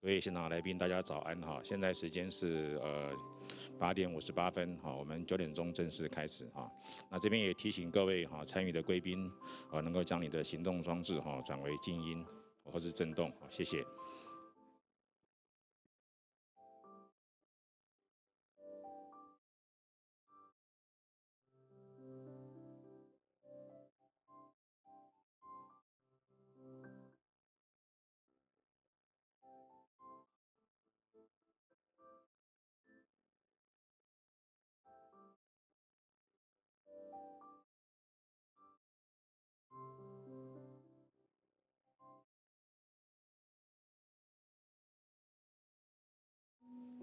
各位现场来宾，大家早安哈！现在时间是8点58分哈，我们9点钟正式开始哈。那这边也提醒各位哈，参与的贵宾能够将你的行动装置哈转为静音或是震动，谢谢。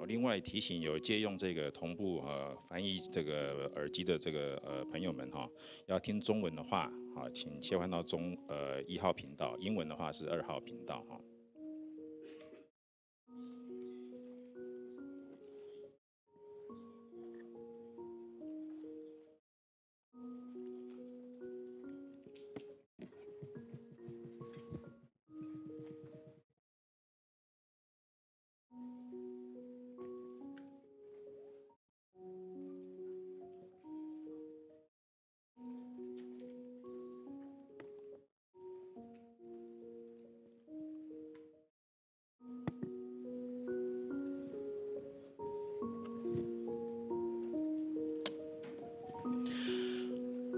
另外提醒有借用这个同步翻译这个耳机的这个朋友们哈，要听中文的话请切换到1号频道，英文的话是2号频道哈。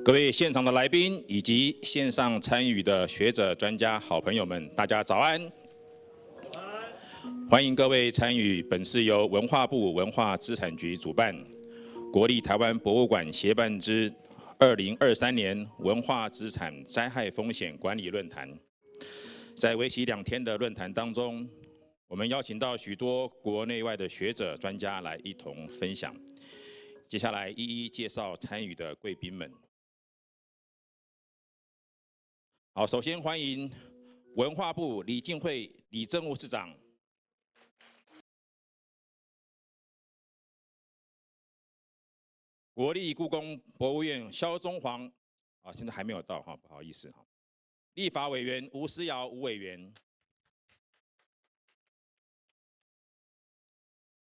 各位现场的来宾以及线上参与的学者、专家、好朋友们，大家早安！欢迎各位参与本次由文化部文化资产局主办、国立台湾博物馆协办之2023年文化资产灾害风险管理论坛。在为期2天的论坛当中，我们邀请到许多国内外的学者、专家来一同分享。接下来一一介绍参与的贵宾们。好，首先欢迎文化部李进惠李政务次长，国立故宫博物院萧宗煌现在还没有到哈，不好意思哈。立法委员吴思瑶吴委员，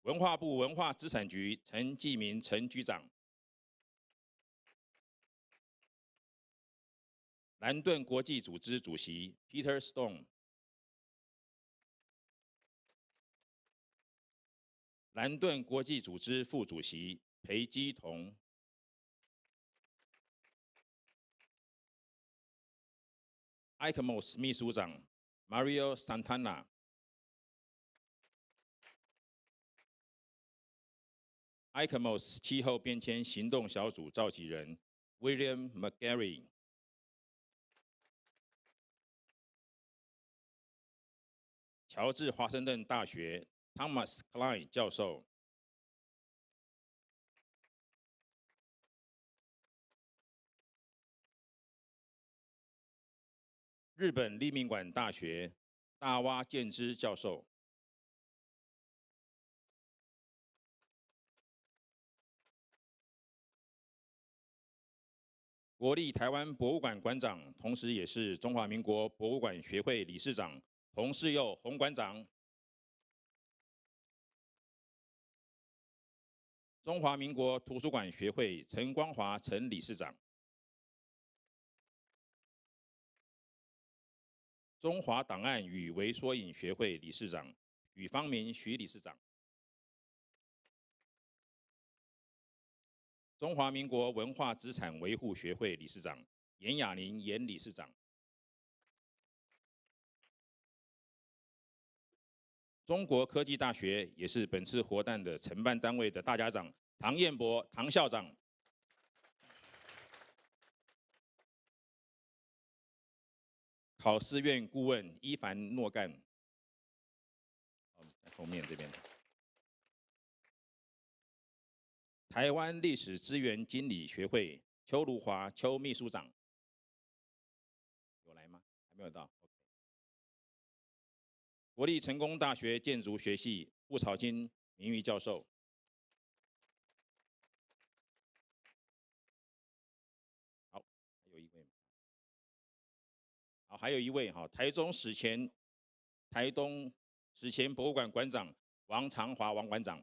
文化部文化资产局陈继明陈局长，蓝盾国际组织主席 Peter Stone。蓝盾国际组织副主席裴基同，ICOMOS 秘书长 Mario Santana， ICOMOS 气候变迁行动小组召集人 William McGarry， 乔治华盛顿大学 Thomas Klein 教授，日本立命馆大学大洼健之教授，国立台湾博物馆馆长，同时也是中华民国博物馆学会理事长洪世佑洪馆长，中华民国图书馆学会陈光华陈理事长，中华档案与微缩影学会理事长许方明许理事长，中华民国文化资产维护学会理事长严雅玲严理事长，中国科技大学也是本次活动的承办单位的大家长唐彦博唐校长，考试院顾问伊凡诺干，后面这边，台湾历史资源经理学会邱如华邱秘书长，有来吗？还没有到。国立成功大学建筑学系傅朝金名誉教授，好，还有一位，好，还有一位台中史前台东史前博物馆馆长王长华王馆长。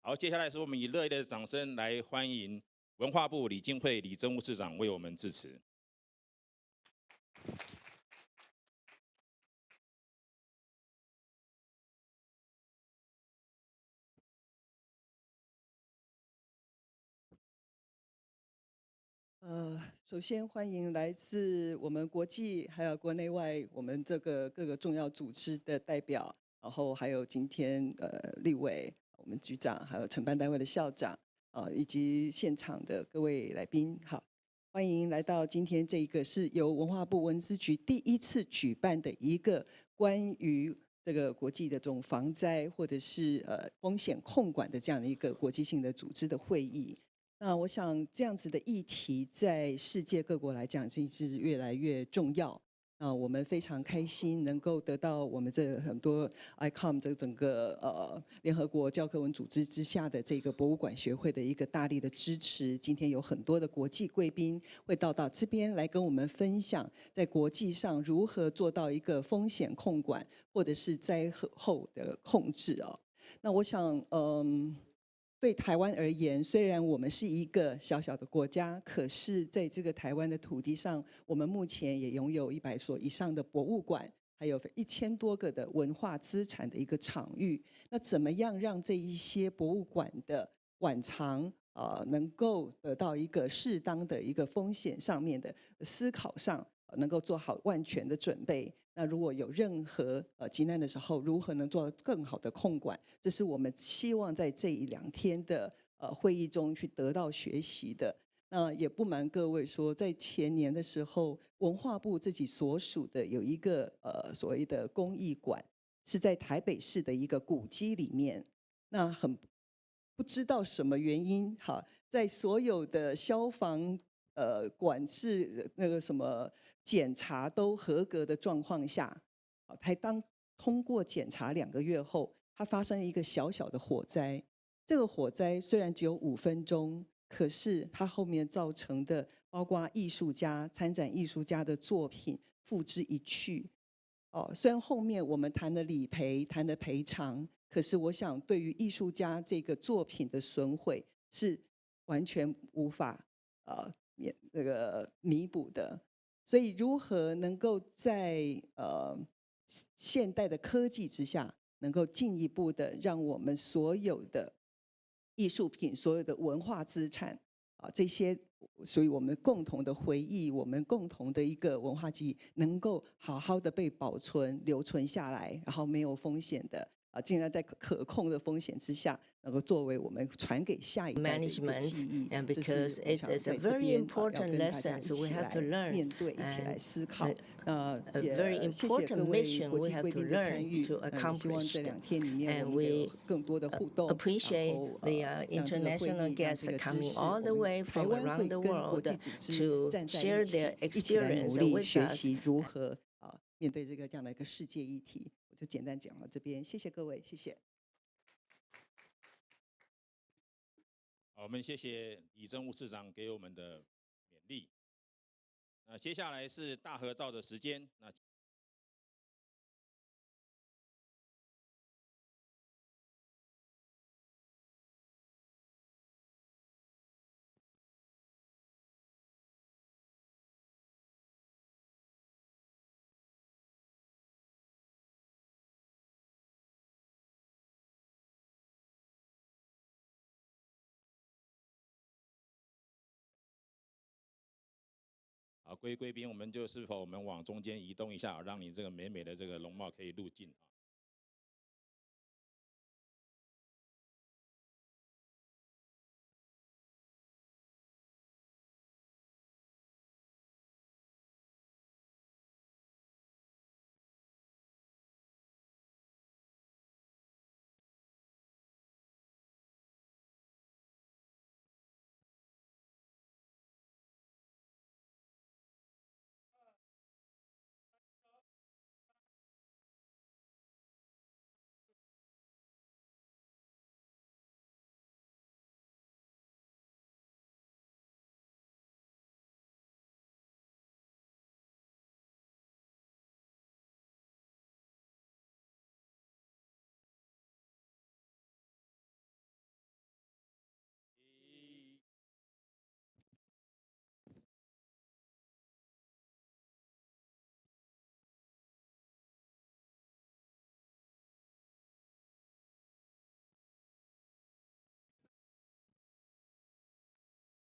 好，接下来是我们以热烈的掌声来欢迎文化部李金惠李政务次长为我们致辞。首先欢迎来自我们国际还有国内外我们这个各个重要组织的代表，然后还有今天立委、我们局长，还有承办单位的校长，以及现场的各位来宾，好，欢迎来到今天这个是由文化部文资局第一次举办的一个关于这个国际的这种防灾或者是风险控管的这样的一个国际性的组织的会议。那我想这样子的议题在世界各国来讲，是越来越重要。我们非常开心能够得到我们这很多 ICOM 这整个联合国教科文组织之下的这个博物馆学会的一个大力的支持。今天有很多的国际贵宾会到这边来跟我们分享，在国际上如何做到一个风险控管或者是灾后的控制哦。那我想，对台湾而言，虽然我们是一个小小的国家，可是在这个台湾的土地上，我们目前也拥有100所以上的博物馆，还有1000多个的文化资产的一个场域。那怎么样让这一些博物馆的馆藏能够得到一个适当的一个风险上面的思考上，能够做好万全的准备？那如果有任何急难的时候，如何能做更好的控管？这是我们希望在这1-2天的会议中去得到学习的。那也不瞒各位说，在前年的时候，文化部自己所属的有一个所谓的公益馆，是在台北市的一个古迹里面。那很不知道什么原因，哈，在所有的消防管制那个什么检查都合格的状况下，才当通过检查2个月后，它发生了一个小小的火灾。这个火灾虽然只有5分钟，可是它后面造成的，包括艺术家、参展艺术家的作品付之一炬。虽然后面我们谈了理赔，谈了赔偿，可是我想对于艺术家这个作品的损毁是完全无法弥补的。所以如何能够在现代的科技之下，能够进一步的让我们所有的艺术品、所有的文化资产这些属于我们共同的回忆，我们共同的一个文化记忆，能够好好的被保存、留存下来，然后没有风险的尽量在可控的风险之下，能够作为我们传给下一代的一个记忆。and 这是 because 我 it 想 is a 在这 very 边要 important 跟大家 lesson 一 we 起 have to 来 learn 面对，一起来 and 思考。 a very 谢谢各 important 位 mission 国 we 际 have 贵 to 宾的参 learn 与。 to 也希望 accomplish. 这2天里面我 And 们可以有 we 更多的互动，然 appreciate 后 the 让这个会 international 议，让 guests 这个知 coming 识， all the 我 way 们台 from 湾会 around the 跟国 world 际组织 to 站在一 share 起， their 一起来努 experience 力 with 学 us. 习如何面对这样的一个世界议题。我就简单讲到这边，谢谢各位，谢谢。好，我们谢谢李政务次长给我们的勉励。那接下来是大合照的时间。那好，各位贵宾，我们就是否我们往中间移动一下，让你这个美美的这个容貌可以入镜啊。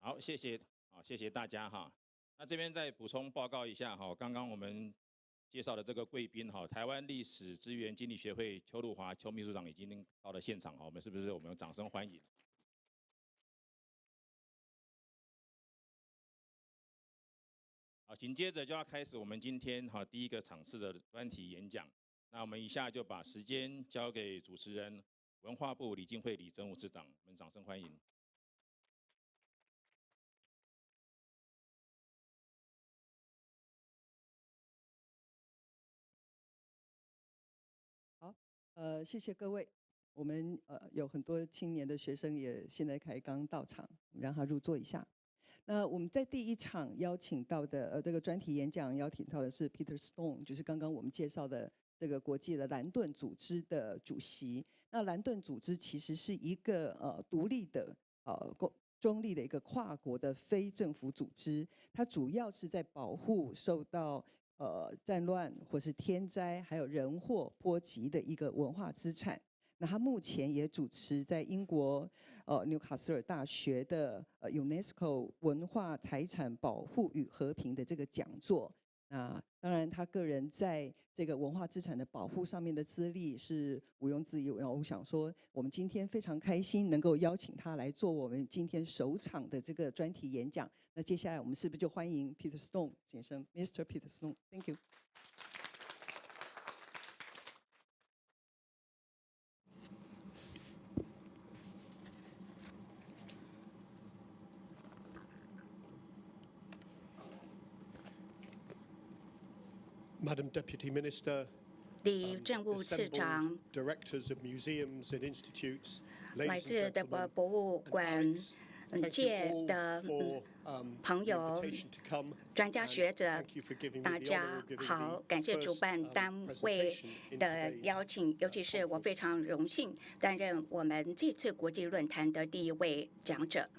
好，谢谢，好，谢谢大家哈。那这边再补充报告一下哈，刚刚我们介绍的这个贵宾哈，台湾历史资源经理学会邱路华邱秘书长已经到了现场哈，我们是不是我们掌声欢迎？好，紧接着就要开始我们今天哈第一个场次的专题演讲。那我们以下就把时间交给主持人文化部李经惠李政务次长，我们掌声欢迎。好，谢谢各位。我们有很多青年的学生也现在才刚到场，让他入座一下。那我们在第一场邀请到的这个专题演讲邀请到的是 Peter Stone， 就是刚刚我们介绍的这个国际的蓝盾组织的主席。那蓝盾组织其实是一个独立的中立的一个跨国的非政府组织，它主要是在保护受到战乱或是天灾还有人祸波及的一个文化资产。那他目前也主持在英国纽卡斯尔大学的UNESCO 文化财产保护与和平的这个讲座。那当然，他个人在这个文化资产的保护上面的资历是毋庸置疑。我想说，我们今天非常开心能够邀请他来做我们今天首场的这个专题演讲。那接下来我们是不是就欢迎 Peter Stone 先生 ，Mr. Peter Stone，Thank you。Madam Deputy Minister, 李政务次长， directors of museums and institutes, 来 ladies 自 and 的 gentlemen, 博物馆 thank 界 you all 的 for 朋 the 友、 invitation to come. 专家学者， Thank you for giving 大 me the 家 honor of giving 好， the 感谢主 first 办单位 presentation in 的 today's 邀请，尤其是我非常荣幸担任我们这次国际论坛的第一位讲者。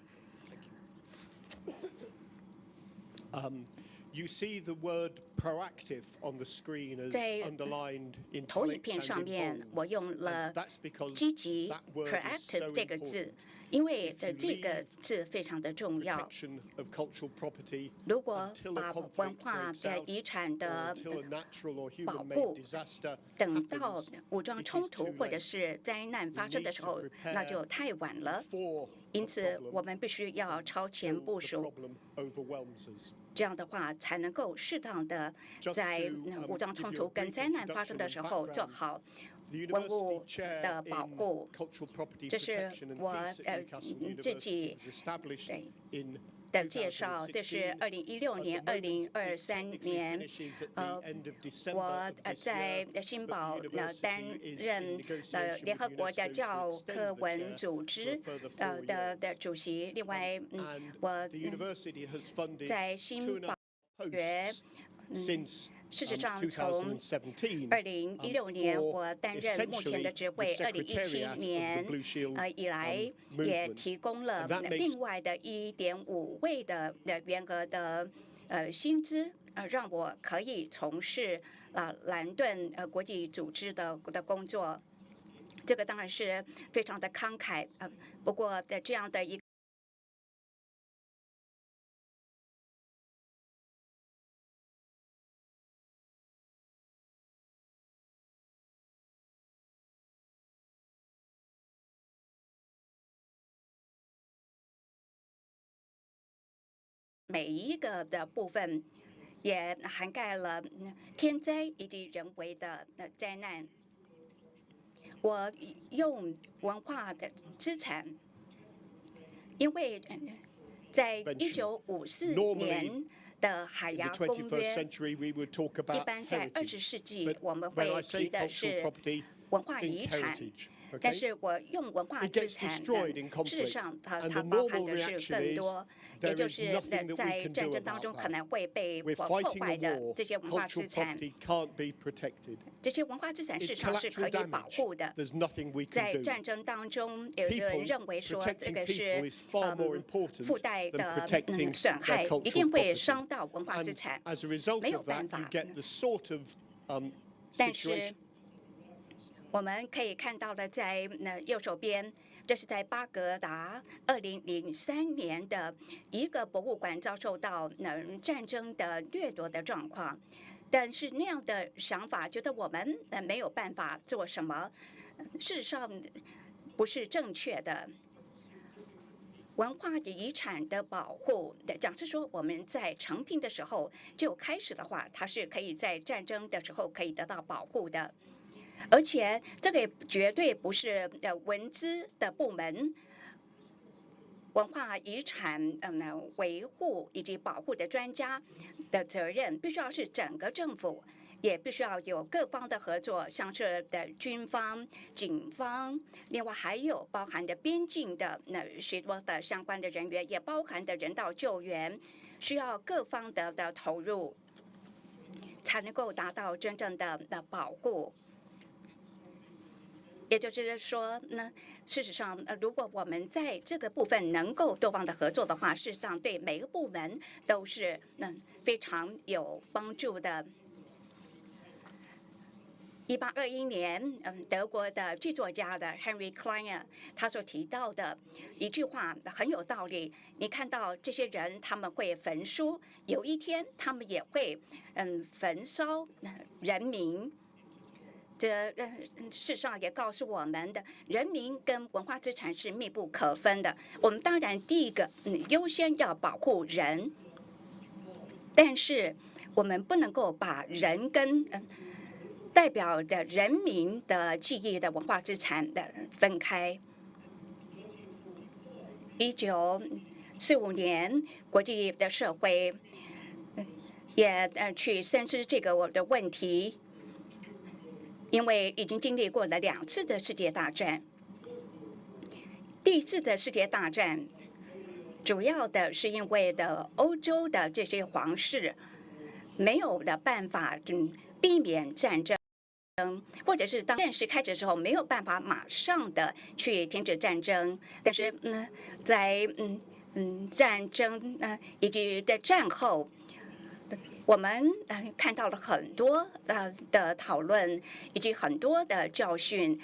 You see the word proactive on the screen as 在 underlined in 投影 italics 片 and 上 in 面 bold. 我用了 That's because 积极 that word is so proactive 这个字 important.，因为这个字非常的重要。 Protection of cultural property 如果 until 把 a conflict 文化 breaks 的 out 遗产 or 的 until a natural or 保 human-made 护 disaster 等到 happens, 武装 it 冲 is 突 too 或者 late. 是灾难发生的时 We 候 need to prepare 那就太晚了。 before 因 the 此，我 problem 们必须要超前 till 部 the 署， problem overwhelms us. 这样的话才能够适当的 Just 在 to 武装 give 冲 you 突 a 跟 brief 灾难发生 introduction 的 and 时候做 background, 好 the 文物 university chair 的保 in 护。 cultural property 这是 protection and 我 peace at Newcastle 自 University 己 was established 对 in 的介绍，这是2016. 2016 年、 At the moment, it 2023 technically 年。 finishes at the end of December 我 of this 在 year, 新 but 堡 the 担 university is 任 in negotiation 联 with 合国的 UNESCO 教 to 科 extend the 文 chair 组 for 织 a further 4的 years. 主席。另外， And 我 the university has funded 在 2.5新堡学 posts since 事实上，从2017 2016年 for 我担任目前的职 essentially the 位 secretariat ，2017 of the 年 Blue Shield 以来也 movement. 提供了 And that makes 另外的1.5位的员额的薪资，让我可以从事蓝盾国际组织的工作。这个当然是非常的慷慨，不过的这样的一个。每一个的部分也涵盖了天灾以及人为的灾难。我用文化的资产，因为在1954年的海 In the 牙公 21st 约， century, we would talk 一 about 般在 heritage. 20世纪 But 我们 when 会 I say 提的 cultural 是 property, 文化遗 think 产。 heritage. 但 Okay? 是我用文化 It 资 gets 产 destroyed in 事实 conflict. 上它 And the 包含 normal 的是 reaction 更 is 多，也 there 就 is 是 nothing that we 在 can 战 do 争当中 about 可能 that. 会被 We're 破 fighting 坏 a 的 war. 这些文化资 Cultural 产， property can't be protected. 这些文化资产事 It's 实上是可 collateral 以保 damage. 护的。 There's nothing we 在 can do. 战争当中，有人 People 认为说这 protecting 个 people 是 is far more important 附带 than 的 protecting 损 their 害，一 cultural 定会 property. 伤到文化资 And 产。 as a result 没有 of 办 that, you 法。 get the sort of 但是 situation. 我们可以看到的，在右手边这是在巴格达2003年的一个博物馆遭受到战争的掠夺的状况。但是那样的想法，觉得我们没有办法做什么，事实上不是正确的。文化遗产的保护，假设说我们在成品的时候就开始的话，它是可以在战争的时候可以得到保护的，而且这个也绝对不是文资的部门。文化遗产维护以及保护的专家的责任，必须要是整个政府，也必须要有各方的合作，像是的军方、警方，另外还有包含的边境的许多的相关的人员，也包含的人道救援，需要各方的投入，才能够达到真正的保护。也就是说呢，事实上，如果我们在这个部分能够多方的合作的话，事实上对每个部门都是非常有帮助的。1821年，德国的剧作家的 Henry Kleiner 他所提到的一句话很有道理。你看到这些人，他们会焚书，有一天他们也会焚烧人民。这事实上也告诉我们的，人民跟文化资产是密不可分的。我们当然第一个优先要保护人，但是我们不能够把人跟代表的人民的记忆的文化资产的分开。1945年，国际的社会也去深思这个的问题。因为已经经历过了2次的世界大战，第1次的世界大战主要的是因为的欧洲的这些皇室没有的办法避免战争，或者是当战事开始的时候没有办法马上的去停止战争，但是在战争以及在战后。我们看到了很多的讨论，以及很多的教训。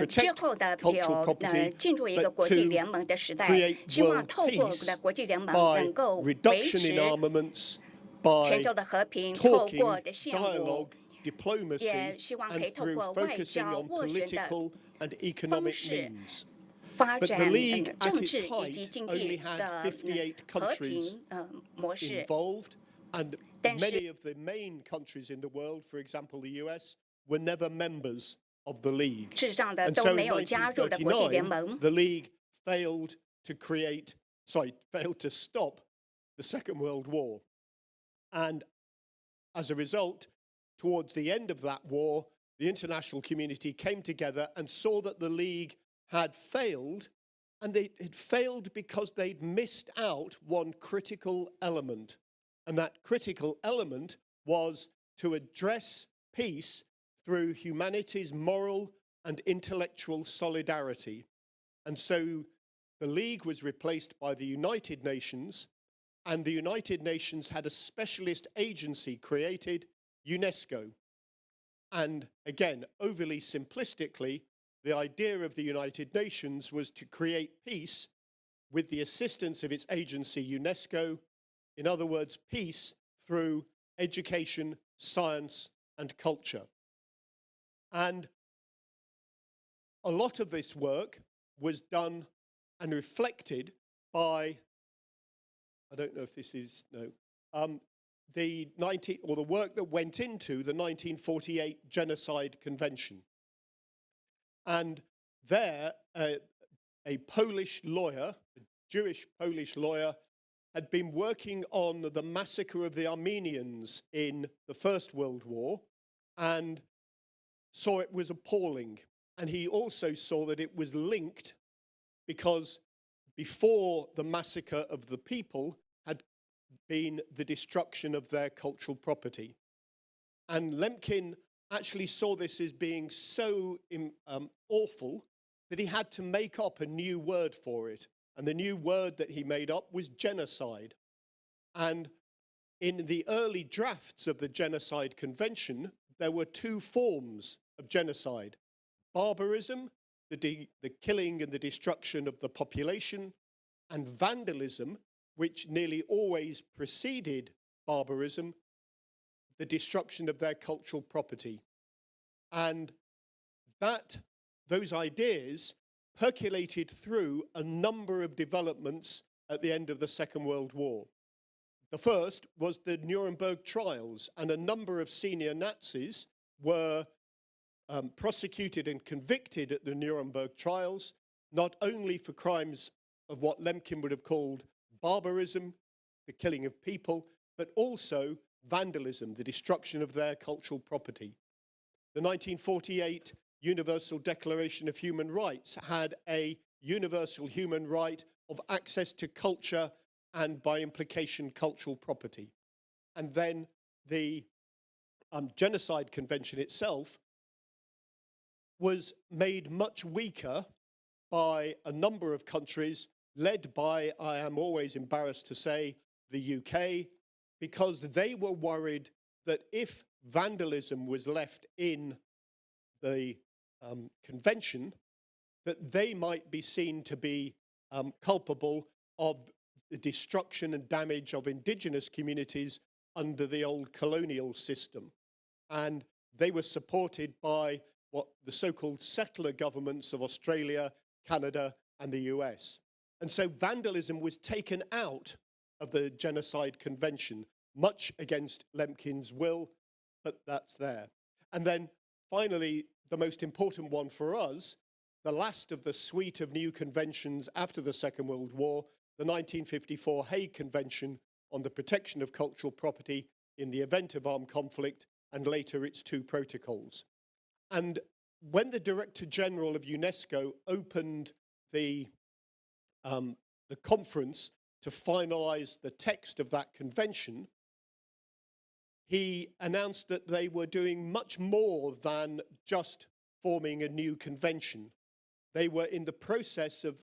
之后的有进入一个国际联盟的时代，希望透过国际联盟能够维持全球的和平，透过的宪武，也希望可以透过外交斡旋的方式发展政治以及经济的和平模式。And many of the main countries in the world, for example, the US, were never members of the League. And so in 1939, the League failed to stop the Second World War. And as a result, towards the end of that war, the international community came together and saw that the League had failed, and it had failed because they'd missed out one critical element. And that critical element was to address peace through humanity's moral and intellectual solidarity. And so the League was replaced by the United Nations, and the United Nations had a specialist agency created, UNESCO. And again, overly simplistically, the idea of the United Nations was to create peace with the assistance of its agency, UNESCO. In other words, peace through education, science, and culture. And a lot of this work was done and reflected by, I don't know if this is, no, the work that went into the 1948 Genocide Convention. And there, a Polish lawyer, a Jewish Polish lawyer, had been working on the massacre of the Armenians in the First World War and saw it was appalling. And he also saw that it was linked because before the massacre of the people had been the destruction of their cultural property. And Lemkin actually saw this as being so awful that he had to make up a new word for it. And the new word that he made up was genocide. And in the early drafts of the Genocide Convention, there were 2 forms of genocide: barbarism the killing and the destruction of the population, and vandalism, which nearly always preceded barbarism, the destruction of their cultural property. And those ideas percolated through a number of developments at the end of the Second World War. The first was the Nuremberg trials, and a number of senior Nazis were prosecuted and convicted at the Nuremberg trials, not only for crimes of what Lemkin would have called barbarism, the killing of people, but also vandalism, the destruction of their cultural property. The 1948 Universal Declaration of Human Rights had a universal human right of access to culture and, by implication, cultural property. And then the Genocide Convention itself was made much weaker by a number of countries, led by, I am always embarrassed to say, the UK, because they were worried that if vandalism was left in the convention, that they might be seen to be culpable of the destruction and damage of indigenous communities under the old colonial system. And they were supported by what the so-called settler governments of Australia, Canada, and the US. And so vandalism was taken out of the Genocide Convention, much against Lemkin's will, but that's there. And then finally, the most important one for us, the last of the suite of new conventions after the Second World War, the 1954 Hague Convention on the Protection of Cultural Property in the event of armed conflict, and later its two protocols. And when the Director General of UNESCO opened the conference to finalize the text of that convention, he announced that they were doing much more than just forming a new convention. They were in the process of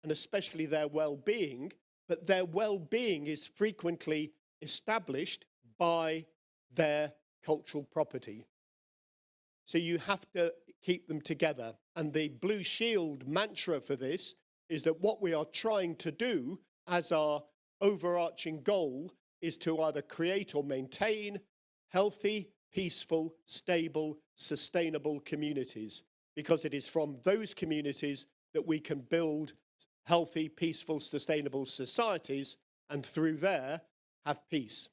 and especially their well-being, but their well-being is frequently established by their cultural property. So you have to keep them together. And the Blue Shield mantra for this is that what we are trying to do as our overarching goal is to either create or maintain healthy, peaceful, stable, sustainable communities, because it is from those communities that we can build healthy, peaceful, sustainable societies, and through there have peace.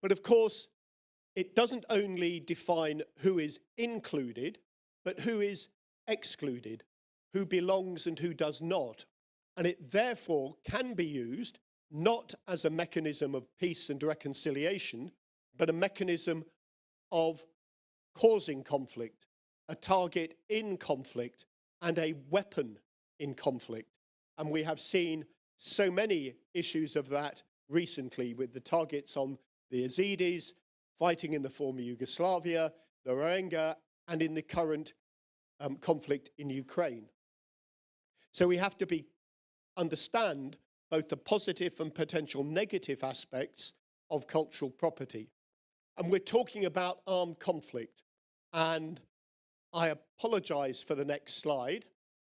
But of course, it doesn't only define who is included, but who is excluded, who belongs and who does not. And it therefore can be used not as a mechanism of peace and reconciliation, but a mechanism of causing conflict, a target in conflict, and a weapon in conflict. And we have seen so many issues of that recently with the targets on the Yazidis, fighting in the former Yugoslavia, the Rohingya, and in the current conflict in Ukraine. So we have to understand both the positive and potential negative aspects of cultural property. And we're talking about armed conflict. And I apologize for the next slide,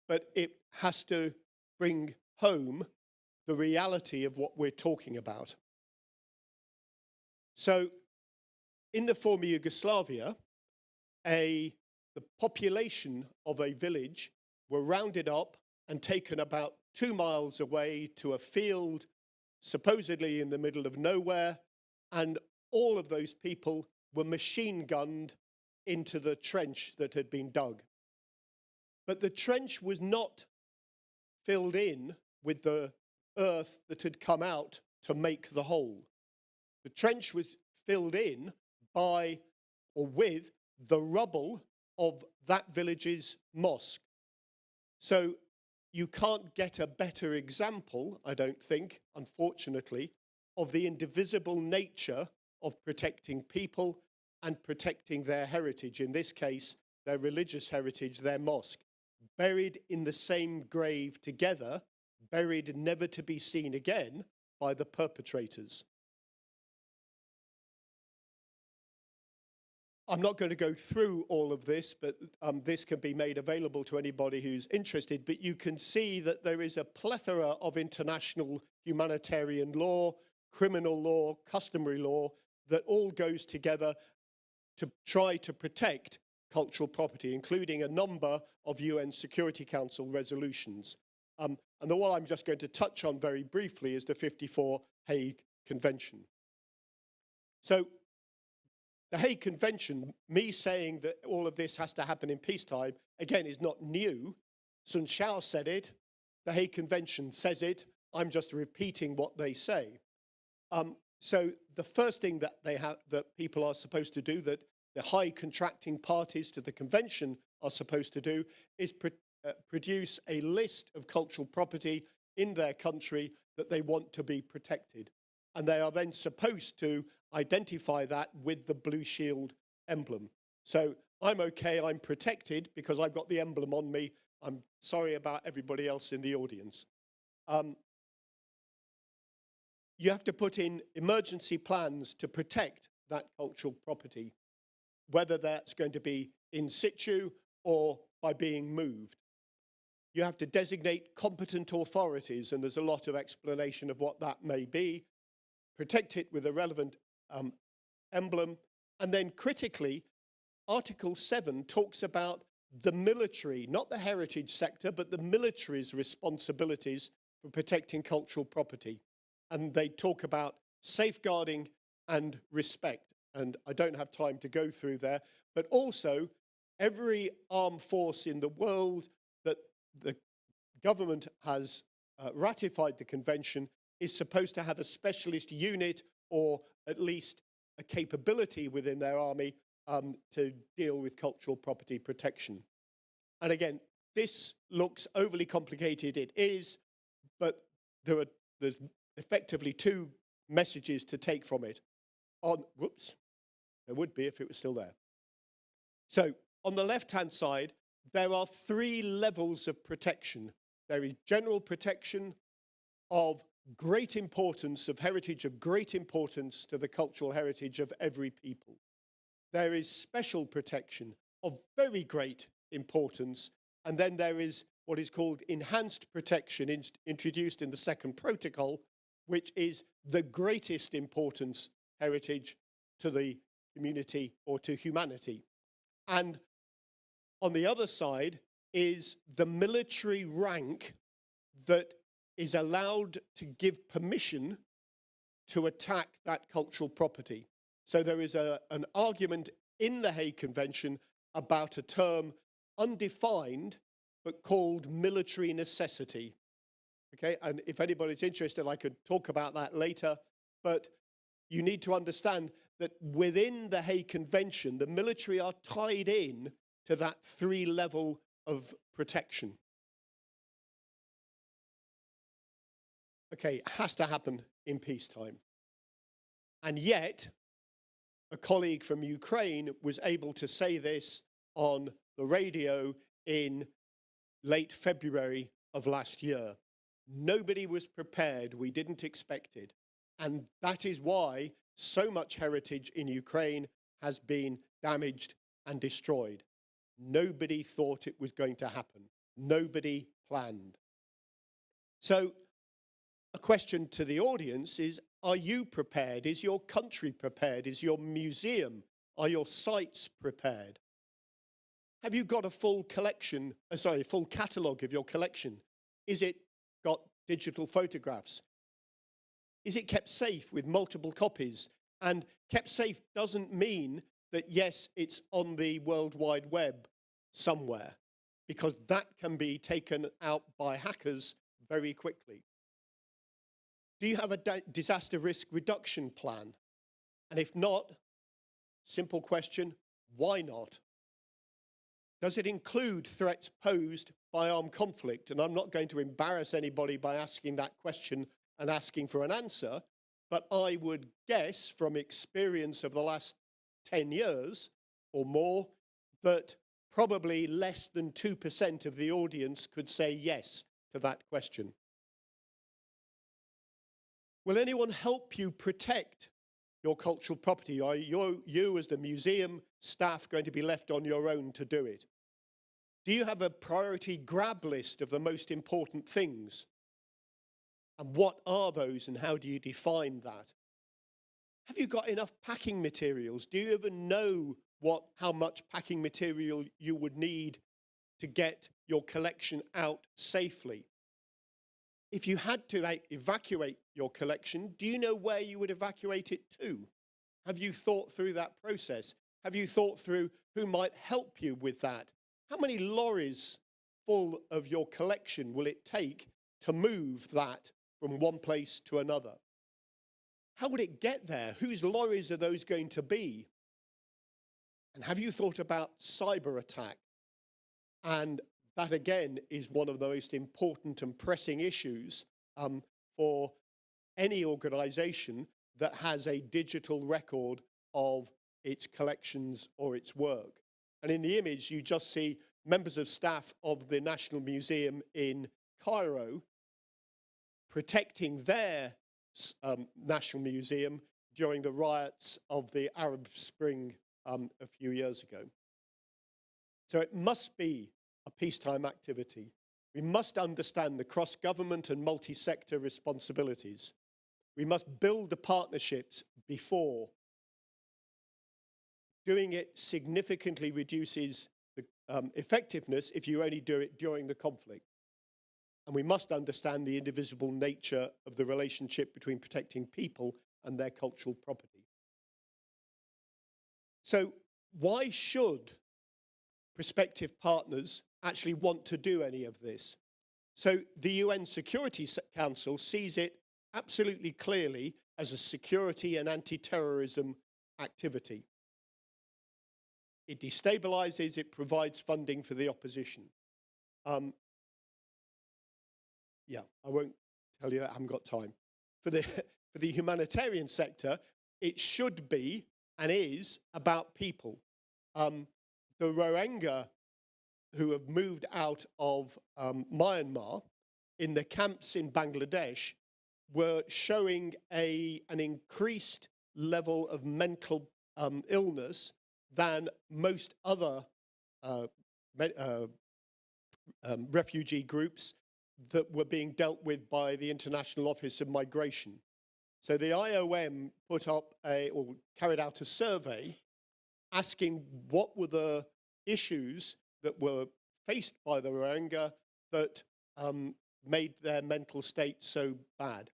but it has to bring home the reality of what we're talking about. So in the former Yugoslavia, the population of a village were rounded up and taken about 2 miles away to a field, supposedly in the middle of nowhere, and all of those people were machine gunned into the trench that had been dug. But the trench was not filled in with the earth that had come out to make the hole. The trench was filled in by or with the rubble of that village's mosque. So you can't get a better example, I don't think, unfortunately, of the indivisible nature of protecting people and protecting their heritage, in this case, their religious heritage, their mosque, buried in the same grave together, buried never to be seen again by the perpetrators. I'm not going to go through all of this, but this can be made available to anybody who's interested. But you can see that there is a plethora of international humanitarian law, criminal law, customary law that all goes together to try to protect cultural property, including a number of UN Security Council resolutions. And the one I'm just going to touch on very briefly is the 54 Hague Convention. So the Hague Convention, me saying that all of this has to happen in peacetime, again, is not new. Sun Shao said it. The Hague Convention says it. I'm just repeating what they say. So the first thing that that people are supposed to do, that the high contracting parties to the convention are supposed to do, is produce a list of cultural property in their country that they want to be protected. And they are then supposed to identify that with the Blue Shield emblem. So I'm okay, I'm protected because I've got the emblem on me. I'm sorry about everybody else in the audience. You have to put in emergency plans to protect that cultural property, whether that's going to be in situ or by being moved. You have to designate competent authorities, and there's a lot of explanation of what that may be. Protect it with a relevant emblem. And then critically, Article 7 talks about the military, not the heritage sector, but the military's responsibilities for protecting cultural property. And they talk about safeguarding and respect. And I don't have time to go through there, but also every armed force in the world that the government has ratified the convention is supposed to have a specialist unit or at least a capability within their army to deal with cultural property protection. And again, this looks overly complicated. It is, but there's effectively two messages to take from it. There would be if it was still there. So on the left-hand side, there are 3 levels of protection. there is general protection of great importance, of heritage of great importance to the cultural heritage of every people. There is special protection of very great importance, and then there is what is called enhanced protection introduced in the second protocol, which is the greatest importance heritage to the community or to humanity. And on the other side is the military rank that is allowed to give permission to attack that cultural property. So there is an argument in the Hague Convention about a term undefined but called military necessity. Okay, and if anybody's interested, I could talk about that later, but you need to understand that within the Hague Convention, the military are tied in to that 3 level of protection. Okay, it has to happen in peacetime. And yet, a colleague from Ukraine was able to say this on the radio in late February of last year. Nobody was prepared. We didn't expect it. And that is why so much heritage in Ukraine has been damaged and destroyed. Nobody thought it was going to happen. Nobody planned. So a question to the audience is, are you prepared? Is your country prepared? Is your museum, are your sites prepared? Have you got a full collection, a full catalogue of your collection? Is it got digital photographs? Is it kept safe with multiple copies? And kept safe doesn't mean that, yes, it's on the World Wide Web somewhere, because that can be taken out by hackers very quickly. Do you have a disaster risk reduction plan? And if not, simple question, why not? Does it include threats posed by armed conflict? And I'm not going to embarrass anybody by asking that question and asking for an answer, but I would guess from experience of the last 10 years or more that probably less than 2% of the audience could say yes to that question. Will anyone help you protect your cultural property? Are you as the museum staff going to be left on your own to do it? Do you have a priority grab list of the most important things? And what are those and how do you define that? Have you got enough packing materials? Do you even know how much packing material you would need to get your collection out safely? If you had to evacuate your collection, do you know where you would evacuate it to? Have you thought through that process? Have you thought through who might help you with that? How many lorries full of your collection will it take to move that from one place to another? How would it get there? Whose lorries are those going to be? And have you thought about cyber attack? And that, again, is one of the most important and pressing issues for any organization that has a digital record of its collections or its work. And in the image, you just see members of staff of the National Museum in Cairo protecting their National Museum during the riots of the Arab Spring a few years ago. So it must be a peacetime activity. We must understand the cross-government and multi-sector responsibilities. We must build the partnerships before. Doing it significantly reduces the effectiveness if you only do it during the conflict. And we must understand the indivisible nature of the relationship between protecting people and their cultural property. So why should prospective partners actually want to do any of this? So the UN Security Council sees it absolutely clearly as a security and anti-terrorism activity. It destabilizes, it provides funding for the opposition. Yeah, I won't tell you that, I haven't got time. For the humanitarian sector, it should be and is about people. The Rohingya who have moved out of Myanmar in the camps in Bangladesh were showing an increased level of mental illness than most other refugee groups that were being dealt with by the International Office of Migration. So the IOM put up or carried out a survey asking what were the issues that were faced by the Rohingya that made their mental state so bad.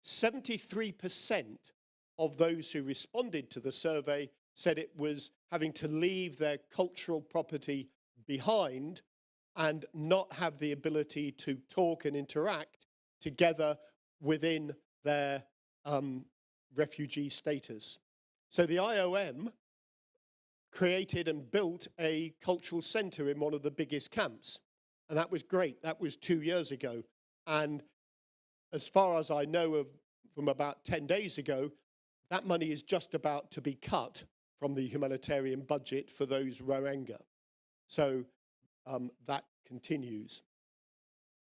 73% of those who responded to the survey said it was having to leave their cultural property behind and not have the ability to talk and interact together within their refugee status. So the IOM created and built a cultural center in one of the biggest camps. And that was great. That was 2 years ago. And as far as I know from about 10 days ago, that money is just about to be cut from the humanitarian budget for those Rohingya. So that continues.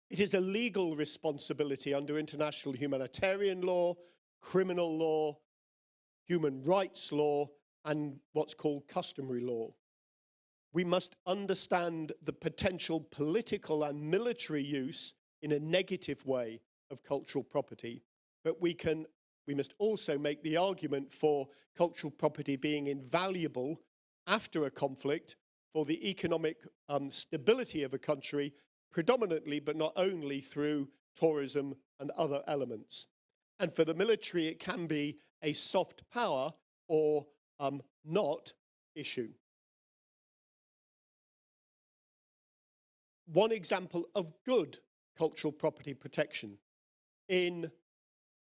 It is a legal responsibility under international humanitarian law, criminal law, human rights law, and what's called customary law. We must understand the potential political and military use in a negative way of cultural property, but we must also make the argument for cultural property being invaluable after a conflict for the economic stability of a country, predominantly, but not only, through tourism and other elements. And for the military, it can be a soft power or not issue. One example of good cultural property protection.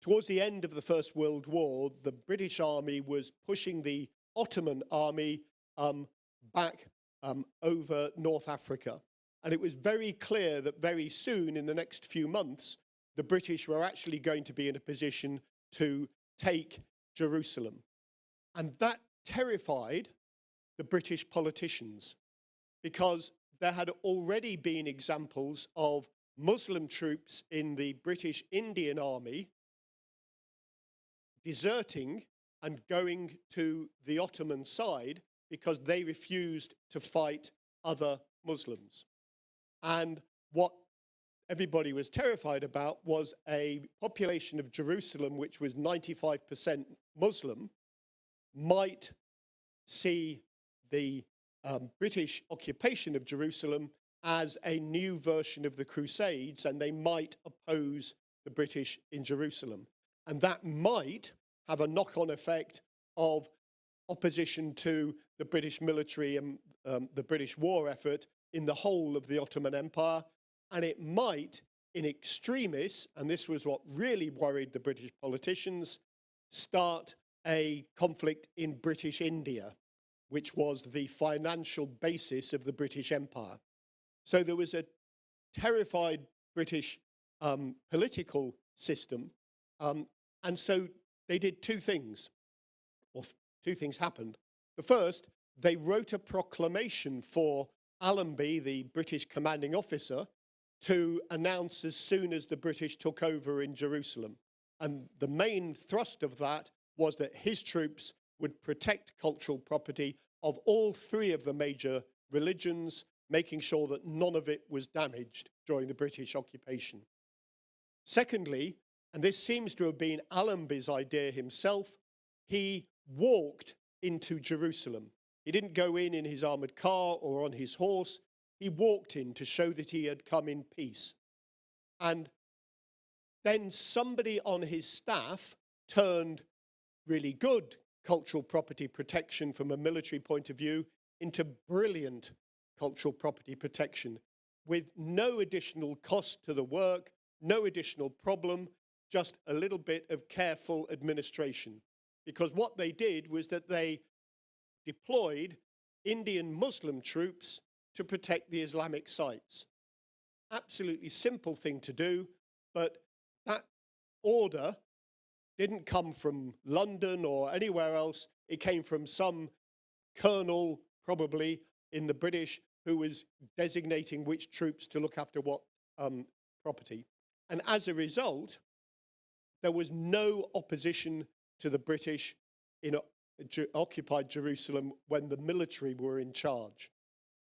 Towards the end of the First World War, the British Army was pushing the Ottoman army back over North Africa. And it was very clear that very soon, in the next few months, the British were actually going to be in a position to take Jerusalem. And that terrified the British politicians, because there had already been examples of Muslim troops in the British Indian Army deserting and going to the Ottoman side because they refused to fight other Muslims. And what everybody was terrified about was a population of Jerusalem, which was 95% Muslim, might see the British occupation of Jerusalem as a new version of the Crusades, and they might oppose the British in Jerusalem. And that might have a knock-on effect of opposition to the British military and the British war effort in the whole of the Ottoman Empire. And it might, in extremis, and this was what really worried the British politicians, start a conflict in British India, which was the financial basis of the British Empire. So there was a terrified British political system. And so they did two things, or two things happened. The first, they wrote a proclamation for Allenby, the British commanding officer, to announce as soon as the British took over in Jerusalem. And the main thrust of that was that his troops would protect cultural property of all three of the major religions, making sure that none of it was damaged during the British occupation. Secondly, and this seems to have been Allenby's idea himself, he walked into Jerusalem. He didn't go in his armored car or on his horse. He walked in to show that he had come in peace. And then somebody on his staff turned really good cultural property protection from a military point of view into brilliant cultural property protection with no additional cost to the work, no additional problem, just a little bit of careful administration. Because what they did was that they deployed Indian Muslim troops to protect the Islamic sites. Absolutely simple thing to do, but that order didn't come from London or anywhere else. It came from some colonel, probably in the British, who was designating which troops to look after what property. And as a result, there was no opposition to the British in occupied Jerusalem when the military were in charge.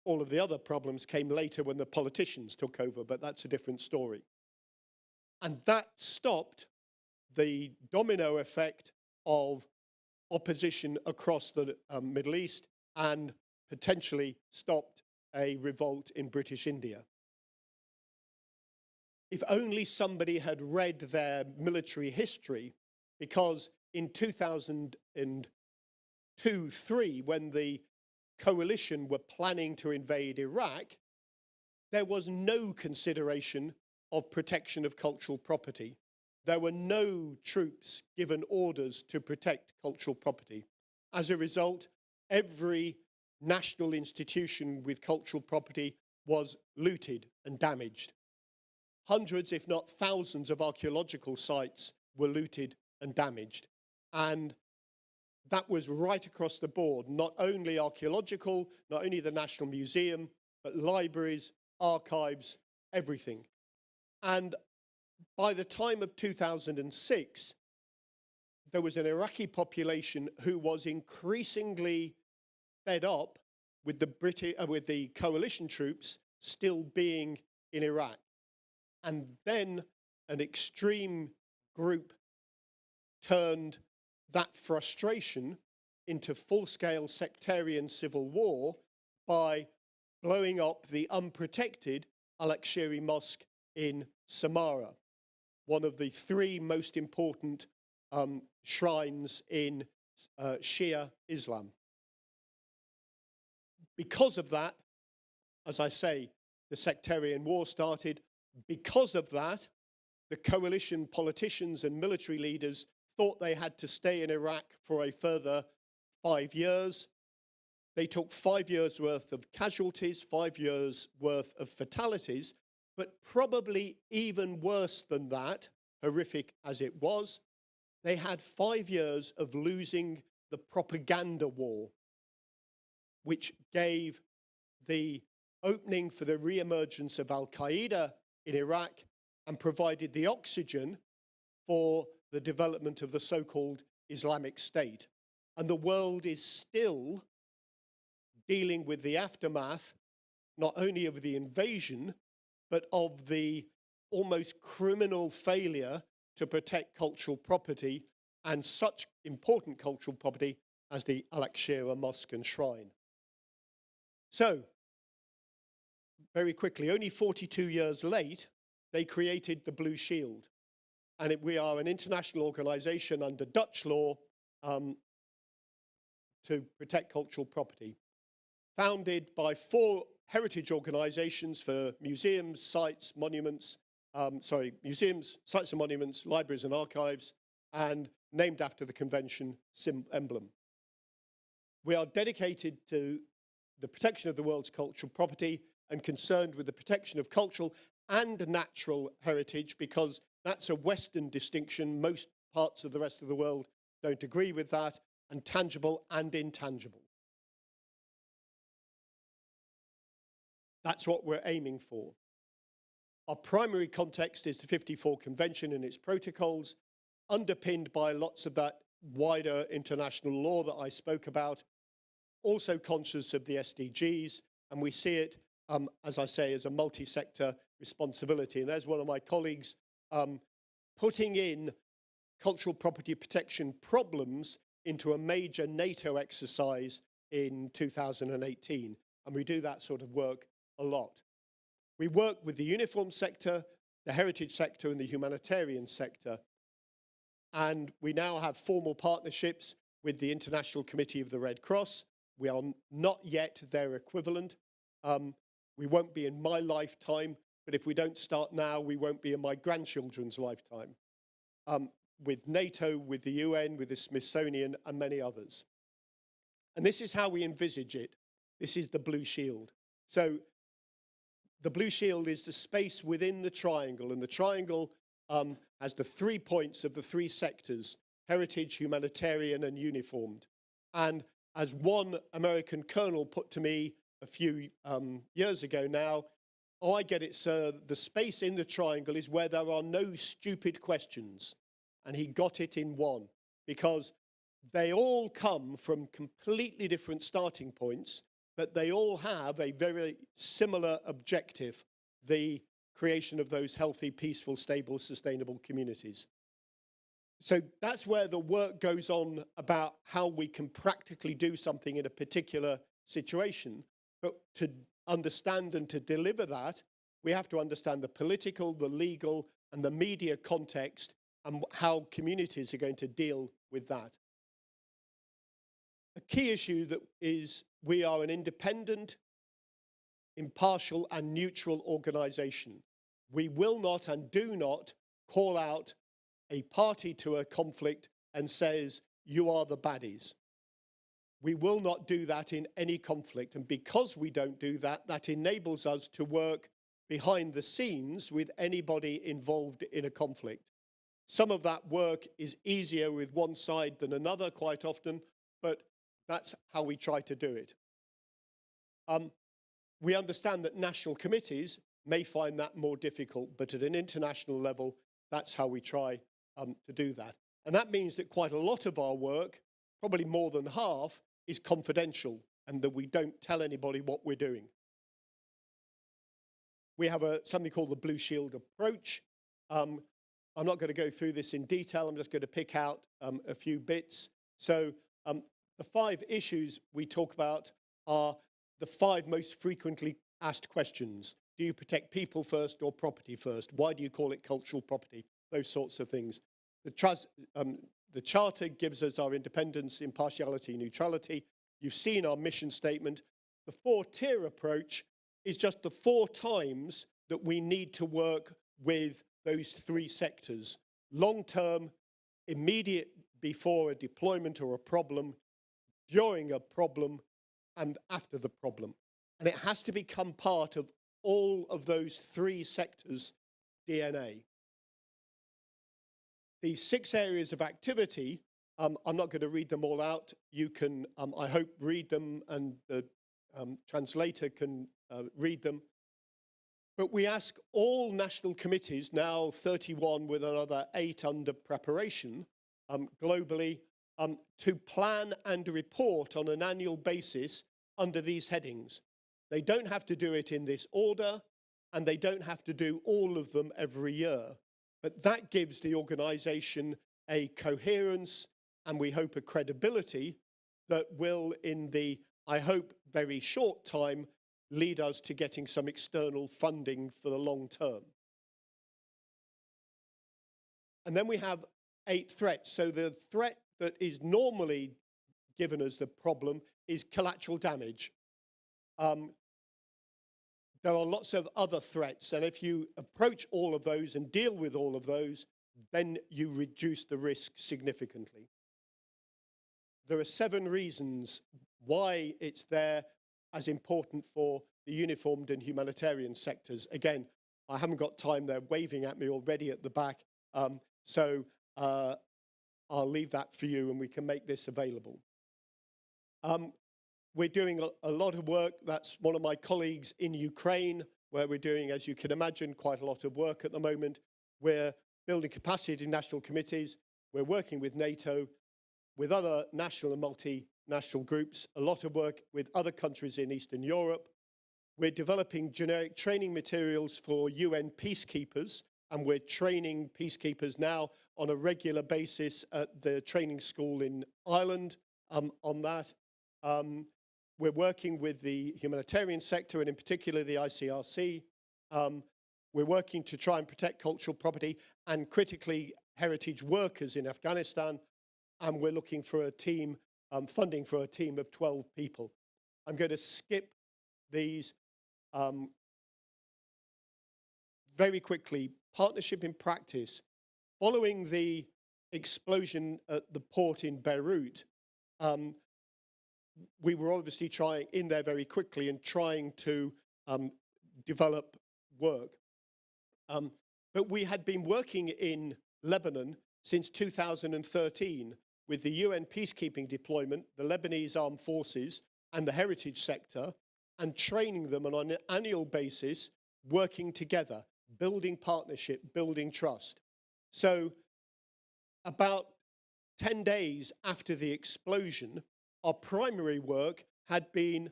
All of the other problems came later when the politicians took over, but that's a different story. And that stopped the domino effect of opposition across the Middle East and potentially stopped a revolt in British India. If only somebody had read their military history, because in 2002-3, when the coalition were planning to invade Iraq, there was no consideration of protection of cultural property. There were no troops given orders to protect cultural property. As a result, every national institution with cultural property was looted and damaged. Hundreds, if not thousands, of archaeological sites were looted and damaged. And that was right across the board, not only archaeological, not only the National Museum, but libraries, archives, everything. And by the time of 2006, there was an Iraqi population who was increasingly fed up with the coalition troops still being in Iraq. And then an extreme group turned that frustration into full-scale sectarian civil war by blowing up the unprotected Al-Aqshiri Mosque in Samarra, one of the three most important shrines in Shia Islam. Because of that, as I say, the sectarian war started. Because of that, the coalition politicians and military leaders thought they had to stay in Iraq for a further 5 years. They took 5 years worth of casualties, 5 years worth of fatalities, but probably even worse than that, horrific as it was, they had 5 years of losing the propaganda war, which gave the opening for the re-emergence of Al-Qaeda in Iraq and provided the oxygen for the development of the so-called Islamic State. And the world is still dealing with the aftermath, not only of the invasion, but of the almost criminal failure to protect cultural property, and such important cultural property as the Al-Aqshira Mosque and Shrine. So, very quickly, only 42 years late, they created the Blue Shield. And we are an international organization under Dutch law to protect cultural property. Founded by 4 heritage organizations for museums, sites, monuments, museums, sites and monuments, libraries and archives, and named after the convention emblem. We are dedicated to the protection of the world's cultural property and concerned with the protection of cultural and natural heritage, because that's a Western distinction. Most parts of the rest of the world don't agree with that, and tangible and intangible. That's what we're aiming for. Our primary context is the 54 Convention and its protocols, underpinned by lots of that wider international law that I spoke about, also conscious of the SDGs, and we see it, as I say, as a multi-sector responsibility. And there's one of my colleagues putting in cultural property protection problems into a major NATO exercise in 2018. And we do that sort of work a lot. We work with the uniform sector, the heritage sector, and the humanitarian sector. And we now have formal partnerships with the International Committee of the Red Cross. We are not yet their equivalent. We won't be in my lifetime, but if we don't start now, we won't be in my grandchildren's lifetime. With NATO, with the UN, with the Smithsonian, and many others. And this is how we envisage it. This is the Blue Shield. So the Blue Shield is the space within the triangle, and the triangle has the 3 points of the 3 sectors: heritage, humanitarian, and uniformed. And as one American colonel put to me a few years ago now, Oh, I get it, sir. The space in the triangle is where there are no stupid questions. And he got it in one, because they all come from completely different starting points, but they all have a very similar objective: the creation of those healthy, peaceful, stable, sustainable communities. So that's where the work goes on about how we can practically do something in a particular situation. But to understand and to deliver that, we have to understand the political, the legal, and the media context, and how communities are going to deal with that. A key issue that is, we are an independent, impartial, and neutral organization. We will not and do not call out a party to a conflict and says, you are the baddies. We will not do that in any conflict. And because we don't do that, that enables us to work behind the scenes with anybody involved in a conflict. Some of that work is easier with one side than another quite often, but that's how we try to do it. We understand that national committees may find that more difficult, but at an international level, that's how we try to do that. And that means that quite a lot of our work, probably more than half, is confidential, and that we don't tell anybody what we're doing. We have something called the Blue Shield approach. I'm not going to go through this in detail. I'm just going to pick out a few bits. So the 5 issues we talk about are the 5 most frequently asked questions. Do you protect people first or property first? Why do you call it cultural property? Those sorts of things. The Charter gives us our independence, impartiality, neutrality. You've seen our mission statement. The 4-tier approach is just the 4 times that we need to work with those 3 sectors: long-term, immediate before a deployment or a problem, during a problem, and after the problem. And it has to become part of all of those 3 sectors' DNA. These 6 areas of activity, I'm not going to read them all out. You can, I hope, read them, and the translator can read them. But we ask all national committees, now 31 with another 8 under preparation globally, to plan and report on an annual basis under these headings. They don't have to do it in this order, and they don't have to do all of them every year. But that gives the organization a coherence, and we hope a credibility, that will, in the, I hope, very short time, lead us to getting some external funding for the long term. And then we have 8 threats. So the threat that is normally given as the problem is collateral damage. There are lots of other threats, and if you approach all of those and deal with all of those, then you reduce the risk significantly. There are 7 reasons why it's there as important for the uniformed and humanitarian sectors. Again, I haven't got time. They're waving at me already at the back. So I'll leave that for you, and we can make this available. We're doing a lot of work. That's one of my colleagues in Ukraine, where we're doing, as you can imagine, quite a lot of work at the moment. We're building capacity in national committees. We're working with NATO, with other national and multinational groups, a lot of work with other countries in Eastern Europe. We're developing generic training materials for UN peacekeepers, and we're training peacekeepers now on a regular basis at the training school in Ireland on that. We're working with the humanitarian sector, and in particular the ICRC. We're working to try and protect cultural property and critically heritage workers in Afghanistan. And we're looking for a team, funding for a team of 12 people. I'm going to skip these very quickly. Partnership in practice. Following the explosion at the port in Beirut, we were obviously trying in there very quickly and trying to develop work. But we had been working in Lebanon since 2013 with the UN peacekeeping deployment, the Lebanese armed forces, and the heritage sector, and training them on an annual basis working together, building partnership, building trust. So about 10 days after the explosion, our primary work had been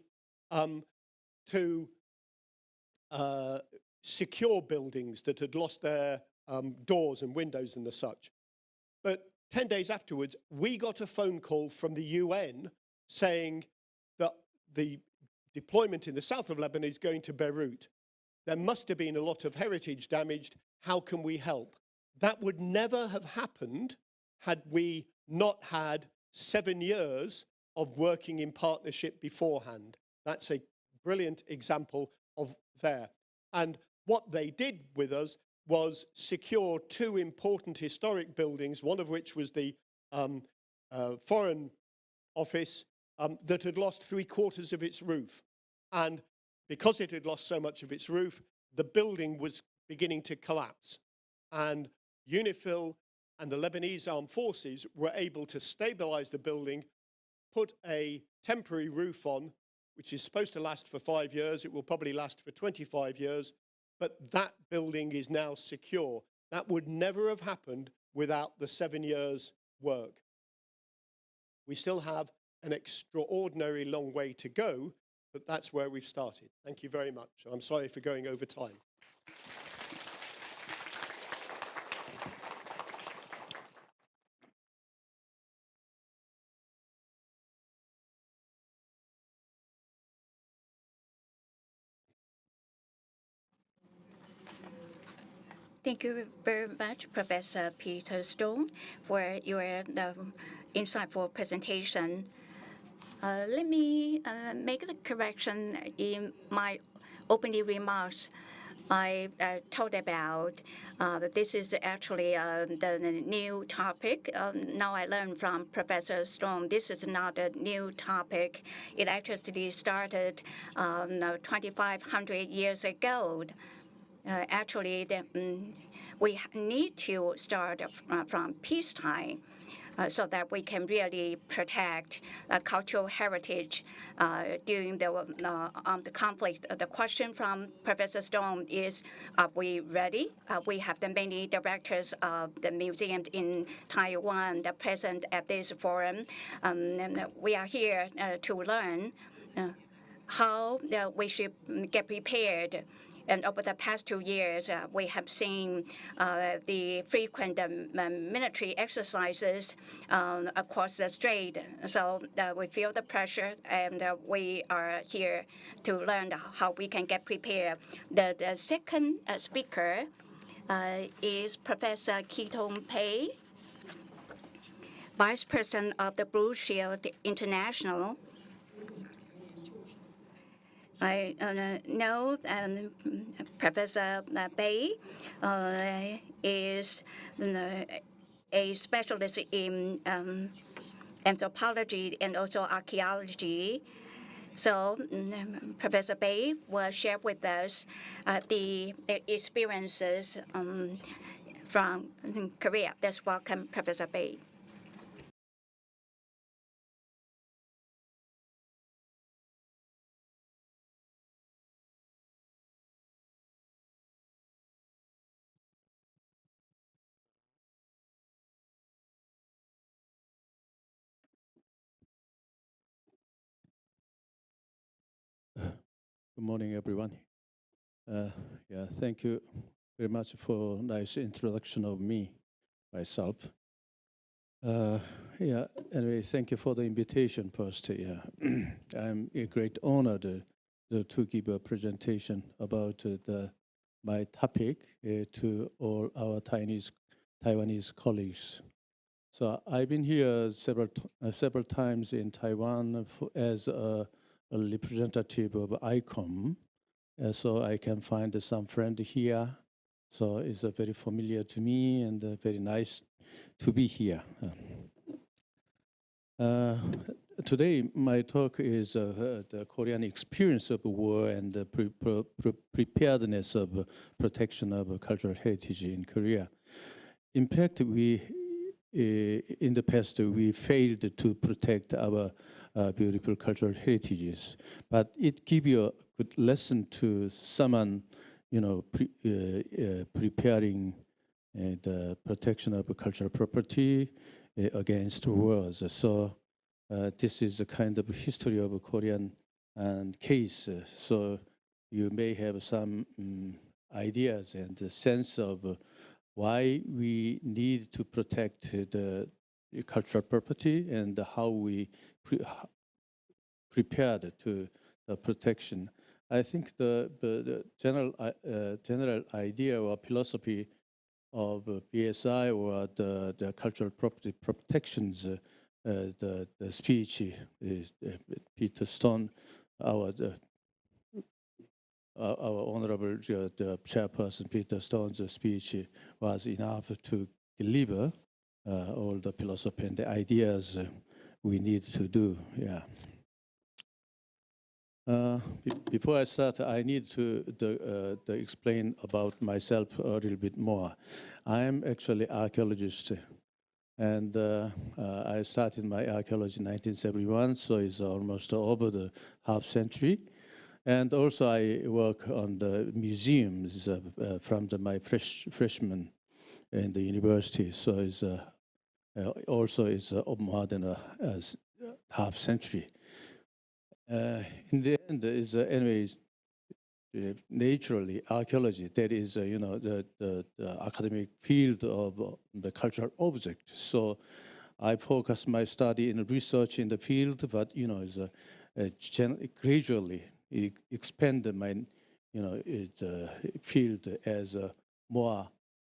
to secure buildings that had lost their doors and windows and the such. But 10 days afterwards, we got a phone call from the UN saying that the deployment in the south of Lebanon is going to Beirut. There must have been a lot of heritage damaged. How can we help? That would never have happened had we not had 7 years of working in partnership beforehand. That's a brilliant example of there. And what they did with us was secure 2 important historic buildings, one of which was the Foreign Office that had lost 3/4 of its roof. And because it had lost so much of its roof, the building was beginning to collapse. And UNIFIL and the Lebanese armed forces were able to stabilize the building, put a temporary roof on, which is supposed to last for 5 years. It will probably last for 25 years. But that building is now secure. That would never have happened without the 7 years' work. We still have an extraordinary long way to go, but that's where we've started. Thank you very much. I'm sorry for going over time. Thank you very much, Professor Peter Stone, for your insightful presentation. Let me make a correction in my opening remarks. I told about that this is actually the new topic. Now I learned from Professor Stone, this is not a new topic. It actually started 2,500 years ago. Actually, we need to start from peacetime so that we can really protect cultural heritage during the conflict. The question from Professor Stone is, are we ready? We have the many directors of the museum in Taiwan that present at this forum. And we are here to learn how we should get prepared. And over the past 2 years, we have seen the frequent military exercises across the strait. So we feel the pressure, and we are here to learn how we can get prepared. The second speaker is Professor Keaton Pei, Vice President of the Blue Shield International. I know Professor Bei is a specialist in anthropology and also archaeology. So Professor Bei will share with us the experiences from Korea. Let's welcome Professor Bei. Good morning, everyone. Yeah, thank you very much for a nice introduction of myself. Yeah, anyway, thank you for the invitation first. Yeah, I'm a great honor to give a presentation about my topic to all our Taiwanese colleagues. So I've been here several times in Taiwan as a representative of ICOM, so I can find some friend here. So it's very familiar to me and very nice to be here. Today, my talk is the Korean experience of war and the preparedness of protection of cultural heritage in Korea. In fact, in the past, we failed to protect our beautiful cultural heritages, but it gives you a good lesson to someone preparing the protection of cultural property against wars. So this is a kind of history of a Korean case. So you may have some ideas and a sense of why we need to protect the cultural property and how we prepared to the protection. I think the general idea or philosophy of BSI or the cultural property protections, the speech is Peter Stone, our honorable the chairperson Peter Stone's speech was enough to deliver all the philosophy and the ideas we need to do. Yeah. Before I start, I need to explain about myself a little bit more. I am actually an archaeologist, and I started my archaeology in 1971, so it's almost over the half century. And also I work on the museums from my freshman in the university, so it's also it's more than a half century. In the end, is anyways naturally archaeology. That is the academic field of the cultural object. So I focus my study in research in the field, but is gradually expand my field as more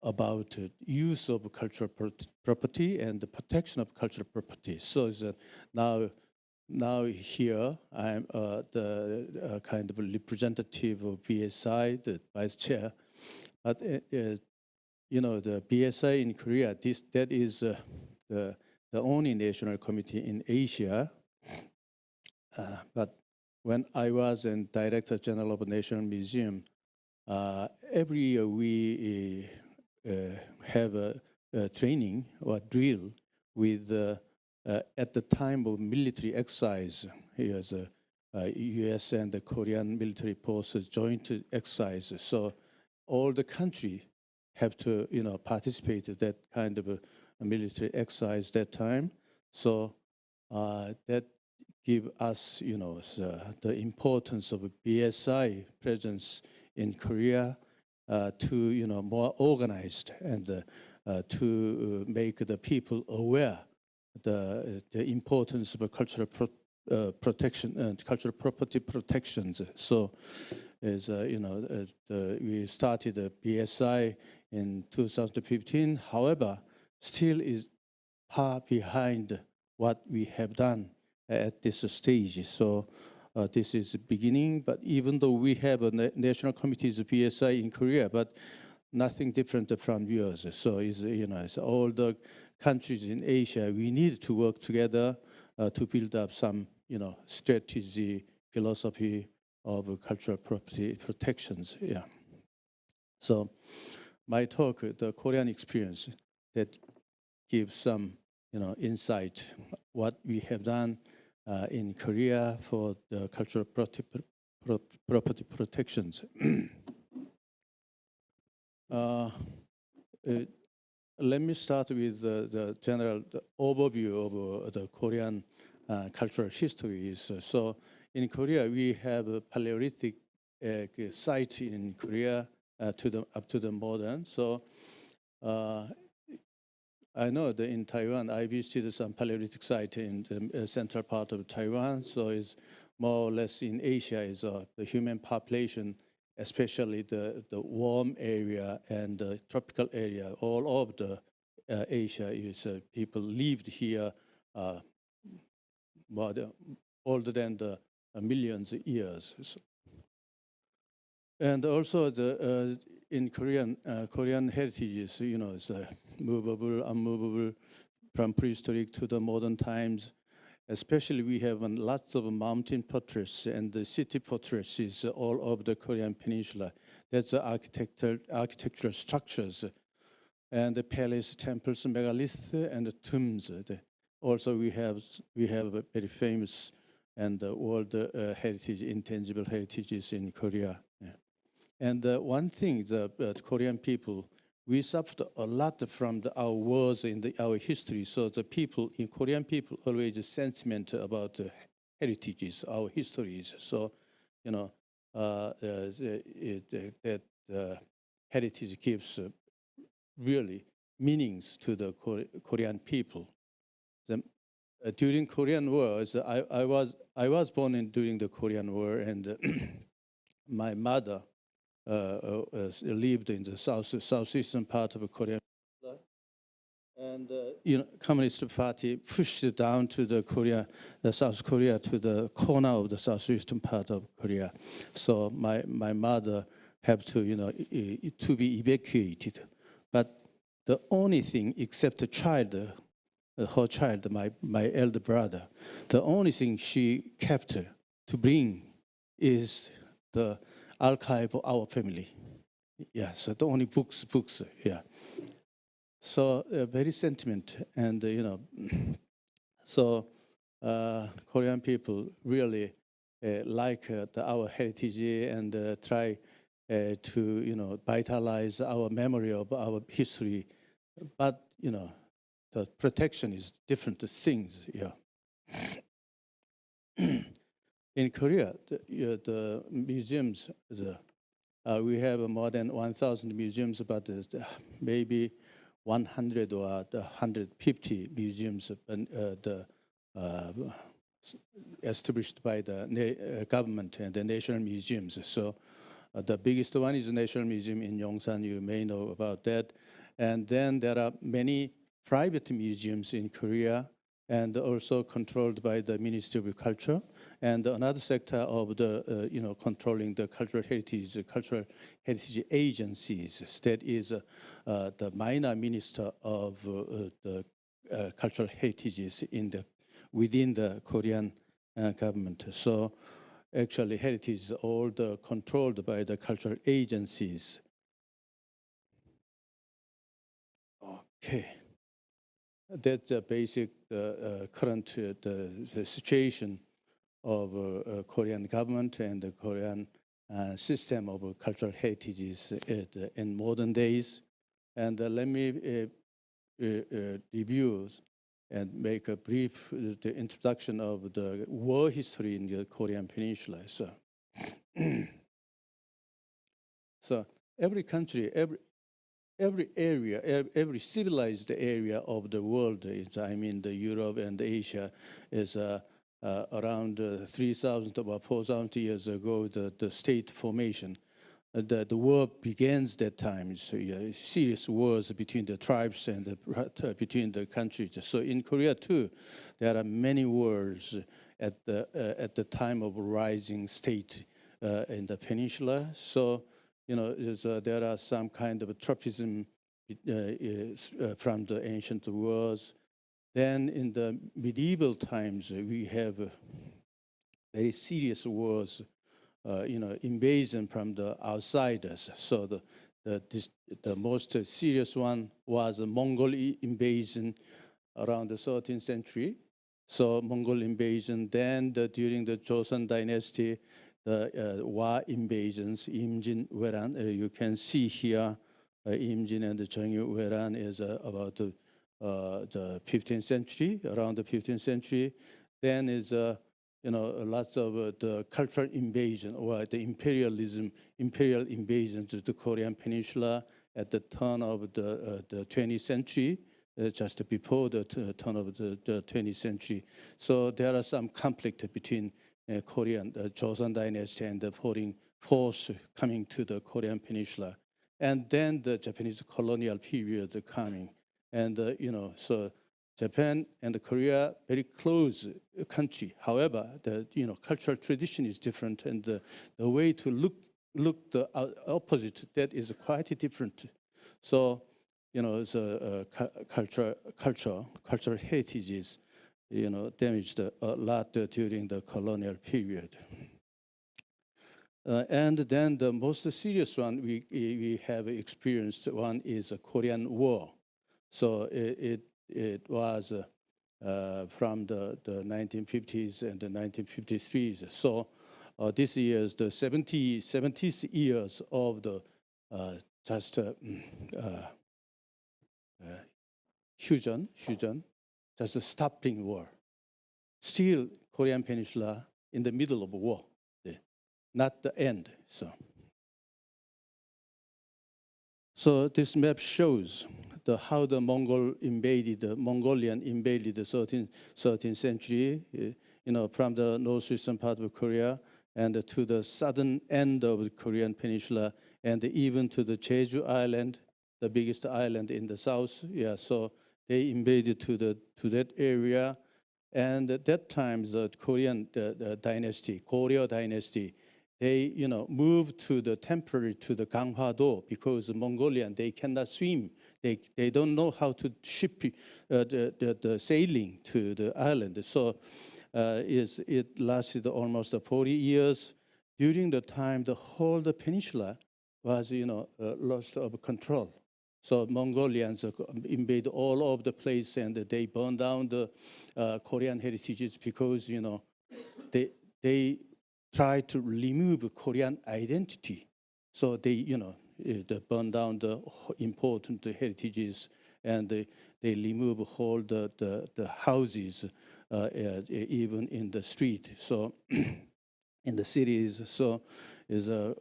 about use of cultural property and the protection of cultural property. So now here I'm the kind of representative of BSI, the vice chair. But the BSI in Korea, that is the only national committee in Asia. But when I was in Director General of the National Museum, every year we have a training or drill with at the time of military exercise. Here's a U.S. and the Korean military forces joint exercise. So all the country have to participate in that kind of a military exercise that time. So that give us the importance of BSI presence in Korea to more organized and to make the people aware the importance of cultural protection and cultural property protections. So as we started the BSI in 2015, however, still is far behind what we have done at this stage. So this is the beginning, but even though we have a national committees of BSI in Korea, but nothing different from yours. So it's all the countries in Asia, we need to work together to build up some strategy, philosophy of cultural property protections. Yeah. So my talk, the Korean experience, that gives some insight what we have done in Korea for the cultural property protections. Let me start with the general overview of the Korean cultural history. So in Korea, we have a Paleolithic site in Korea up to the modern. So I know that in Taiwan, I visited some Paleolithic site in the central part of Taiwan. So it's more or less in Asia is the human population, especially the warm area and the tropical area. All over the Asia is people lived here older than the millions of years. So, and also the in Korean heritage, it's movable, unmovable, from prehistoric to the modern times. Especially we have lots of mountain fortresses and the city fortresses all over the Korean peninsula. That's the architectural structures. And the palace, temples, megaliths, and the tombs. Also we have a very famous and world heritage, intangible heritages in Korea. Yeah. And one thing, the Korean people, we suffered a lot from our wars in our history. So the people, in Korean people, always a sentiment about the heritages, our histories. So, you know, that heritage gives really meanings to the Korean people. During Korean War, I was born during the Korean War, and my mother lived in the southeastern part of Korea, and Communist Party pushed it down to the South Korea, to the corner of the southeastern part of Korea. So my mother had to to be evacuated, but the only thing except the child, her child, my elder brother, the only thing she kept to bring is the archive of our family. Yeah, so the only books, yeah. So very sentiment, and so Korean people really like our heritage and try to vitalize our memory of our history, but the protection is different things. Yeah. In Korea, the museums, we have more than 1,000 museums, but maybe 100 or 150 museums established by the government and the national museums. So the biggest one is the National Museum in Yongsan. You may know about that. And then there are many private museums in Korea, and also controlled by the Ministry of Culture. And another sector of the, controlling the cultural heritage agencies. That is the minor minister of the cultural heritages within the Korean government. So actually, heritage is all controlled by the cultural agencies. Okay. That's the basic current the situation of Korean government and the Korean system of cultural heritages in modern days. And let me review and make a brief introduction of the war history in the Korean Peninsula. So every country, every area, every civilized area of the world, the Europe and Asia, is around 3,000 or 4,000 years ago, the state formation. The war begins that time. So serious wars between the tribes and between the countries. So in Korea too, there are many wars at the time of rising state in the peninsula. So there are some kind of tropism from the ancient wars. Then in the medieval times, we have very serious wars, invasion from the outsiders. So the most serious one was the Mongol invasion around the 13th century. So Mongol invasion, then during the Joseon dynasty, the Wa invasions, Imjin, Weran. You can see here, Imjin and the Jeongyu Weran is about the 15th century, around the 15th century. Then is lots of the cultural invasion or the imperial invasion to the Korean Peninsula at the turn of the 20th century. Just before the turn of the 20th century. So there are some conflict between Korean, the Joseon dynasty, and the foreign force coming to the Korean Peninsula. And then the Japanese colonial period coming. And, so Japan and Korea, very close country. However, the cultural tradition is different, and the way to look the opposite, that is quite different. So, the cultural heritages, damaged a lot during the colonial period. And then the most serious one we have experienced one is the Korean War. So it was from the 1950s and the 1953s. So this year is the 70th years of the Hujan, just a stopping war. Still, Korean Peninsula in the middle of a war, not the end. So this map shows how the Mongolian invaded the 13th century, from the northeastern part of Korea and to the southern end of the Korean Peninsula, and even to the Jeju Island, the biggest island in the south. Yeah, so they invaded to that area, and at that time the Korean dynasty, Goryeo dynasty, they moved to the temporary to the Ganghwa-do because the Mongolian they cannot swim. They don't know how to ship the sailing to the island. So it lasted almost 40 years. During the time, the whole peninsula was lost of control. So Mongolians invade all over the place, and they burn down the Korean heritages because they try to remove Korean identity. So they they burn down the important heritages, and they remove all the houses, even in the street. So in the cities, so is a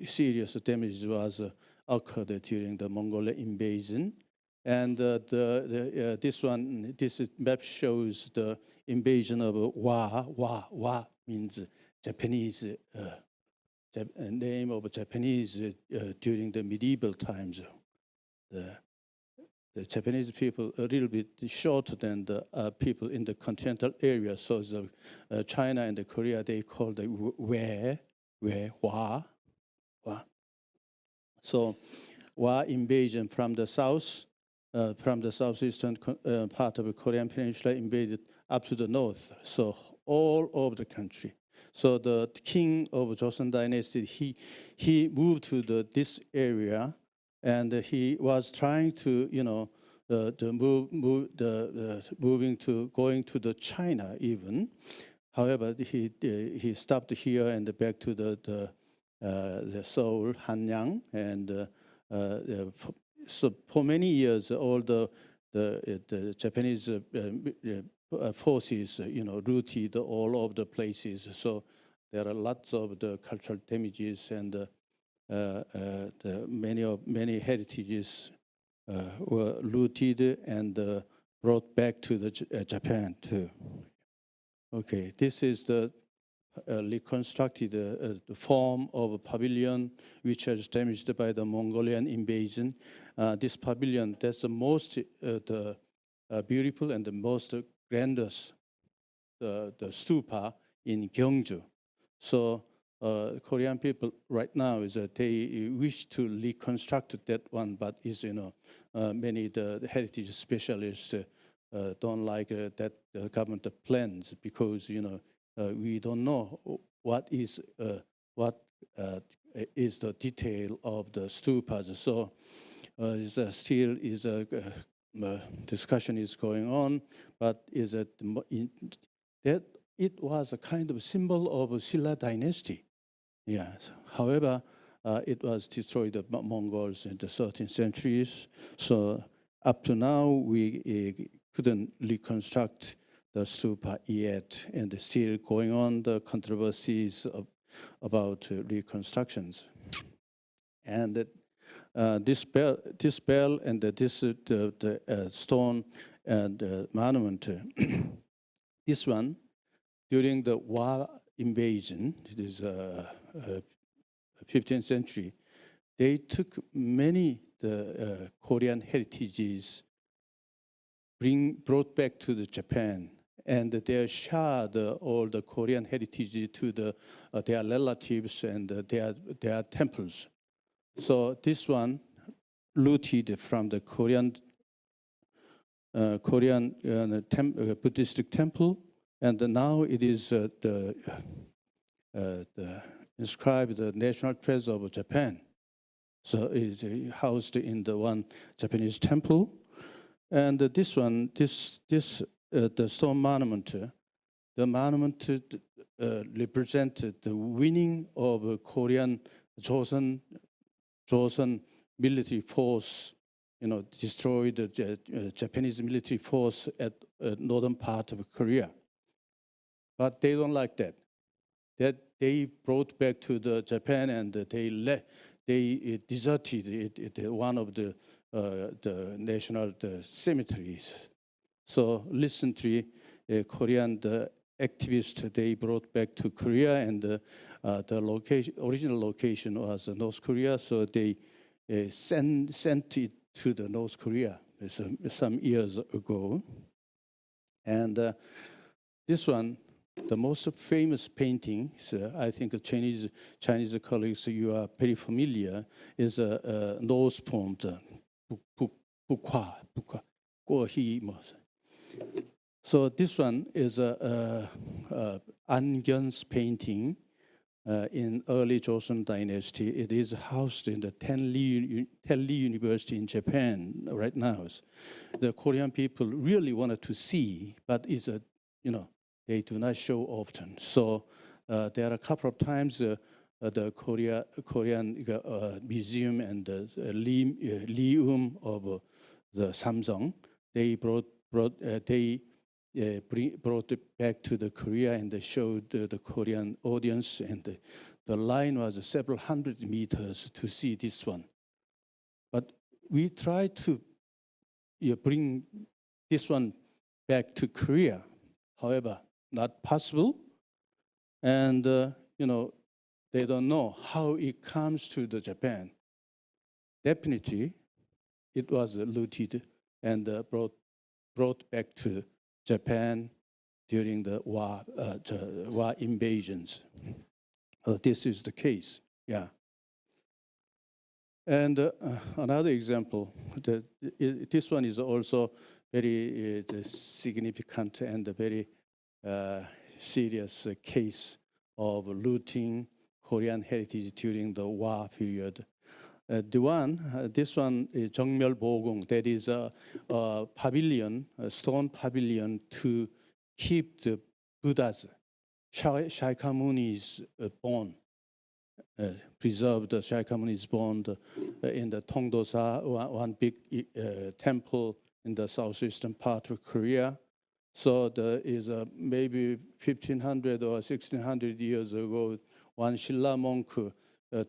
serious damage was occurred during the Mongolian invasion. And this map shows the invasion of Wa means Japanese name of Japanese during the medieval times. The Japanese people a little bit shorter than the people in the continental area. So China and Korea, they call the Wa. So Wa invasion from the south, from the southeastern part of the Korean Peninsula invaded up to the north, so all over the country. So the king of Joseon dynasty, he moved to this area, and he was trying to going to the China even. However, he stopped here and back to the Seoul, Hanyang, and so for many years, all the Japanese forces, rooted all over the places. So there are lots of the cultural damages, and many heritages were looted and brought back to the Japan too. Okay, this is the reconstructed the form of a pavilion which was damaged by the Mongolian invasion. This pavilion, that's the most beautiful and the most grandest the stupa in Gyeongju. So Korean people right now is that they wish to reconstruct that one, but is many the heritage specialists don't like that government plans because we don't know what is the detail of the stupas. So still is a discussion is going on, but is that it was a kind of symbol of Silla dynasty. Yes. However, it was destroyed by Mongols in the 13th centuries. So up to now, we couldn't reconstruct the stupa yet, and still going on the controversies about reconstructions. And this bell and this stone and monument, this one during the Wa invasion, it is 15th century, they took many the Korean heritages, brought back to the Japan, and they shared all the Korean heritage to their relatives and their temples. So this one looted from the Korean Buddhist temple, and now it is inscribed the national treasure of Japan. So it is housed in the one Japanese temple. And this one, the stone monument, the monument represented the winning of Korean Joseon military force, destroyed the Japanese military force at northern part of Korea. But they don't like that. That they brought back to the Japan and they deserted it, one of the national cemeteries. So recently, Korean activists, they brought back to Korea, and the original location was North Korea. So they sent it to the North Korea some years ago. And this one, the most famous painting, I think Chinese colleagues, you are very familiar, is a North Pond, Bukwa, So this one is An Gyun's painting in early Joseon dynasty. It is housed in the Tenri University in Japan right now. The Korean people really wanted to see, but it's they do not show often. So there are a couple of times the Korean museum and the Lium of the Samsung, they brought it back to the Korea, and they showed the Korean audience, and the line was several hundred meters to see this one. But we tried to bring this one back to Korea. However, not possible. And they don't know how it comes to the Japan. Definitely, it was looted and brought back to Japan during the war invasions. This is the case, yeah. And another example, this one is also very significant and a very serious case of looting Korean heritage during the war period. This one is Jeongmyeol Bogong. That is a pavilion, a stone pavilion to keep the Buddha's, Shakyamuni's bone, preserved the Shakyamuni's bone in the Tongdosa, one big temple in the southeastern part of Korea. So there is maybe 1,500 or 1,600 years ago, one Shilla monk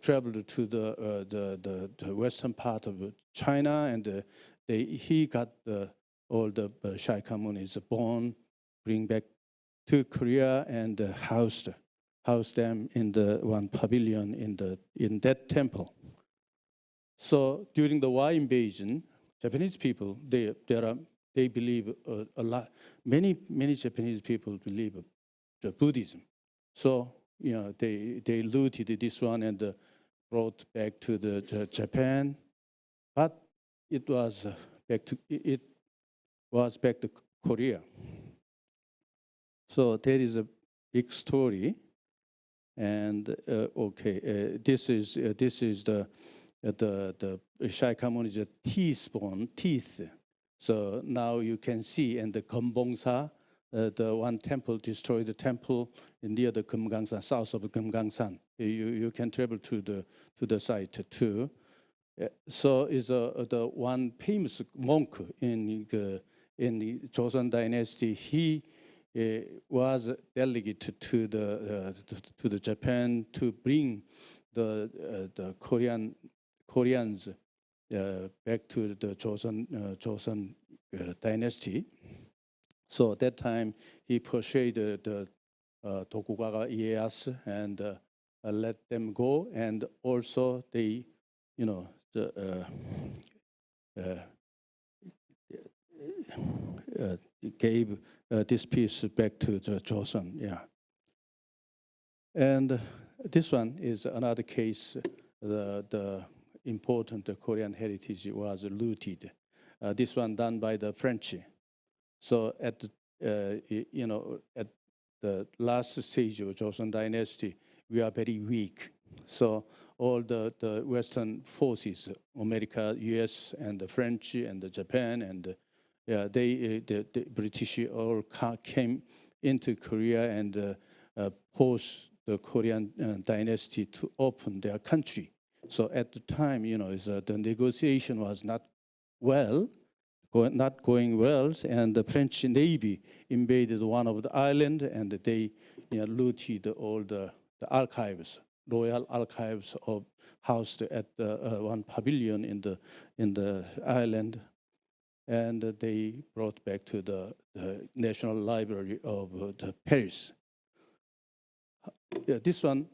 traveled to the western part of China, and he got all the Shakyamuni's bone, bring back to Korea, and house them in the one pavilion in that temple. So during the war invasion, Japanese people, they believe a lot. Many Japanese people believe the Buddhism. So they looted this one and brought back to the Japan, but it was back to Korea. So there is a big story, and this is the Shakyamuni's teeth. So now you can see, and the Gyeongbongsa, the one temple, destroyed the temple near the Gyeomgangsan, south of Gyeomgangsan. You can travel to the site too. So is the one famous monk in the Joseon dynasty. He was delegate to the Japan to bring the Koreans back to the Joseon dynasty. So at that time, he persuaded the Tokugawa Ieyasu and let them go, and also they, gave this piece back to the Joseon, yeah. And this one is another case. The important Korean heritage was looted. This one done by the French. So at the last stage of Joseon dynasty, we are very weak. So all the Western forces, America, US, and the French, and the Japan, and the British all came into Korea and force the Korean dynasty to open their country. So at the time, the negotiation was not going well, and the French Navy invaded one of the island, and they looted all the archives, royal archives of housed at one pavilion in the island, and they brought back to the National Library of Paris. This one,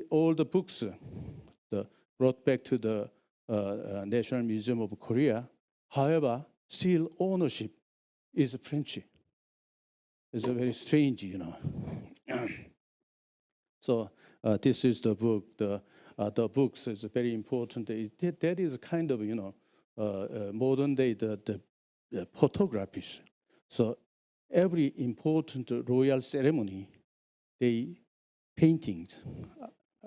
all the books brought back to the National Museum of Korea. However, still ownership is French. It's very strange, So this is the book. The books is very important. That is kind of modern day the photographies. So every important royal ceremony, they paintings.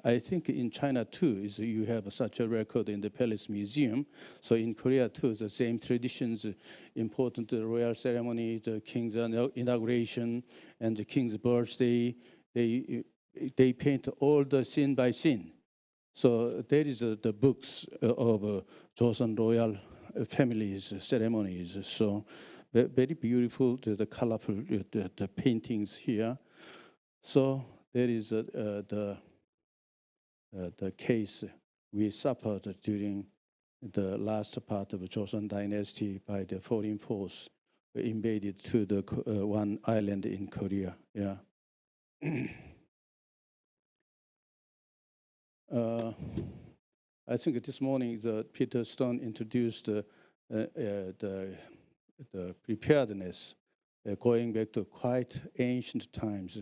I think in China too you have such a record in the Palace Museum. So in Korea too, the same traditions, important royal ceremony, the king's inauguration and the king's birthday. They paint all the scene by scene. So there is the books of Joseon royal families ceremonies. So very beautiful, the colorful the paintings here. So there is the case we suffered during the last part of Joseon dynasty by the foreign force invaded to the one island in Korea. Yeah. I think this morning Peter Stone introduced the preparedness, going back to quite ancient times.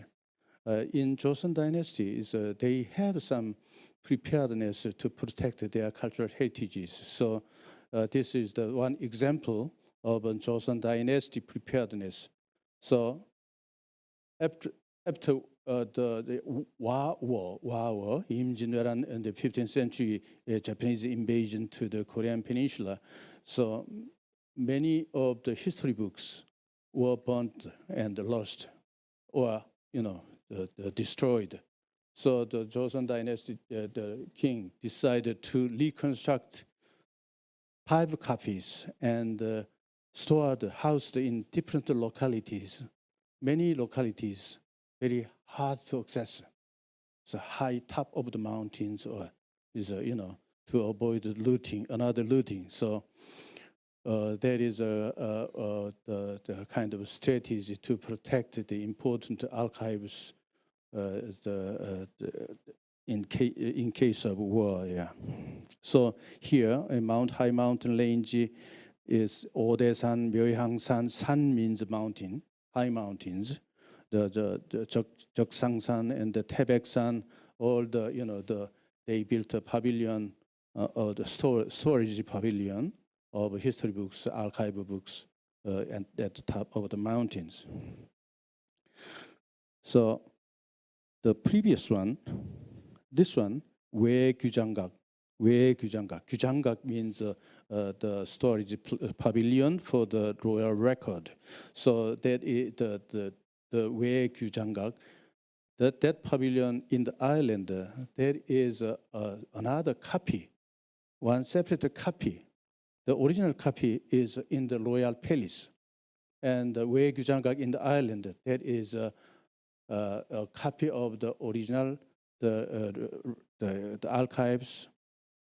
In Joseon dynasty, they have some preparedness to protect their cultural heritages. So this is the one example of Joseon dynasty preparedness. So after the war, Im Jinweran in the 15th century Japanese invasion to the Korean Peninsula, so many of the history books were burnt and lost, or destroyed. So the Joseon dynasty, the king decided to reconstruct 5 copies and stored, housed in different localities. Many localities very hard to access. So high top of the mountains, or to avoid looting, another looting. So there is the kind of strategy to protect the important archives in case of war. Yeah. So here, a high mountain range is Odaesan, Myeohangsan. San means mountain, high mountains. The Jeoksangsan and the Taebaeksan, all they built a pavilion, or the storage pavilion of history books, archive books, and at the top of the mountains. So the previous one, this one, 외규장각. 규장각 means the storage pavilion for the royal record. So that is the 외규장각. That pavilion in the island, there is another copy, one separate copy. The original copy is in the royal palace, and the 외규장각 in the island, there is a copy of the original, the archives,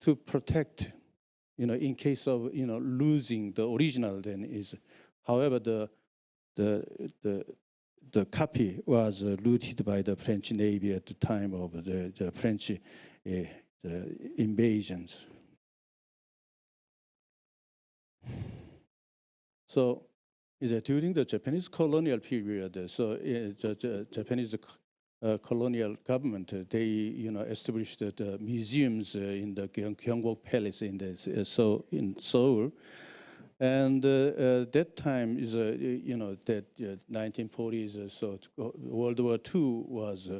to protect, in case of losing the original. Then is, however, the copy was looted by the French Navy at the time of the French the invasions. So, during the Japanese colonial period, so the Japanese colonial government, they established the museums in the Gyeongbok Palace in Seoul, and that time is that 1940s. So World War II was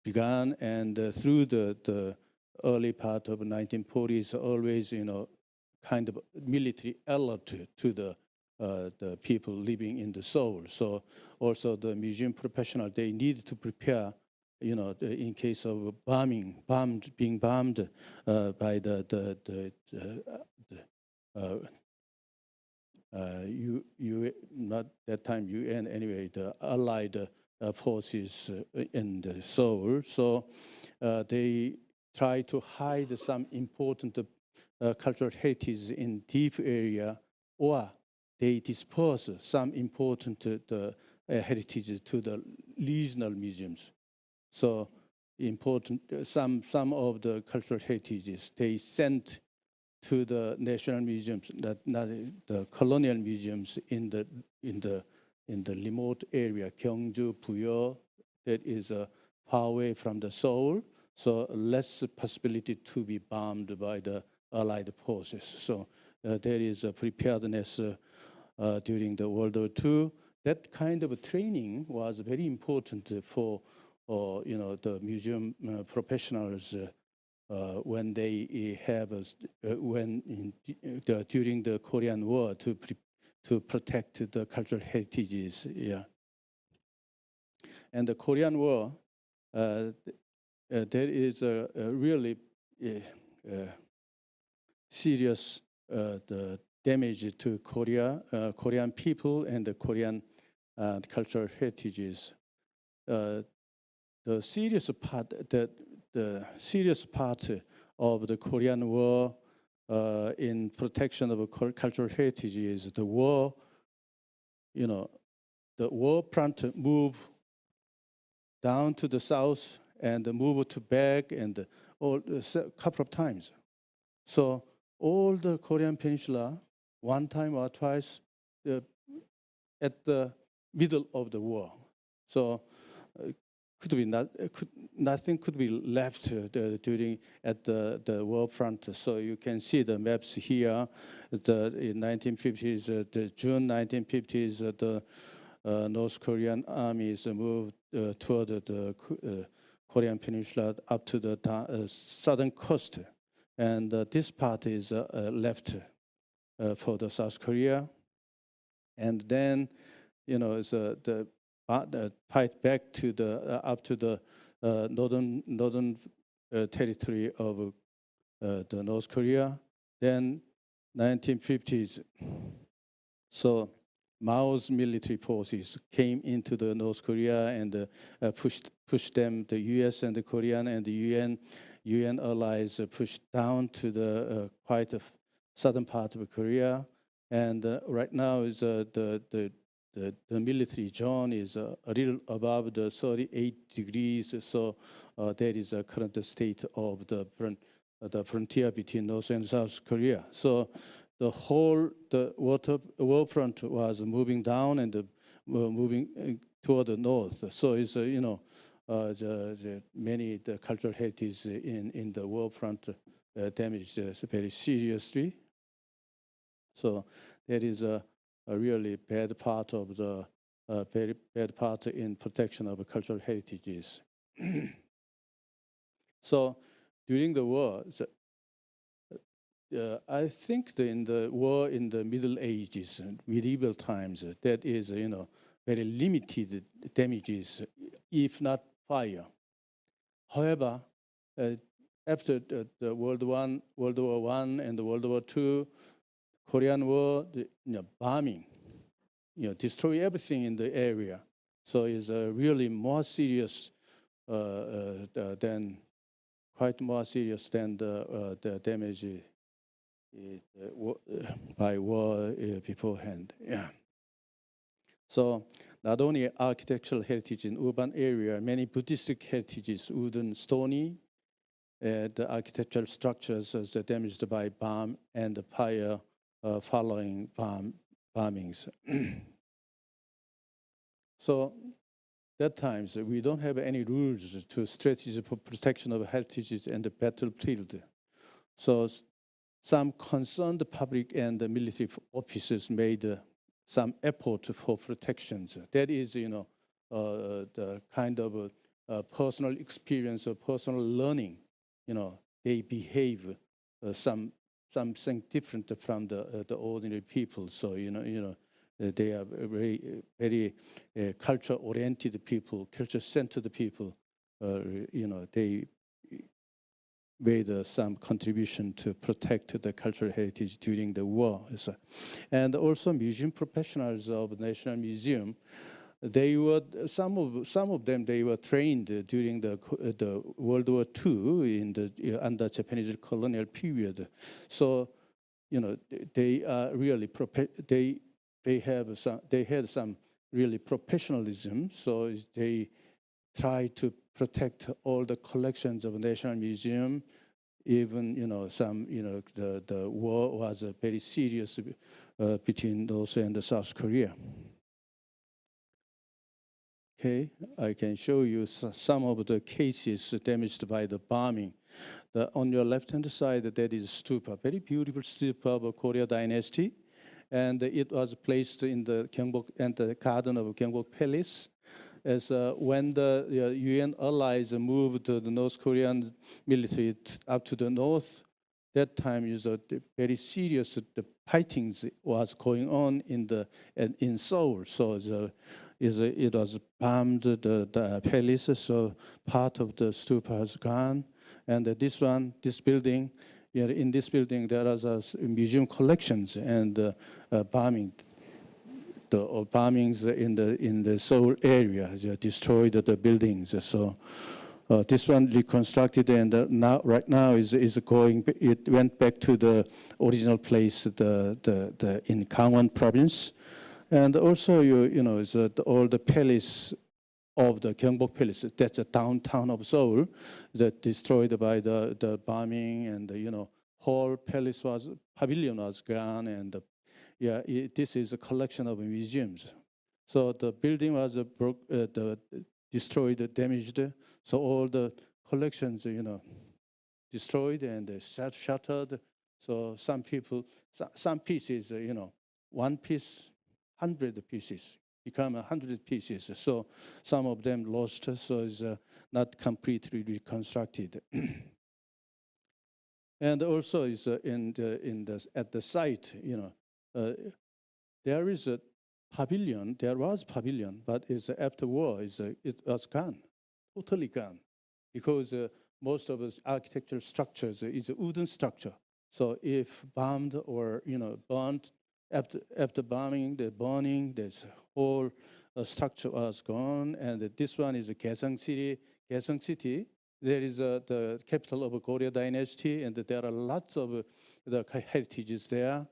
begun, and through the early part of 1940s, always kind of military alert to the the people living in the Seoul. So also the museum professional, they need to prepare, in case of being bombed by not that time UN anyway, the Allied forces in the Seoul. So they try to hide some important cultural heritage in deep area, or they disperse some important heritage to the regional museums. So important, some of the cultural heritages they sent to the national museums, not the colonial museums in the remote area, Gyeongju, Puyo, that is far away from the Seoul, so less possibility to be bombed by the Allied forces. So there is a preparedness during the World War II. That kind of training was very important for the museum professionals when they have during the Korean War to protect the cultural heritages. Yeah, and the Korean War, there is a really serious the damage to Korean people and the Korean cultural heritages. The serious part of the Korean War in protection of cultural heritage is the war. The war front move down to the south and move to back and a couple of times. So all the Korean Peninsula, one time or twice, at the middle of the war. So nothing could be left during at the war front. So you can see the maps here. In 1950s, the June 1950s, the North Korean armies moved toward the Korean Peninsula up to the southern coast, and this part is left for the South Korea, and then it's the fight back to the up to the northern territory of the North Korea. Then 1950s, so Mao's military forces came into the North Korea and pushed them. The U.S. and the Korean and the UN allies pushed down to the quite southern part of Korea, and right now is the military zone is a little above the 38 degrees. So that is a current state of the frontier between North and South Korea. So the whole war front was moving down and moving toward the north. So it's many the cultural heritage in the war front damaged very seriously. So that is a really bad part of the very bad part in protection of cultural heritages. So during the war, I think in the war in the Middle Ages, medieval times, that is very limited damages, if not fire. However, after the World War I and the World War II, Korean War, bombing, destroy everything in the area. So it's really more serious than the damage by war beforehand. Yeah. So not only architectural heritage in urban area, many Buddhistic heritages, wooden, stony, the architectural structures are damaged by bomb and fire following bombings. So that times we don't have any rules to strategy for protection of heritages and the battlefield. So some concerned public and the military officers made some effort for protections. That is, the kind of personal experience or personal learning. They behave something different from the ordinary people. So they are very culture-oriented people, culture-centered people. They made some contribution to protect the cultural heritage during the war. And also museum professionals of the National Museum, they were some of them they were trained during the World War II in the under Japanese colonial period. So they are really they had some really professionalism. So they try to protect all the collections of the National Museum. Even the war was very serious between those and South Korea. Okay, I can show you some of the cases damaged by the bombing. On your left-hand side, that is stupa, very beautiful stupa of Korea dynasty, and it was placed in the Gyeongbok and the garden of Gyeongbok Palace. As when the UN allies moved the North Korean military up to the north, that time is very serious. The fightings was going on in Seoul, so it was bombed the palace. So part of the stupa has gone, and this building, in this building there are museum collections and bombing. The bombings in the Seoul area destroyed the buildings. So this one reconstructed, and right now is going. It went back to the original place, in Gangwon province, and also is all the palace of the Gyeongbok Palace. That's the downtown of Seoul, that destroyed by the bombing, and whole palace pavilion was gone, and this is a collection of museums. So the building was destroyed, damaged. So all the collections, destroyed and shattered. So some pieces, one piece, 100 pieces, become 100 pieces. So some of them lost, so it's not completely reconstructed. And also is at the site, there is a pavilion. There was pavilion, but after war it was gone, totally gone, because most of the architectural structures is a wooden structure. So if bombed or burnt, after bombing, the burning, this whole structure was gone. And this one is Kaesong City. Kaesong City, there is the capital of Korea dynasty, and there are lots of the heritages there.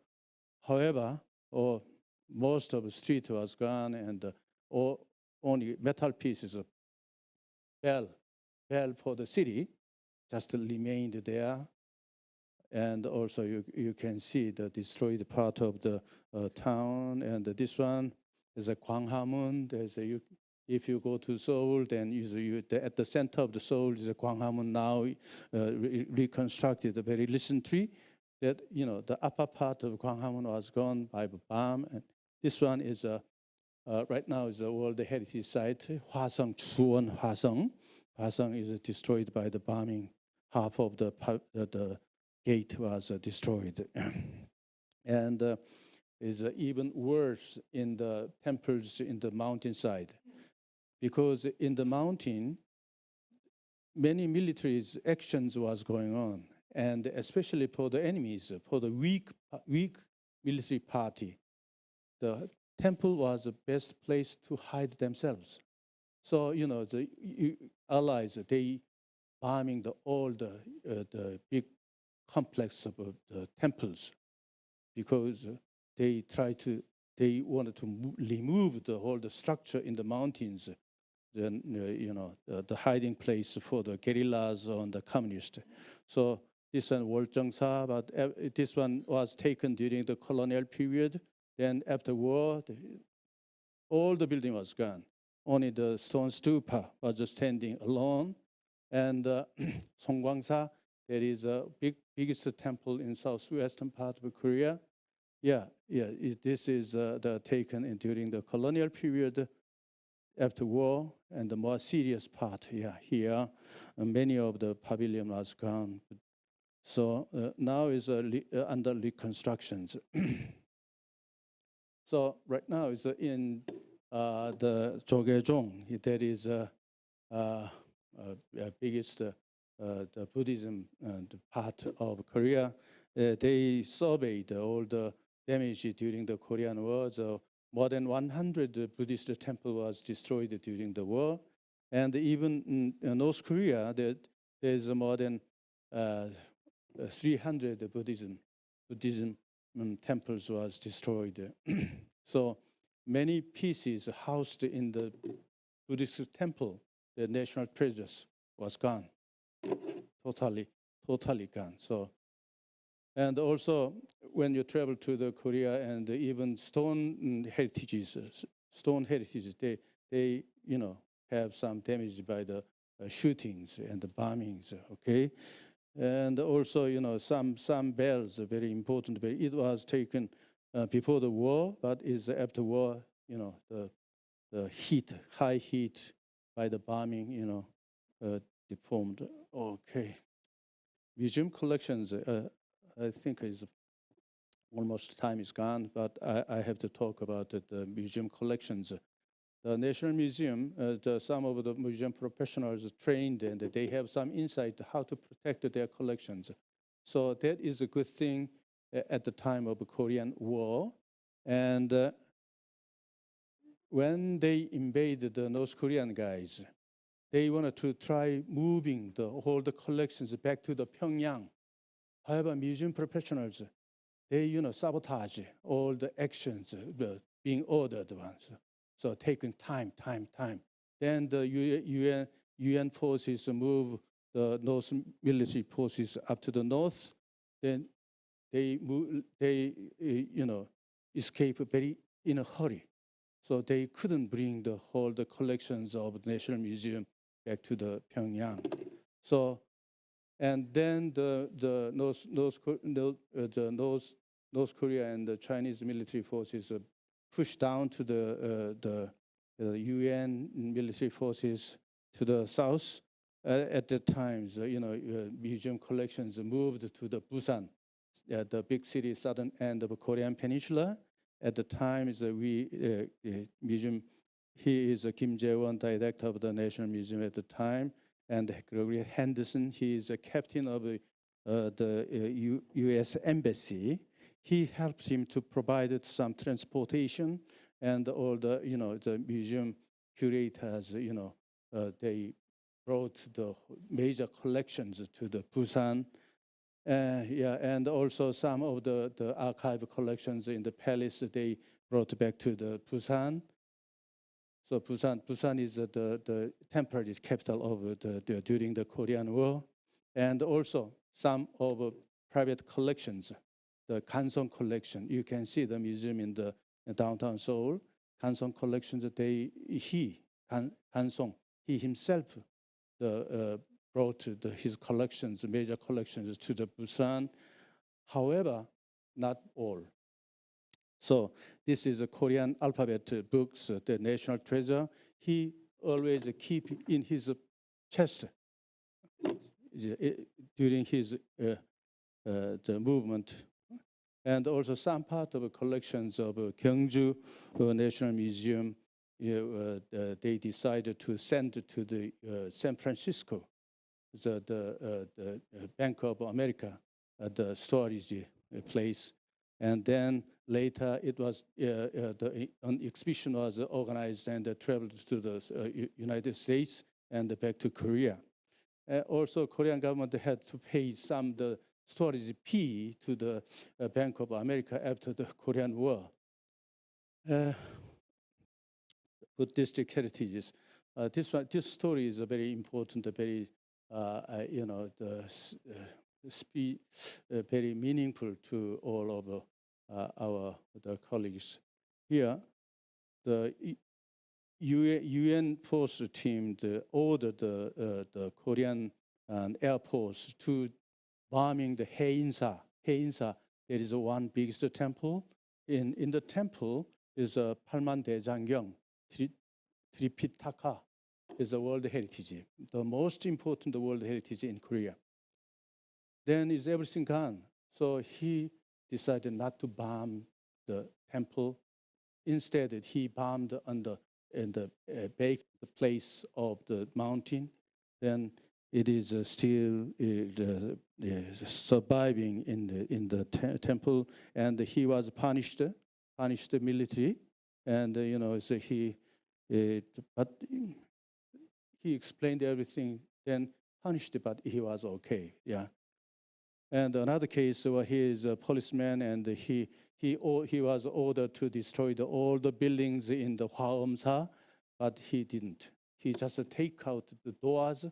However, most of the street was gone, and only metal pieces of bell for the city just remained there. And also you can see the destroyed part of the town. And this one is a Gwanghamun. If you go to Seoul, then at the center of the Seoul is a Gwanghamun, now reconstructed very recently. That the upper part of Gwanghamun was gone by the bomb. And this one is right now is a World Heritage Site. Hwaseong, Suwon Hwaseong. Hwaseong is destroyed by the bombing. Half of the gate was destroyed. And is even worse in the temples in the mountainside, because in the mountain, many military actions was going on, and especially for the enemies, for the weak military party, the temple was the best place to hide themselves. So the allies, they bombing all the big complex of the temples, because they wanted to remove the structure in the mountains, then the hiding place for the guerrillas and the communists. So this one Woljeongsa, but this one was taken during the colonial period. Then after war, all the building was gone. Only the stone stupa was just standing alone. And Songgwangsa, there is a biggest temple in southwestern part of Korea. This is taken during the colonial period after war, and the more serious part here, many of the pavilion was gone. So now is under reconstructions. So right now it's in the Jogaejong. That is biggest the Buddhism part of Korea. They surveyed all the damage during the Korean War. So more than 100 Buddhist temples was destroyed during the war. And even in North Korea, there's more than 300 Buddhism temples was destroyed. So many pieces housed in the Buddhist temple, the national treasures, was gone, totally gone. So, and also when you travel to the Korea and even stone heritages, they have some damage by the shootings and the bombings. Okay, and also some bells, very important bell. It was taken before the war, but is after war. The heat, high heat by the bombing, deformed. Okay. Museum collections, I think is almost time is gone, but I have to talk about the museum collections. The National Museum, some of the museum professionals trained and they have some insight how to protect their collections. So that is a good thing at the time of the Korean War. And when they invaded the North Korean guys, they wanted to try moving all the collections back to the Pyongyang. However, museum professionals, they sabotage all the actions being ordered ones. So taking time. Then the UN forces move the North military forces up to the north. Then they escape very in a hurry. So they couldn't bring the whole collections of the National Museum back to the Pyongyang. So, and then the North Korea and the Chinese military forces pushed down to the UN military forces to the south. At the times, museum collections moved to the Busan, the big city southern end of Korean Peninsula. At the time, museum. He is Kim Jae-won, director of the National Museum at the time, and Gregory Henderson. He is a captain of the U.S. Embassy. He helped him to provide some transportation, and all the the museum curators. They brought the major collections to the Busan. And also some of the archive collections in the palace they brought back to the Busan. So Busan is the temporary capital of during the Korean War, and also some of private collections, the Kansong collection. You can see the museum in the downtown Seoul. Kansong collections. Kansong, he himself, brought his collections, major collections, to the Busan. However, not all. So this is a Korean alphabet books, the national treasure. He always keep in his chest during his the movement. And also some part of collections of Gyeongju National Museum, they decided to send to the San Francisco, the Bank of America, the storage place. And then later it was, an exhibition was organized and traveled to the United States and back to Korea. Also, Korean government had to pay some the storage fee to the Bank of America after the Korean War. Buddhist heritages. This story is a very important, very very meaningful to all of our colleagues here. The UN force team ordered the Korean Air Force to bombing the Haeinsa. Haeinsa, there is one biggest temple. In the temple is a Palmandaejangyong, Tripitaka, is a World Heritage, the most important World Heritage in Korea. Then is everything gone? So he decided not to bomb the temple instead he bombed in the baked place of the mountain, then it is still surviving in the temple, and he was punished military, and so but he explained everything, then punished, but he was okay, yeah. And another case where he is a policeman, and he was ordered to destroy all the buildings in the Hwaeomsa, but he didn't. He just take out the doors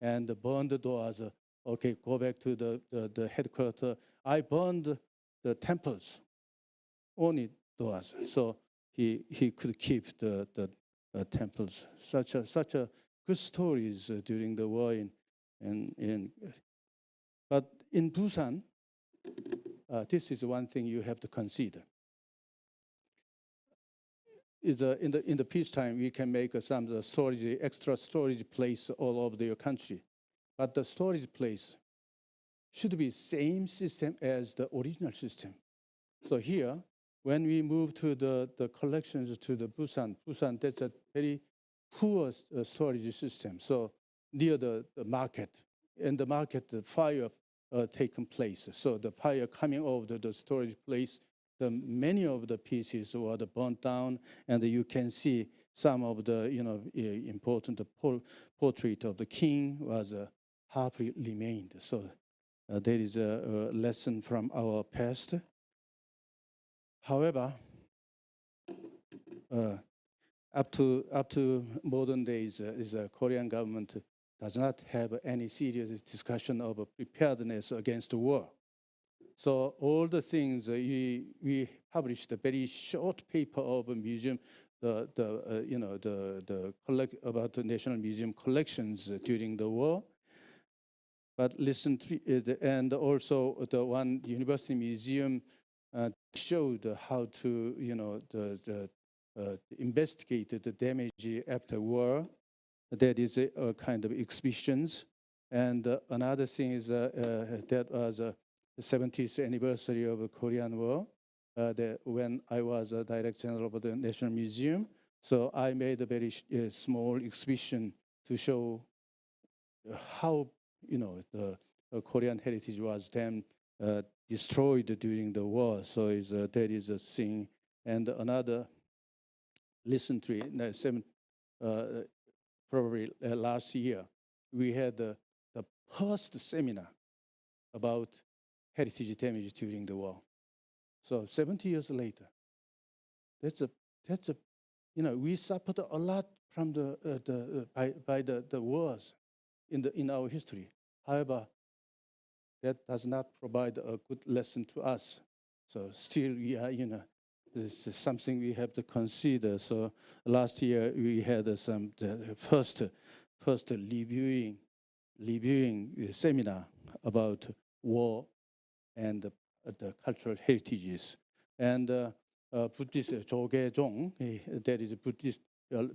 and burn the doors. Okay, go back to the headquarters. I burned the temples, only doors. So he could keep the temples. Such a good stories during the war but in Busan, this is one thing you have to consider. Is in the peacetime we can make some extra storage place all over the country, but the storage place should be same system as the original system. So here, when we move to the collections to the Busan, that's a very poor storage system. So near the market, in the market, the fire taken place. So the fire coming over the storage place, many of the pieces were burnt down, and you can see some of the important portrait of the king was half remained. So there is a lesson from our past. However, up to modern days, the Korean government does not have any serious discussion of preparedness against war. So all the things we published a very short paper of a museum, about the National Museum collections during the war. But listen to it, and also the one university museum showed how to investigate the damage after war. That is a kind of exhibitions. And another thing is that was the 70th anniversary of the Korean War, when I was a Director General of the National Museum. So I made a very small exhibition to show how the Korean heritage was then destroyed during the war. So that is a thing. And another recently, probably last year, we had the first seminar about heritage damage during the war. So 70 years later, we suffered a lot from by the wars in our history. However, that does not provide a good lesson to us. So still, we are, this is something we have to consider. So last year we had the first reviewing seminar about war and the cultural heritages. And Buddhist Jogejong, that is Buddhist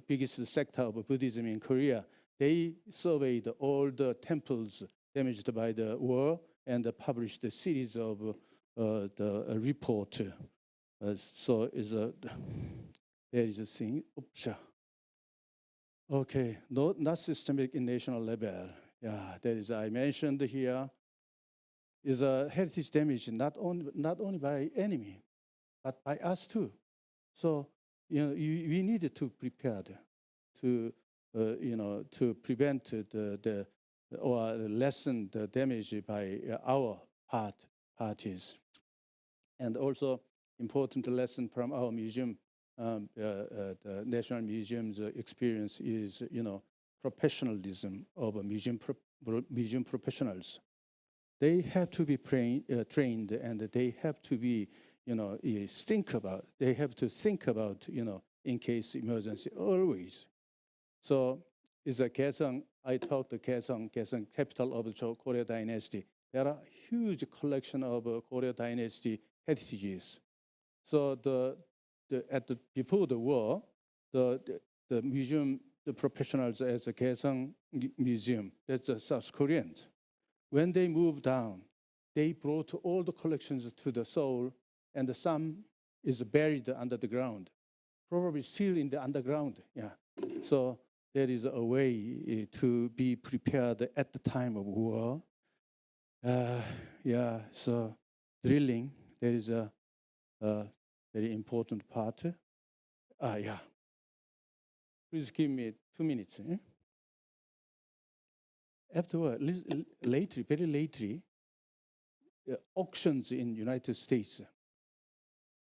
biggest sector of Buddhism in Korea, they surveyed all the temples damaged by the war and published a series of the report. So there is a thing. Oops. Okay, not systemic in national level. Yeah, that is I mentioned here. Is a heritage damage not only by enemy, but by us too. So we needed to prepare to to prevent or lessen the damage by our parties. And also important lesson from our museum, the National Museum's experience is professionalism of museum professionals. They have to be trained, and they have to be they have to think about in case emergency always. So it's a Kaesong. I talked to Kaesong, capital of the Korea dynasty. There are huge collection of Korea dynasty heritages. So before the war, the museum, the professionals as a Kaesong Museum, that's the South Koreans. When they moved down, they brought all the collections to the Seoul, and some is buried under the ground. probably still in the underground. Yeah, so there is a way to be prepared at the time of war. Yeah, so drilling, there is a very important part. Yeah. Please give me 2 minutes. Afterward, lately, very lately, auctions in United States,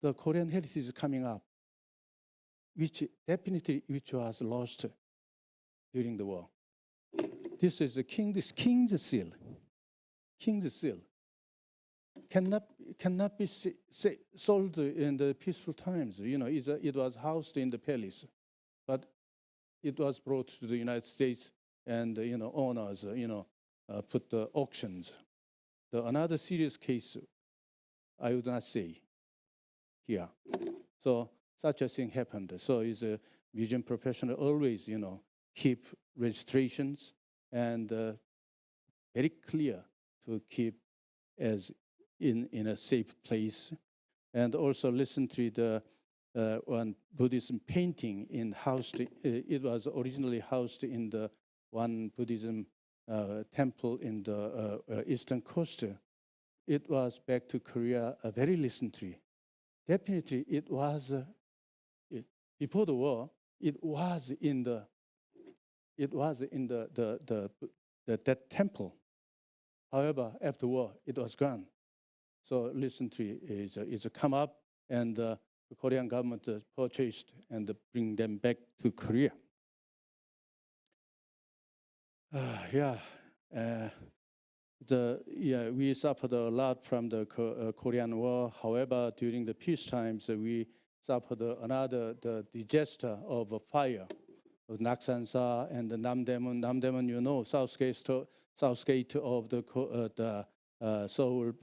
the Korean heritage is coming up, which definitely was lost during the war. This is the king's seal. King's seal cannot be sold in the peaceful times. You know, it was housed in the palace, but it was brought to the United States, and owners put the auctions. Another serious case, I would not say here. So such a thing happened. So is a museum professional always keep registrations and very clear to keep as in a safe place, and also listen to the one Buddhism painting housed. It was originally housed in the one Buddhism temple in the eastern coast. It was back to Korea very recently. Definitely, it was before the war. It was in the that temple. However, after war, it was gone. So recently is come up, and the Korean government purchased and bring them back to Korea. We suffered a lot from the Korean War. However, during the peace times, we suffered another disaster of a fire of Naksansa and the Namdaemun. Namdaemun, south gate of the Seoul,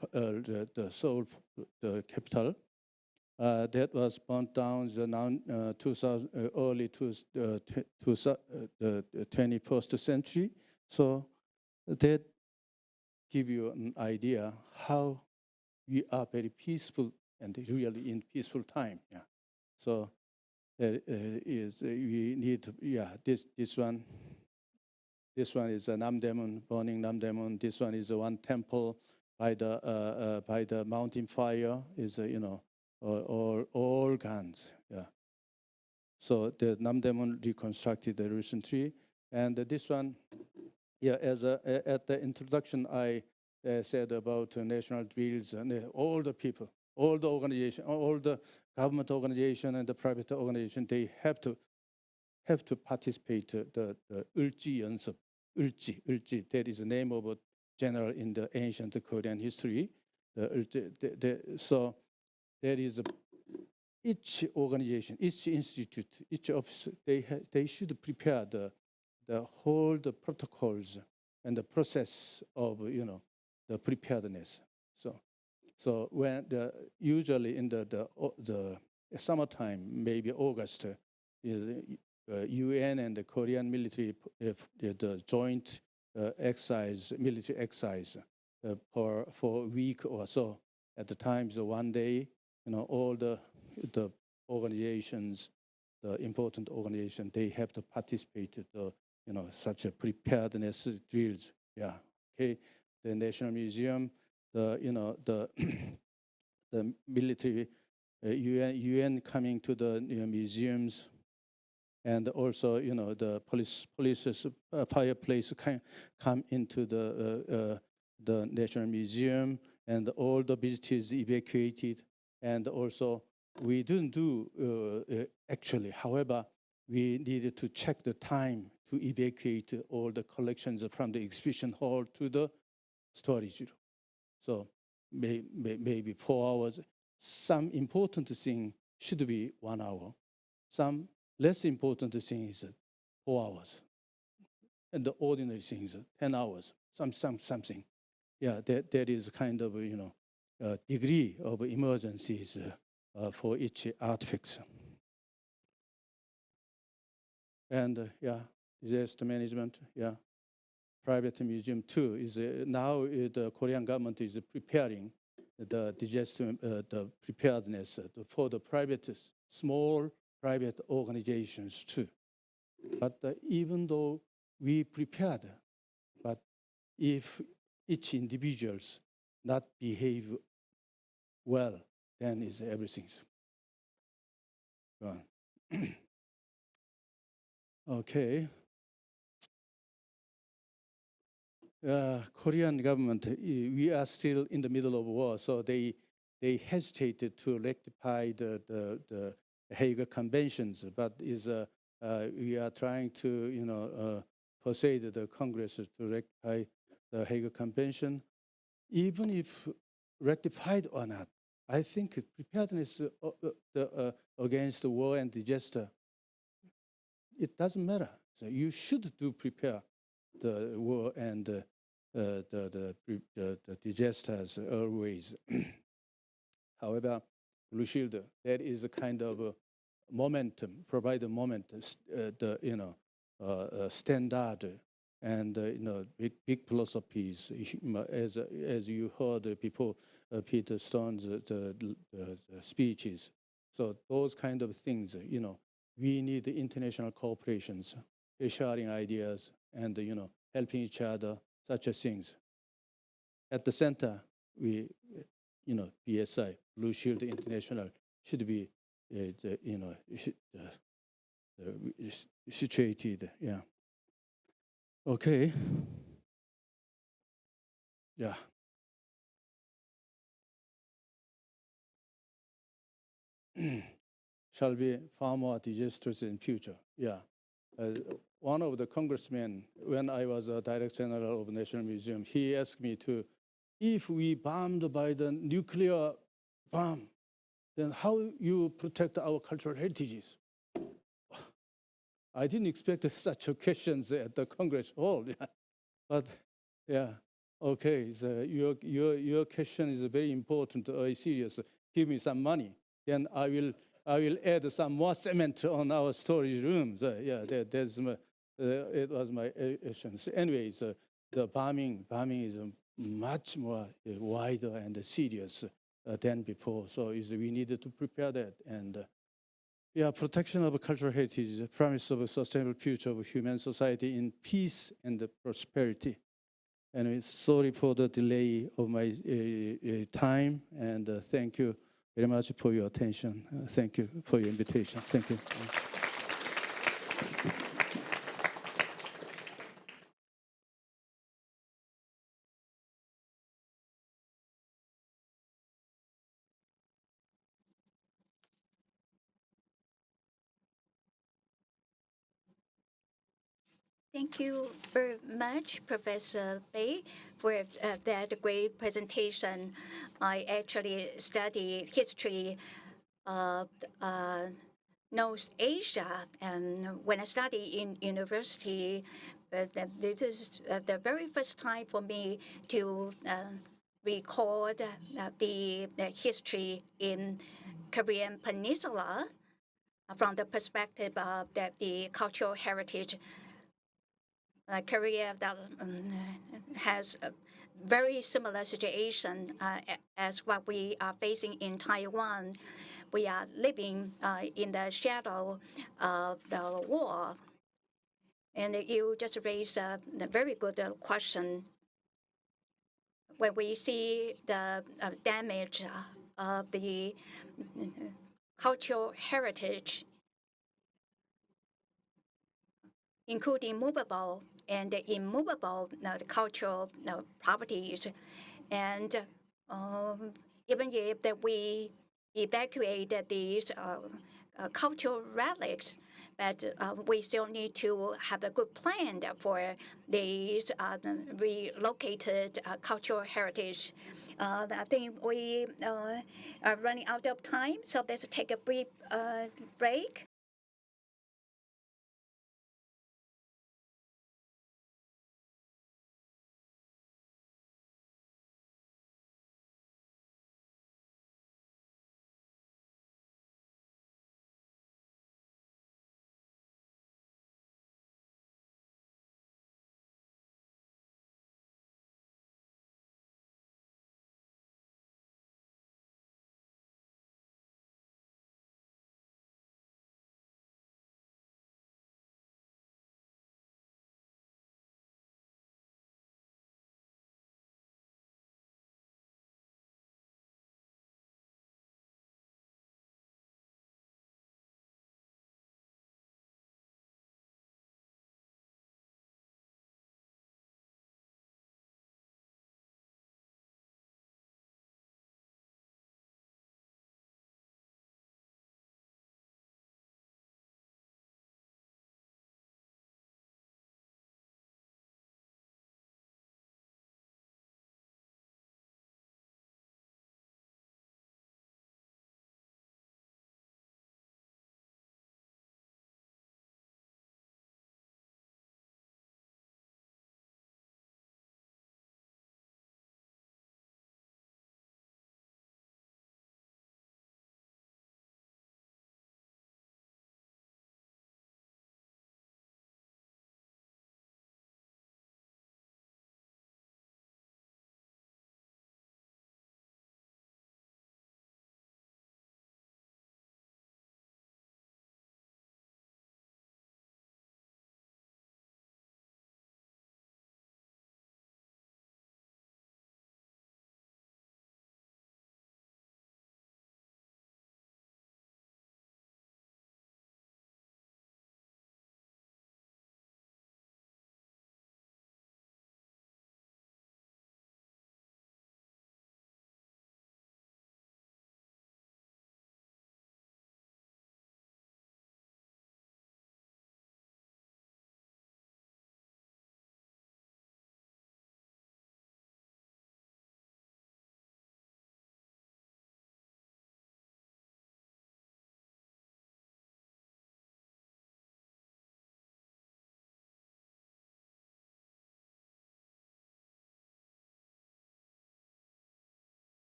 the capital. That was burnt down early to the 21st century. So that give you an idea how we are very peaceful and really in peaceful time. Yeah. So we need this one. This one is a Namdaemun, burning Namdaemun. This one is one temple by the mountain fire. Is all guns. Yeah. So the Namdaemun reconstructed recently, and this one. Yeah, at the introduction, I said about national drills, and all the people, all the organization, all the government organization and the private organization, they have to participate. The Ulji 연습, Ulji, that is the name of a general in the ancient Korean history. So there is each organization, each institute, each office, they should prepare the whole protocols and the process of the preparedness. So when usually in the summertime, maybe August, UN and the Korean military the joint military exercise for a week or so. At the times, one day, all the organizations, the important organizations, they have to participate such a preparedness drills. Yeah. Okay. The National Museum, the military, UN coming to the museums, and also the police's fireplace come into the National Museum, and all the visitors evacuated, and also we didn't do actually. However, we needed to check the time to evacuate all the collections from the exhibition hall to the storage room. So maybe 4 hours. Some important thing should be 1 hour. Some less important thing is 4 hours. And the ordinary thing is 10 hours, something. Yeah, that is kind of, degree of emergencies for each artifact. And disaster management, private museum too is now the Korean government is preparing the disaster the preparedness for the private small private organizations too. But even though we prepared, but if each individuals not behave well, then is everything's gone. Okay. Korean government, we are still in the middle of war, so they hesitated to rectify the Hague Conventions, but we are trying to persuade the Congress to rectify the Hague Convention. Even if rectified or not, I think preparedness against the war and disaster, it doesn't matter. So you should prepare the war and the disasters always. However, Blue Shield, that is a kind of a momentum, provide a momentum, standard, and big philosophies. As you heard before, Peter Stone's speeches. So those kind of things, we need international cooperations, sharing ideas, and helping each other, such as things. At the center, we, BSI, Blue Shield International, should be, situated. Yeah. Okay. Yeah. Shall be far more disastrous in future. Yeah. One of the congressmen, when I was a director general of National Museum, he asked me to, if we bombed by the nuclear bomb, then how you protect our cultural heritages? I didn't expect such questions at the Congress hall, yeah. But yeah, okay. So your question is very important, serious. Give me some money, then I will add some more cement on our storage rooms. Yeah, that's my, it was my question. Anyways, the bombing is much more wider and serious than before. So we needed to prepare that. And yeah, protection of cultural heritage is a promise of a sustainable future of human society in peace and prosperity. And sorry for the delay of my time, and thank you very much for your attention. Thank you for your invitation. Thank you. Thank you very much, Professor Bei, for that great presentation. I actually study history of North Asia, and when I study in university, this is the very first time for me to record the history in Korean Peninsula from the perspective of the cultural heritage. Korea has a very similar situation as what we are facing in Taiwan. We are living in the shadow of the war. And you just raised a very good question. When we see the damage of the cultural heritage, including movable and immovable cultural properties. And even if we evacuate these cultural relics, but we still need to have a good plan for these relocated cultural heritage. I think we are running out of time, so let's take a brief break.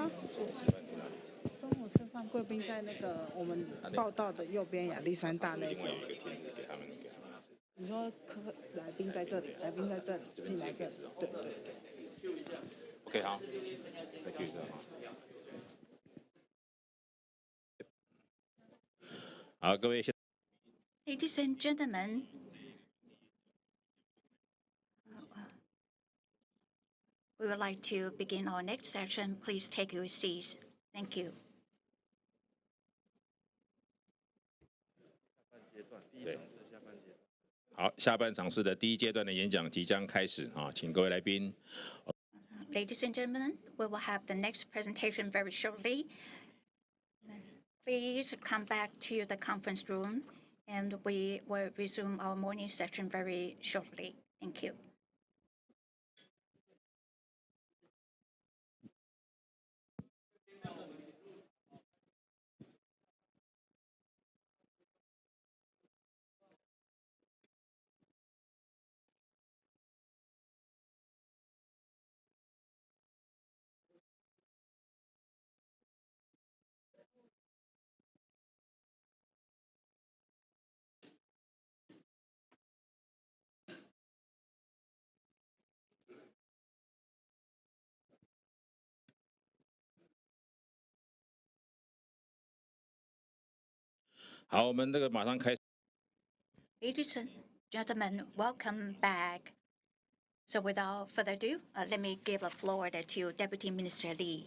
吗？中午吃饭，贵宾在那个我们报道的右边亚历山大那边。你说来宾在这里，来宾在这里，进来这里，对。OK， 好，再 Q 一下哈。好，各位先。Ladies and gentlemen, we would like to begin our next session. Please take your seats. Thank you. 对，好，下半场次的第一阶段的演讲即将开始啊，请各位来宾。Ladies and gentlemen, we will have the next presentation very shortly. Please come back to the conference room, and we will resume our morning session very shortly. Thank you.好，我们这个马上开始。Ladies and gentlemen, welcome back. So without further ado, let me give the floor to Deputy Minister Lee.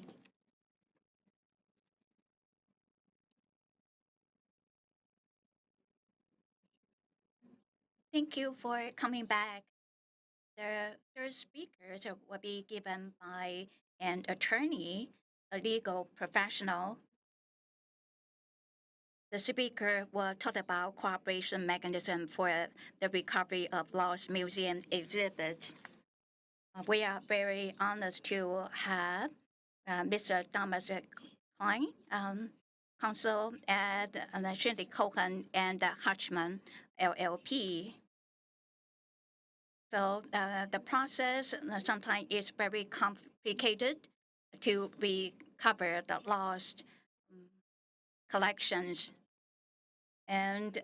Thank you for coming back. The third speakers will be given by an attorney, a legal professional. The speaker will talk about cooperation mechanism for the recovery of lost museum exhibits. We are very honored to have Mr. Thomas Klein, counsel at Shinley Cohen and Hutchman LLP. So the process sometimes is very complicated to recover the lost collections. And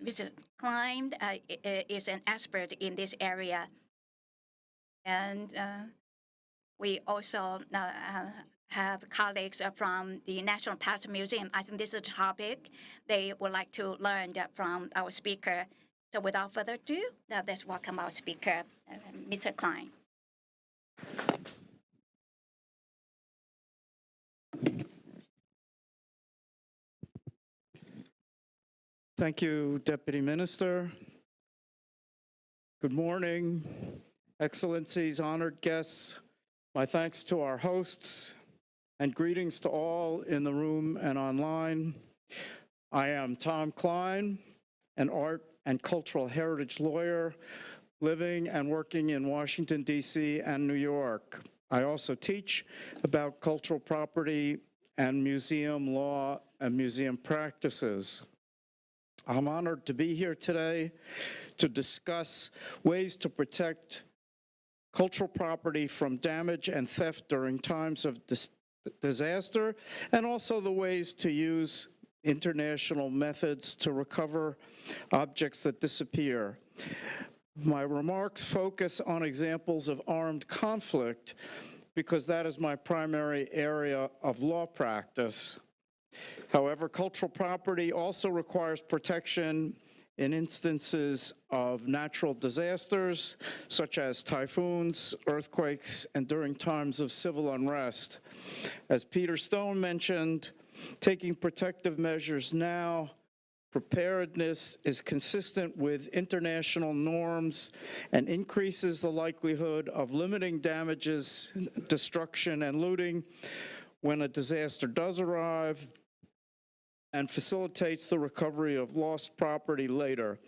Mr. Klein is an expert in this area. And we also have colleagues from the National Past Museum. I think this is a topic they would like to learn from our speaker. So without further ado, let's welcome our speaker, Mr. Klein. Thank you, Deputy Minister. Good morning, Excellencies, honored guests. My thanks to our hosts and greetings to all in the room and online. I am Tom Klein, an art and cultural heritage lawyer living and working in Washington, D.C. and New York. I also teach about cultural property and museum law and museum practices. I'm honored to be here today to discuss ways to protect cultural property from damage and theft during times of disaster, and also the ways to use international methods to recover objects that disappear. My remarks focus on examples of armed conflict because that is my primary area of law practice. However, cultural property also requires protection in instances of natural disasters, such as typhoons, earthquakes, and during times of civil unrest. As Peter Stone mentioned, taking protective measures now, preparedness is consistent with international norms and increases the likelihood of limiting damages, destruction, and looting when a disaster does arrive, and facilitates the recovery of lost property later.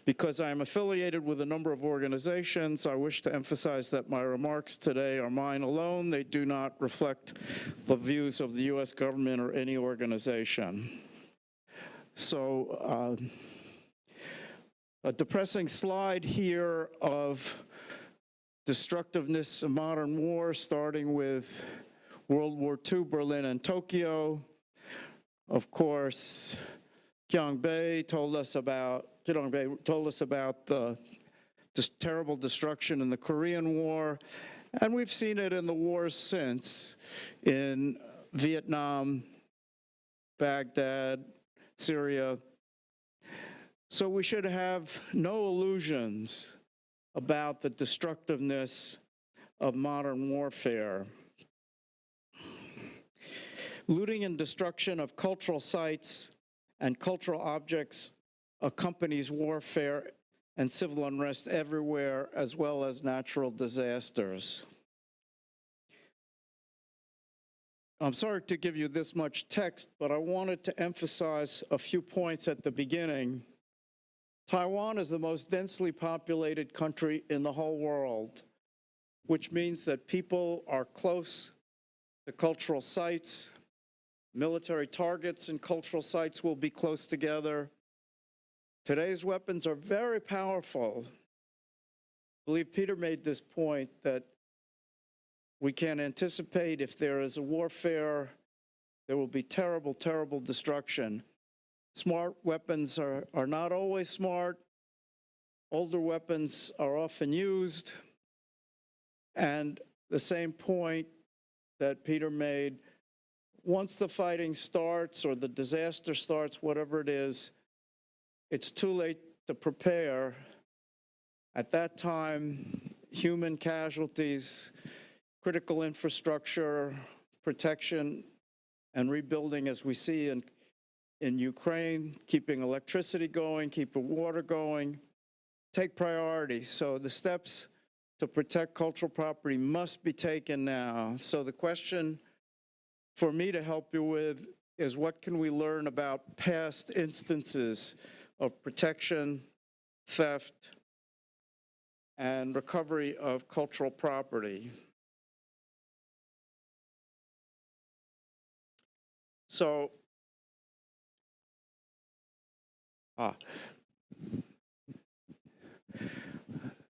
Because I am affiliated with a number of organizations, I wish to emphasize that my remarks today are mine alone. They do not reflect the views of the U.S. government or any organization. So, a depressing slide here of destructiveness of modern war, starting with World War II, Berlin and Tokyo. Of course, Kyung Bae told us about the terrible destruction in the Korean War, and we've seen it in the wars since, in Vietnam, Baghdad, Syria. So we should have no illusions about the destructiveness of modern warfare. Looting and destruction of cultural sites and cultural objects accompanies warfare and civil unrest everywhere, as well as natural disasters. I'm sorry to give you this much text, but I wanted to emphasize a few points at the beginning. Taiwan is the most densely populated country in the whole world, which means that people are close to cultural sites. Military targets and cultural sites will be close together. Today's weapons are very powerful. I believe Peter made this point that we can anticipate if there is a warfare, there will be terrible, terrible destruction. Smart weapons are not always smart. Older weapons are often used. And the same point that Peter made, once the fighting starts or the disaster starts, whatever it is, it's too late to prepare. At that time, human casualties, critical infrastructure, protection, and rebuilding, as we see in Ukraine, keeping electricity going, keeping water going, take priority. So the steps to protect cultural property must be taken now. So the question for me to help you with is, what can we learn about past instances of protection, theft, and recovery of cultural property? So,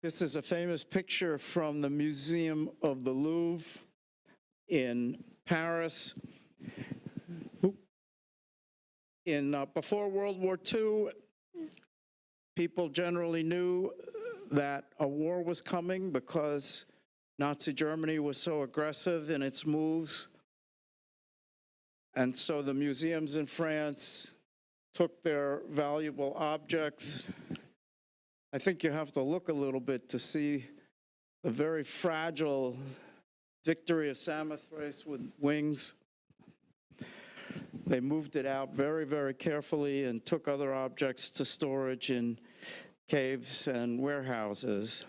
this is a famous picture from the Museum of the Louvre in Paris. Before World War II, people generally knew that a war was coming because Nazi Germany was so aggressive in its moves. And so the museums in France took their valuable objects. I think you have to look a little bit to see the very fragile Victory of Samothrace with wings. They moved it out very, very carefully and took other objects to storage in caves and warehouses.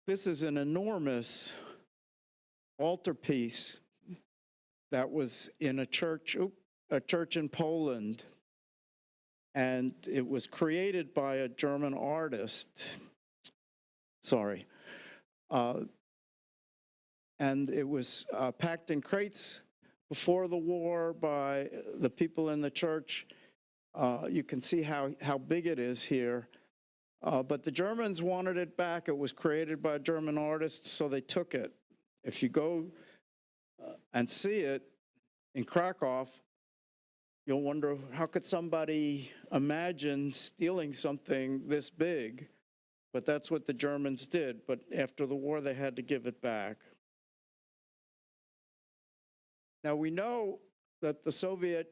This is an enormous altarpiece that was in a church in Poland, and it was created by a German artist. Sorry. And it was packed in crates before the war by the people in the church. You can see how big it is here. But the Germans wanted it back. It was created by a German artist, so they took it. If you go and see it in Krakow, you'll wonder, how could somebody imagine stealing something this big? But that's what the Germans did. But after the war, they had to give it back. Now, we know that the Soviet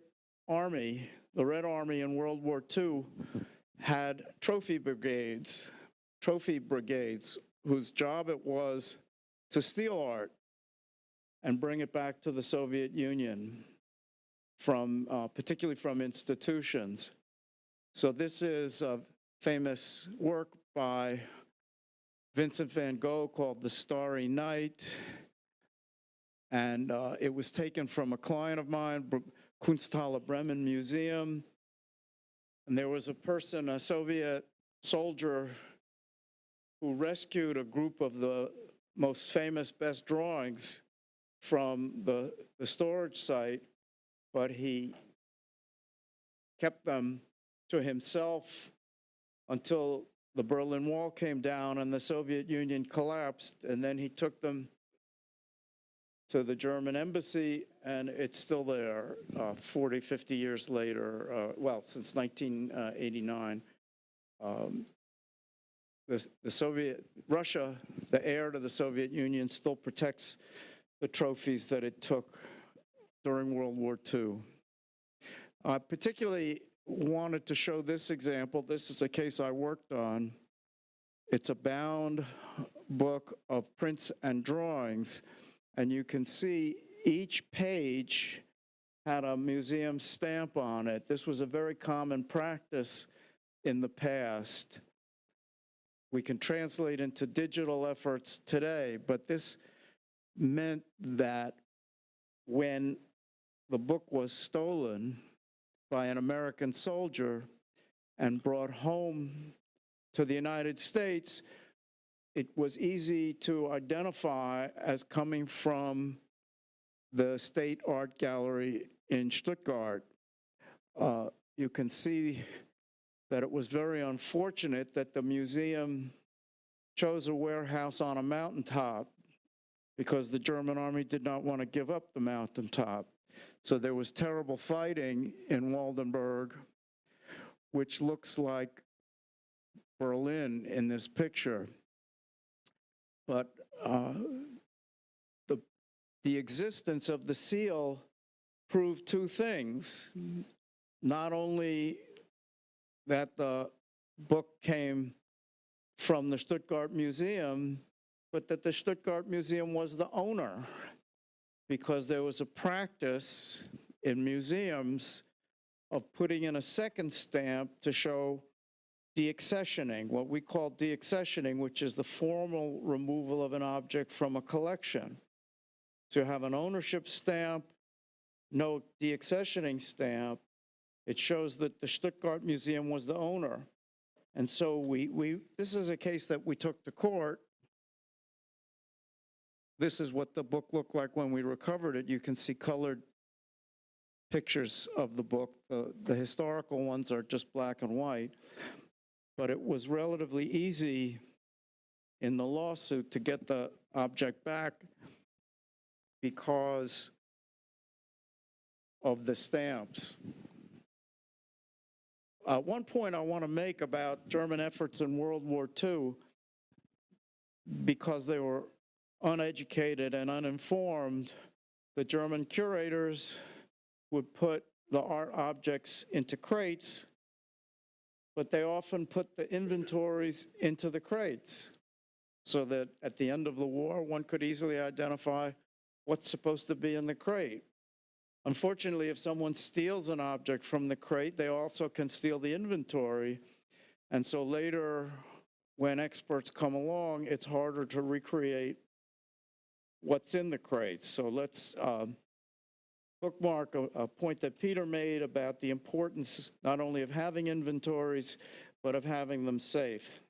Army, the Red Army in World War II, had trophy brigades whose job it was to steal art and bring it back to the Soviet Union, particularly from institutions. So this is a famous work by Vincent van Gogh called The Starry Night. And it was taken from a client of mine, Kunsthalle Bremen Museum. And there was a person, a Soviet soldier, who rescued a group of the most famous, best drawings from the storage site, but he kept them to himself until the Berlin Wall came down and the Soviet Union collapsed, and then he took them to the German embassy, and it's still there 40, 50 years later, well, since 1989. Russia, the heir to the Soviet Union, still protects the trophies that it took during World War II. I particularly wanted to show this example. This is a case I worked on. It's a bound book of prints and drawings, and you can see each page had a museum stamp on it. This was a very common practice in the past. We can translate into digital efforts today, but this meant that when the book was stolen by an American soldier and brought home to the United States, it was easy to identify as coming from the State Art Gallery in Stuttgart. You can see that it was very unfortunate that the museum chose a warehouse on a mountaintop because the German army did not want to give up the mountaintop. So there was terrible fighting in Waldenburg, which looks like Berlin in this picture. But the existence of the seal proved two things. Not only that the book came from the Stuttgart Museum, but that the Stuttgart Museum was the owner, because there was a practice in museums of putting in a second stamp to show deaccessioning, what we call deaccessioning, which is the formal removal of an object from a collection. So you have an ownership stamp, no deaccessioning stamp. It shows that the Stuttgart Museum was the owner. And so this is a case that we took to court. This is what the book looked like when we recovered it. You can see colored pictures of the book. The historical ones are just black and white. But it was relatively easy in the lawsuit to get the object back because of the stamps. One point I want to make about German efforts in World War II, because they were uneducated and uninformed, the German curators would put the art objects into crates, but they often put the inventories into the crates so that at the end of the war, one could easily identify what's supposed to be in the crate. Unfortunately, if someone steals an object from the crate, they also can steal the inventory. And so later, when experts come along, it's harder to recreate what's in the crates. So let's bookmark a point that Peter made about the importance not only of having inventories, but of having them safe.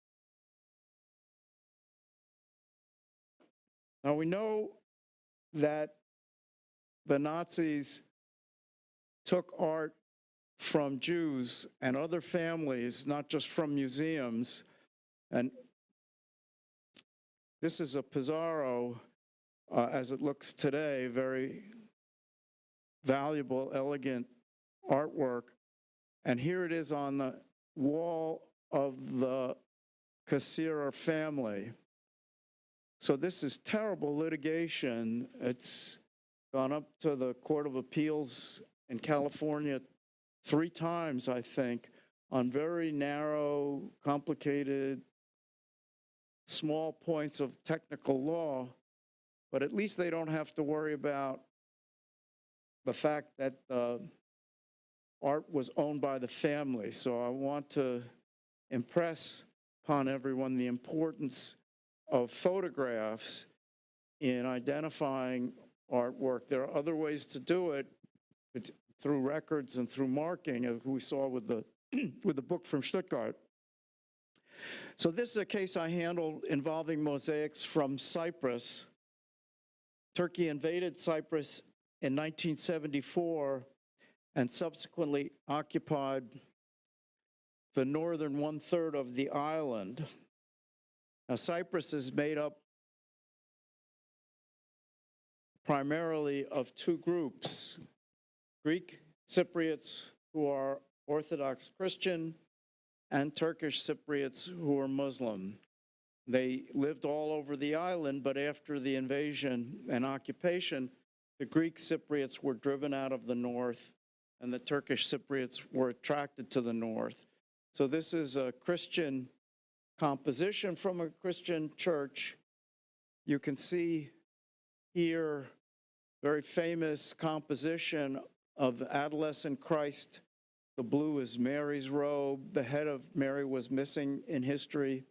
Now we know that the Nazis took art from Jews and other families, not just from museums. And this is a Pizarro, as it looks today, very valuable, elegant artwork. And here it is on the wall of the Cassirer family. So this is terrible litigation. It's gone up to the Court of Appeals in California 3 times, I think, on very narrow, complicated, small points of technical law. But at least they don't have to worry about the fact that art was owned by the family. So I want to impress upon everyone the importance of photographs in identifying artwork. There are other ways to do it, through records and through marking, as we saw with the with the book from Stuttgart. So this is a case I handled involving mosaics from Cyprus. Turkey invaded Cyprus in 1974 and subsequently occupied the northern 1/3 of the island. Now, Cyprus is made up primarily of two groups, Greek Cypriots who are Orthodox Christian and Turkish Cypriots who are Muslim. They lived all over the island, but after the invasion and occupation, the Greek Cypriots were driven out of the north and the Turkish Cypriots were attracted to the north. So this is a Christian composition from a Christian church. You can see here very famous composition of adolescent Christ. The blue is Mary's robe. The head of Mary was missing in history.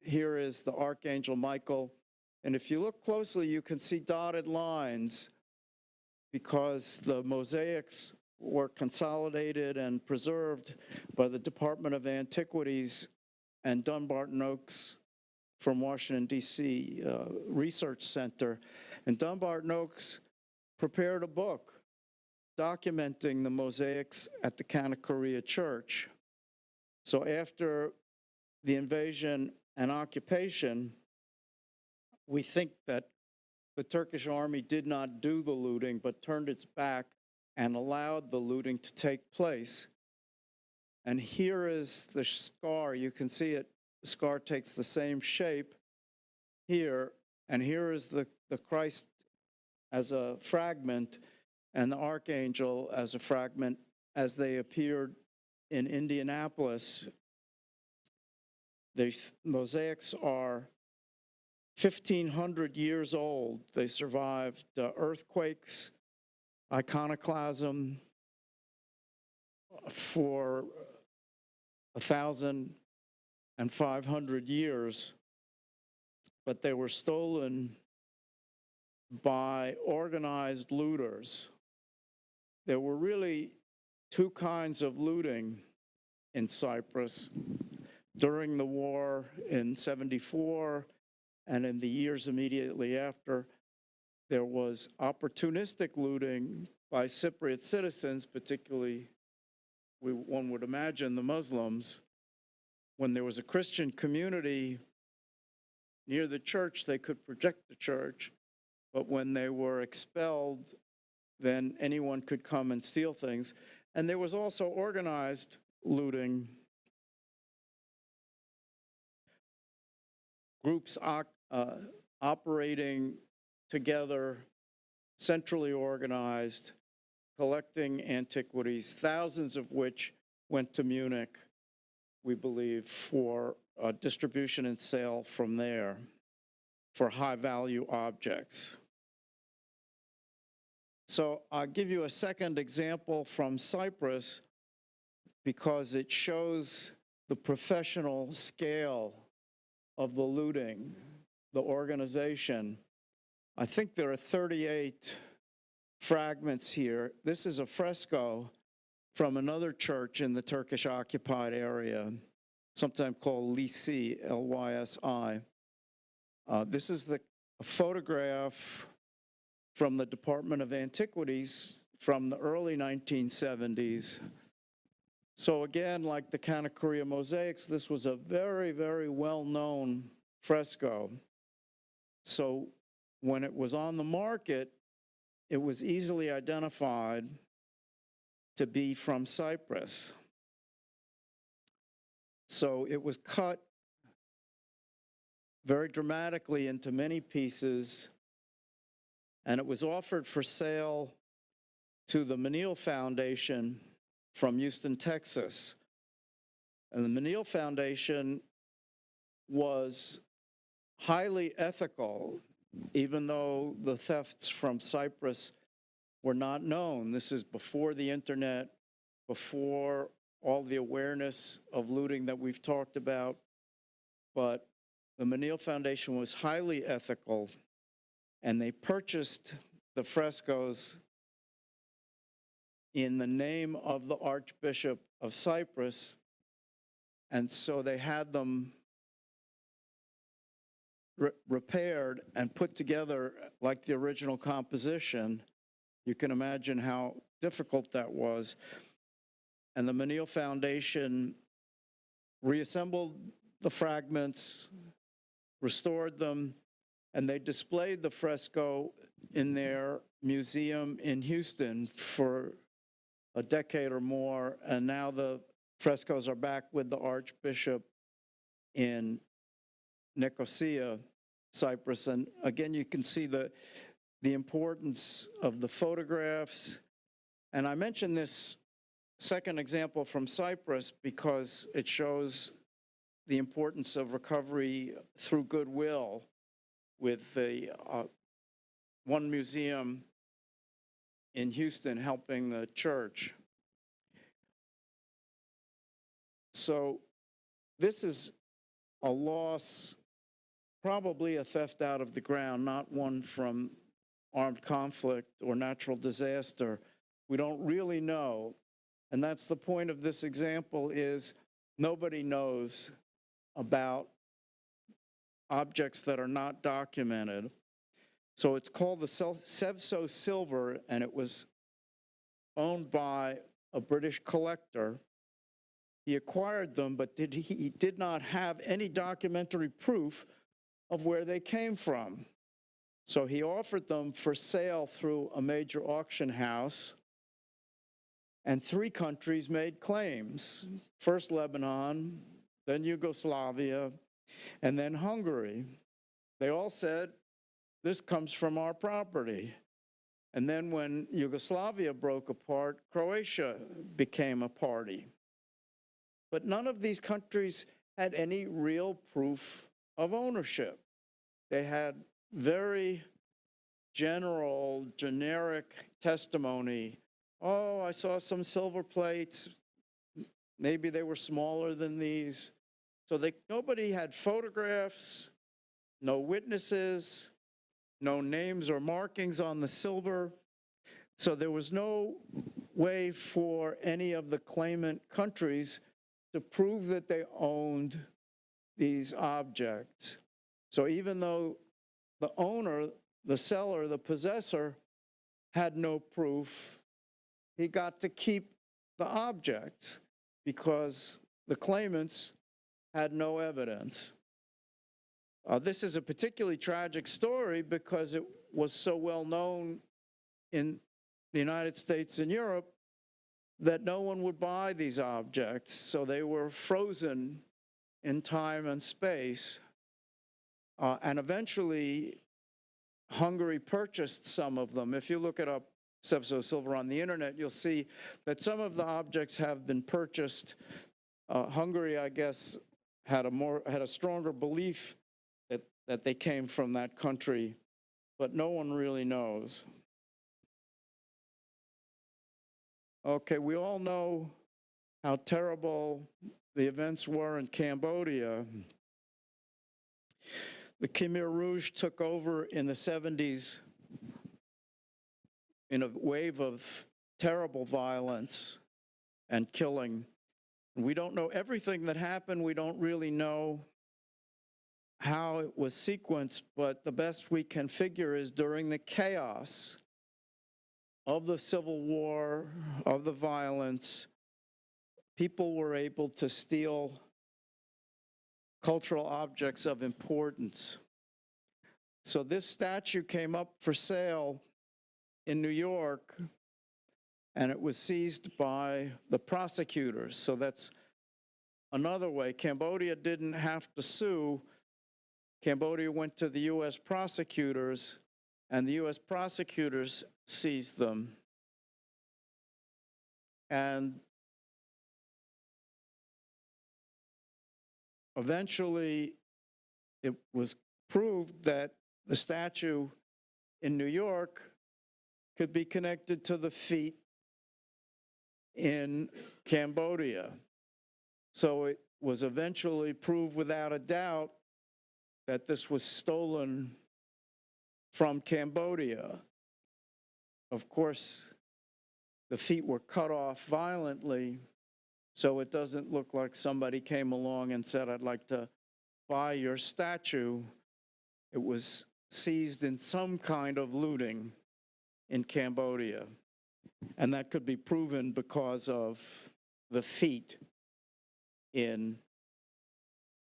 Here is the Archangel Michael. And if you look closely, you can see dotted lines because the mosaics were consolidated and preserved by the Department of Antiquities and Dumbarton Oaks from Washington, D.C. Research Center. And Dumbarton Oaks prepared a book documenting the mosaics at the Kanakaria Church. So after the invasion and occupation, we think that the Turkish army did not do the looting, but turned its back and allowed the looting to take place. And here is the scar. You can see it. The scar takes the same shape here. And here is the Christ as a fragment and the Archangel as a fragment as they appeared in Indianapolis. The mosaics are 1,500 years old. They survived earthquakes, iconoclasm for 1,500 years, but they were stolen by organized looters. There were really two kinds of looting in Cyprus during the war in '74 and in the years immediately after. There was opportunistic looting by Cypriot citizens, particularly, one would imagine, the Muslims. When there was a Christian community near the church, they could protect the church. But when they were expelled, then anyone could come and steal things. And there was also organized looting. Groups operating together, centrally organized, collecting antiquities, thousands of which went to Munich, we believe, for distribution and sale from there for high-value objects. So I'll give you a second example from Cyprus because it shows the professional scale of the looting, the organization. I think there are 38 fragments here. This is a fresco from another church in the Turkish occupied area, sometimes called Lysi, L-Y-S-I. This is a photograph from the Department of Antiquities from the early 1970s. So again, like the Kanakaria mosaics, this was a very, very well-known fresco. So when it was on the market, it was easily identified to be from Cyprus. So it was cut very dramatically into many pieces, and it was offered for sale to the Menil Foundation from Houston, Texas. And the Menil Foundation was highly ethical, even though the thefts from Cyprus were not known. This is before the internet, before all the awareness of looting that we've talked about. But the Menil Foundation was highly ethical, and they purchased the frescoes in the name of the Archbishop of Cyprus. And so they had them repaired and put together like the original composition. You can imagine how difficult that was. And the Menil Foundation reassembled the fragments, restored them, And they displayed the fresco in their museum in Houston for a decade or more, and now the frescoes are back with the Archbishop in Nicosia, Cyprus. And again, you can see the importance of the photographs. And I mention this second example from Cyprus because it shows the importance of recovery through goodwill with the one museum in Houston helping the church. So this is a loss, probably a theft out of the ground, not one from armed conflict or natural disaster. We don't really know. And that's the point of this example, is nobody knows about objects that are not documented. So it's called the Sevso silver, and it was owned by a British collector. He acquired them, but he did not have any documentary proof of where they came from. So he offered them for sale through a major auction house, and 3 countries made claims. First Lebanon, then Yugoslavia, and then Hungary. They all said, this comes from our property. And then when Yugoslavia broke apart, Croatia became a party. But none of these countries had any real proof of ownership. They had very general, generic testimony. Oh, I saw some silver plates. Maybe they were smaller than these. So nobody had photographs, no witnesses, no names or markings on the silver. So there was no way for any of the claimant countries to prove that they owned these objects. So even though the owner, the seller, the possessor had no proof, he got to keep the objects because the claimants had no evidence. This is a particularly tragic story because it was so well known in the United States and Europe that no one would buy these objects, so they were frozen in time and space. And eventually, Hungary purchased some of them. If you look it up, Sevso silver on the internet, you'll see that some of the objects have been purchased. Hungary, I guess, had a stronger belief that they came from that country, but no one really knows. Okay, we all know how terrible the events were in Cambodia. The Khmer Rouge took over in the 70s in a wave of terrible violence and killing. We don't know everything that happened. We don't really know how it was sequenced, but the best we can figure is during the chaos of the civil war, of the violence, people were able to steal cultural objects of importance. So this statue came up for sale in New York, and it was seized by the prosecutors. So that's another way. Cambodia didn't have to sue. Cambodia went to the US prosecutors, and the US prosecutors seized them. And eventually, it was proved that the statue in New York could be connected to the feet in Cambodia. So it was eventually proved without a doubt that this was stolen from Cambodia. Of course, the feet were cut off violently, so it doesn't look like somebody came along and said, I'd like to buy your statue. It was seized in some kind of looting in Cambodia. And that could be proven because of the feet in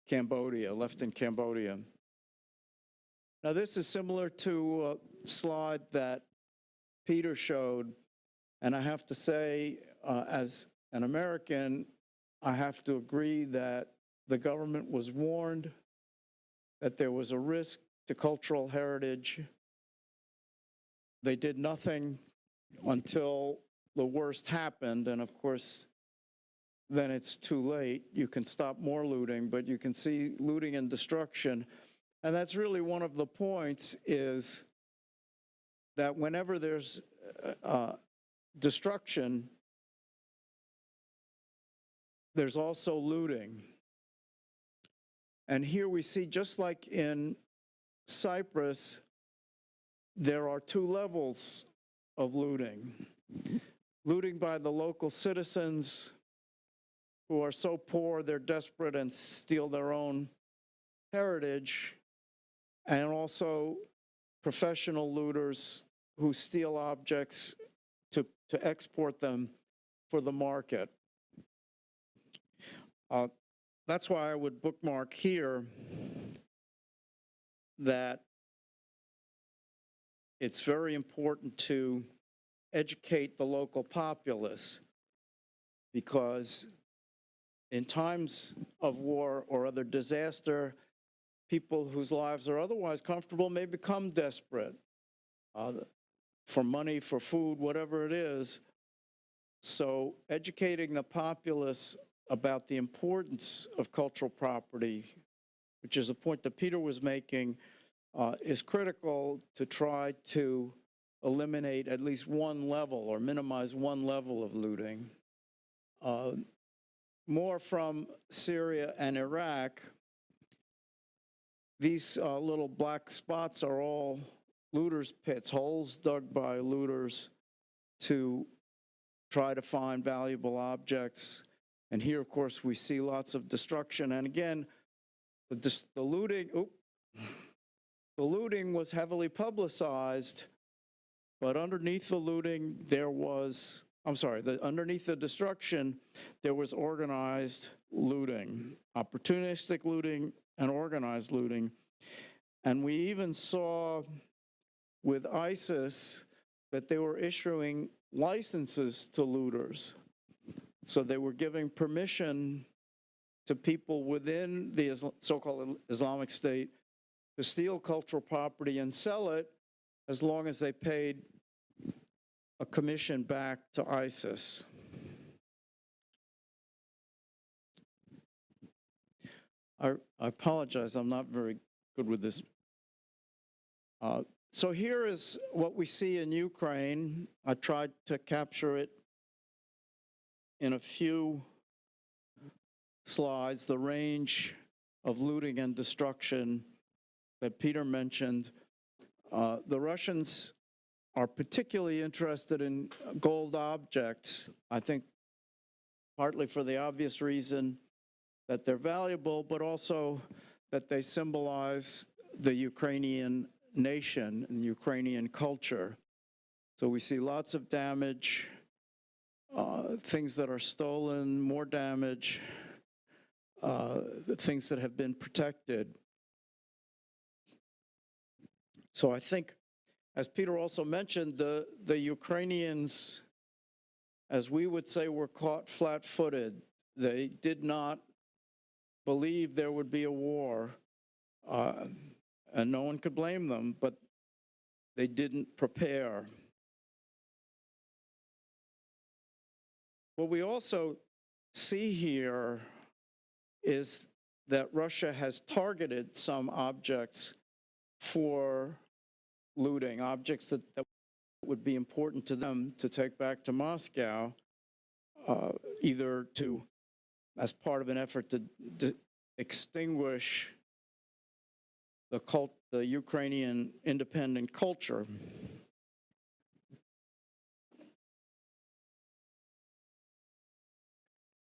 Cambodia, left in Cambodia. Now, this is similar to a slide that Peter showed, and I have to say, as an American, I have to agree that the government was warned that there was a risk to cultural heritage. They did nothing until the worst happened, and of course, then it's too late. You can stop more looting, but you can see looting and destruction. And that's really one of the points, is that whenever there's destruction, there's also looting. And here we see, just like in Cyprus, there are two levels of looting. Looting by the local citizens who are so poor they're desperate and steal their own heritage, and also professional looters who steal objects to export them for the market. That's why I would bookmark here that it's very important to educate the local populace, because in times of war or other disaster, people whose lives are otherwise comfortable may become desperate for money, for food, whatever it is. So educating the populace about the importance of cultural property, which is a point that Peter was making, is critical to try to eliminate at least one level or minimize one level of looting. More from Syria and Iraq, these little black spots are all looters' pits, holes dug by looters to try to find valuable objects. And here, of course, we see lots of destruction. And again, the looting was heavily publicized, but underneath the looting, underneath the destruction, there was organized looting, opportunistic looting and organized looting. And we even saw with ISIS that they were issuing licenses to looters. So they were giving permission to people within the so-called Islamic State to steal cultural property and sell it as long as they paid a commission back to ISIS. I apologize, I'm not very good with this. So here is what we see in Ukraine. I tried to capture it in a few slides, the range of looting and destruction that Peter mentioned. The Russians are particularly interested in gold objects, I think partly for the obvious reason that they're valuable, but also that they symbolize the Ukrainian nation and Ukrainian culture. So we see lots of damage, things that are stolen, more damage, things that have been protected. So I think, as Peter also mentioned, the Ukrainians, as we would say, were caught flat-footed. They did not believe there would be a war, and no one could blame them, but they didn't prepare. What we also see here is that Russia has targeted some objects for looting, objects that would be important to them to take back to Moscow, either as part of an effort to extinguish the Ukrainian independent culture.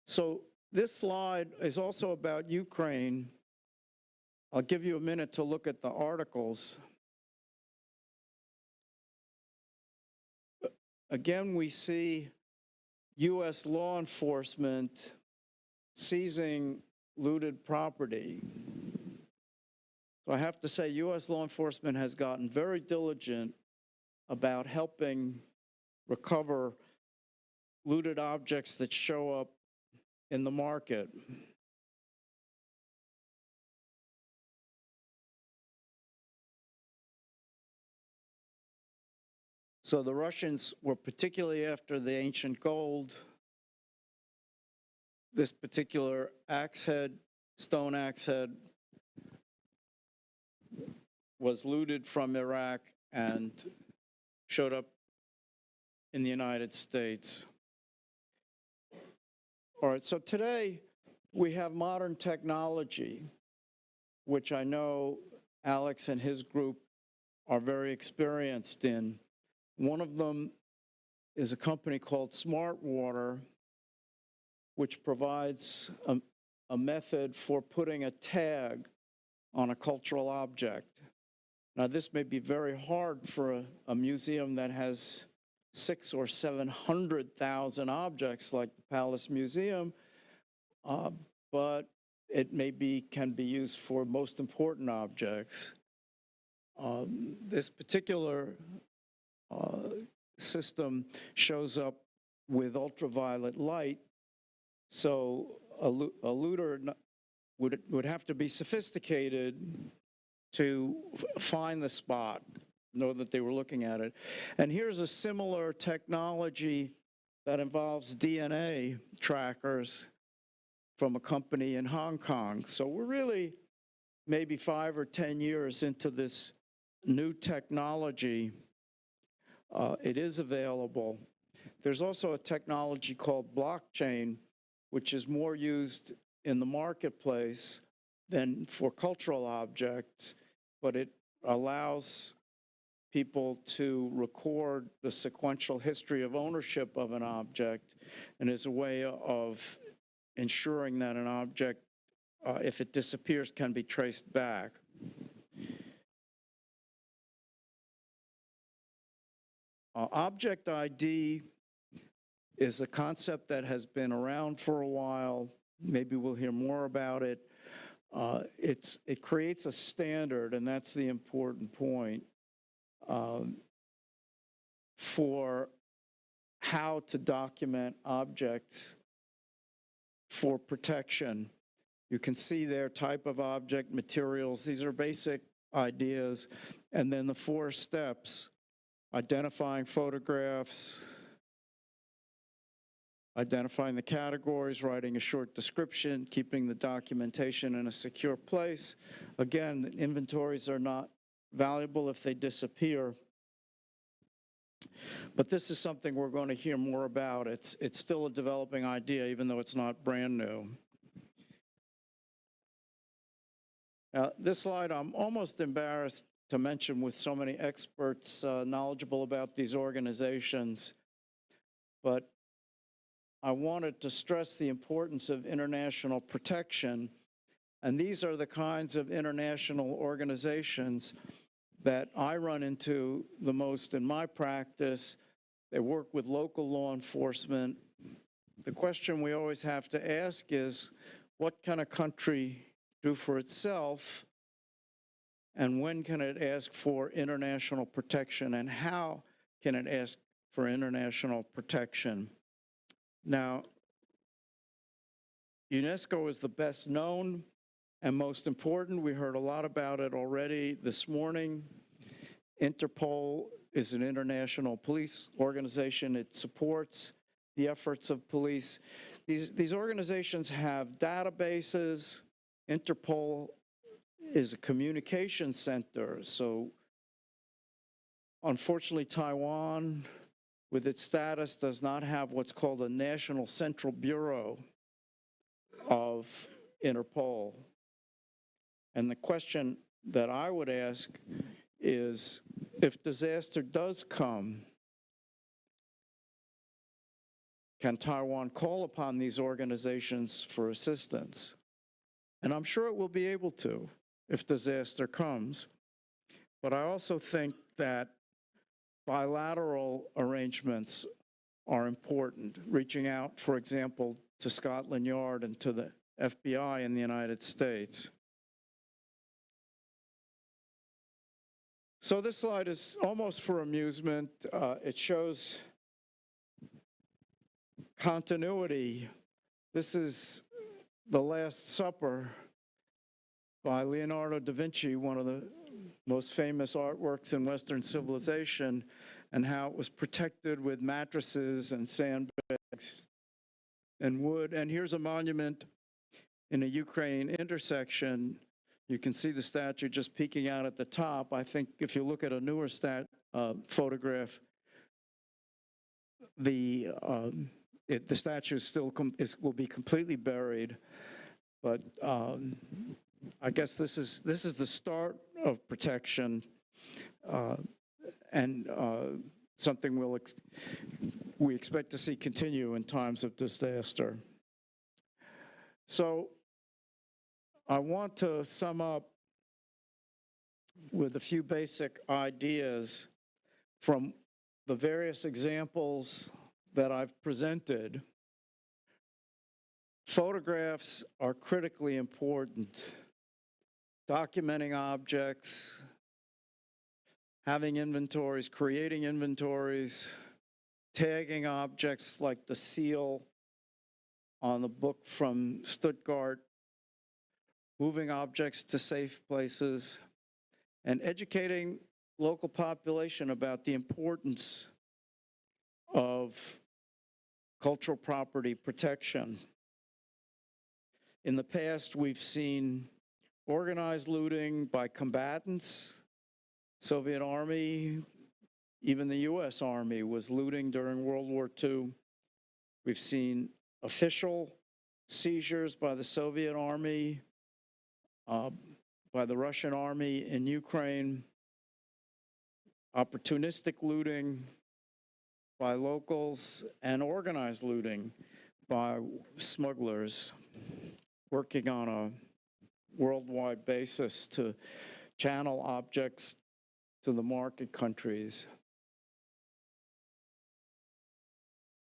So this slide is also about Ukraine. I'll give you a minute to look at the articles. Again, we see US law enforcement seizing looted property. So I have to say, U.S. law enforcement has gotten very diligent about helping recover looted objects that show up in the market. So the Russians were particularly after the ancient gold. This particular axe head, stone axe head, was looted from Iraq and showed up in the United States. All right, so today we have modern technology, which I know Alex and his group are very experienced in. One of them is a company called Smart Water, which provides a method for putting a tag on a cultural object. Now, this may be very hard for a museum that has 600,000 or 700,000 objects like the Palace Museum, but it can be used for most important objects. This particular system shows up with ultraviolet light, so a looter would have to be sophisticated to find the spot, know that they were looking at it. And here's a similar technology that involves DNA trackers from a company in Hong Kong. So we're really maybe 5 or 10 years into this new technology. It is available. There's also a technology called blockchain, which is more used in the marketplace than for cultural objects, but it allows people to record the sequential history of ownership of an object and is a way of ensuring that an object, if it disappears, can be traced back. Object ID is a concept that has been around for a while. Maybe we'll hear more about it. It creates a standard, and that's the important point, for how to document objects for protection. You can see their type of object, materials. These are basic ideas. And then the 4 steps: identifying photographs, identifying the categories, writing a short description, keeping the documentation in a secure place. Again, inventories are not valuable if they disappear. But this is something we're going to hear more about. It's still a developing idea, even though it's not brand new. Now, this slide I'm almost embarrassed to mention with so many experts knowledgeable about these organizations, but I wanted to stress the importance of international protection. And these are the kinds of international organizations that I run into the most in my practice. They work with local law enforcement. The question we always have to ask is, what can a country do for itself? And when can it ask for international protection? And how can it ask for international protection? Now, UNESCO is the best known and most important. We heard a lot about it already this morning. Interpol is an international police organization. It supports the efforts of police. These organizations have databases. Interpol is a communication center. So unfortunately, Taiwan, with its status, does not have what's called a National Central Bureau of Interpol. And the question that I would ask is, if disaster does come, can Taiwan call upon these organizations for assistance? And I'm sure it will be able to if disaster comes. But I also think that bilateral arrangements are important, reaching out, for example, to Scotland Yard and to the FBI in the United States. So this slide is almost for amusement. It shows continuity. This is The Last Supper by Leonardo da Vinci, one of the most famous artworks in Western civilization, and how it was protected with mattresses and sandbags and wood. And here's a monument in a Ukraine intersection. You can see the statue just peeking out at the top. I think if you look at a newer photograph, the statue still will be completely buried. But I guess this is the start of protection, and something we expect to see continue in times of disaster. So I want to sum up with a few basic ideas from the various examples that I've presented. Photographs are critically important. Documenting objects, having inventories, creating inventories, tagging objects like the seal on the book from Stuttgart, moving objects to safe places, and educating local population about the importance of cultural property protection. In the past, we've seen organized looting by combatants. Soviet Army, even the US Army was looting during World War II. We've seen official seizures by the Soviet Army, by the Russian Army in Ukraine, opportunistic looting by locals, and organized looting by smugglers working on a worldwide basis to channel objects to the market countries.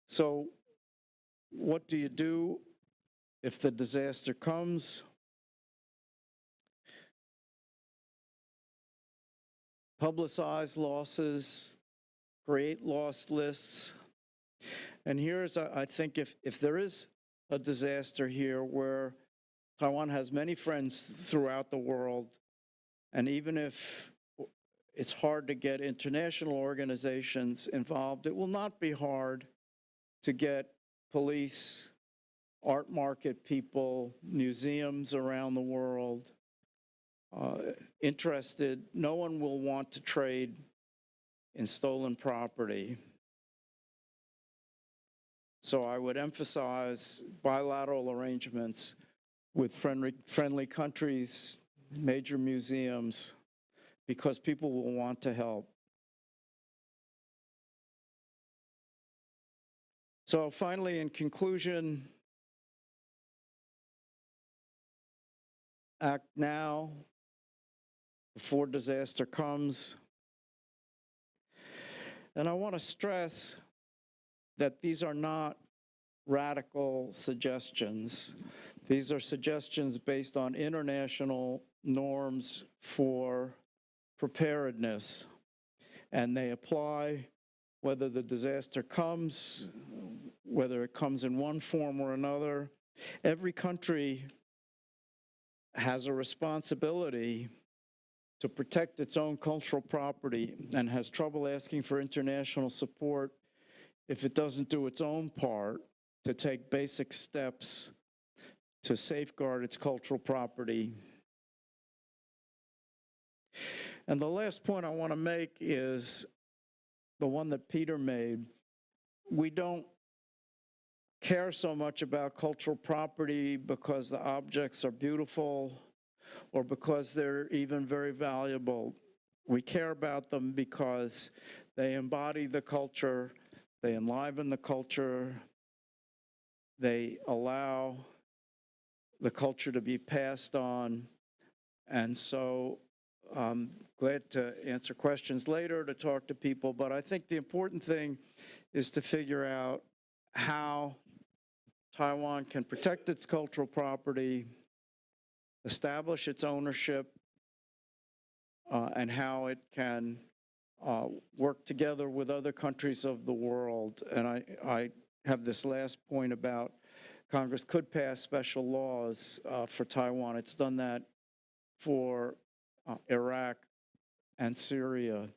So what do you do if the disaster comes? Publicize losses, create loss lists. And here's, I think, if there is a disaster here where Taiwan has many friends throughout the world, and even if it's hard to get international organizations involved, it will not be hard to get police, art market people, museums around the world interested. No one will want to trade in stolen property. So I would emphasize bilateral arrangements with friendly countries, major museums, because people will want to help. So finally, in conclusion, act now before disaster comes. And I want to stress that these are not radical suggestions. These are suggestions based on international norms for preparedness, and they apply whether the disaster comes, whether it comes in one form or another. Every country has a responsibility to protect its own cultural property and has trouble asking for international support if it doesn't do its own part to take basic steps to safeguard its cultural property. And the last point I want to make is the one that Peter made. We don't care so much about cultural property because the objects are beautiful or because they're even very valuable. We care about them because they embody the culture, they enliven the culture, they allow the culture to be passed on. And so I'm glad to answer questions later, to talk to people, but I think the important thing is to figure out how Taiwan can protect its cultural property, establish its ownership, and how it can work together with other countries of the world. And I have this last point about Congress could pass special laws for Taiwan. It's done that for Iraq and Syria.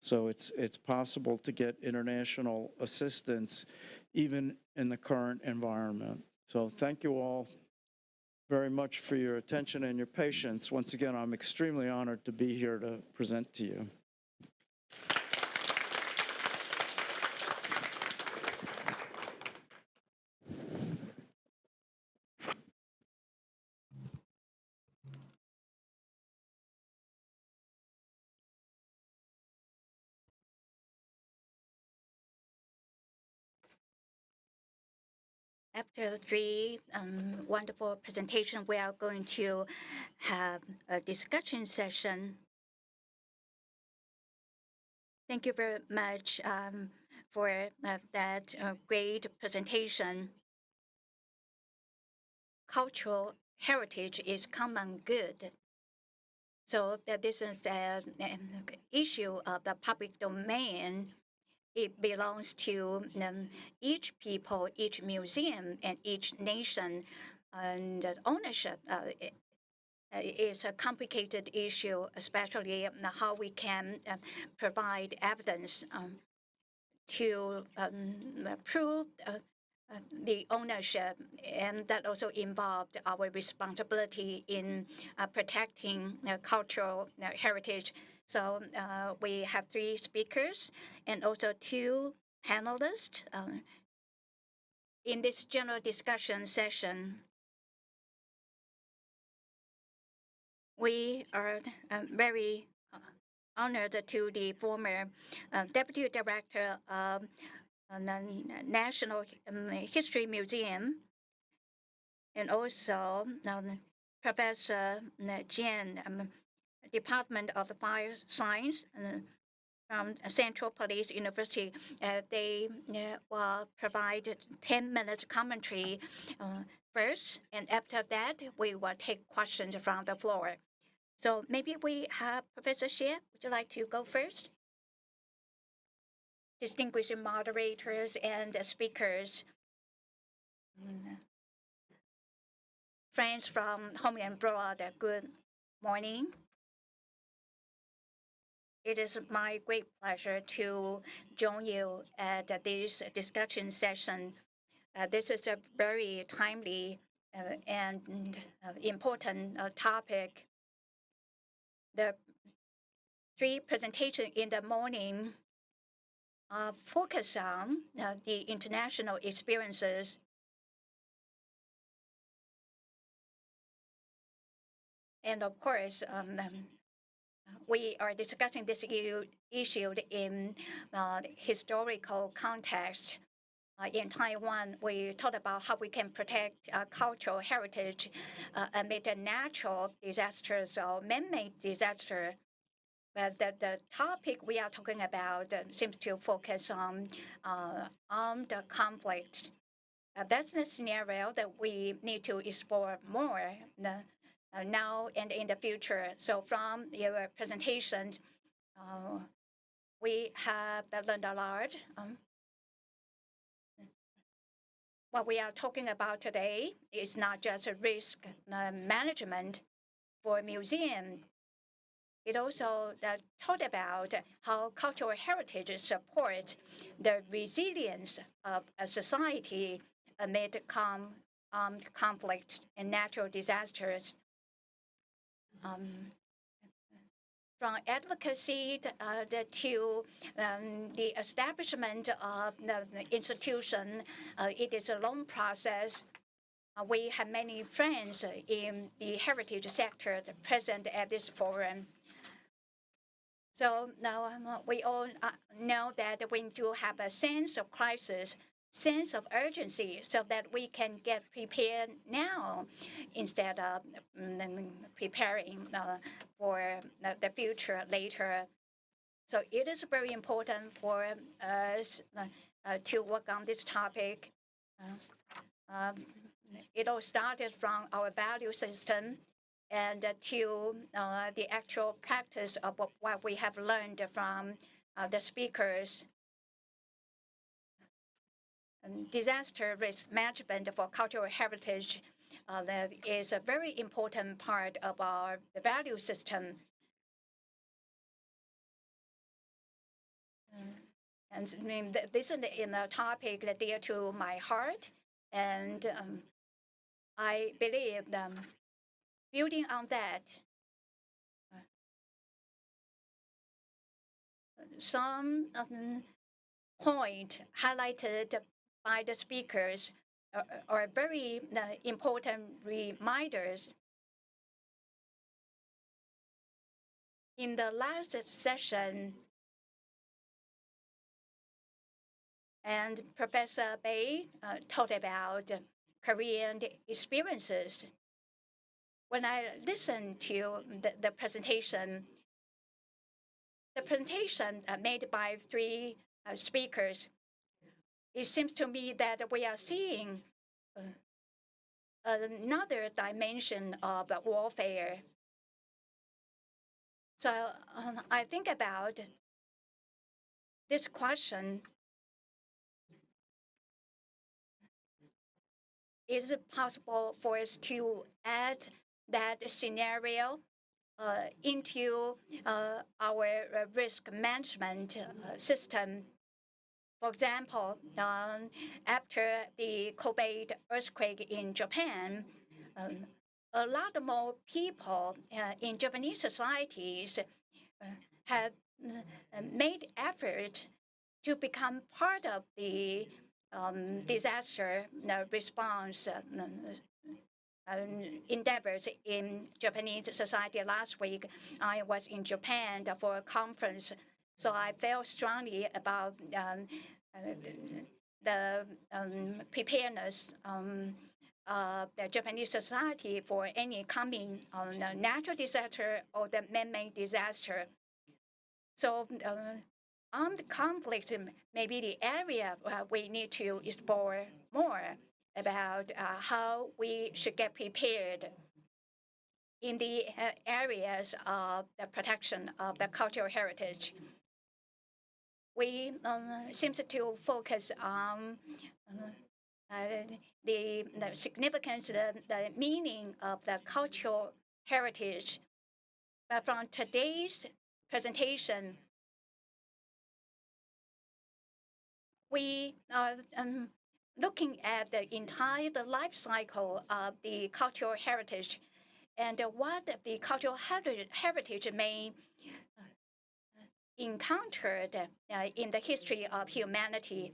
So it's possible to get international assistance even in the current environment. So thank you all very much for your attention and your patience. Once again, I'm extremely honored to be here to present to you. After three wonderful presentations, we are going to have a discussion session. Thank you very much for that great presentation. Cultural heritage is common good. So that this is the issue of the public domain. It belongs to each people, each museum, and each nation. And ownership is a complicated issue, especially how we can provide evidence to prove the ownership, and that also involved our responsibility in protecting cultural heritage. So we have three speakers and also two panelists in this general discussion session. We are very honored to the former Deputy Director of the National History Museum, and also Professor Jian, Department of Fire Science from Central Police University. They will provide 10 minutes commentary first, and after that, we will take questions from the floor. So maybe we have Professor Xie. Would you like to go first? Distinguished moderators and speakers, friends from home and abroad, good morning. It is my great pleasure to join you at this discussion session. This is a very timely and important topic. The three presentations in the morning focus on the international experiences. And of course, we are discussing this issue in historical context. In Taiwan, we talked about how we can protect cultural heritage amid natural disasters or man-made disaster. But the topic we are talking about seems to focus on armed conflict. That's the scenario that we need to explore more now and in the future. So from your presentation, we have learned a lot. What we are talking about today is not just a risk management for museum. It also taught about how cultural heritage supports the resilience of a society amid conflict and natural disasters. From advocacy to the establishment of the institution, it is a long process. We have many friends in the heritage sector present at this forum. So now we all know that we need to have a sense of crisis, sense of urgency, so that we can get prepared now instead of preparing for the future later. So it is very important for us to work on this topic. It all started from our value system. and to the actual practice of what we have learned from the speakers. Disaster risk management for cultural heritage that is a very important part of our value system. And I mean, this is a topic that dear to my heart, and I believe building on that, some point highlighted by the speakers are very important reminders. In the last session, and Professor Bei talked about Korean experiences. When I listened to the presentation made by three speakers, it seems to me that we are seeing another dimension of warfare. So I think about this question. Is it possible for us to add that scenario into our risk management system? For example, after the Kobe earthquake in Japan, a lot more people in Japanese societies have made effort to become part of the disaster response endeavors in Japanese society. Last week, I was in Japan for a conference, so I felt strongly about the preparedness of the Japanese society for any coming natural disaster or the man-made disaster. So armed conflict may be the area we need to explore more about how we should get prepared in the areas of the protection of the cultural heritage. We seem to focus on the significance, the meaning of the cultural heritage. But from today's presentation, we are looking at the entire life cycle of the cultural heritage and what the cultural heritage may encountered in the history of humanity,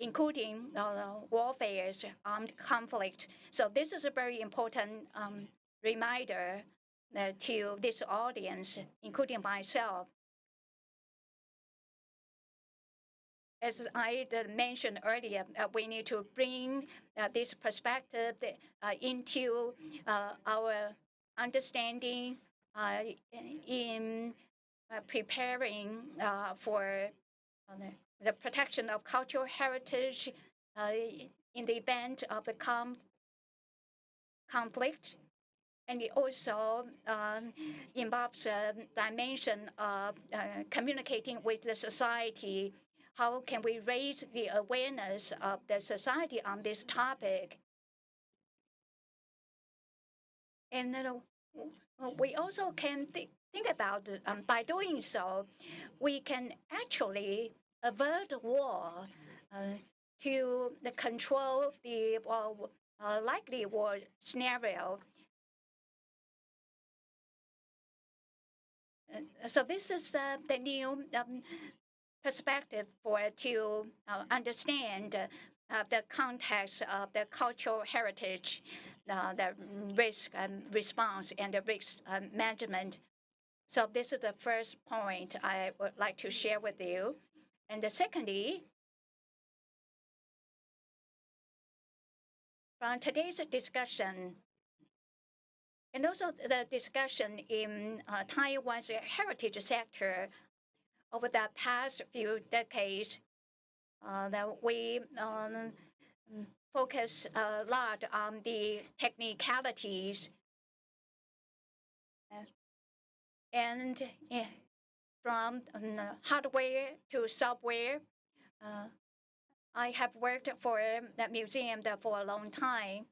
including warfare, armed conflict. So this is a very important reminder to this audience, including myself. As I mentioned earlier, we need to bring this perspective into our understanding in preparing for the protection of cultural heritage in the event of the conflict. And it also involves a dimension of communicating with the society. How can we raise the awareness of the society on this topic? And we also can think about, by doing so, we can actually avert war to control the likely war scenario. So this is the new perspective to understand the context of the cultural heritage, the risk response, and the risk management. So this is the first point I would like to share with you. And secondly, from today's discussion, and also the discussion in Taiwan's heritage sector over the past few decades, that we focus a lot on the technicalities and from hardware to software. I have worked for that museum for a long time.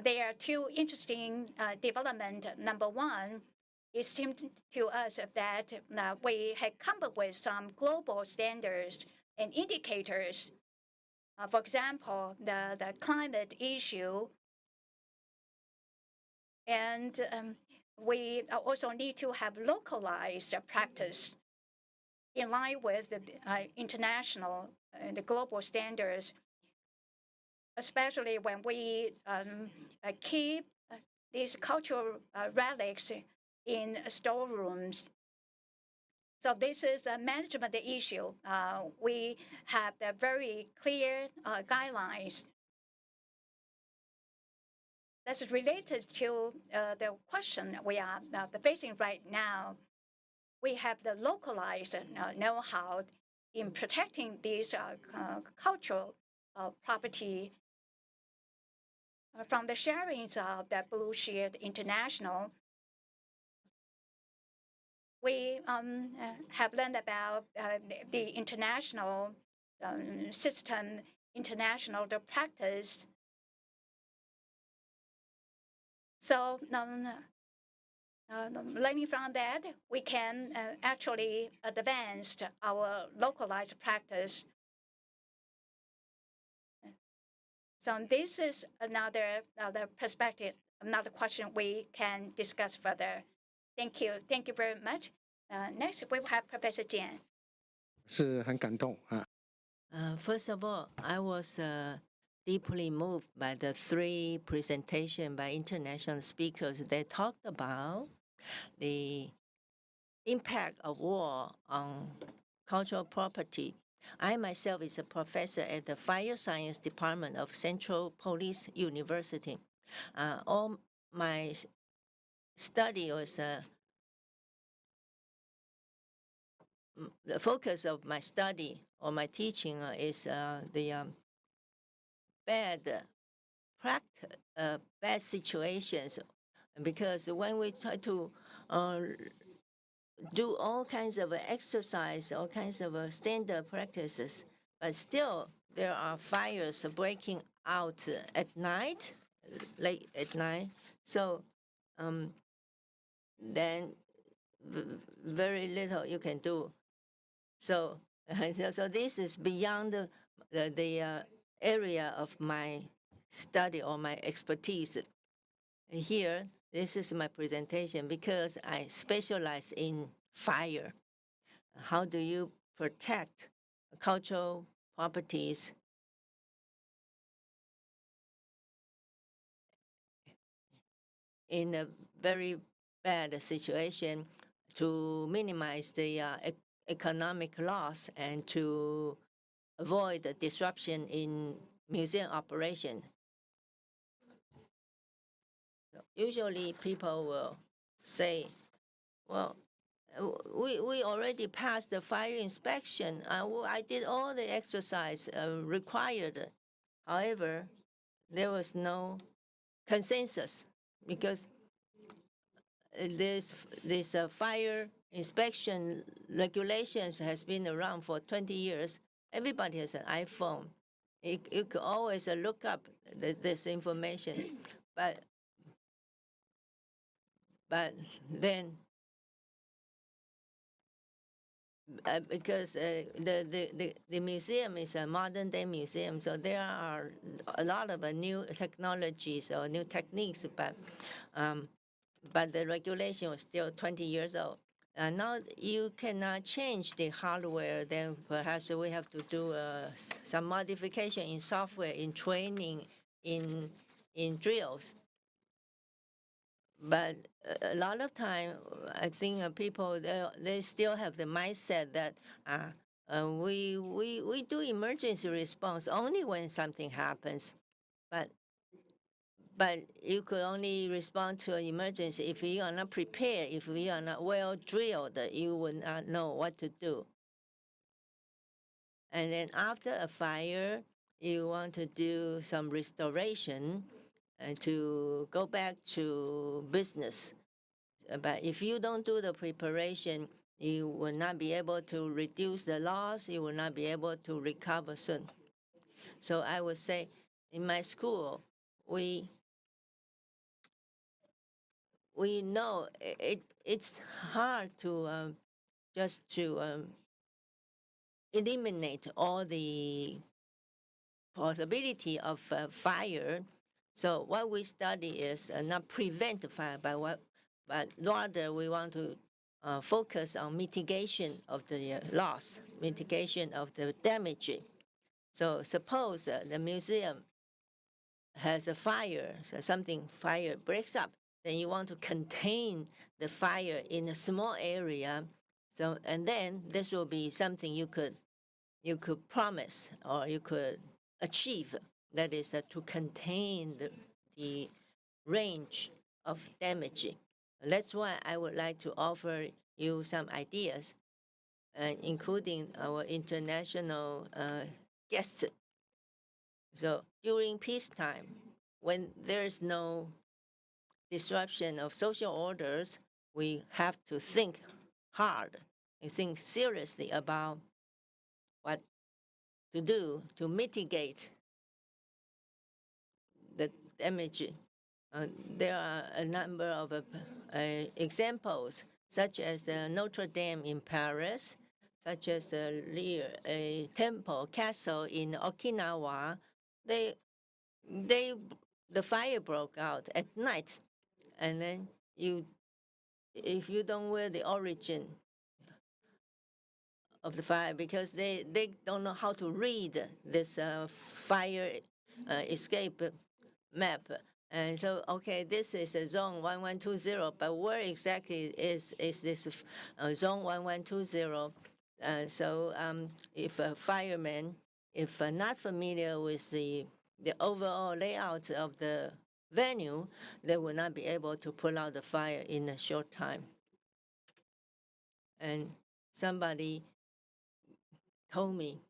There are two interesting developments. Number one, it seemed to us that we had come up with some global standards and indicators. For example, the climate issue. And we also need to have localized practice in line with the international and the global standards, especially when we keep these cultural relics in storerooms. So this is a management issue. We have the very clear guidelines. That's related to the question we are facing right now. We have the localized know-how in protecting these cultural property from the sharings of the Blue Shield International. We have learned about the international system, international practice. So learning from that, we can actually advance our localized practice. So this is another perspective, another question we can discuss further. Thank you. Thank you very much. Next, we will have Professor Jian. 是很感动啊。First of all, I was deeply moved by the three presentations by international speakers. They talked about the impact of war on cultural property. I myself is a professor at the Fire Science Department of Central Police University. All my study was the focus of my study or my teaching is the bad situations, because when we try to do all kinds of exercise, all kinds of standard practices, but still there are fires breaking out at night, late at night. So then very little you can do. So this is beyond the area of my study or my expertise. Here, this is my presentation because I specialize in fire. How do you protect cultural properties in a very bad situation to minimize the economic loss and to avoid the disruption in museum operation? Usually people will say, well, we already passed the fire inspection. I did all the exercise required. However, there was no consensus because this fire inspection regulations has been around for 20 years. Everybody has an iPhone. You can always look up this information, but then because the museum is a modern day museum, so there are a lot of new technologies or new techniques, but the regulation was still 20 years old. Now you cannot change the hardware, then perhaps we have to do some modification in software, in training, in drills. But a lot of time, I think people, they still have the mindset that we do emergency response only when something happens. But you could only respond to an emergency if you are not prepared, if you are not well drilled, you will not know what to do. And then after a fire, you want to do some restoration and to go back to business. But if you don't do the preparation, you will not be able to reduce the loss. You will not be able to recover soon. So I would say in my school, we know it's hard to just to eliminate all the possibility of fire. So what we study is not prevent fire, but rather we want to focus on mitigation of the loss, mitigation of the damage. So suppose the museum has a fire, so fire breaks up, then you want to contain the fire in a small area. So, and then this will be something you could promise or you could achieve. That is to contain the range of damage. That's why I would like to offer you some ideas, including our international guests. So during peacetime, when there's no disruption of social orders, we have to think hard and think seriously about what to do to mitigate the damage. There are a number of examples, such as the Notre Dame in Paris, such as the temple castle in Okinawa. The fire broke out at night, and then if you don't know the origin of the fire, because they don't know how to read this fire escape map. And so, okay, this is a zone 1120, but where exactly is this zone 1120? So if a fireman, if not familiar with the overall layout of the venue, they will not be able to put out the fire in a short time. And somebody told me,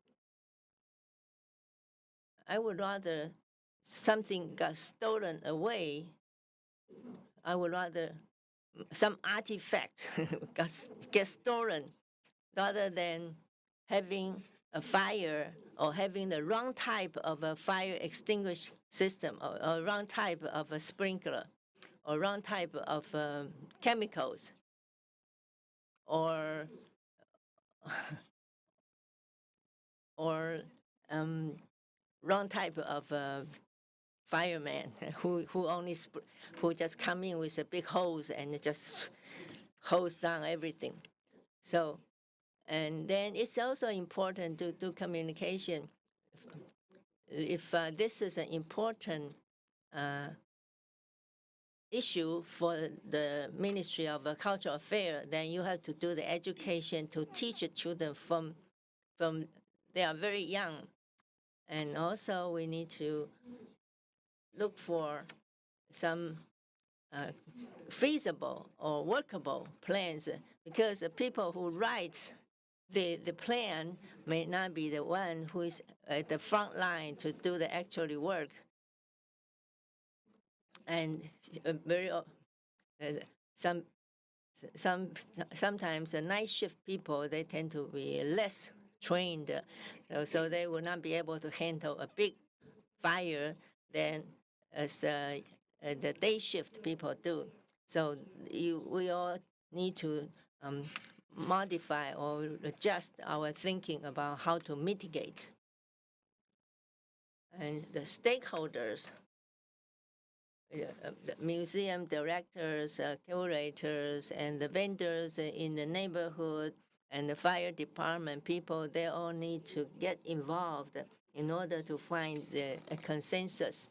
I would rather something got stolen away. I would rather some artifact get stolen rather than having a fire or having the wrong type of a fire extinguish system or wrong type of a sprinkler or wrong type of chemicals or wrong type of fireman who just come in with a big hose and just hose down everything. So, and then it's also important to do communication. If this is an important issue for the Ministry of Cultural Affairs, then you have to do the education to teach the children from they are very young. And also we need to look for some feasible or workable plans, because the people who write the plan may not be the one who is at the front line to do the actual work. And sometimes the night shift people, they tend to be less trained, so they will not be able to handle a big fire than as the day shift people do. So we all need to modify or adjust our thinking about how to mitigate. And the stakeholders, the museum directors, curators, and the vendors in the neighborhood, and the fire department people, they all need to get involved in order to find a consensus.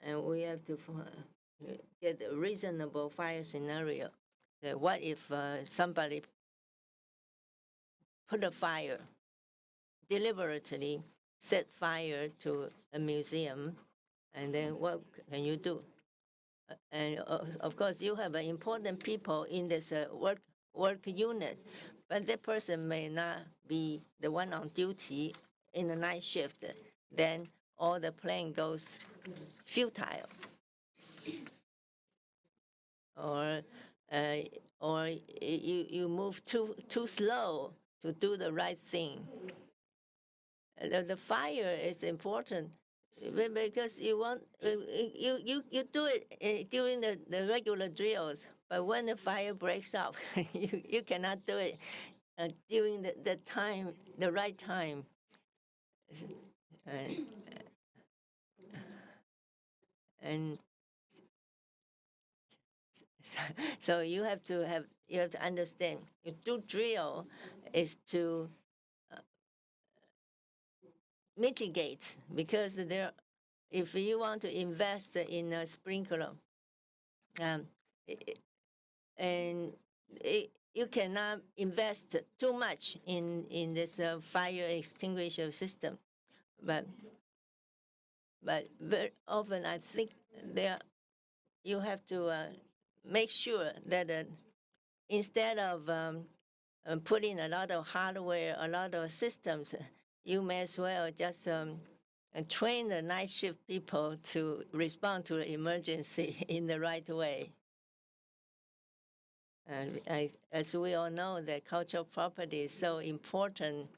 And we have to get a reasonable fire scenario. What if somebody put a fire, deliberately set fire to a museum, and then what can you do? And of course, you have important people in this work unit, but that person may not be the one on duty in the night shift. then all the plan goes futile. Or you move too slow to do the right thing. The fire is important because you do it during the regular drills, but when the fire breaks out, you cannot do it during the right time. And so you have to understand. You do drill is to mitigate, because if you want to invest in a sprinkler, you cannot invest too much in this fire extinguisher system, but very often I think you have to make sure that instead of putting a lot of hardware, a lot of systems, you may as well just train the night shift people to respond to the emergency in the right way. As we all know, that cultural property is so important.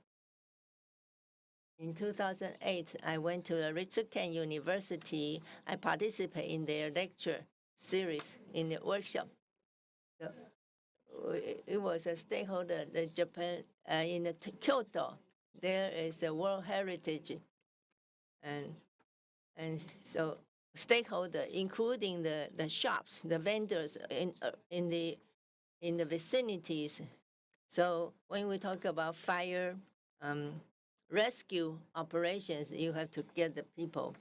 In 2008, I went to the Richard Kent University. I participated in their lecture series, in the workshop. So it was a stakeholder, the Japan, in Kyoto. There is a World Heritage, and so stakeholder, including the shops, the vendors in the vicinities. So when we talk about fire rescue operations, you have to get the people,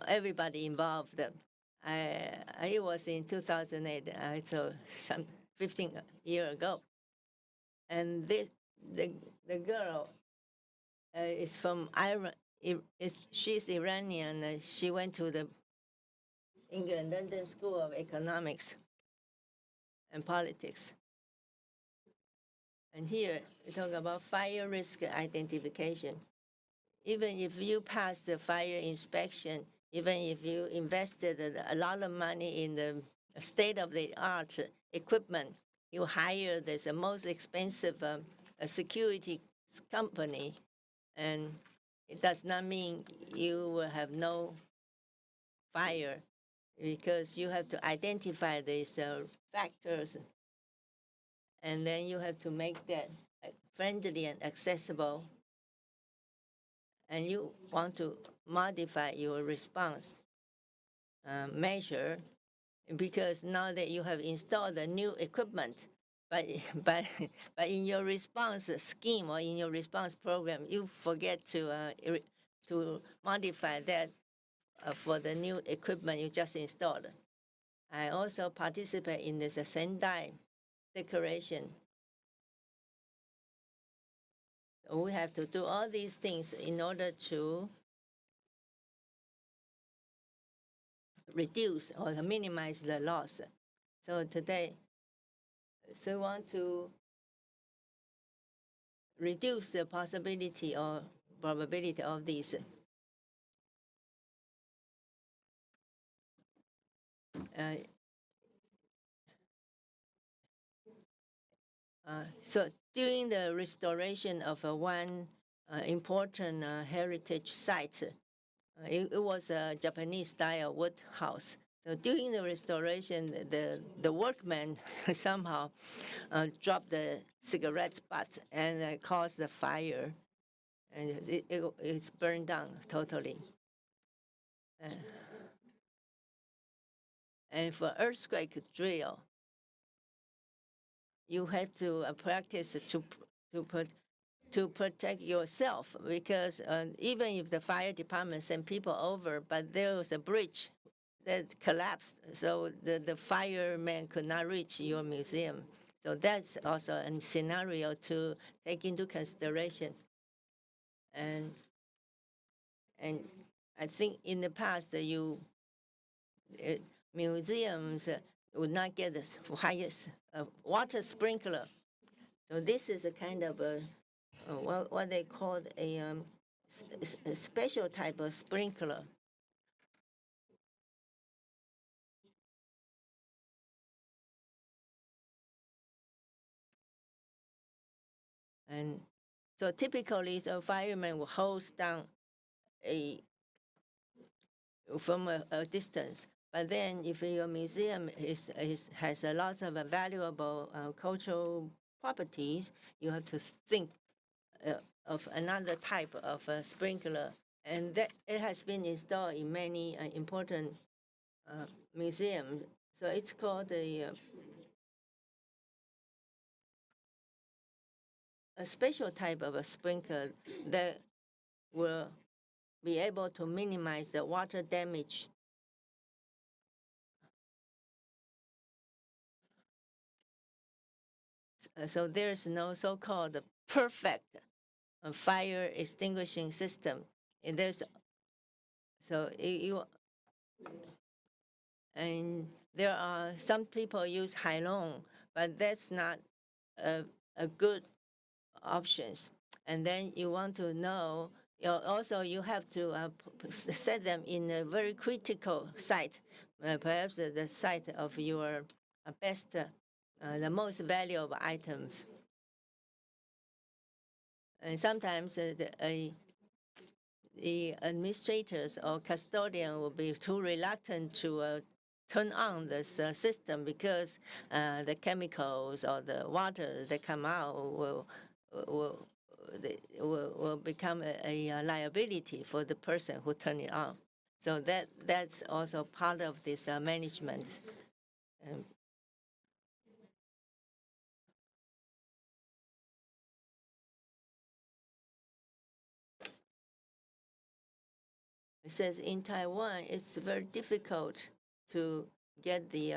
everybody involved. It was in 2008, so some 15 years ago. And the girl is from Iran. She's Iranian. She went to the England London School of Economics and Politics. And here we talk about fire risk identification. Even if you pass the fire inspection, even if you invested a lot of money in the state-of-the-art equipment, you hire the most expensive security company, and it does not mean you will have no fire, because you have to identify these factors, and then you have to make that friendly and accessible, and you want to modify your response measure, because now that you have installed the new equipment, but in your response scheme or in your response program, you forget to modify that for the new equipment you just installed. I also participate in this Sendai Declaration. We have to do all these things in order to reduce or minimize the loss. So today, we want to reduce the possibility or probability of these. So during the restoration of one important heritage site, it was a Japanese-style wood house. So during the restoration, the workmen somehow dropped the cigarette butt and caused the fire, and it's burned down totally. And for earthquake drill, you have to practice to protect yourself, because even if the fire department sent people over, but there was a bridge that collapsed, so the firemen could not reach your museum. So that's also a scenario to take into consideration. And I think in the past, museums would not get the highest water sprinkler. So this is a kind of what they call a a special type of sprinkler. And so typically, the fireman will hose down from a distance. But then if your museum has a lot of valuable cultural properties, you have to think of another type of sprinkler. And that it has been installed in many important museums. So it's called a special type of a sprinkler that will be able to minimize the water damage. So there's no so-called perfect fire extinguishing system. And and there are some people use hylon, but that's not a good options. And then you want to know, also you have to set them in a very critical site, perhaps the site of your best, the most valuable items. And sometimes the administrators or custodian will be too reluctant to turn on this system because the chemicals or the water that come out will become a liability for the person who turned it on. So that's also part of this management. It says in Taiwan, it's very difficult to get the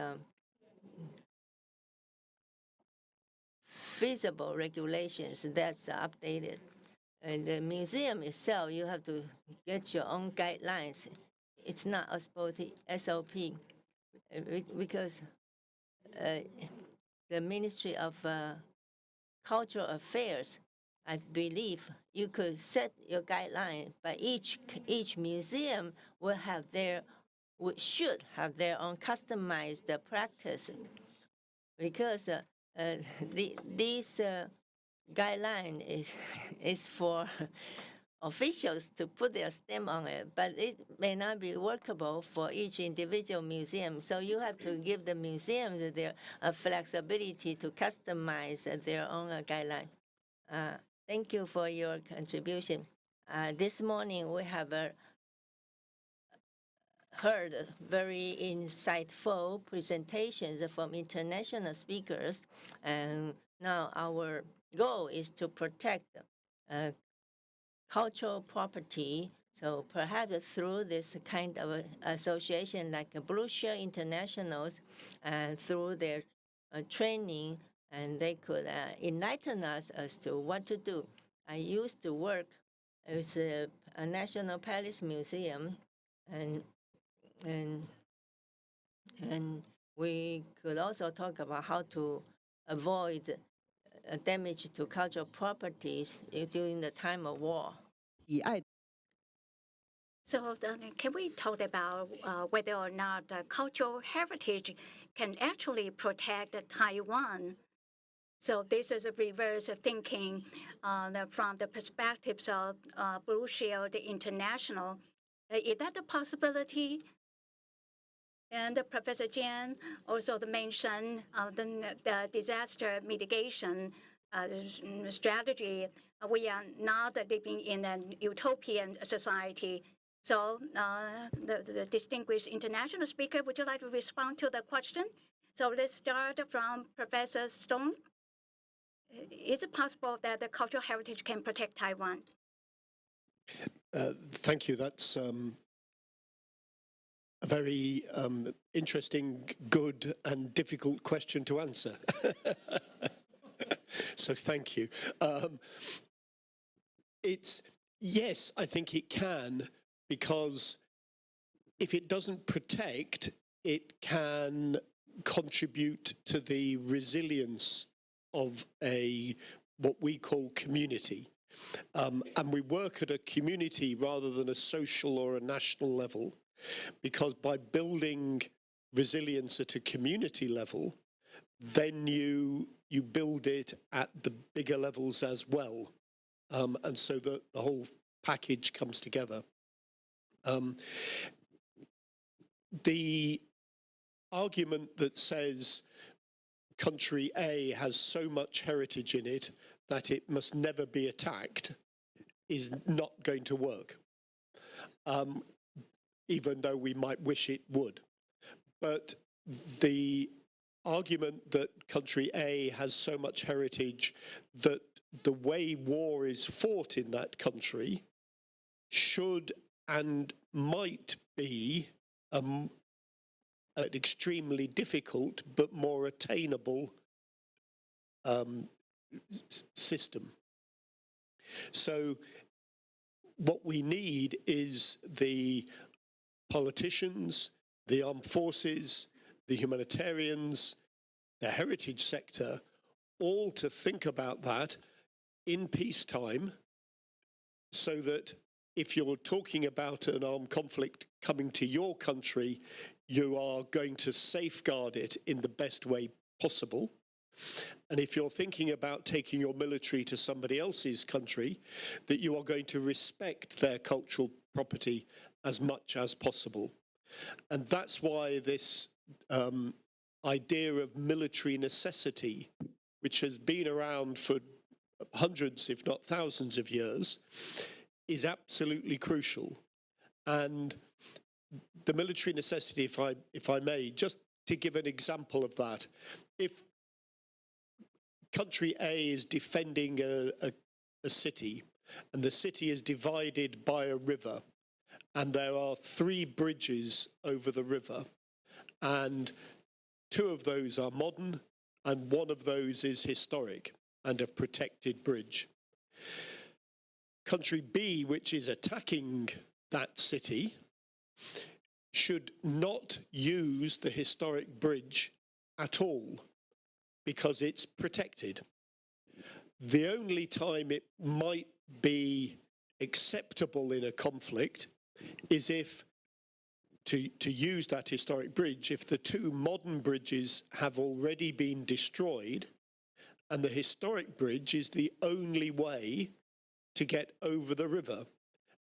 feasible regulations that's updated. And the museum itself, you have to get your own guidelines. It's not a SOP because the Ministry of Cultural Affairs, I believe you could set your guideline, but each museum will have should have their own customized practice, because these guideline is for officials to put their stamp on it, but it may not be workable for each individual museum. So you have to give the museums their flexibility to customize their own guideline. Thank you for your contribution. This morning we have heard very insightful presentations from international speakers, and now our goal is to protect cultural property. So perhaps through this kind of association like Blue Shirt Internationals, and through their training, and they could enlighten us as to what to do. I used to work with a National Palace Museum, and we could also talk about how to avoid damage to cultural properties during the time of war. So can we talk about whether or not cultural heritage can actually protect Taiwan? So this is a reverse thinking from the perspectives of Blue Shield International. Is that a possibility? And Professor Jian also mentioned the disaster mitigation strategy. We are not living in a utopian society. So the distinguished international speaker, would you like to respond to the question? So let's start from Professor Stone. Is it possible that the cultural heritage can protect Taiwan? Thank you. That's a very interesting, good, and difficult question to answer. So thank you. Yes, I think it can, because if it doesn't protect, it can contribute to the resilience of what we call community. And we work at a community rather than a social or a national level, because by building resilience at a community level, then you build it at the bigger levels as well. And so the whole package comes together. The argument that says country A has so much heritage in it that it must never be attacked is not going to work, even though we might wish it would. But the argument that country A has so much heritage that the way war is fought in that country should and might be an extremely difficult but more attainable system. So what we need is the politicians, the armed forces, the humanitarians, the heritage sector, all to think about that in peacetime, so that if you're talking about an armed conflict coming to your country, you are going to safeguard it in the best way possible. And if you're thinking about taking your military to somebody else's country, that you are going to respect their cultural property as much as possible. And that's why this idea of military necessity, which has been around for hundreds, if not thousands of years, is absolutely crucial. And the military necessity, if I may, just to give an example of that, if country A is defending a city, and the city is divided by a river, and there are 3 bridges over the river, and 2 of those are modern, and 1 of those is historic and a protected bridge. Country B, which is attacking that city, should not use the historic bridge at all because it's protected. The only time it might be acceptable in a conflict is if, to use that historic bridge, if the 2 modern bridges have already been destroyed and the historic bridge is the only way to get over the river.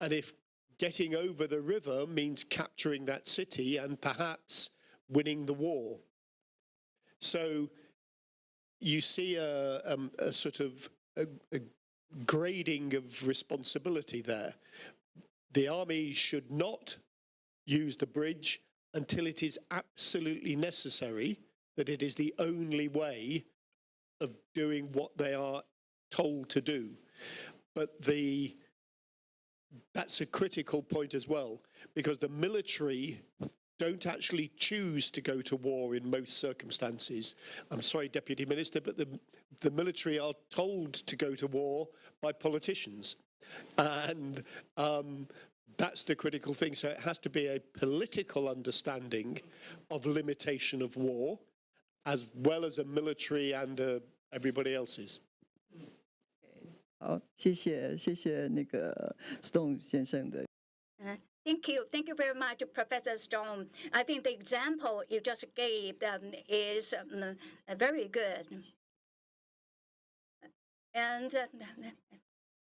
And if getting over the river means capturing that city and perhaps winning the war. So you see a sort of a grading of responsibility there. The army should not use the bridge until it is absolutely necessary, that it is the only way of doing what they are told to do. But that's a critical point as well, because the military don't actually choose to go to war in most circumstances. I'm sorry, Deputy Minister, but the military are told to go to war by politicians. And that's the critical thing. So it has to be a political understanding of limitation of war, as well as a military and everybody else's. 好，谢谢那个 Stone 先生的。Thank you very much, Professor Stone. I think the example you just gave is very good. And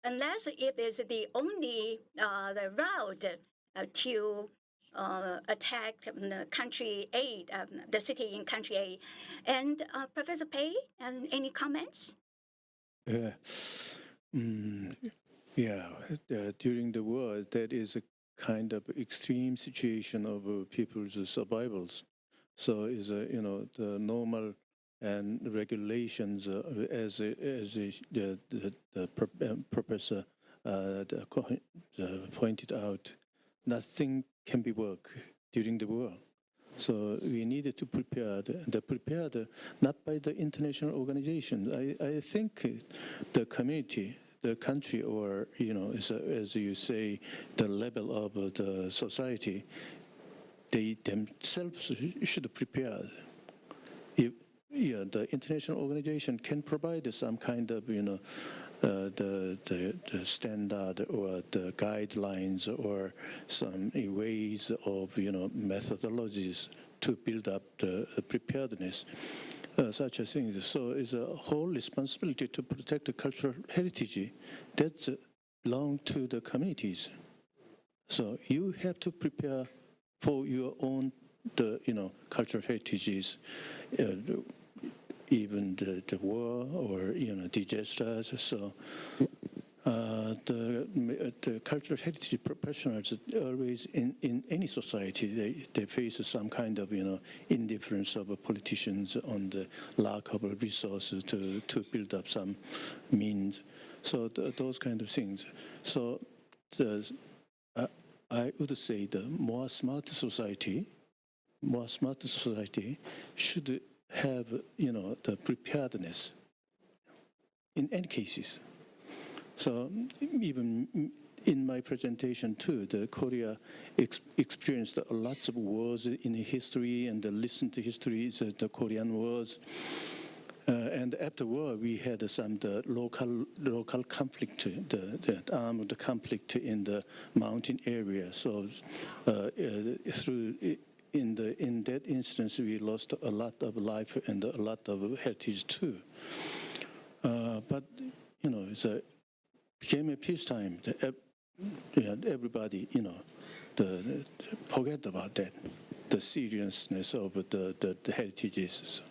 unless it is the only the route to attack country A, the city in country A. And Professor Pei, any comments? During the war, that is a kind of extreme situation of people's survivals. So is the normal and regulations as the professor pointed out, nothing can be worked during the war. So we needed to prepare not by the international organization. I think the community, the country, or as you say, the level of the society, they themselves should prepare. If the international organization can provide some kind of the standard or the guidelines or some ways of methodologies to build up the preparedness, such a thing. So it's a whole responsibility to protect the cultural heritage that's belong to the communities. So you have to prepare for your own cultural heritages, even the war or disasters. So the cultural heritage professionals always in any society they face some kind of indifference of politicians on the lack of resources to build up some means. So those kind of things. So I would say the more smart society should have the preparedness in any cases. So even in my presentation too, the Korea experienced lots of wars in history and listened to histories of the Korean wars. And after war, we had some local conflict, the armed conflict in the mountain area. So in that instance, we lost a lot of life and a lot of heritage too. But it became a peacetime. Everybody, forget about that, the seriousness of the heritages.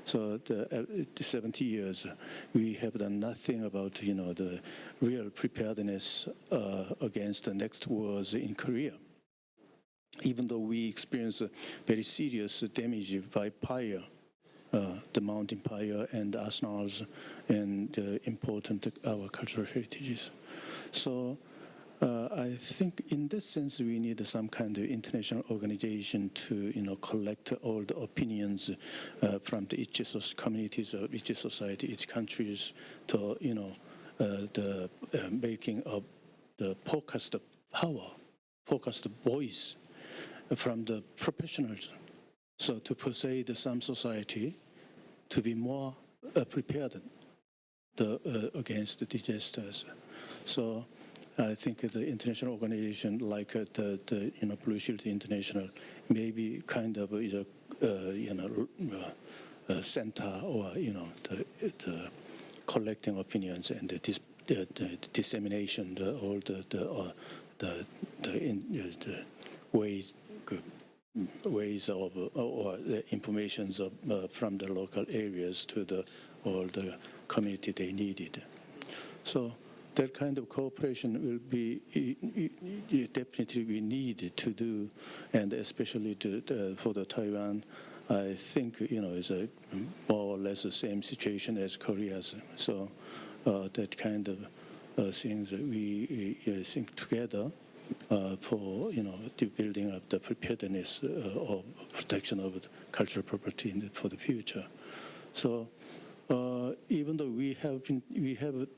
So the 70 years, we have done nothing about the real preparedness against the next wars in Korea. Even though we experienced very serious damage by fire, the mountain fire and arsenals and important our cultural heritages. So I think in this sense we need some kind of international organization to collect all the opinions from each communities of each society, each countries, to the making of the focused power, focused voice from the professionals. So to persuade some society to be more prepared against the disasters. So I think the international organization like the Blue Shield International maybe kind of is a center or the collecting opinions and the dissemination, all the ways of or the informations from the local areas to all the community they needed. So that kind of cooperation will be definitely we need to do, and especially for the Taiwan, I think is a more or less the same situation as Korea's. So that kind of things that we think together for the building up the preparedness or protection of cultural property for the future. So. Even though we have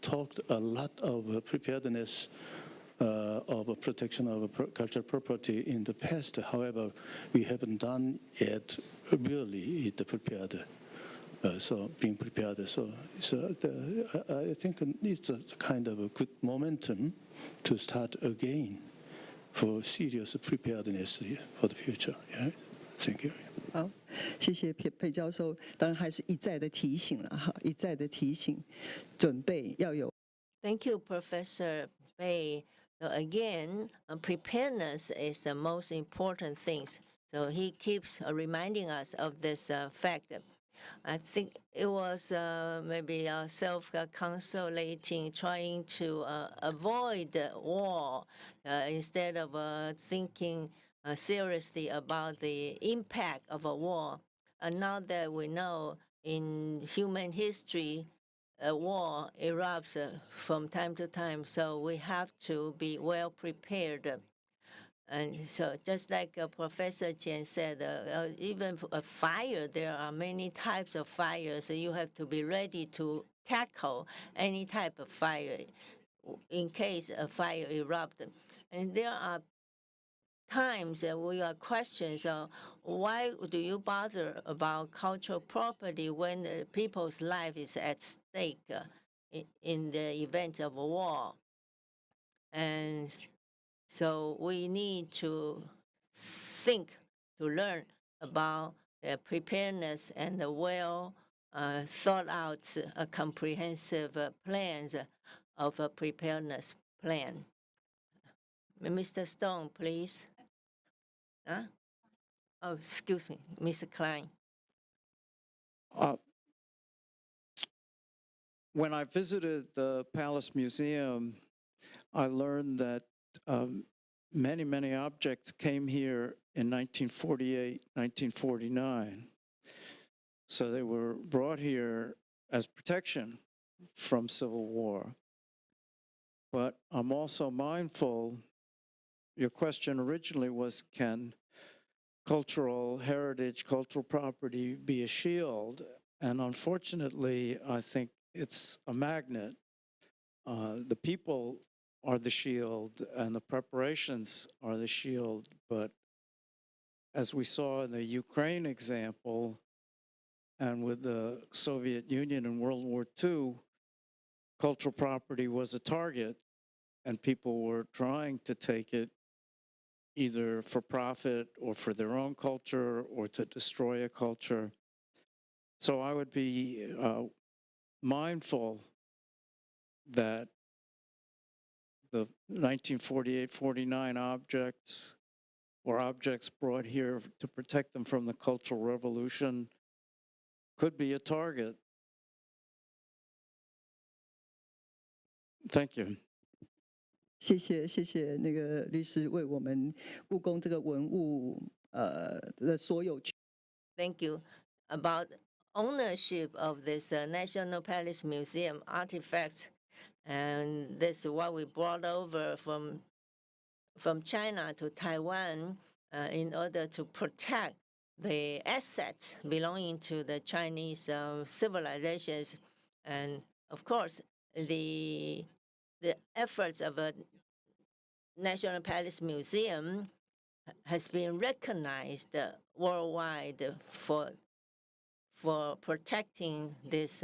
talked a lot of preparedness of protection of cultural property in the past, however, we haven't done yet really the prepared. So being prepared. So I think it's a kind of a good momentum to start again for serious preparedness for the future. Yeah, thank you. 好，谢谢裴教授。当然还是一再的提醒了哈，一再的提醒，准备要有。Thank you, Professor Bei. So again, preparedness is the most important thing. So he keeps reminding us of this fact. I think it was maybe self-consolating, trying to avoid war instead of thinking seriously about the impact of a war. And now that we know in human history, war erupts from time to time, so we have to be well prepared. And so just like Professor Chen said, even a fire, there are many types of fires, so you have to be ready to tackle any type of fire in case a fire erupts. And there are times we are questions, why do you bother about cultural property when people's life is at stake in the event of a war. And so we need to think, to learn about the preparedness and the well thought out comprehensive plans of a preparedness plan. Mr. Stone, please. Huh? Oh, excuse me, Mr. Klein. When I visited the Palace Museum, I learned that many, many objects came here in 1948, 1949. So they were brought here as protection from civil war. But I'm also mindful, your question originally was, can cultural heritage, cultural property be a shield? And unfortunately, I think it's a magnet. The people are the shield and the preparations are the shield. But as we saw in the Ukraine example and with the Soviet Union in World War II, cultural property was a target and people were trying to take it either for profit or for their own culture or to destroy a culture. So I would be mindful that the 1948-49 objects or objects brought here to protect them from the Cultural Revolution could be a target. Thank you. 谢谢那个律师为我们故宫这个文物的所有权。Thank you. About ownership of this National Palace Museum artifacts, and this is what we brought over from China to Taiwan in order to protect the assets belonging to the Chinese civilizations, and of course the efforts of a National Palace Museum has been recognized worldwide for protecting this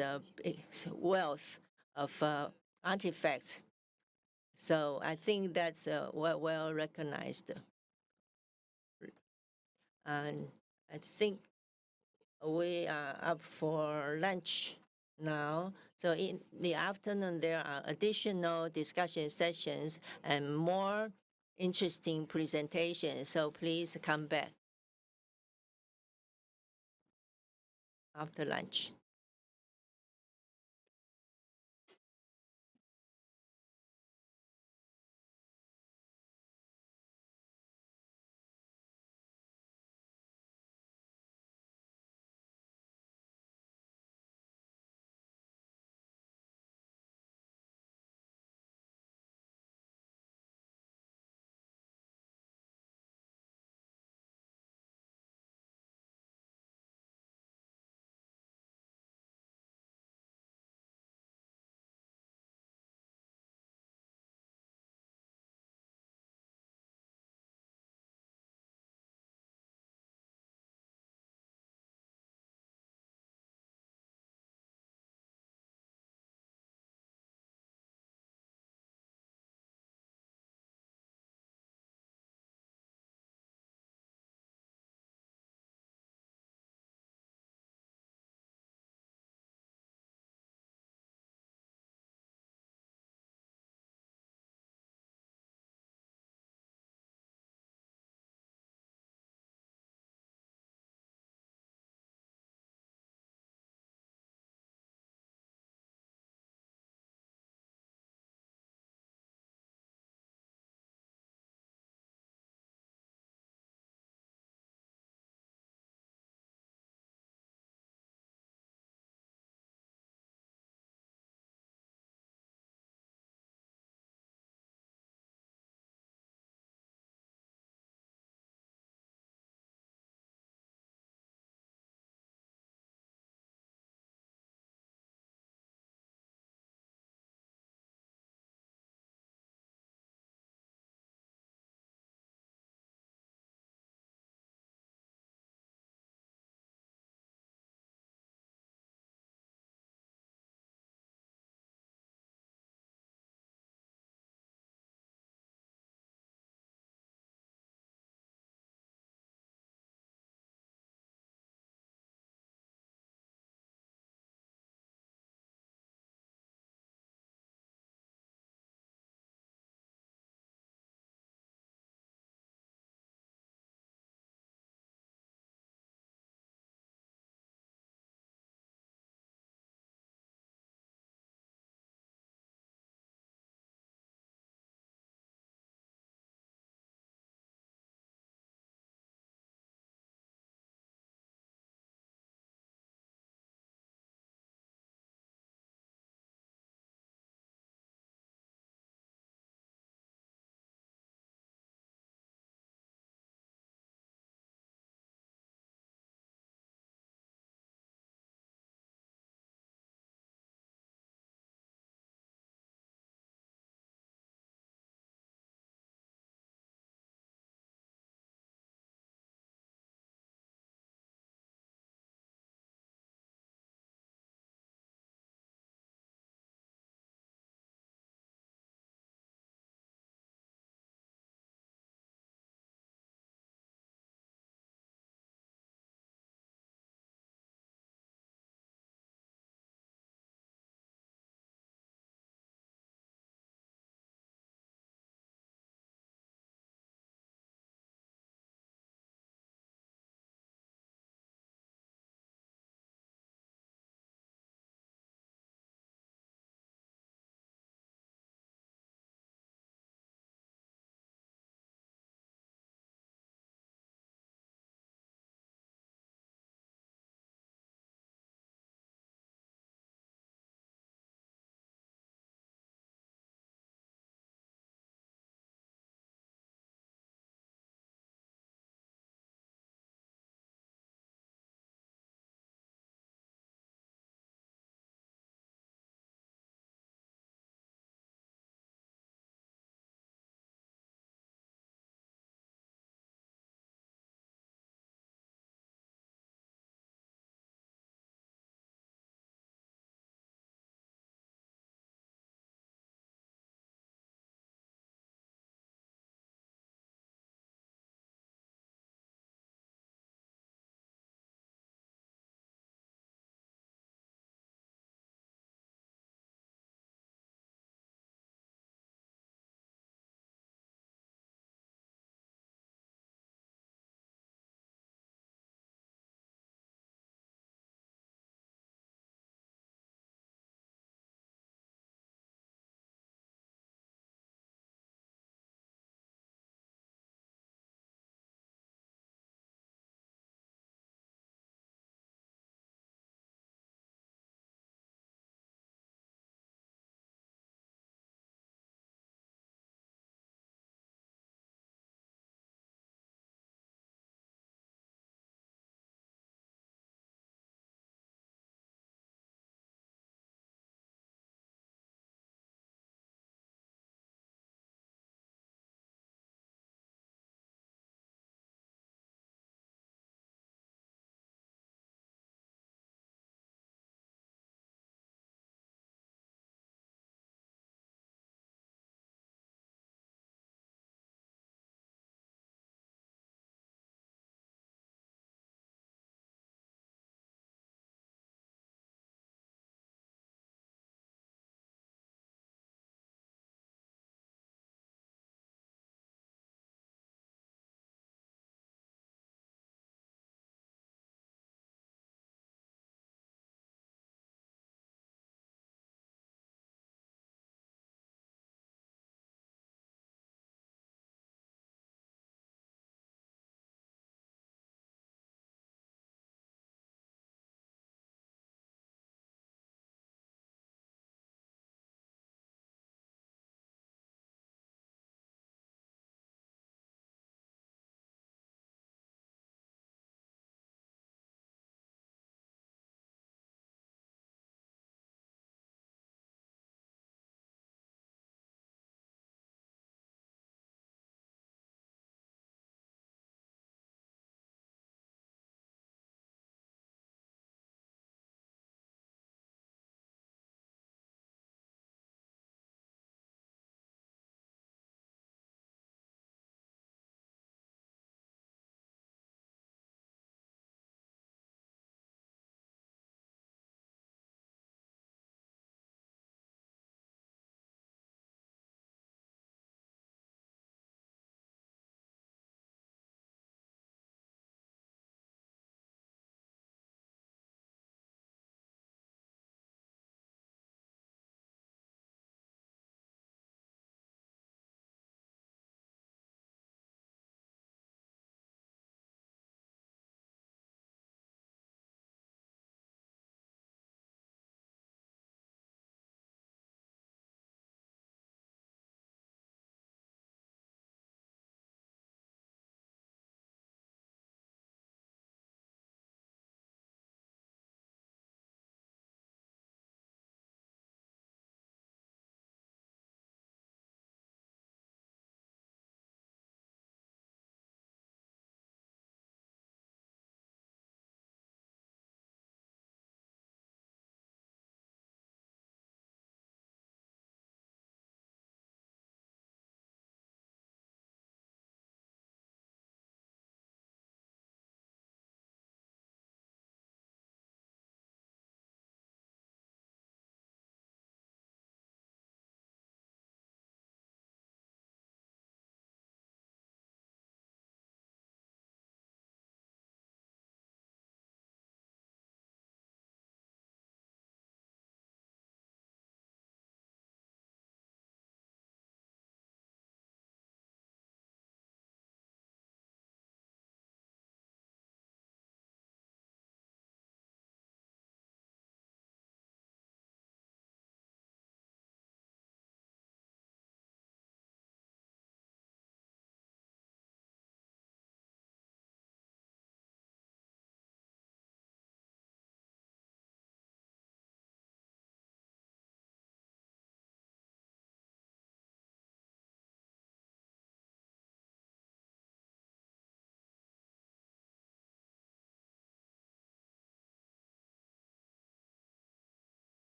wealth of artifacts. So I think that's well recognized. And I think we are up for lunch now. So in the afternoon, there are additional discussion sessions and more interesting presentations. So please come back after lunch.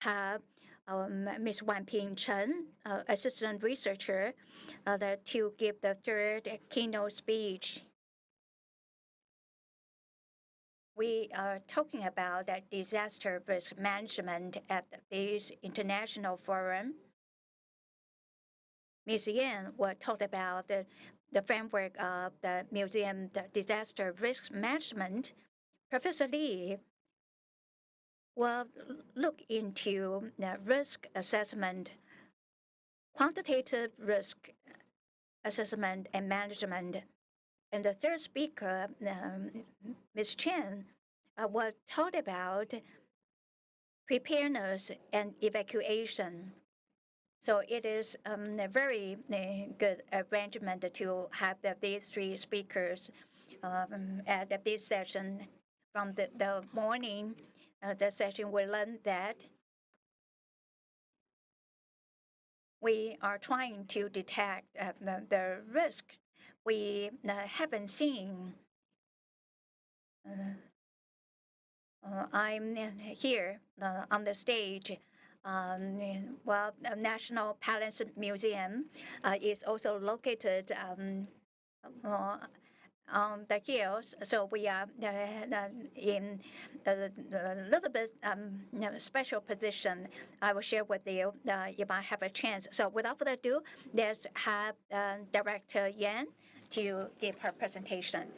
have Ms. Wan Ping Chen, assistant researcher, to give the third keynote speech. We are talking about that disaster risk management at this international forum. Ms. Yan will talk about the framework of the museum, the disaster risk management. Professor Lee will look into the risk assessment, quantitative risk assessment and management. And the third speaker, Ms. Chen, will talk about preparedness and evacuation. So it is a very good arrangement to have these three speakers at this session. From the morning, the session we learned that we are trying to detect the risk we haven't seen. I'm here on the stage. Well, the National Palace Museum is also located on the hills, so we are in a little bit special position. I will share with you if I have a chance. So without further ado, let's have Director Yan to give her presentation.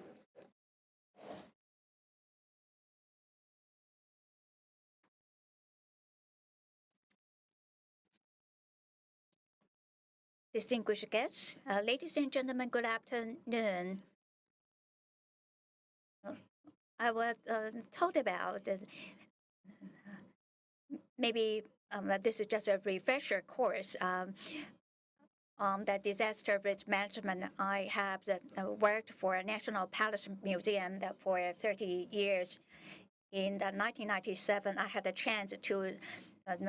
Distinguished guests, ladies and gentlemen, good afternoon. I will talk about maybe this is just a refresher course on the disaster risk management. I have worked for a National Palace Museum for 30 years. In 1997, I had a chance to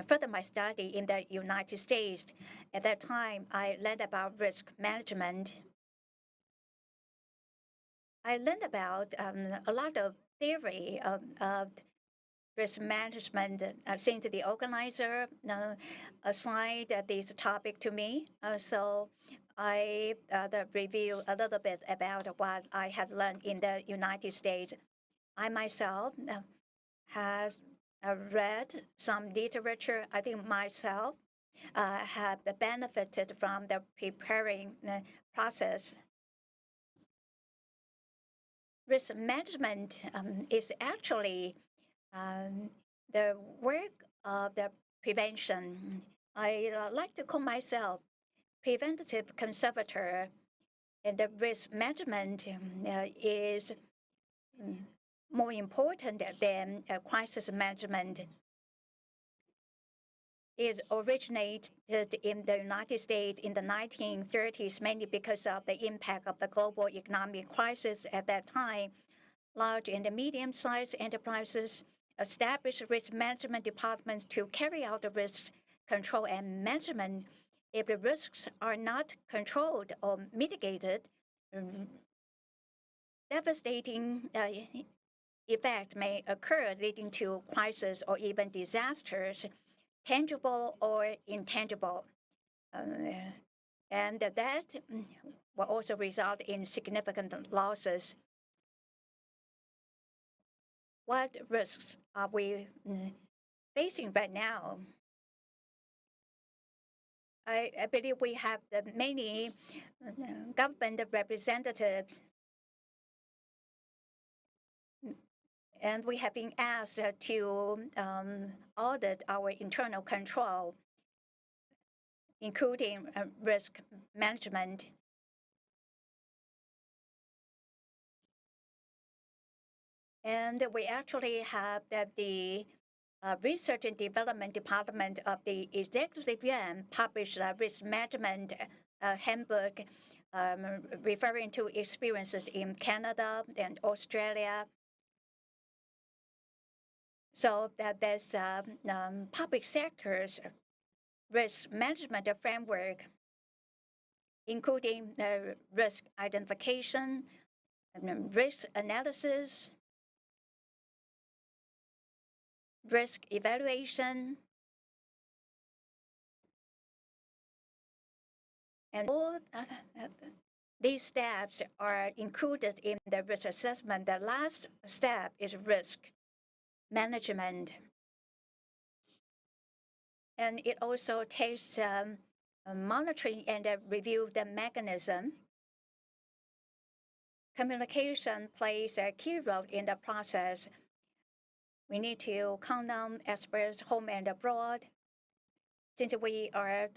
further my study in the United States. At that time, I learned about risk management. I learned about a lot of theory of risk management since the organizer assigned this topic to me. So I review a little bit about what I had learned in the United States. I myself have read some literature. I think myself have benefited from the preparing process. Risk management is actually the work of the prevention. I like to call myself preventative conservator, and the risk management is more important than crisis management. It originated in the United States in the 1930s, mainly because of the impact of the global economic crisis at that time. Large and medium-sized enterprises established risk management departments to carry out the risk control and management. If the risks are not controlled or mitigated, devastating effect may occur, leading to crisis or even disasters, tangible or intangible. And that will also result in significant losses. What risks are we facing right now? I believe we have many government representatives, and we have been asked to audit our internal control, including risk management. And we actually have the Research and Development Department of the Executive Yuan published a risk management handbook referring to experiences in Canada and Australia. So that there's public sector's risk management framework, including risk identification, risk analysis, risk evaluation, And all these steps are included in the risk assessment. The last step is risk management. And it also takes monitoring and review the mechanism. Communication plays a key role in the process. We need to count on experts home and abroad. Since we are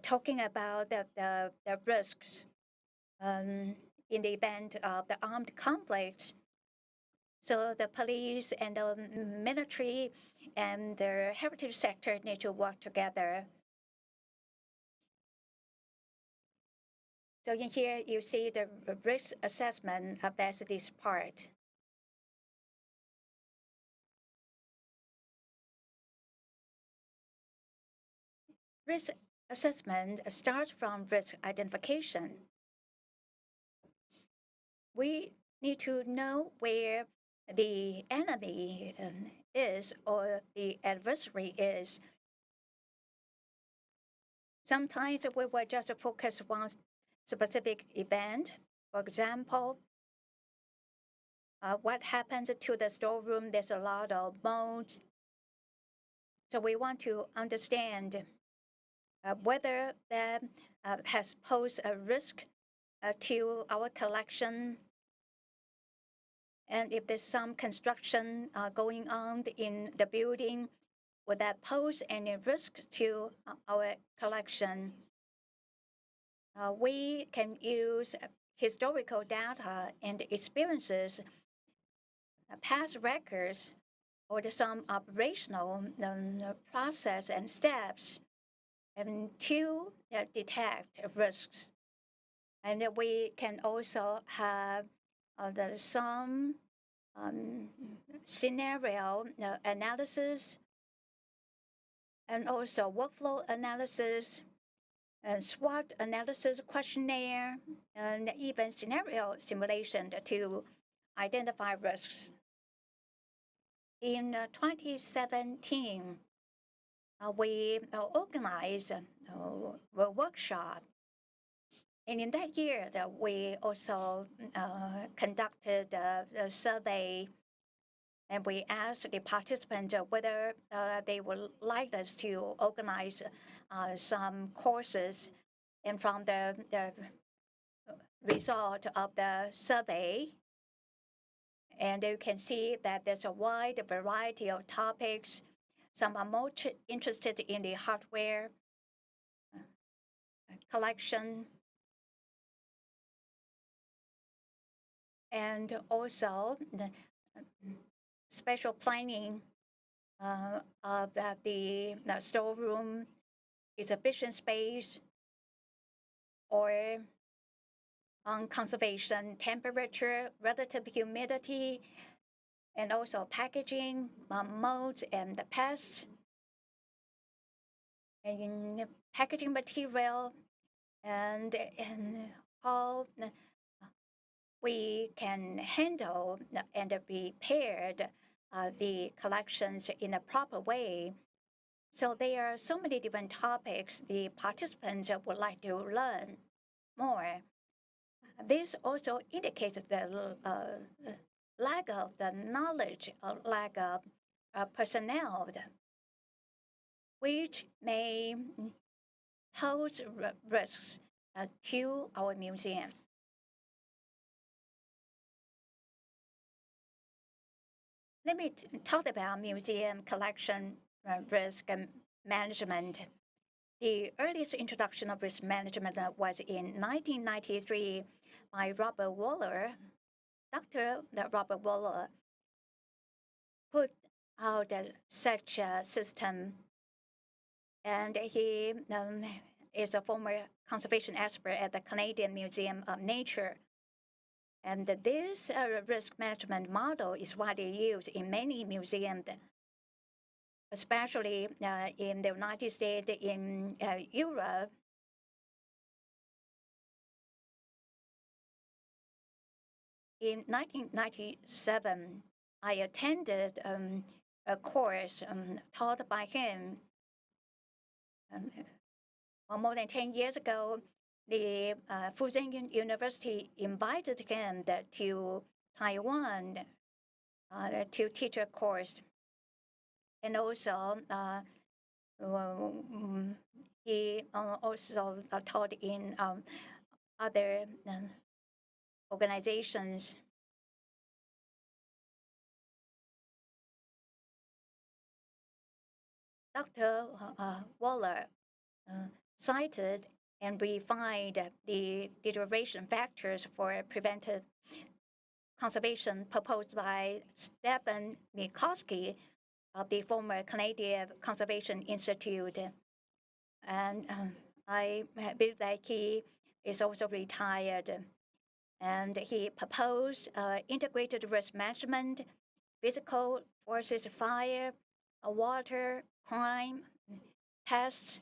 talking about the risks in the event of the armed conflict, so the police and the military and the heritage sector need to work together. So in here, you see the risk assessment of this part. Risk assessment starts from risk identification. We need to know where the enemy is or the adversary is. Sometimes we will just focus on specific event. For example, what happens to the storeroom? There's a lot of molds. So we want to understand whether that has posed a risk to our collection. And if there's some construction going on in the building, would that pose any risk to our collection? We can use historical data and experiences, past records, or some operational process and steps to detect risks. And we can also have some scenario analysis and also workflow analysis and SWOT analysis questionnaire, and even scenario simulation to identify risks. In 2017, we organized a workshop. And in that year, we also conducted a survey, and we asked the participants whether they would like us to organize some courses. And from the result of the survey, and you can see that there's a wide variety of topics. Some are more interested in the hardware collection, and also the special planning of the storeroom, exhibition space, or on conservation, temperature, relative humidity, and also packaging, molds, and the pests, and in the packaging material, and how we can handle and prepare the collections in a proper way. So there are so many different topics the participants would like to learn more. This also indicates the lack of the knowledge, or lack of personnel, which may pose risks to our museum. Let me talk about museum collection risk management. The earliest introduction of risk management was in 1993 by Robert Waller. Dr. Robert Waller put out such a system, and he is a former conservation expert at the Canadian Museum of Nature. And this risk management model is widely used in many museums, especially in the United States, in Europe. In 1997, I attended a course taught by him more than 10 years ago, the Fujian University invited him to Taiwan to teach a course. And also, he also taught in other organizations. Dr. Waller cited and refined the deterioration factors for preventive conservation proposed by Stephen Mikoski of the former Canadian Conservation Institute. And I believe that he is also retired. And he proposed integrated risk management, physical forces, fire, water, crime, pests,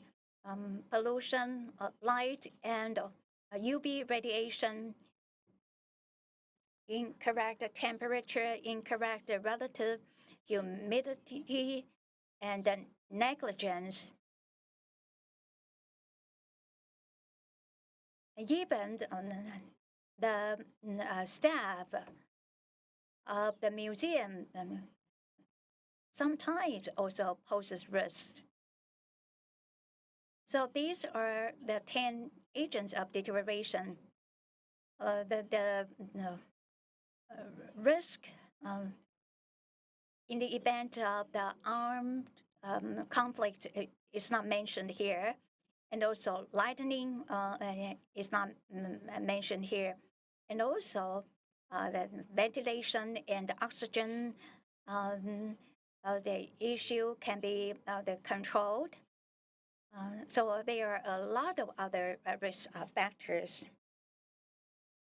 pollution, light, and UV radiation, incorrect temperature, incorrect relative humidity, and negligence. Even the staff of the museum sometimes also poses risk. So these are the 10 agents of deterioration. The risk in the event of the armed conflict is not mentioned here. And also lightning is not mentioned here. And also the ventilation and oxygen, the issue can be controlled. So there are a lot of other risk factors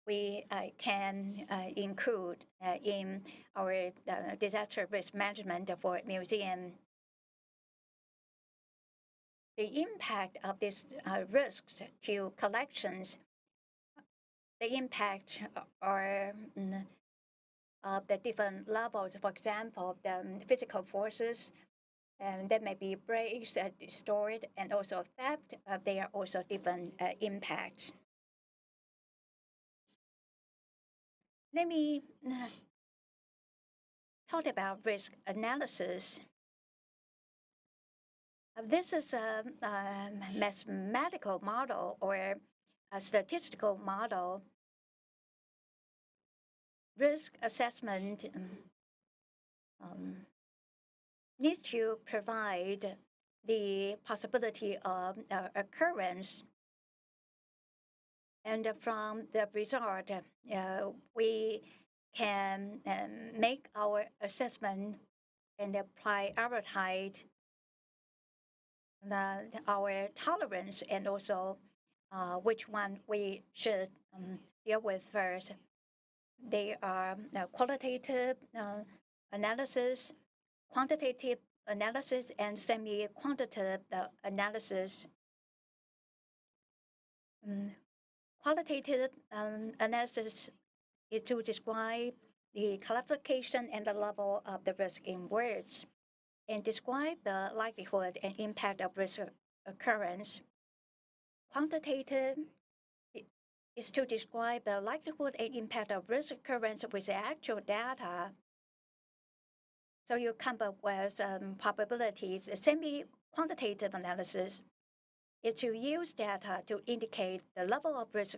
we can include in our disaster risk management for museum. The impact of these risks to collections, the impact are of the different levels. For example, the physical forces, and there may be breaks, distorted, and also theft. They are also different impacts. Let me talk about risk analysis. This is a mathematical model or a statistical model. Risk assessment needs to provide the possibility of occurrence. And from the result, we can make our assessment and prioritize our tolerance and also which one we should deal with first. They are qualitative analysis, quantitative analysis, and semi-quantitative analysis. Qualitative analysis is to describe the classification and the level of the risk in words, and describe the likelihood and impact of risk occurrence. Quantitative is to describe the likelihood and impact of risk occurrence with actual data. So you come up with probabilities. A semi-quantitative analysis is to use data to indicate the level of risk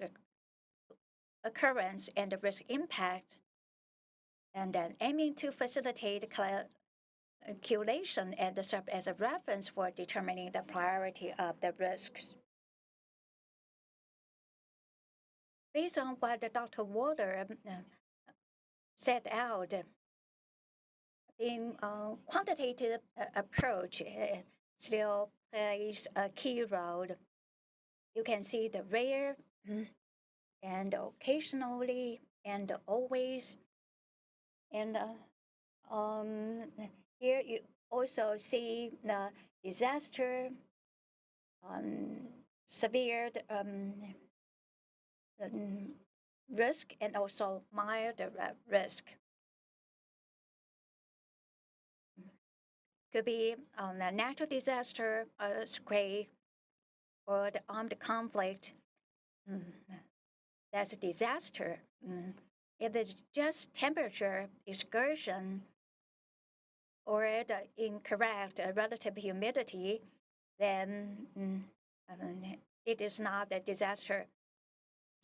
occurrence and the risk impact, and then aiming to facilitate calculation and serve as a reference for determining the priority of the risks. Based on what Dr. Waller set out, in quantitative approach still plays a key role. You can see the rare and occasionally and always. And here you also see the disaster, severe risk, and also mild risk. Could be a natural disaster, earthquake, or the armed conflict, that's a disaster. If it's just temperature excursion or the incorrect relative humidity, then it is not a disaster.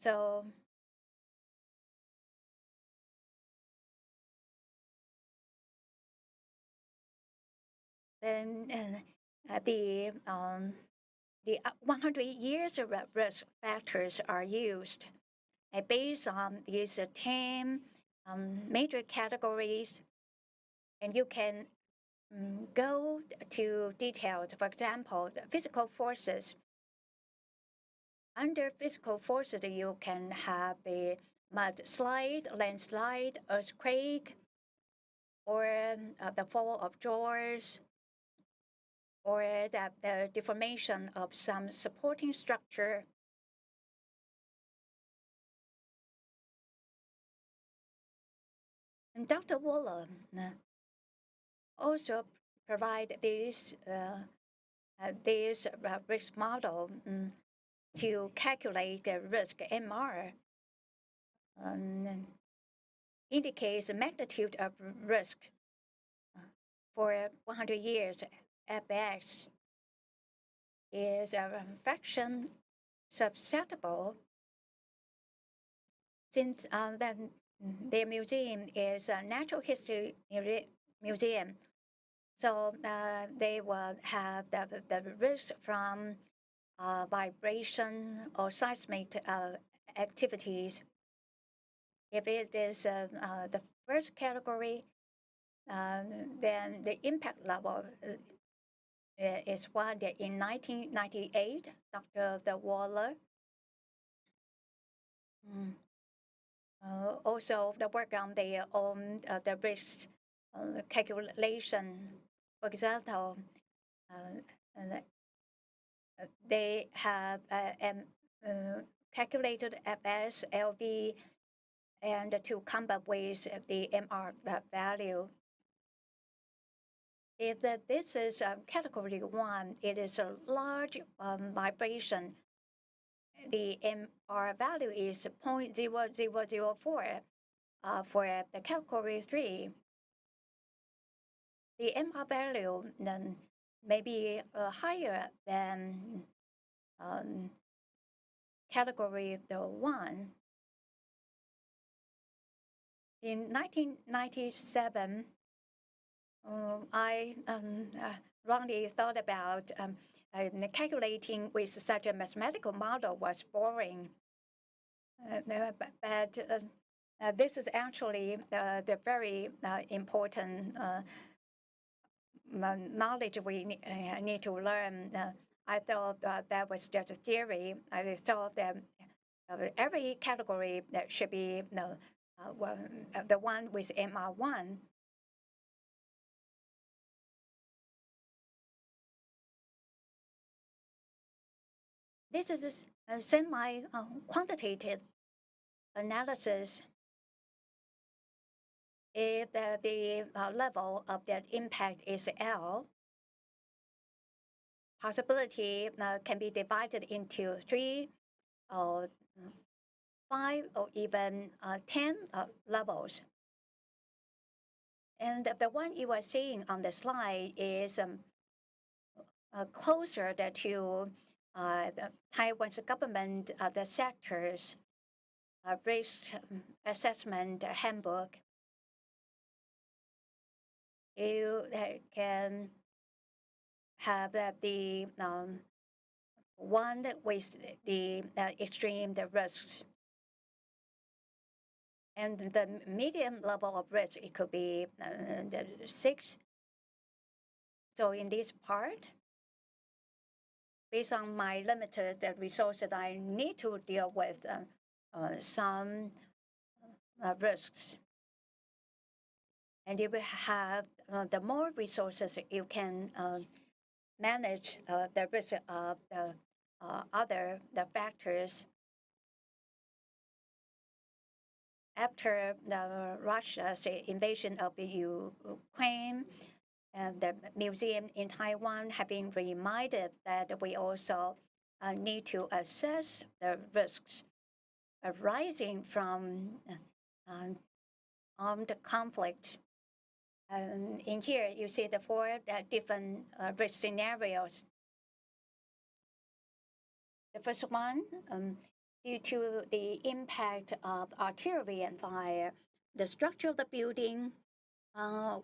So then the 100 years of risk factors are used based on these 10 major categories, and you can go to details. For example, the physical forces. Under physical forces, you can have the mudslide, landslide, earthquake, or the fall of drawers, or the deformation of some supporting structure. And Dr. Waller also provide this risk model to calculate the risk MR. Indicates the magnitude of risk for 100 years. FX is a fraction susceptible, since the museum is a natural history museum. So they will have the risk from vibration or seismic activities. If it is the first category, then the impact level is one that in 1998, Dr. Waller also the work on their own the risk calculation. For example, they have calculated FS, LV, and to come up with the MR value. If this is category 1, it is a large vibration. The MR value is 0.0004. For the category 3, the MR value then may be higher than category 1. In 1997, I wrongly thought about calculating with such a mathematical model was boring. But this is actually the very important knowledge we need to learn. I thought that was just a theory. I thought that every category that should be the one with MR1. This is a semi-quantitative analysis. If the level of that impact is L, possibility can be divided into 3 or 5 or even 10 levels. And the one you are seeing on the slide is closer to the Taiwan's government, the sector's risk assessment handbook. You can have the one with the extreme risks. And the medium level of risk, it could be the 6. So in this part, based on my limited resources, I need to deal with some risks. And if you have the more resources, you can manage the risk of the other factors. After Russia's invasion of Ukraine, and the museum in Taiwan have been reminded that we also need to assess the risks arising from armed conflict. In here, you see the four different risk scenarios. The first one, due to the impact of artillery and fire, the structure of the building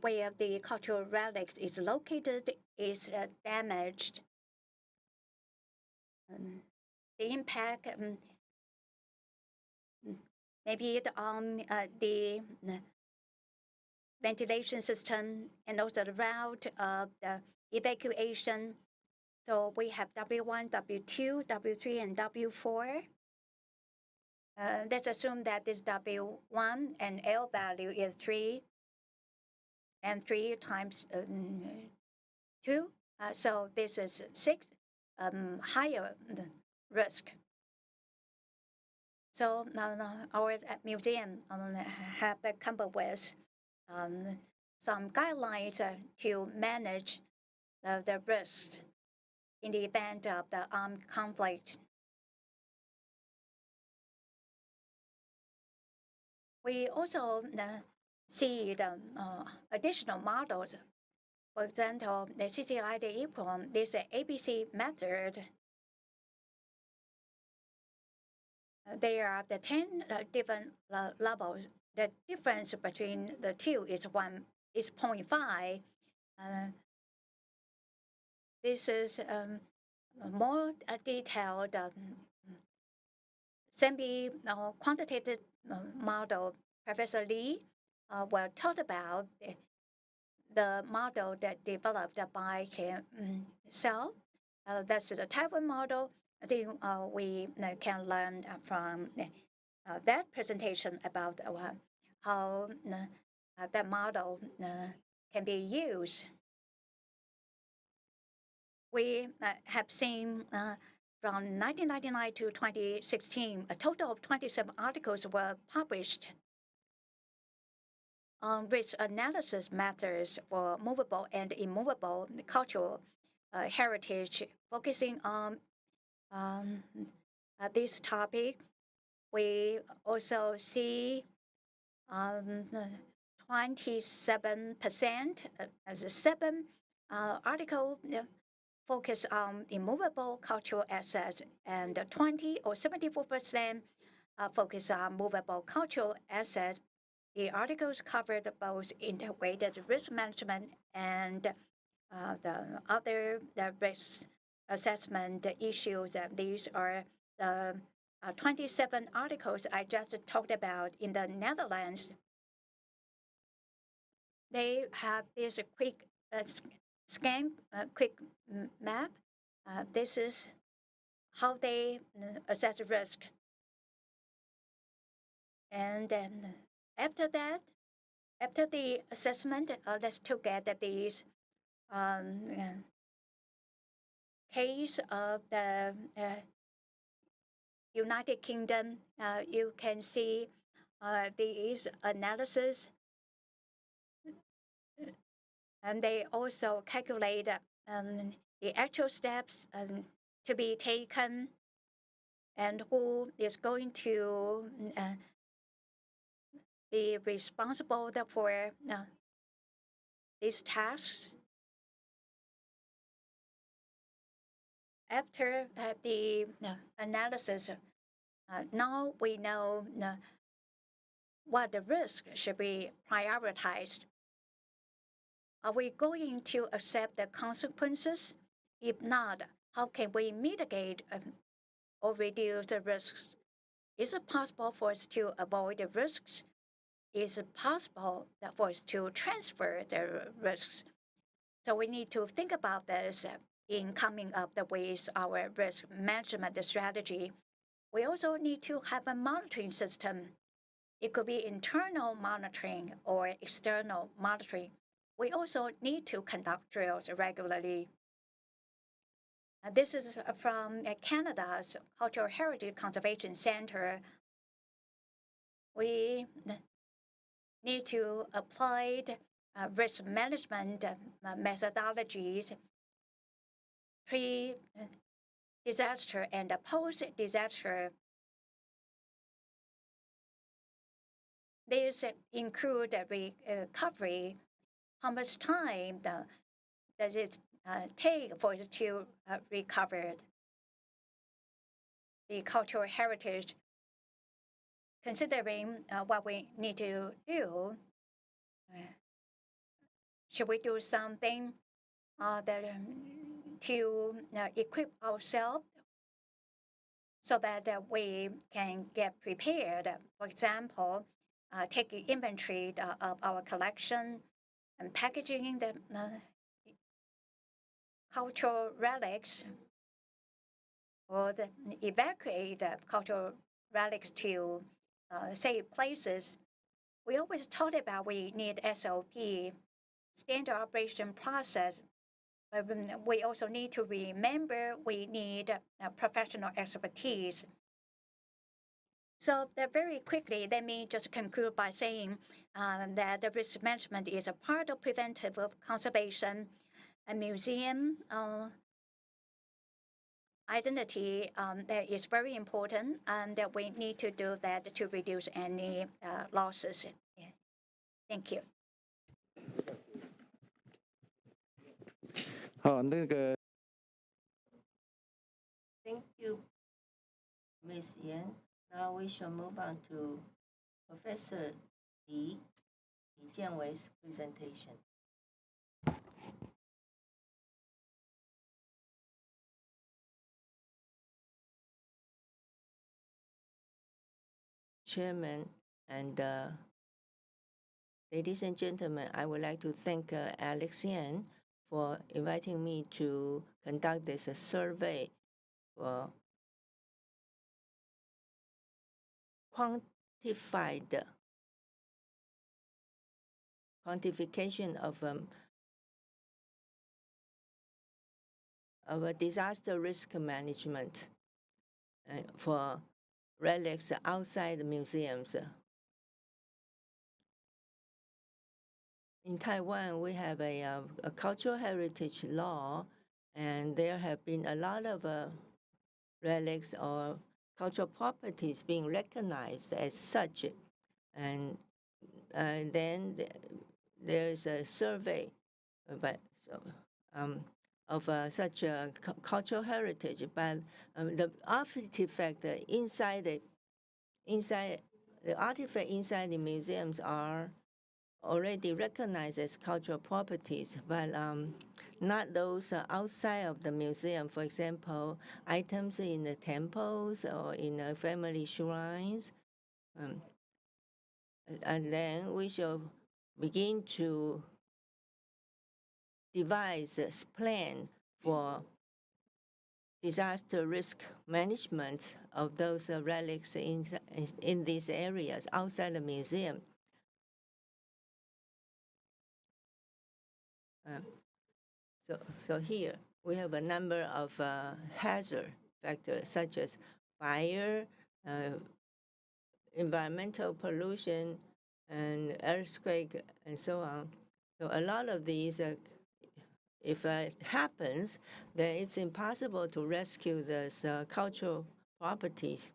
where the cultural relics is located is damaged. The impact maybe on the ventilation system and also the route of the evacuation. So we have W1, W2, W3, and W4. Let's assume that this W1 and L value is 3, and 3 times 2. So this is 6 higher risk. So now our museum have come up with some guidelines to manage the risks in the event of the armed conflict. We also see the additional models. For example, the CCI, the ICOM, this ABC method. There are the 10 different levels. The difference between the two is 0.5. This is more detailed semi-quantitative model. Professor Lee will talk about the model that developed by himself. That's the Taiwan model. I think we can learn from that presentation about how that model can be used. We have seen from 1999 to 2016, a total of 27 articles were published on risk analysis methods for movable and immovable cultural heritage, focusing on this topic. We also see 27% as a 7 article focus on immovable cultural assets, and 20 or 74% focus on movable cultural assets. The articles covered both integrated risk management and the other risk assessment issues. These are the 27 articles I just talked about in the Netherlands. They have this quick scan, quick map. This is how they assess risk. And then after that, after the assessment, let's look at these case of the United Kingdom. You can see these analysis, and they also calculate the actual steps to be taken and who is going to be responsible for these tasks. After the analysis, now we know what the risk should be prioritized. Are we going to accept the consequences? If not, how can we mitigate or reduce the risks? Is it possible for us to avoid the risks? Is it possible for us to transfer the risks? So we need to think about this in coming up with our risk management strategy. We also need to have a monitoring system. It could be internal monitoring or external monitoring. We also need to conduct drills regularly. This is from Canada's Cultural Heritage Conservation Center. We need to apply risk management methodologies, disaster and the post-disaster. These include recovery. How much time does it take for it to recover the cultural heritage? Considering what we need to do, should we do something to equip ourselves so that we can get prepared? For example, taking inventory of our collection and packaging the cultural relics, or evacuate the cultural relics to safe places. We always talked about we need SOP, standard operation process. But we also need to remember we need professional expertise. So very quickly, let me just conclude by saying that the risk management is a part of preventive conservation. A museum identity that is very important, and that we need to do that to reduce any losses. Yeah. Thank you. 好，那个 Thank you, Ms. Yan. Now we shall move on to Professor Li Jianwei's presentation. Chairman and ladies and gentlemen, I would like to thank Alex Yan for inviting me to conduct this survey for quantification of a disaster risk management for relics outside the museums. In Taiwan, we have a cultural heritage law, and there have been a lot of relics or cultural properties being recognized as such. And then there's a survey of such a cultural heritage, but the artifact inside the museums are already recognized as cultural properties, but not those outside of the museum. For example, items in the temples or in family shrines. And then we shall begin to devise a plan for disaster risk management of those relics in these areas outside the museum. So here we have a number of hazard factors such as fire, environmental pollution, and earthquake, and so on. So a lot of these, if it happens, then it's impossible to rescue those cultural properties.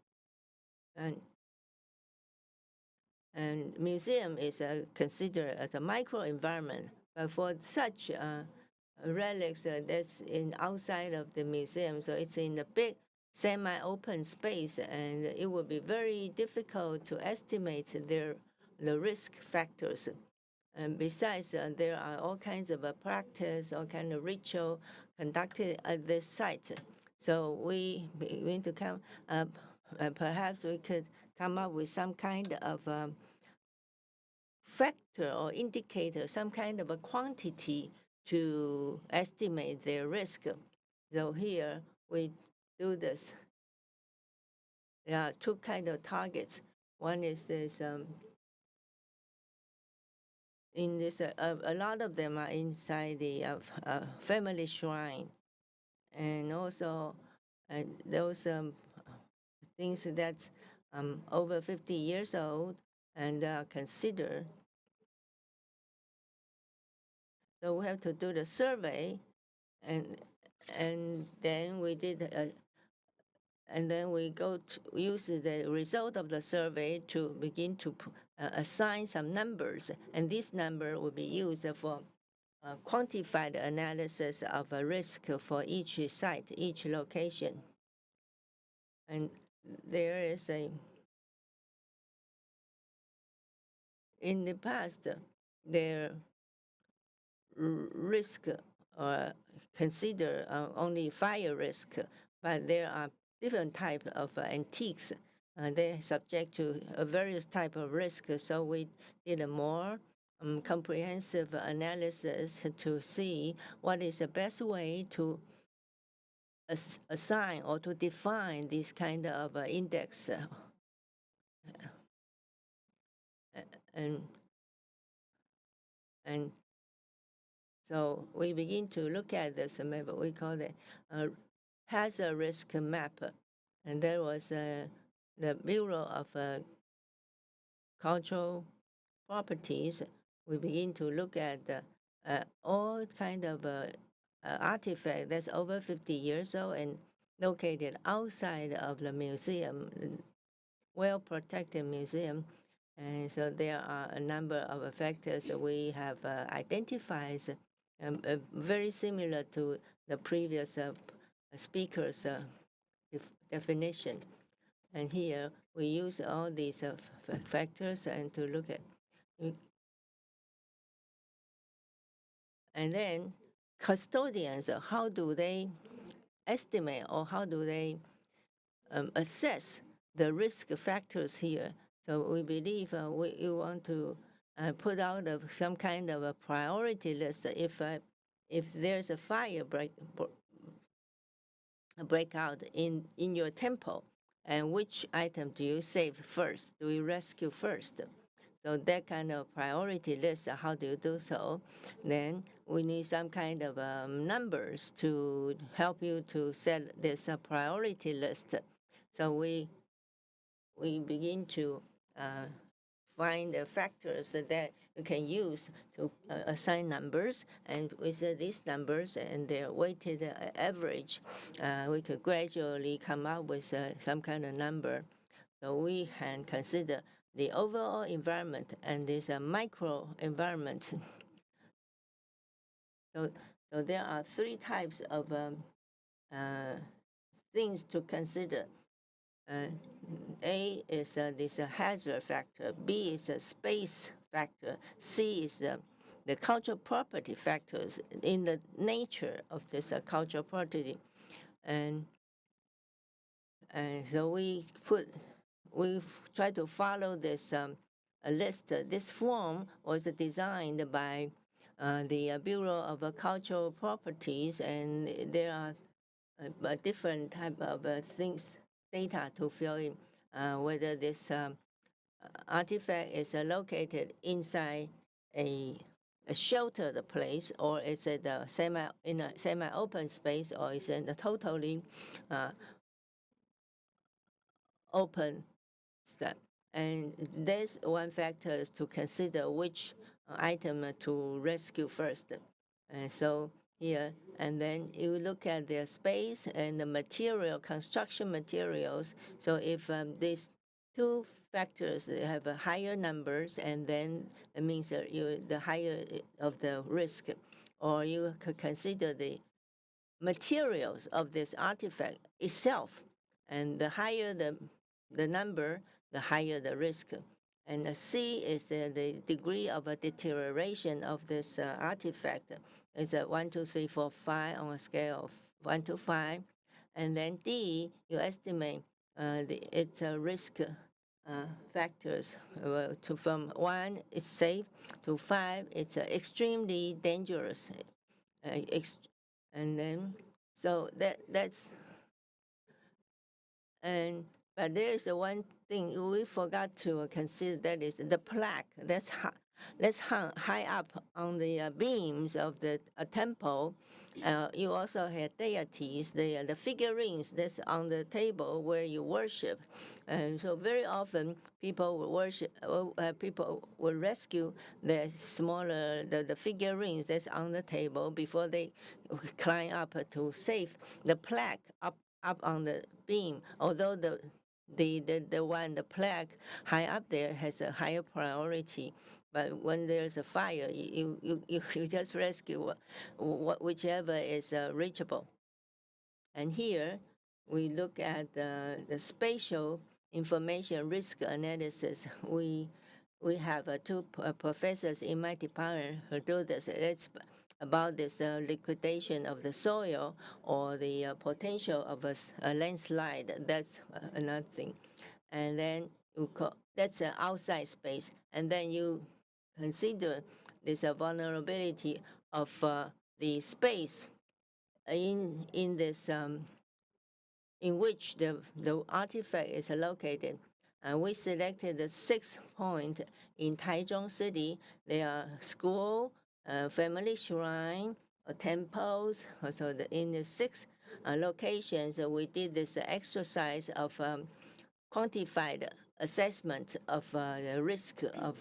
And museum is considered as a microenvironment, but for such relics that's outside of the museum, so it's in a big semi-open space, and it would be very difficult to estimate the risk factors. And besides, there are all kinds of practice, all kind of ritual conducted at this site. So we need to come up, perhaps we could come up with some kind of factor or indicator, some kind of a quantity to estimate their risk. So here we do this. There are two kinds of targets. One is this, in this, a lot of them are inside the family shrine. And also those things that's over 50 years old and considered. So we have to do the survey, and then we did and then we use the result of the survey to begin to assign some numbers, and this number will be used for quantified analysis of a risk for each site, each location. And there is in the past, their risk consider only fire risk, but there are different types of antiques. They're subject to various type of risk. So we did a more comprehensive analysis to see what is the best way to assign or to define this kind of index. And so we begin to look at this map. We call it hazard risk map. And there was the Bureau of Cultural Properties. We begin to look at all kind of artifact that's over 50 years old and located outside of the museum, well-protected museum. And so there are a number of factors we have identified, very similar to the previous speaker's definition. And here we use all these factors and to look at. And then custodians, how do they estimate or how do they assess the risk factors here? So we believe we want to put out some kind of a priority list. If there's a fire breakout in your temple, and which item do you save first? Do you rescue first? So that kind of priority list, how do you do so? Then we need some kind of numbers to help you to set this priority list. So we begin to find the factors that you can use to assign numbers, and with these numbers and their weighted average, we could gradually come up with some kind of number. So we can consider the overall environment and this micro environment. So there are three types of things to consider. A is this hazard factor, B is a space factor, C is the cultural property factors in the nature of this cultural property. And so we try to follow this list. This form was designed by the Bureau of Cultural Properties, and there are different type of data to fill in, whether this artifact is located inside a sheltered place, or it's at in a semi-open space, or it's in a totally open step. And there's one factor is to consider which item to rescue first. And so here, and then you look at their space and the material, construction materials. So if these two factors have higher numbers, and then it means that the higher of the risk, or you could consider the materials of this artifact itself, and the higher the number, the higher the risk. And the C is the degree of a deterioration of this artifact. It's a 1, 2, 3, 4, 5 on a scale of 1 to 5. And then D, you estimate its risk factors. From 1, it's safe, to 5, it's extremely dangerous. And then, so that's, but there's one thing we forgot to consider, that is the plaque that's hung high up on the beams of the temple. You also have deities, the figurines that's on the table where you worship. And so very often people will worship, people will rescue the smaller, the figurines that's on the table before they climb up to save the plaque up up on the beam, although the plaque high up there has a higher priority. But when there's a fire, you just rescue whichever is reachable. And here we look at the spatial information risk analysis. We have two professors in my department who do this. It's about this liquidation of the soil or the potential of a landslide. That's another thing. And then that's an outside space. And then you consider this vulnerability of the space in this in which the artifact is located. And we selected the 6 points in Taichung City. There are school, family shrine, temples. So in the 6 locations, we did this exercise of quantified assessment of the risk of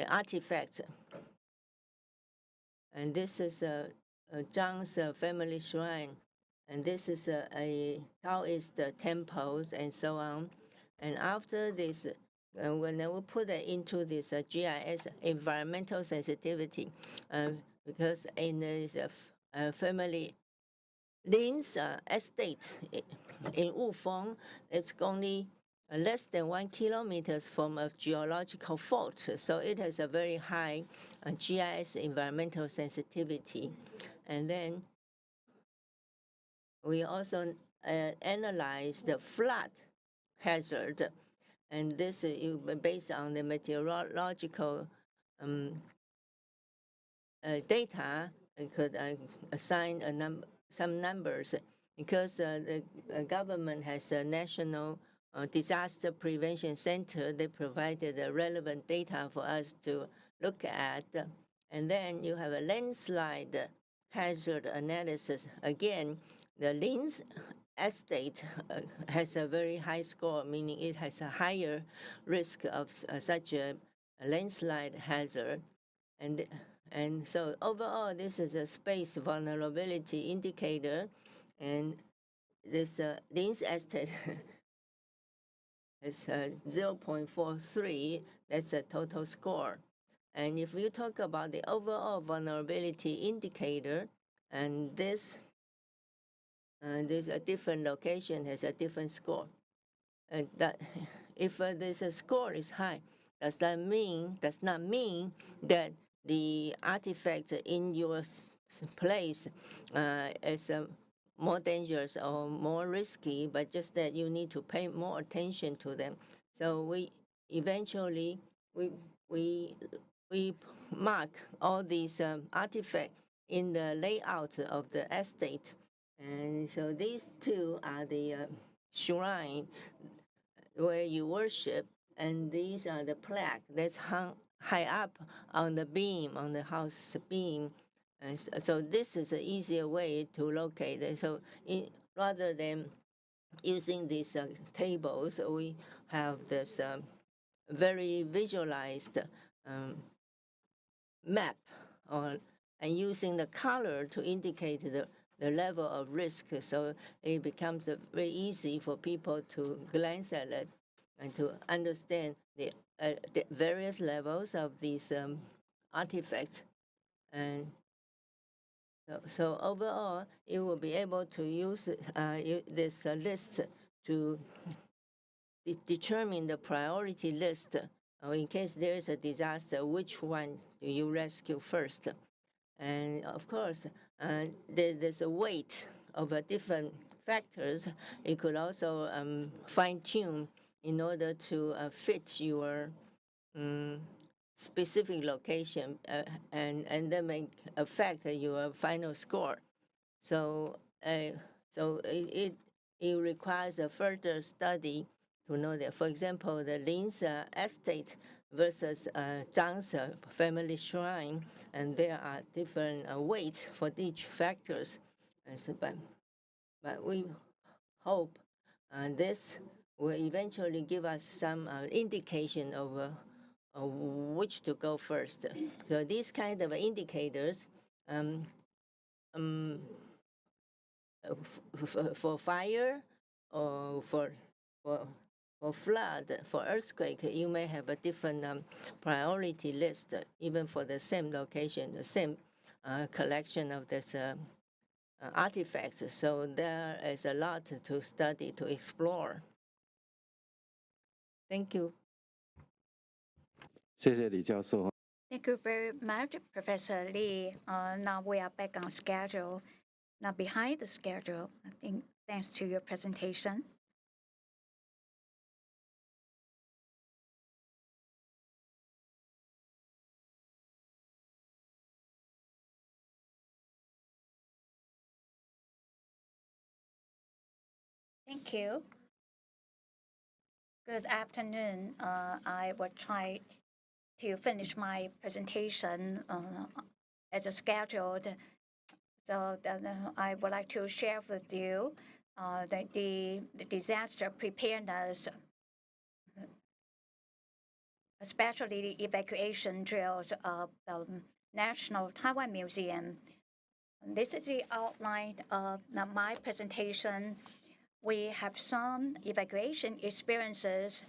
artifacts. And this is Zhang's family shrine. And this is a Taoist temples and so on. And after this, when we put it into this GIS, environmental sensitivity, because in this family Lin's estate in Wufeng, it's only less than 1 kilometer from a geological fault. So it has a very high GIS environmental sensitivity. And then we also analyze the flood hazard, and this is based on the meteorological data. I could assign some numbers because the government has a national disaster prevention center. They provided the relevant data for us to look at, and then you have a landslide hazard analysis. Again, the Lin's estate has a very high score, meaning it has a higher risk of such a landslide hazard. And so overall, this is a space vulnerability indicator, and this Lin's estate is 0.43. That's a total score. And if you talk about the overall vulnerability indicator, and this a different location has a different score. And that if this score is high, does not mean that the artifact in your place is more dangerous or more risky, but just that you need to pay more attention to them. So we eventually we mark all these artifacts in the layout of the estate. And so these two are the shrine where you worship, and these are the plaque that's hung high up on the beam, on the house beam. And so this is an easier way to locate it. So rather than using these tables, we have this very visualized map, and using the color to indicate the level of risk. So it becomes very easy for people to glance at it and to understand the various levels of these artifacts. And so overall, you will be able to use this list to determine the priority list. In case there is a disaster, which one do you rescue first? And of course, there's a weight of different factors. You could also fine-tune in order to fit your specific location and then may affect your final score. So it requires a further study to know that. For example, the Lin's estate versus Zhang's family shrine, and there are different weights for each factors. And so, but we hope this will eventually give us some indication of which to go first. So these kind of indicators for fire or for flood, for earthquake, you may have a different priority list, even for the same location, the same collection of this artifacts. So there is a lot to study, to explore. Thank you. 谢谢李教授。 Thank you very much, Professor Lee. Now we are back on schedule. Now behind the schedule, I think thanks to your presentation. Thank you. Good afternoon. I will try to finish my presentation as scheduled. So I would like to share with you the disaster preparedness, especially the evacuation drills of the National Taiwan Museum. This is the outline of my presentation. We have some evacuation experiences.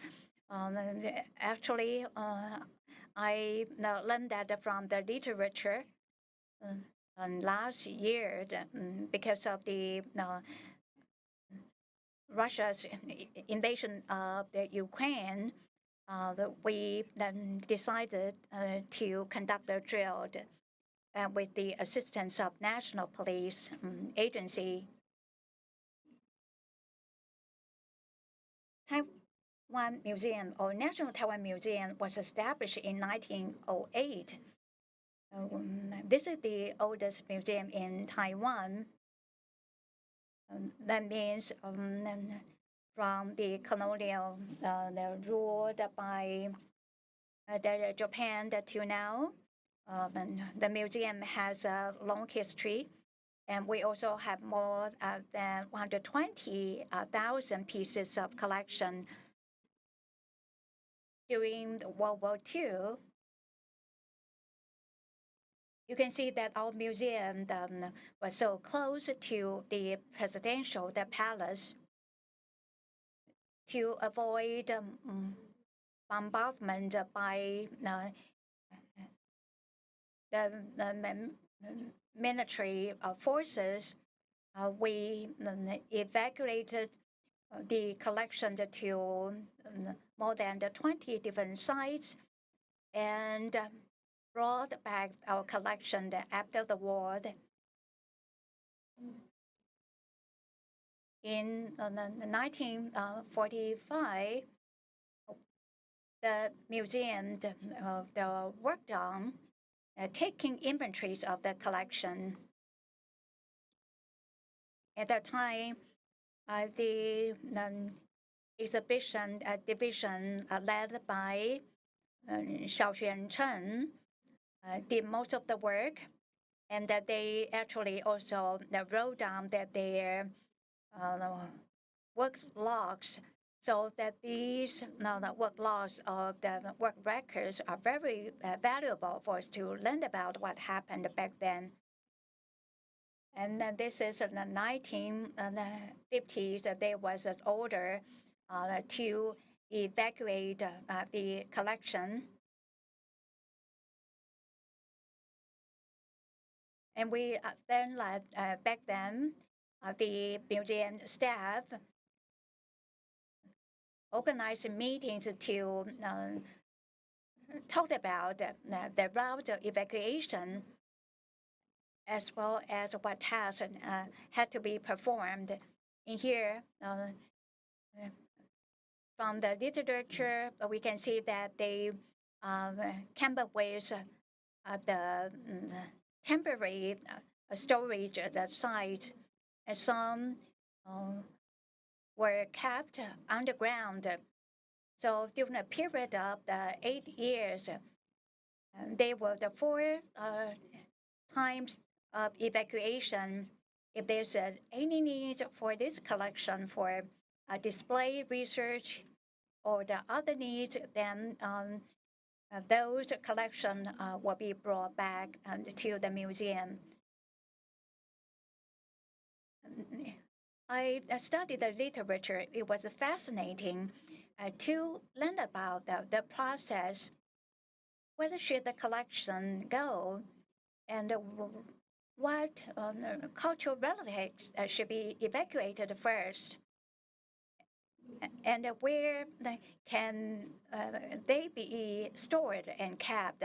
Actually, I learned that from the literature. Last year, because of the Russia's invasion of the Ukraine, we then decided to conduct a drill with the assistance of National Police Agency. Taiwan Museum, or National Taiwan Museum, was established in 1908. This is the oldest museum in Taiwan. That means from the colonial rule by Japan to now, the museum has a long history. And we also have more than 120,000 pieces of collection. During World War II, you can see that our museum was so close to the presidential palace to avoid bombardment by the military forces. We evacuated the collection to more than 20 different sites and brought back our collection after the war. In 1945, the museum worked on taking inventories of the collection. At that time, the exhibition division led by Xiao Xuancheng did most of the work, and that they actually also wrote down that their work logs, so that these work logs or the work records are very valuable for us to learn about what happened back then. And this is in the 1950s. There was an order to evacuate the collection. And we then, back then, the museum staff organized meetings to talk about the route of evacuation, as well as what tasks had to be performed. In here, from the literature, we can see that they came up with the temporary storage site, and some were kept underground. So during a period of 8 years, there were the 4 times of evacuation. If there's any need for this collection for display research or the other needs, then those collections will be brought back to the museum. I studied the literature. It was fascinating to learn about the process. Where should the collection go, and what cultural relatives should be evacuated first, and where can they be stored and kept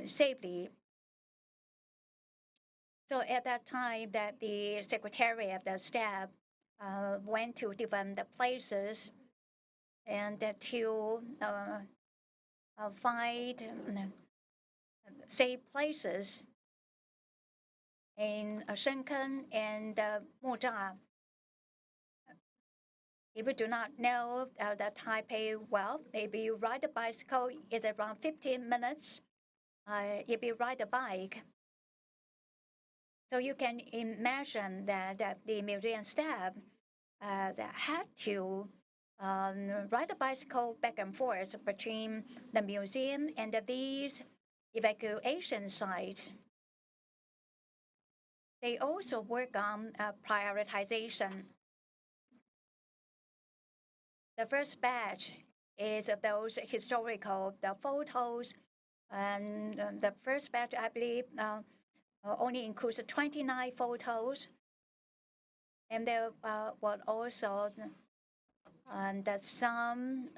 safely. So at that time, that the Secretary of the Staff went to different places and to find safe places in Shenzhen and Muzha. If you do not know the Taipei well, if you ride a bicycle, it's around 15 minutes. If you ride a bike, so you can imagine that the museum staff that had to ride a bicycle back and forth between the museum and these evacuation sites. They also work on prioritization. The first batch is those historical photos, and the first batch, I believe, only includes 29 photos, and there were also some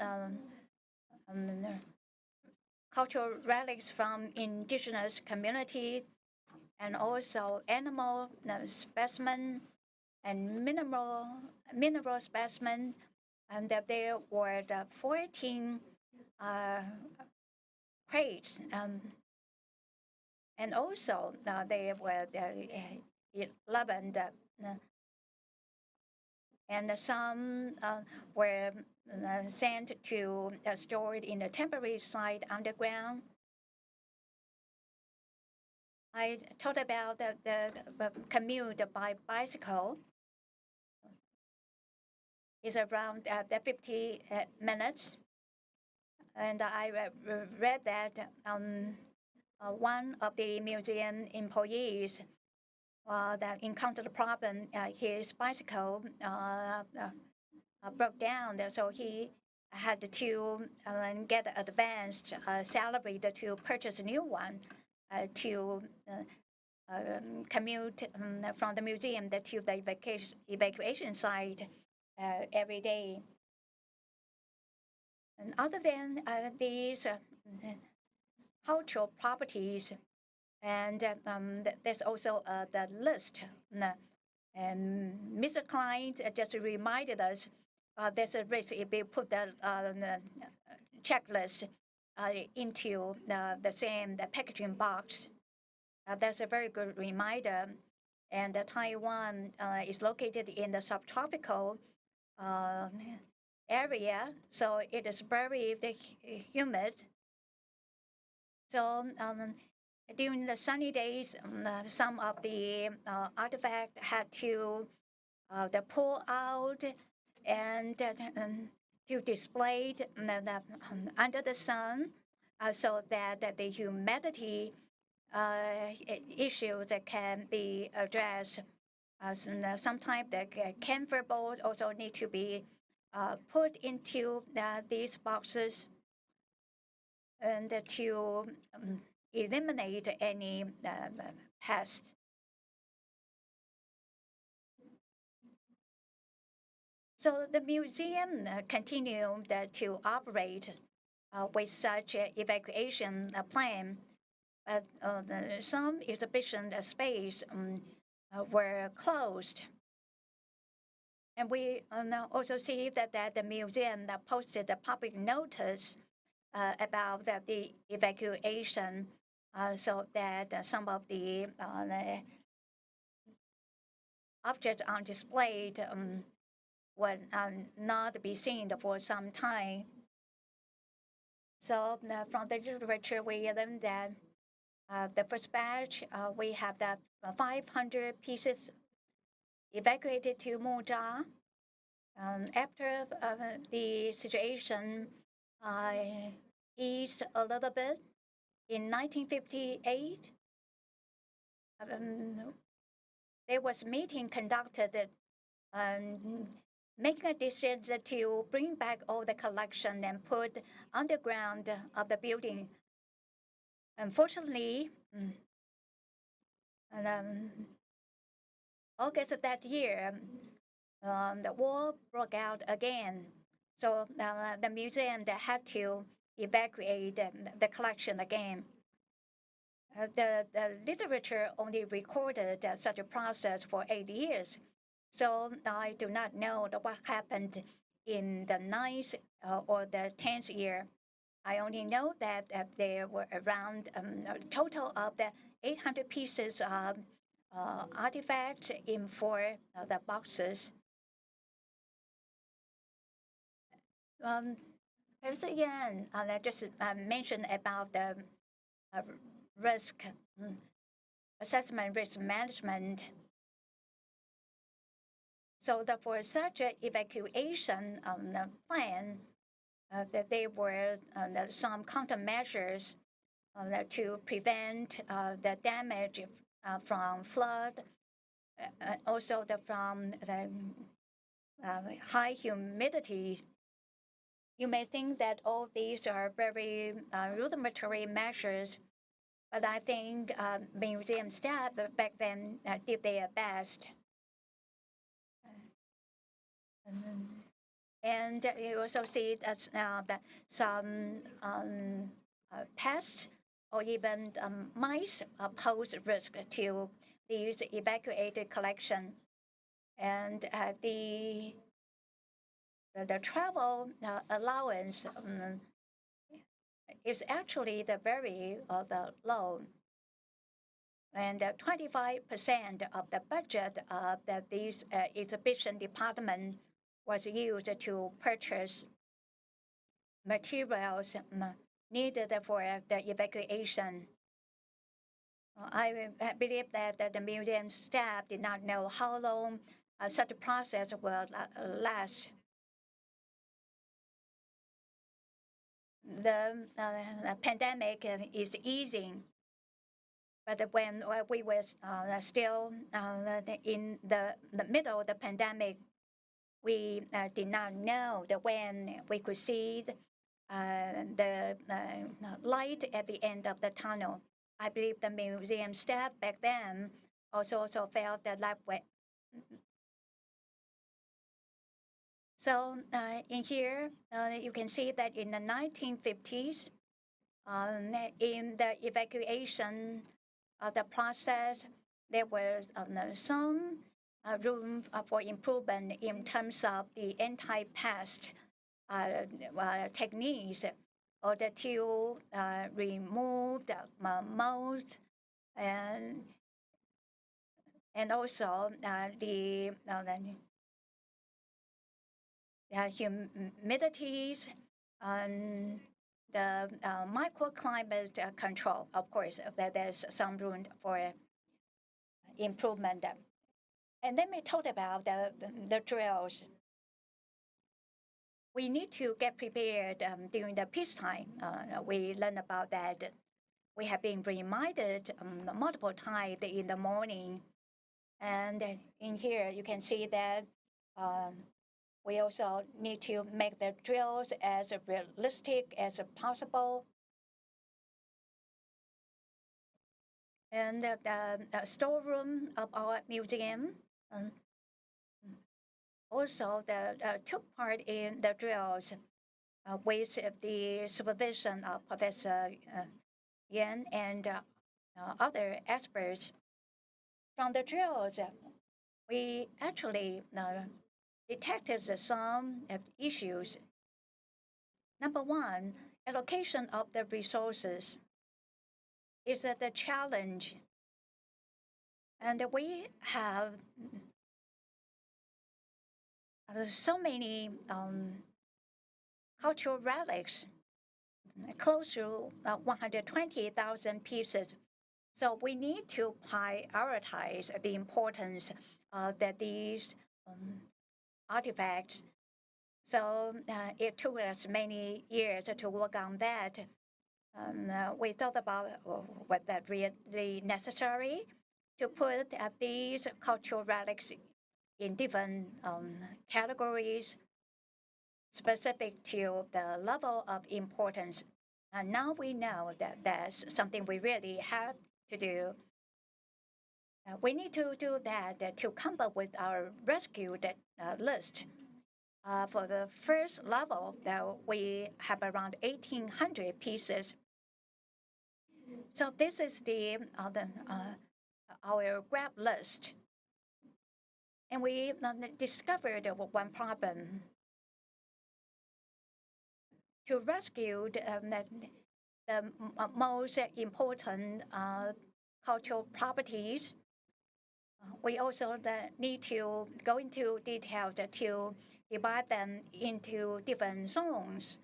cultural relics from indigenous community, and also animal specimen and mineral specimen, and that there were 14 crates, and also there were 11, and some were sent to stored in a temporary site underground. I talked about the commute by bicycle is around 50 minutes. And I read that one of the museum employees that encountered a problem, his bicycle broke down, so he had to get advanced salary to purchase a new one to commute from the museum to the evacuation site every day. And other than these cultural properties, and there's also the list. And Mr. Klein just reminded us there's a risk if we put the checklist into the same packaging box. That's a very good reminder. And Taiwan is located in the subtropical area, so it is very humid. So during the sunny days, some of the artifacts had to pull out and to display under the sun, so that the humidity issues can be addressed. Sometimes the camphor board also need to be put into these boxes and to eliminate any pests. So the museum continued to operate with such evacuation plan, but some exhibition space were closed. And we also see that the museum posted a public notice about the evacuation, so that some of the objects on display would not be seen for some time. So from the literature, we learned that the first batch, we have that 500 pieces evacuated to Muzha. After the situation eased a little bit, in 1958, there was a meeting conducted, making a decision to bring back all the collection and put underground of the building. Unfortunately, August of that year, the war broke out again. So the museum had to evacuate the collection again. The literature only recorded such a process for 8 years. So I do not know what happened in the 9th or the 10th year. I only know that there were around a total of the 800 pieces of artifacts in 4 the boxes. Professor Yan just mentioned about the risk assessment, risk management. So for such an evacuation plan, that there were some countermeasures to prevent the damage from flood, also from the high humidity. You may think that all these are very rudimentary measures, but I think museum staff back then did their best. And you also see that some pests or even mice pose risk to these evacuated collection. And the travel allowance is actually the very low. And 25% of the budget of these exhibition department was used to purchase materials needed for the evacuation. I believe that the museum staff did not know how long such a process will last. The pandemic is easing, but when we were still in the middle of the pandemic, we did not know that when we could see the light at the end of the tunnel. I believe the museum staff back then also felt that way. So in here, you can see that in the 1950s, in the evacuation of the process, there was some room for improvement in terms of the anti-pest techniques, or to remove the mold and also the humidities and the microclimate control. Of course, there's some room for improvement. And then we talked about the drills. We need to get prepared during the peacetime. We learned about that. We have been reminded multiple times in the morning. And in here, you can see that we also need to make the drills as realistic as possible. And the storeroom of our museum also took part in the drills with the supervision of Professor Yan and other experts. From the drills, we actually detected some issues. Number one, allocation of the resources is the challenge. And we have so many cultural relics, close to 120,000 pieces. So we need to prioritize the importance of these artifacts. So it took us many years to work on that. We thought about was that really necessary to put these cultural relics in different categories specific to the level of importance. And now we know that that's something we really have to do. We need to do that to come up with our rescued list. For the first level, we have around 1,800 pieces. So this is our grab list. And we discovered one problem. To rescue the most important cultural properties, we also need to go into detail to divide them into different zones.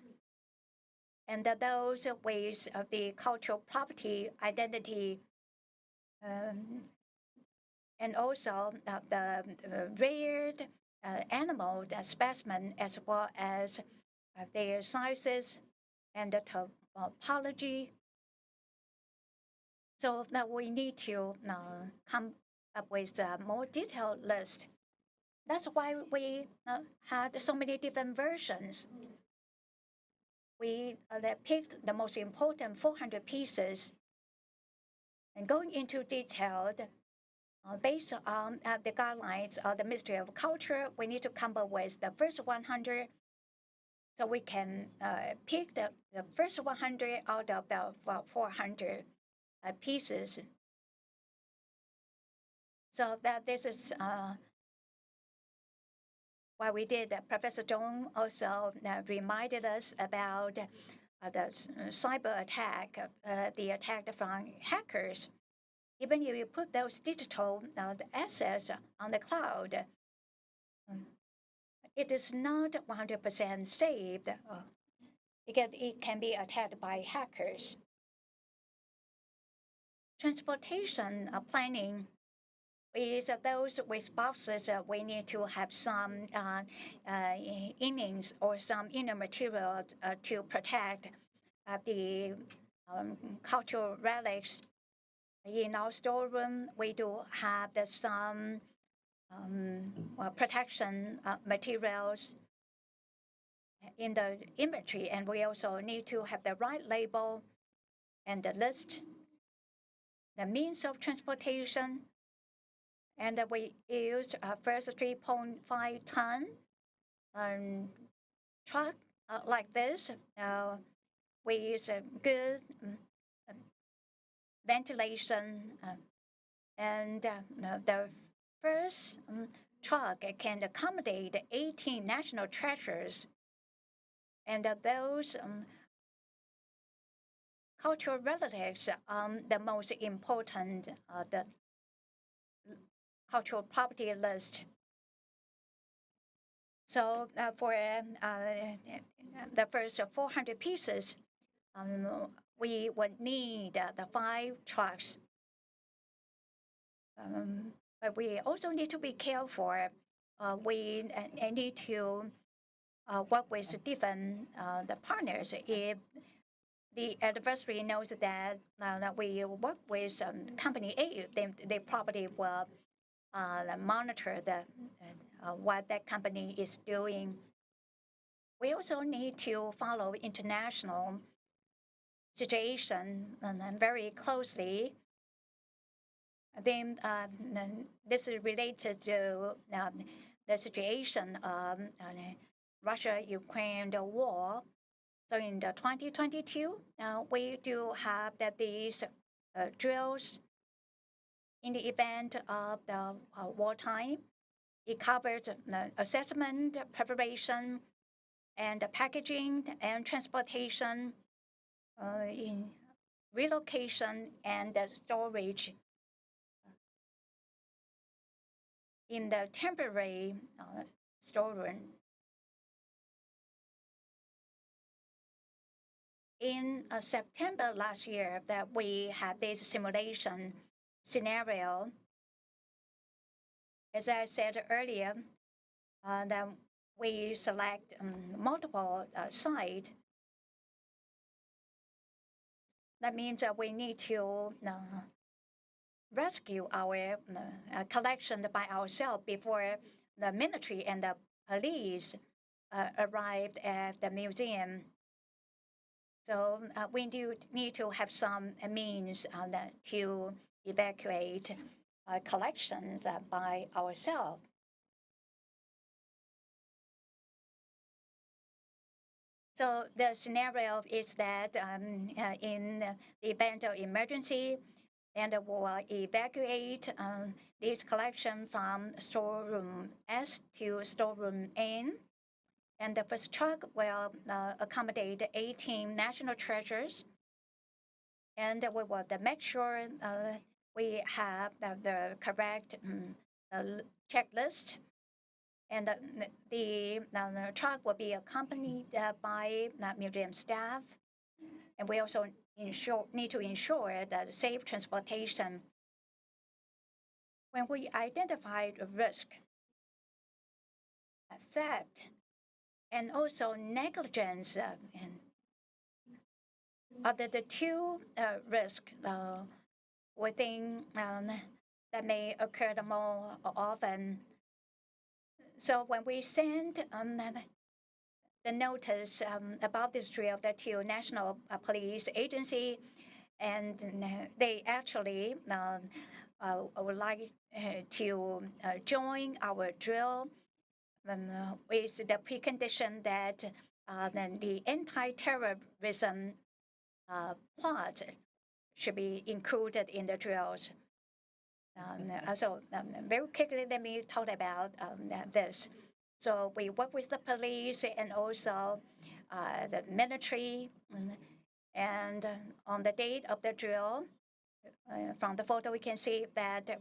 And those with the cultural property identity and also the rare animal specimen, as well as their sizes and the topology. So that we need to come up with a more detailed list. That's why we had so many different versions. We picked the most important 400 pieces and going into detail. Based on the guidelines of the Ministry of Culture, we need to come up with the first 100. So we can pick the first 100 out of the 400 pieces. So that this is what we did. Professor Zhong also reminded us about the cyber attack, the attack from hackers. Even if you put those digital assets on the cloud, it is not 100% saved because it can be attacked by hackers. Transportation planning is those with boxes. We need to have some innings or some inner material to protect the cultural relics. In our storeroom, we do have some protection materials in the inventory, and we also need to have the right label and the list, the means of transportation, and we used first 3.5 ton truck like this. We use a good ventilation, and the first truck can accommodate 18 national treasures, and those cultural relics are the most important the cultural property list. So for the first 400 pieces, we would need the 5 trucks. But we also need to be careful. We need to work with different the partners. If the adversary knows that we work with company A, then they probably will monitor what that company is doing. We also need to follow international situation very closely. Then this is related to the situation of Russia-Ukraine war. So in the 2022, we do have these drills in the event of the wartime. It covers assessment, preparation, and packaging and transportation, in relocation and storage in the temporary storeroom. In September last year, that we had this simulation scenario. As I said earlier, that we select multiple sites. That means that we need to rescue our collection by ourselves before the military and the police arrived at the museum. So we do need to have some means to evacuate collections by ourselves. So the scenario is that in the event of emergency, and will evacuate this collection from storeroom S to storeroom N. And the first truck will accommodate 18 national treasures. And we will make sure we have the correct checklist. And the truck will be accompanied by museum staff. And we also need to ensure that safe transportation. When we identify the risk, theft, and also negligence, are the two risks we think that may occur the more often. So when we send the notice about this drill to National Police Agency, and they actually would like to join our drill with the precondition that then the anti-terrorism plot should be included in the drills. So very quickly, let me talk about this. So we work with the police and also the military. And on the date of the drill, from the photo, we can see that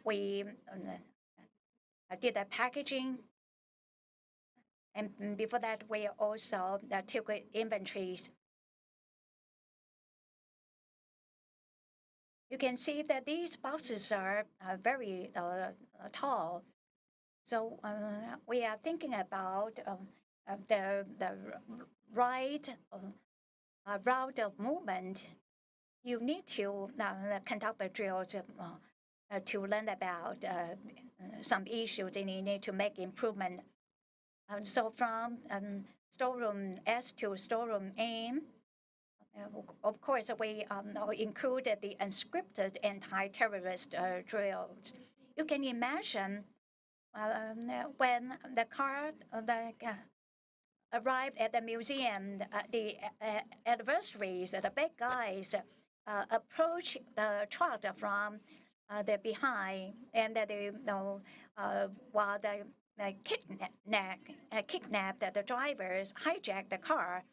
we did the packaging. And before that, we also took inventories. You can see that these boxes are very tall. So we are thinking about the right route of movement. You need to conduct the drills to learn about some issues, and you need to make improvement. So from storeroom S to storeroom N, of course, we included the unscripted anti-terrorist drills. You can imagine when the car arrived at the museum, the adversaries, the bad guys, approach the truck from the behind, and they while they kidnapped the drivers, hijacked the car.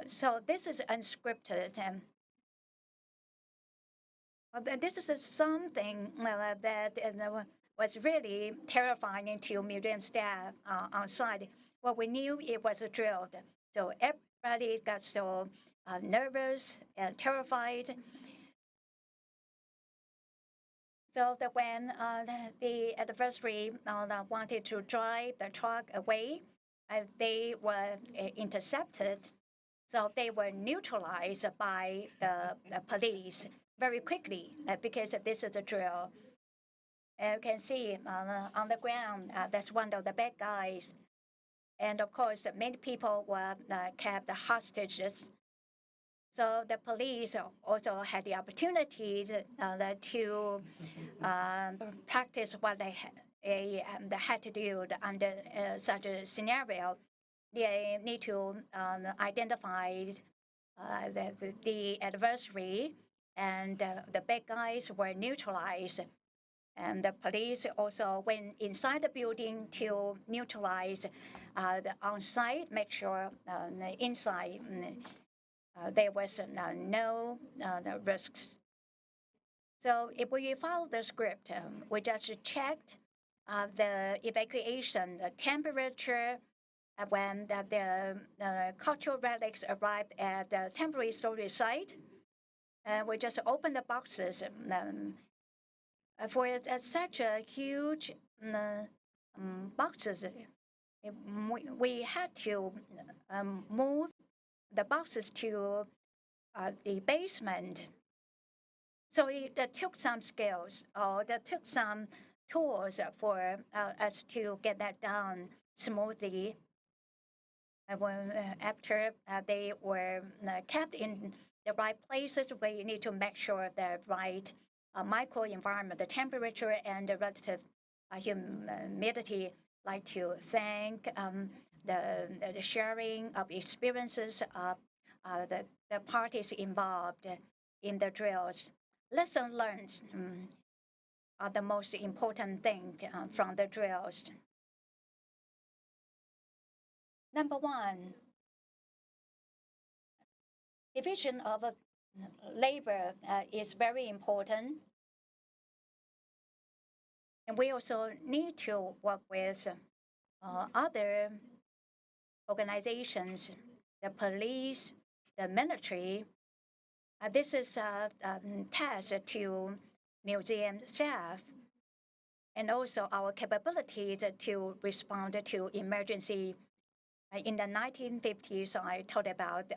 So this is unscripted, and this is something that was really terrifying to museum staff on site. Well, we knew it was a drill, so everybody got so nervous and terrified. So that when the adversary wanted to drive the truck away, they were intercepted. So they were neutralized by the police very quickly because this is a drill. You can see on the ground, that's one of the bad guys. And of course, many people were kept hostages. So the police also had the opportunity to practice what they had to do under such a scenario. They need to identify the adversary, and the bad guys were neutralized. And the police also went inside the building to neutralize the on-site, make sure inside there was no risks. So if we follow the script, we just checked the evacuation, the temperature, when the cultural relics arrived at the temporary storage site. We just opened the boxes. For such a huge boxes, we had to move the boxes to the basement. So it took some skills, or it took some tools for us to get that done smoothly. After they were kept in the right places, we need to make sure the right microenvironment, the temperature and the relative humidity. Like to thank the sharing of experiences of the parties involved in the drills. Lesson learned are the most important thing from the drills. Number one, division of labor is very important. And we also need to work with other organizations, the police, the military. This is a task to museum staff, and also our capability to respond to emergency. In the 1950s, I told about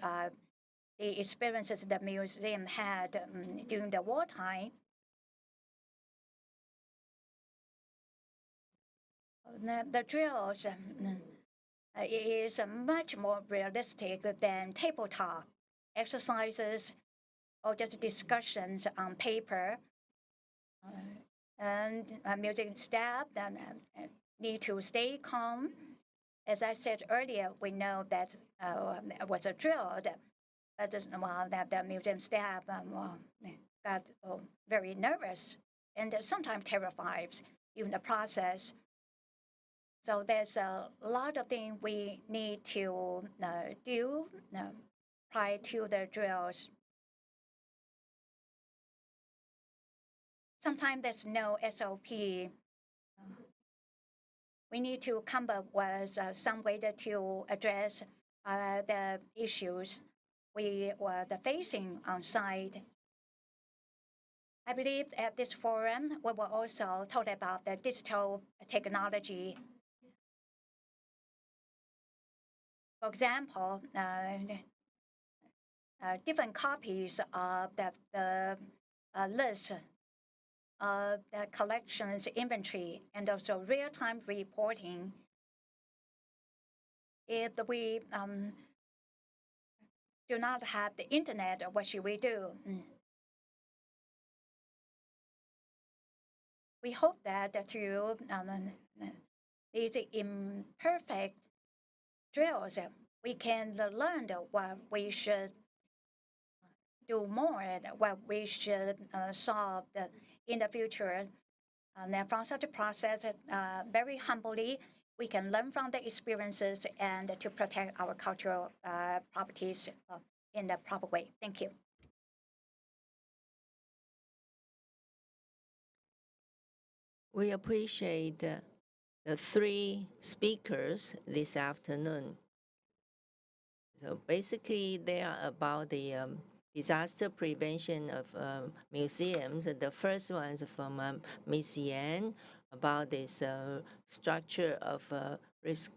the experiences the museum had during the wartime. The drills is much more realistic than tabletop exercises or just discussions on paper. And museum staff need to stay calm. As I said earlier, we know that it was a drill, but the museum staff got very nervous and sometimes terrified in the process. So there's a lot of things we need to do prior to the drills. Sometimes there's no SOP. We need to come up with some way to address the issues we were facing on site. I believe at this forum, we will also talk about the digital technology. For example, different copies of the list of the collections inventory and also real-time reporting. If we do not have the internet, what should we do? We hope that through these imperfect drills, we can learn what we should do more and what we should solve in the future. And then from such a process, very humbly, we can learn from the experiences and to protect our cultural properties in the proper way. Thank you. We appreciate the three speakers this afternoon. So basically, they are about the disaster prevention of museums. The first one is from Ms. Yan about this structure of risk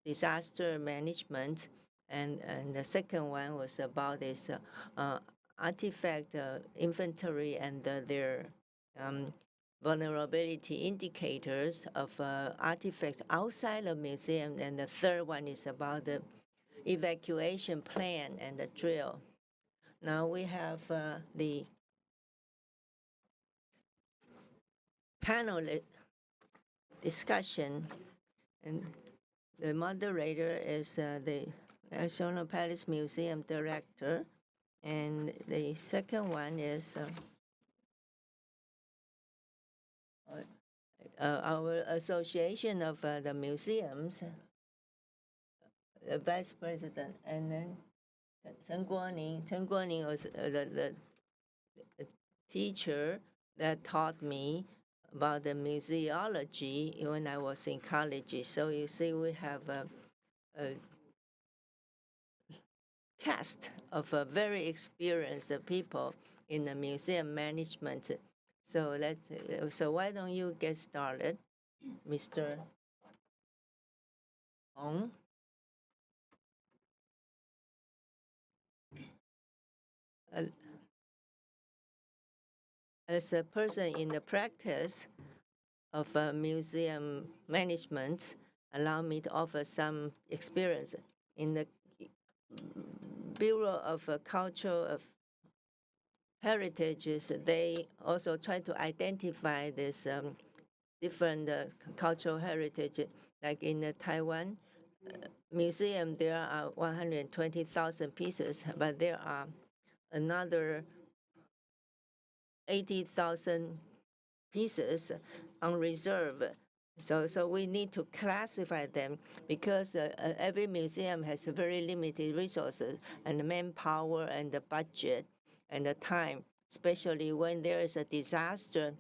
disaster management, and the second one was about this artifact inventory and their vulnerability indicators of artifacts outside the museum, and the third one is about the evacuation plan and the drill. Now we have the panel discussion, and the moderator is the National Palace Museum Director, and the second one is our Association of the Museums, the Vice President, and then Chen Guoning. Chen Guoning was the teacher that taught me about the museology when I was in college. So you see, we have a cast of very experienced people in the museum management. So so why don't you get started, Mr. Hong? as a person in the practice of museum management, allow me to offer some experience. In the Bureau of Cultural Heritages, they also try to identify this different cultural heritage. Like in the Taiwan museum, there are 120,000 pieces, but there are another 80,000 pieces on reserve. So we need to classify them because every museum has very limited resources and manpower and the budget and the time, especially when there is a disaster.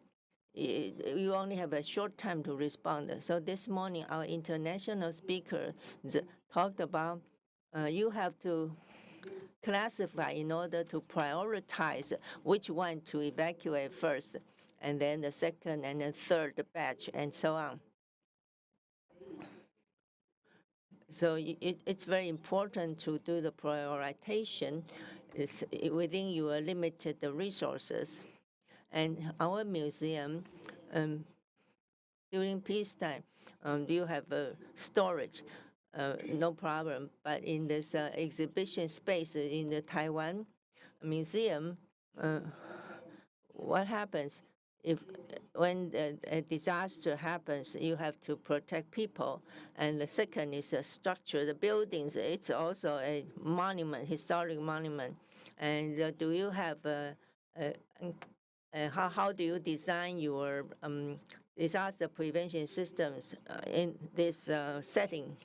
You only have a short time to respond. So this morning, our international speaker talked about you have to classify in order to prioritize which one to evacuate first, and then the second and the third batch, and so on. So it's very important to do the prioritization within your limited resources. And our museum, during peacetime, you have storage, no problem. But in this exhibition space in the Taiwan museum, what happens when a disaster happens? You have to protect people, and the second is a structure, the buildings. It's also a monument, historic monument. And do you have how do you design your disaster prevention systems in this setting?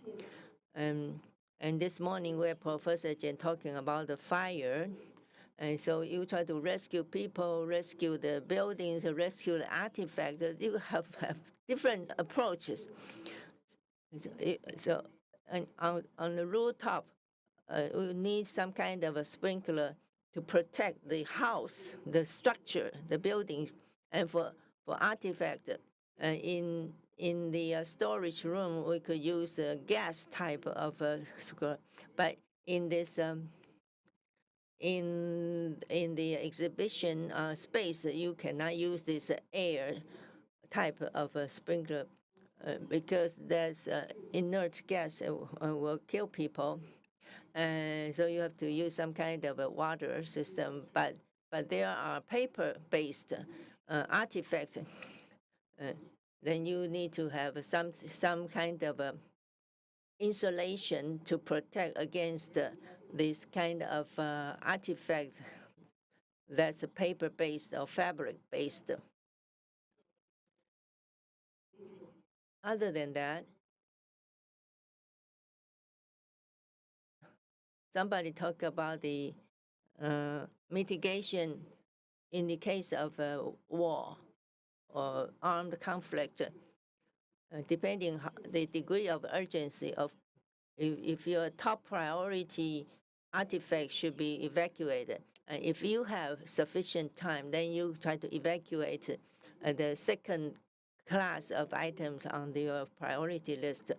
And this morning, we're Professor Jen talking about the fire. And so you try to rescue people, rescue the buildings, rescue the artifacts. You have different approaches. So and on the rooftop, we need some kind of a sprinkler to protect the house, the structure, the building, and for artifact. In the storage room, we could use a gas type of but in this in the exhibition space, you cannot use this air type of sprinkler because there's inert gas will kill people. And so you have to use some kind of a water system, but there are paper-based artifacts. Then you need to have some kind of insulation to protect against this kind of artifact that's paper-based or fabric-based. Other than that, somebody talked about the mitigation in the case of war or armed conflict, depending the degree of urgency of if your top priority artifact should be evacuated. And if you have sufficient time, then you try to evacuate the second class of items on your priority list.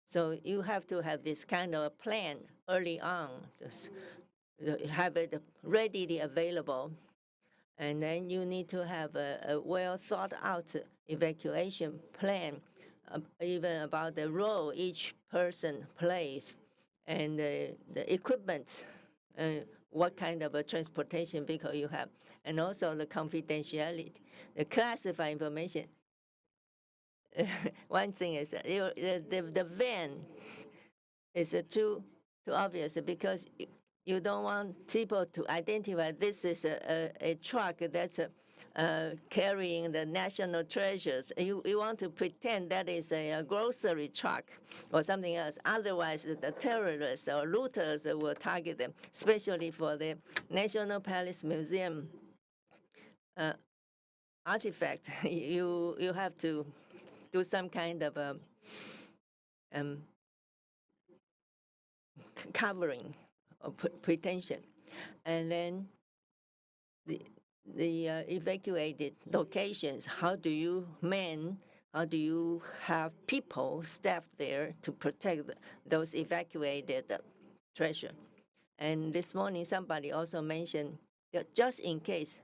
So you have to have this kind of plan early on, have it readily available. And then you need to have a well thought out evacuation plan, even about the role each person plays and the equipment, what kind of a transportation vehicle you have, and also the confidentiality, the classified information. One thing is the van is too obvious because you don't want people to identify this is a truck that's carrying the national treasures. You want to pretend that is a grocery truck or something else. Otherwise, the terrorists or looters will target them, especially for the National Palace Museum artifact. You have to do some kind of covering or pretension, and then the evacuated locations. How do you how do you have people staffed there to protect those evacuated treasure? And this morning, somebody also mentioned that just in case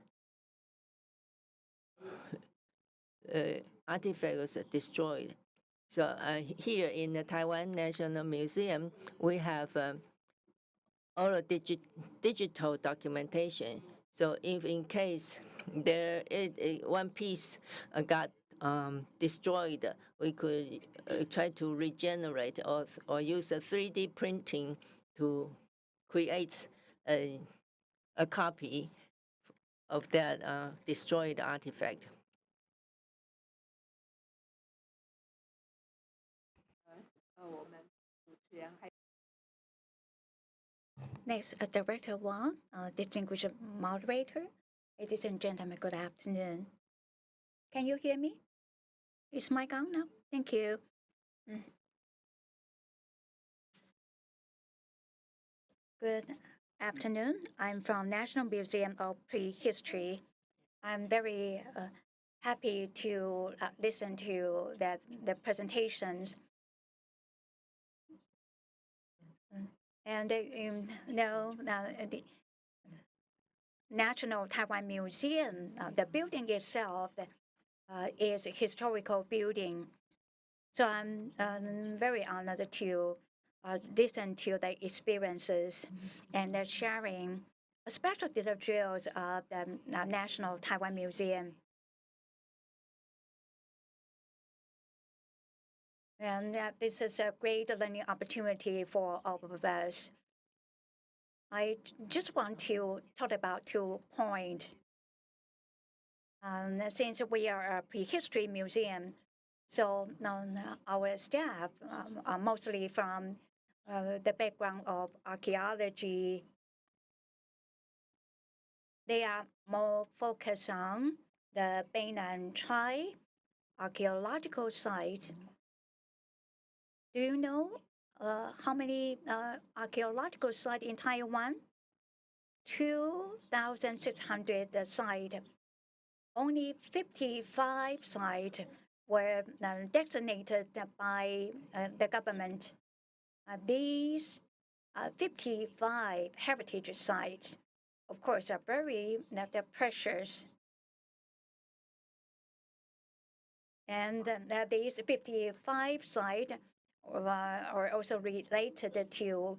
artifacts destroyed. So here in the Taiwan National Museum, we have all the digital documentation. So if in case there is one piece got destroyed, we could try to regenerate or use a 3D printing to create a copy of that destroyed artifact. Next, Director Wang, distinguished moderator. Ladies and gentlemen, good afternoon. Can you hear me? Is mic on now? Thank you. Good afternoon. I'm from National Museum of Prehistory. I'm very happy to listen to the presentations. And the National Taiwan Museum, the building itself is a historical building. So I'm very honored to listen to the experiences and sharing, especially the drills of the National Taiwan Museum. And this is a great learning opportunity for all of us. I just want to talk about 2 points. Since we are a prehistory museum, so our staff are mostly from the background of archaeology. They are more focused on the Beinan Chai archaeological site. Do you know how many archaeological sites in Taiwan? 2,600 sites. Only 55 sites were designated by the government. These 55 heritage sites, of course, are very precious. And these 55 sites are also related to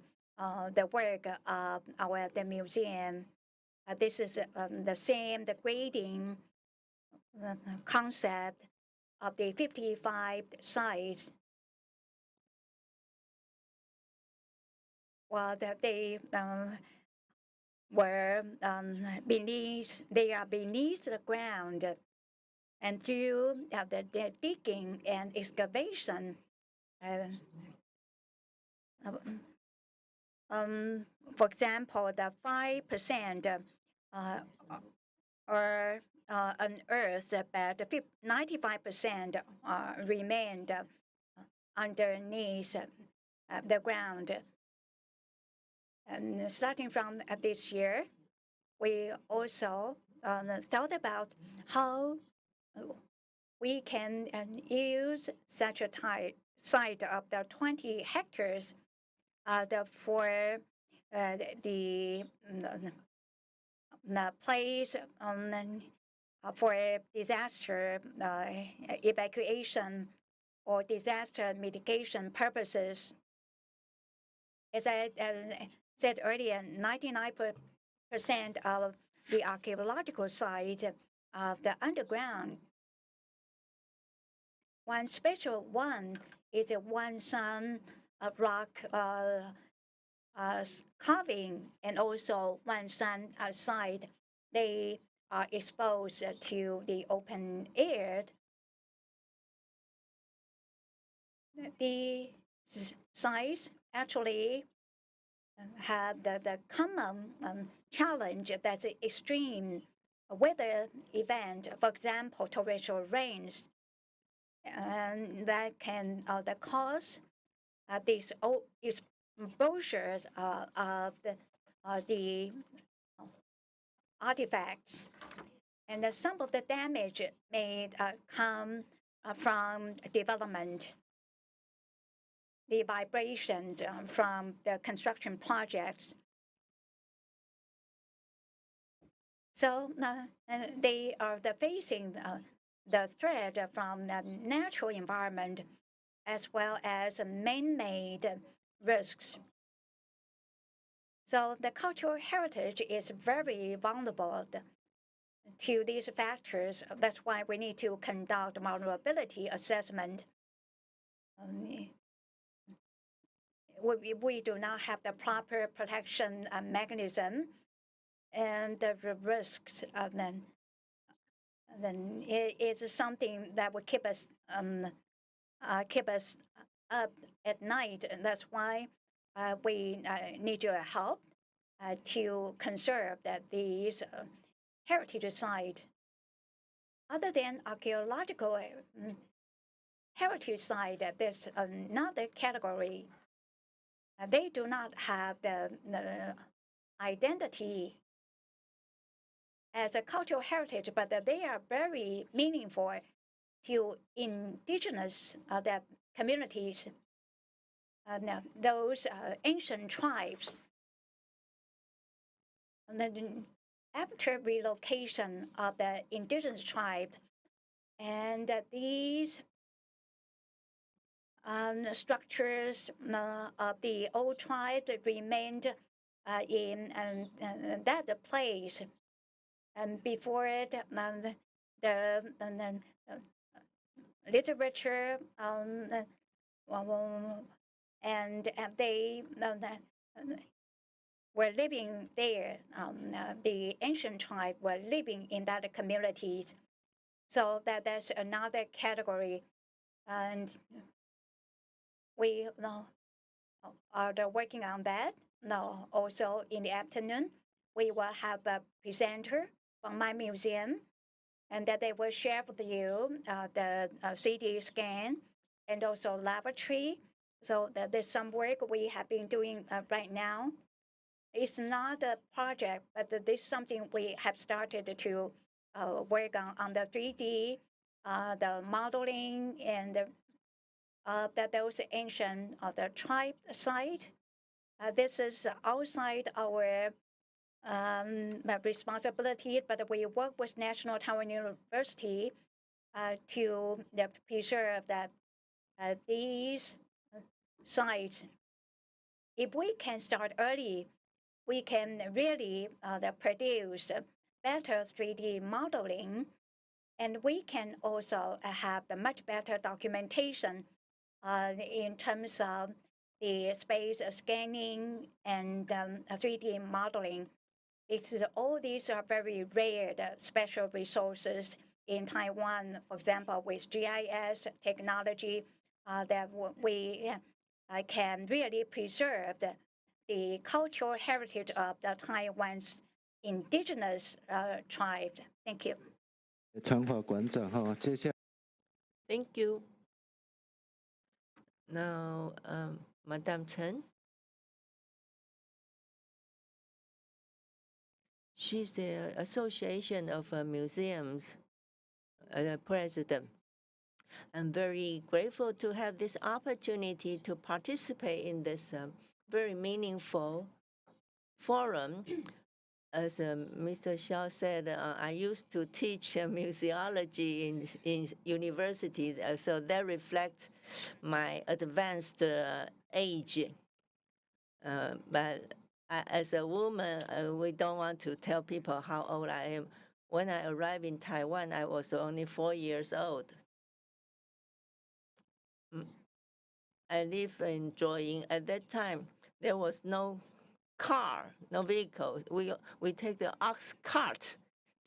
the work of the museum. This is the grading concept of the 55 sites. Well, they were they are beneath the ground, and through the digging and excavation, for example, the 5% are unearthed, but 95% remained underneath the ground. And starting from this year, we also thought about how we can use such a site of the 20 hectares for the place for disaster evacuation or disaster mitigation purposes. As I said earlier, 99% of the archaeological site of the underground. One special one is a Wansan rock carving, and also Wansan site. They are exposed to the open air. The sites actually have the common challenge that's extreme weather event, for example, torrential rains, and that can cause these exposures of the artifacts. And some of the damage may come from development, the vibrations from the construction projects. So they are facing the threat from the natural environment as well as man-made risks. So the cultural heritage is very vulnerable to these factors. That's why we need to conduct vulnerability assessment. We do not have the proper protection mechanism, and the risks then it is something that will keep us up at night, and that's why we need your help to conserve these heritage sites. Other than archaeological heritage site, there's another category. They do not have the identity as a cultural heritage, but they are very meaningful to indigenous communities, those ancient tribes. And then after relocation of the indigenous tribe, and these structures of the old tribe remained in that place. And before it, the literature and they were living there. The ancient tribe were living in that communities. So that's another category. And we are working on that. Now, also in the afternoon, we will have a presenter from my museum, and that they will share with you the 3D scan and also laboratory. So there's some work we have been doing right now. It's not a project, but this is something we have started to work on the 3D, the modeling, and those ancient the tribe site. This is outside our responsibility, but we work with National Taiwan University to preserve these sites. If we can start early, we can really produce better 3D modeling, and we can also have the much better documentation in terms of the space scanning and 3D modeling. Because all these are very rare special resources in Taiwan, for example, with GIS technology, that we can really preserve the cultural heritage of the Taiwan's indigenous tribe. Thank you. 长法馆长哈，接下 Thank you. Now, Madame Chen. She's the Association of Museums president. I'm very grateful to have this opportunity to participate in this very meaningful forum. As Mr. Xiao said, I used to teach museology in university, so that reflects my advanced age. But as a woman, we don't want to tell people how old I am. When I arrived in Taiwan, I was only 4 years old. I lived in Joying. At that time, there was no car, no vehicle. We take the ox cart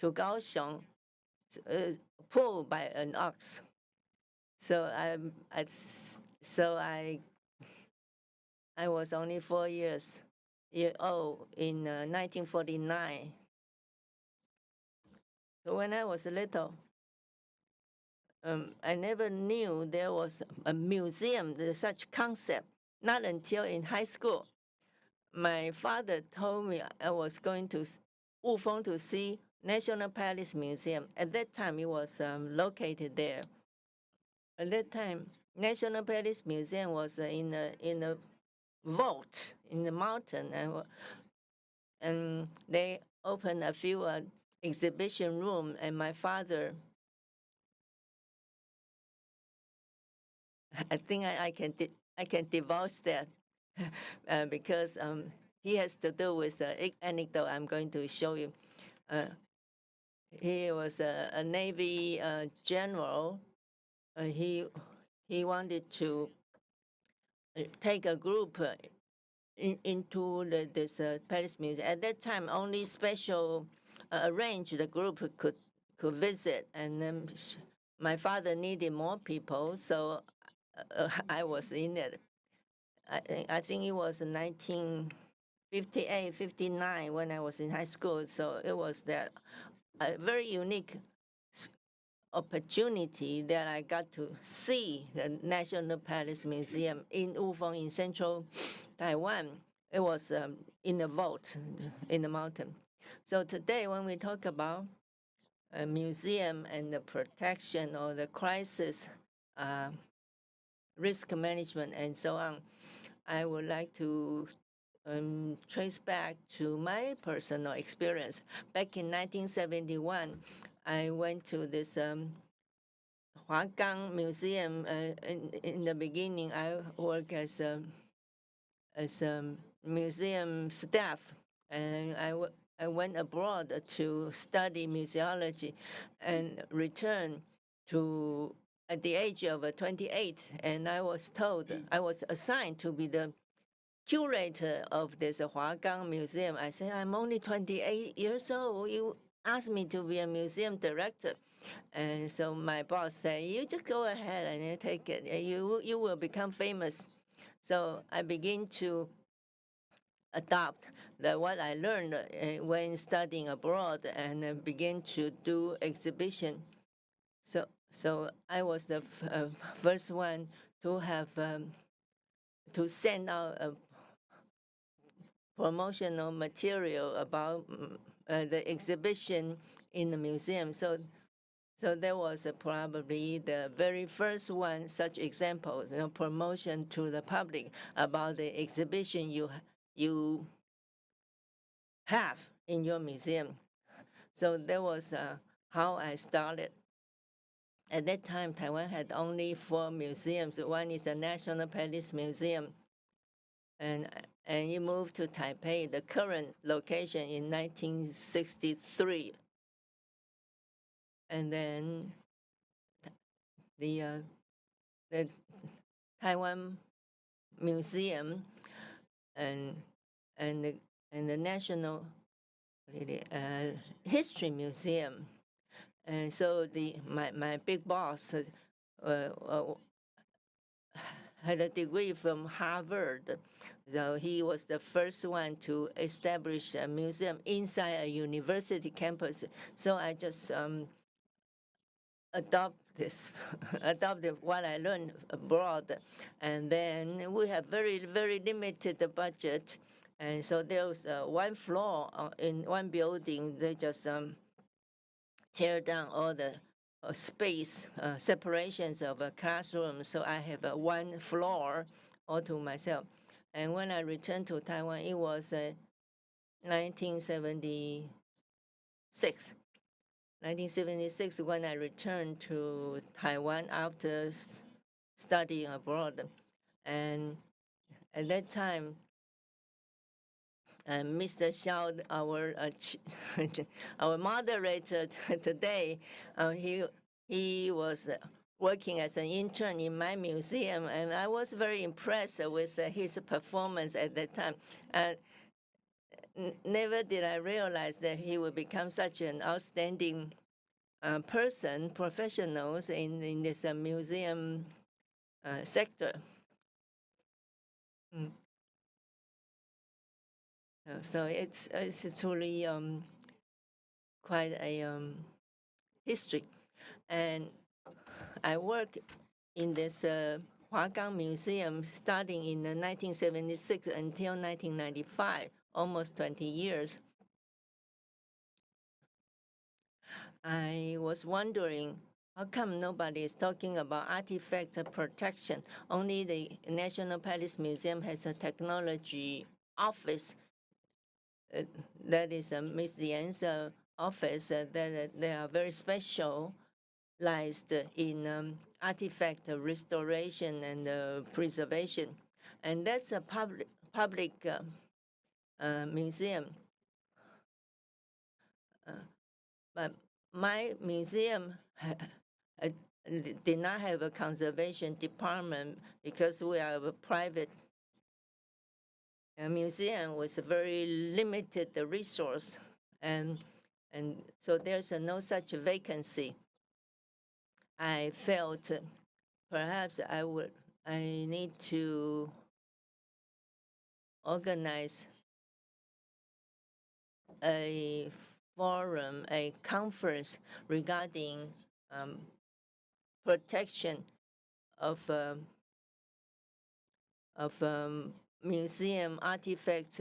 to Kaohsiung, pulled by an ox. So I was only 4 years old in 1949. So when I was little, I never knew there was a museum, such concept. Not until in high school. My father told me I was going to Wufeng to see National Palace Museum. At that time, it was located there. At that time, National Palace Museum was in a vault in the mountain, and they opened a few exhibition room, and my father I think I can divulge that because he has to do with the anecdote I'm going to show you. He was a Navy general. He wanted to take a group into this Paris Museum. At that time, only special arranged the group could visit, and then my father needed more people, so I was in it. I think it was 1958, 59 when I was in high school. So it was that a very unique opportunity that I got to see the National Palace Museum in Wufeng in central Taiwan. It was in a vault in the mountain. So today when we talk about a museum and the protection or the crisis risk management and so on, I would like to trace back to my personal experience. Back in 1971, I went to this Hague Museum. In the beginning, I worked as a museum staff, and I went abroad to study museology and returned to at the age of 28, and I was told, I was assigned to be the curator of this Hague Museum. I said, I'm only 28 years old. You asked me to be a museum director. And so my boss said, you just go ahead and take it. You will become famous. So I begin to adopt what I learned when studying abroad and begin to do exhibition. So I was the first one to have to send out a promotional material about the exhibition in the museum. So there was probably the very first one such example, promotion to the public about the exhibition you have in your museum. So that was how I started. At that time, Taiwan had only 4 museums. One is the National Palace Museum, and it moved to Taipei, the current location, in 1963. And then the Taiwan Museum and the National History Museum. And so my big boss had a degree from Harvard. So he was the first one to establish a museum inside a university campus. So I just adopted what I learned abroad. And then we have very, very limited budget. And so there was one floor in one building. They just tear down all the space, separations of a classroom. So I have one floor all to myself. And when I returned to Taiwan, it was 1976. 1976 when I returned to Taiwan after studying abroad. And at that time, Mr. Xiao, our moderator today, he was working as an intern in my museum, and I was very impressed with his performance at that time. Never did I realize that he would become such an outstanding person, professionals in this museum sector. So it's truly quite a history. And I worked in this Hague Museum starting in 1976 until 1995, almost 20 years. I was wondering, how come nobody is talking about artifact protection? Only the National Palace Museum has a technology office. That is Ms. Yan's office. That they are very specialized in artifact restoration and preservation. And that's a public museum. But my museum did not have a conservation department because we are a private museum with a very limited resource, and so there's no such vacancy. I felt perhaps I need to organize a forum, a conference regarding protection of museum artifacts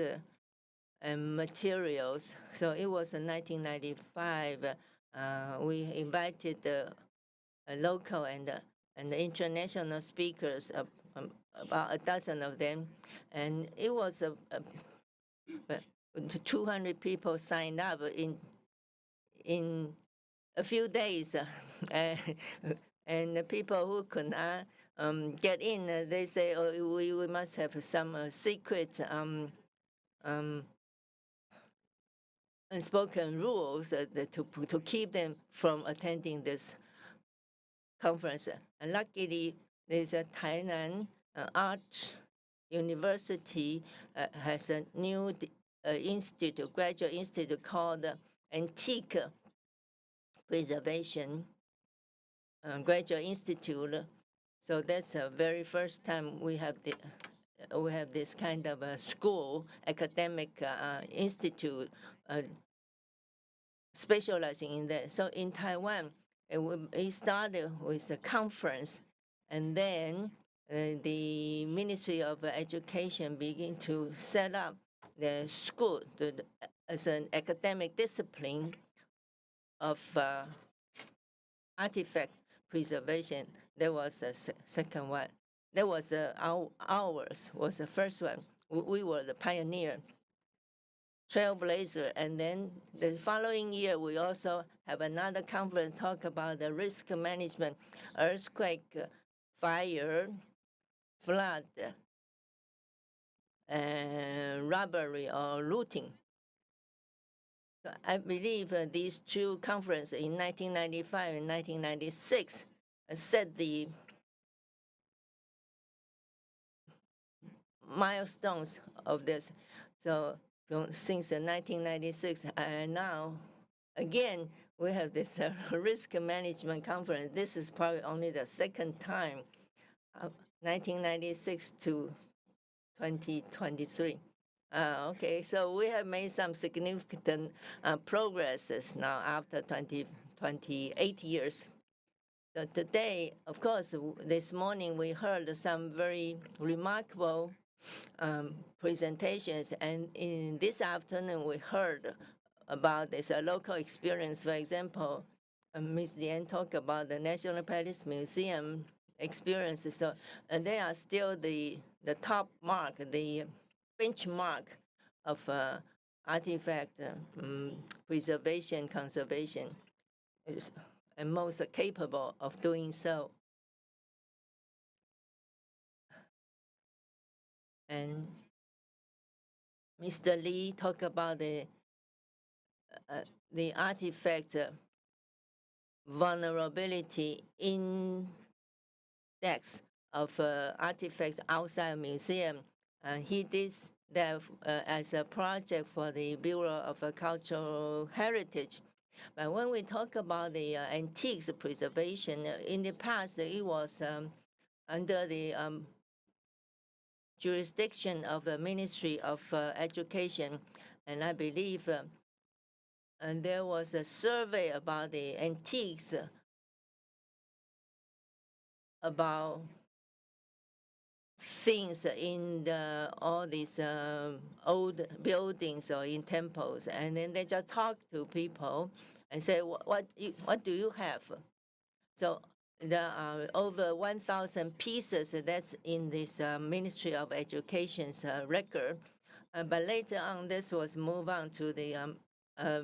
and materials. So it was in 1995. We invited the local and international speakers, about a dozen of them, and it was 200 people signed up in a few days, and the people who could not get in, they say, oh, we must have some secret unspoken rules to keep them from attending this conference. And luckily, there's a Thailand Art University has a new institute, graduate institute called Antique Preservation Graduate Institute. So that's the very first time we have this kind of a school, academic institute specializing in that. So in Taiwan, it started with a conference, and then the Ministry of Education began to set up the school as an academic discipline of artifact preservation. There was a second one. That was ours was the first one. We were the pioneer, trailblazer. And then the following year, we also have another conference talk about the risk management, earthquake, fire, flood, and robbery or looting. So I believe these two conferences in 1995 and 1996 set the milestones of this. So since 1996, and now again we have this risk management conference. This is probably only the second time, 1996 to 2023. Okay, so we have made some significant progresses now after 28 years. So today, of course, this morning we heard some very remarkable presentations, and in this afternoon we heard about this local experience. For example, Ms. Diane talked about the National Palace Museum experiences. So they are still the top mark, the benchmark of artifact preservation, conservation, and most capable of doing so. And Mr. Lee talked about the artifact vulnerability index of artifacts outside a museum. He did that as a project for the Bureau of Cultural Heritage. But when we talk about the antiques preservation, in the past it was under the jurisdiction of the Ministry of Education, and I believe and there was a survey about the antiques, about things in all these old buildings or in temples, and then they just talk to people and say, what do you have? So there are over 1,000 pieces that's in this Ministry of Education's record. But later on, this was moved on to the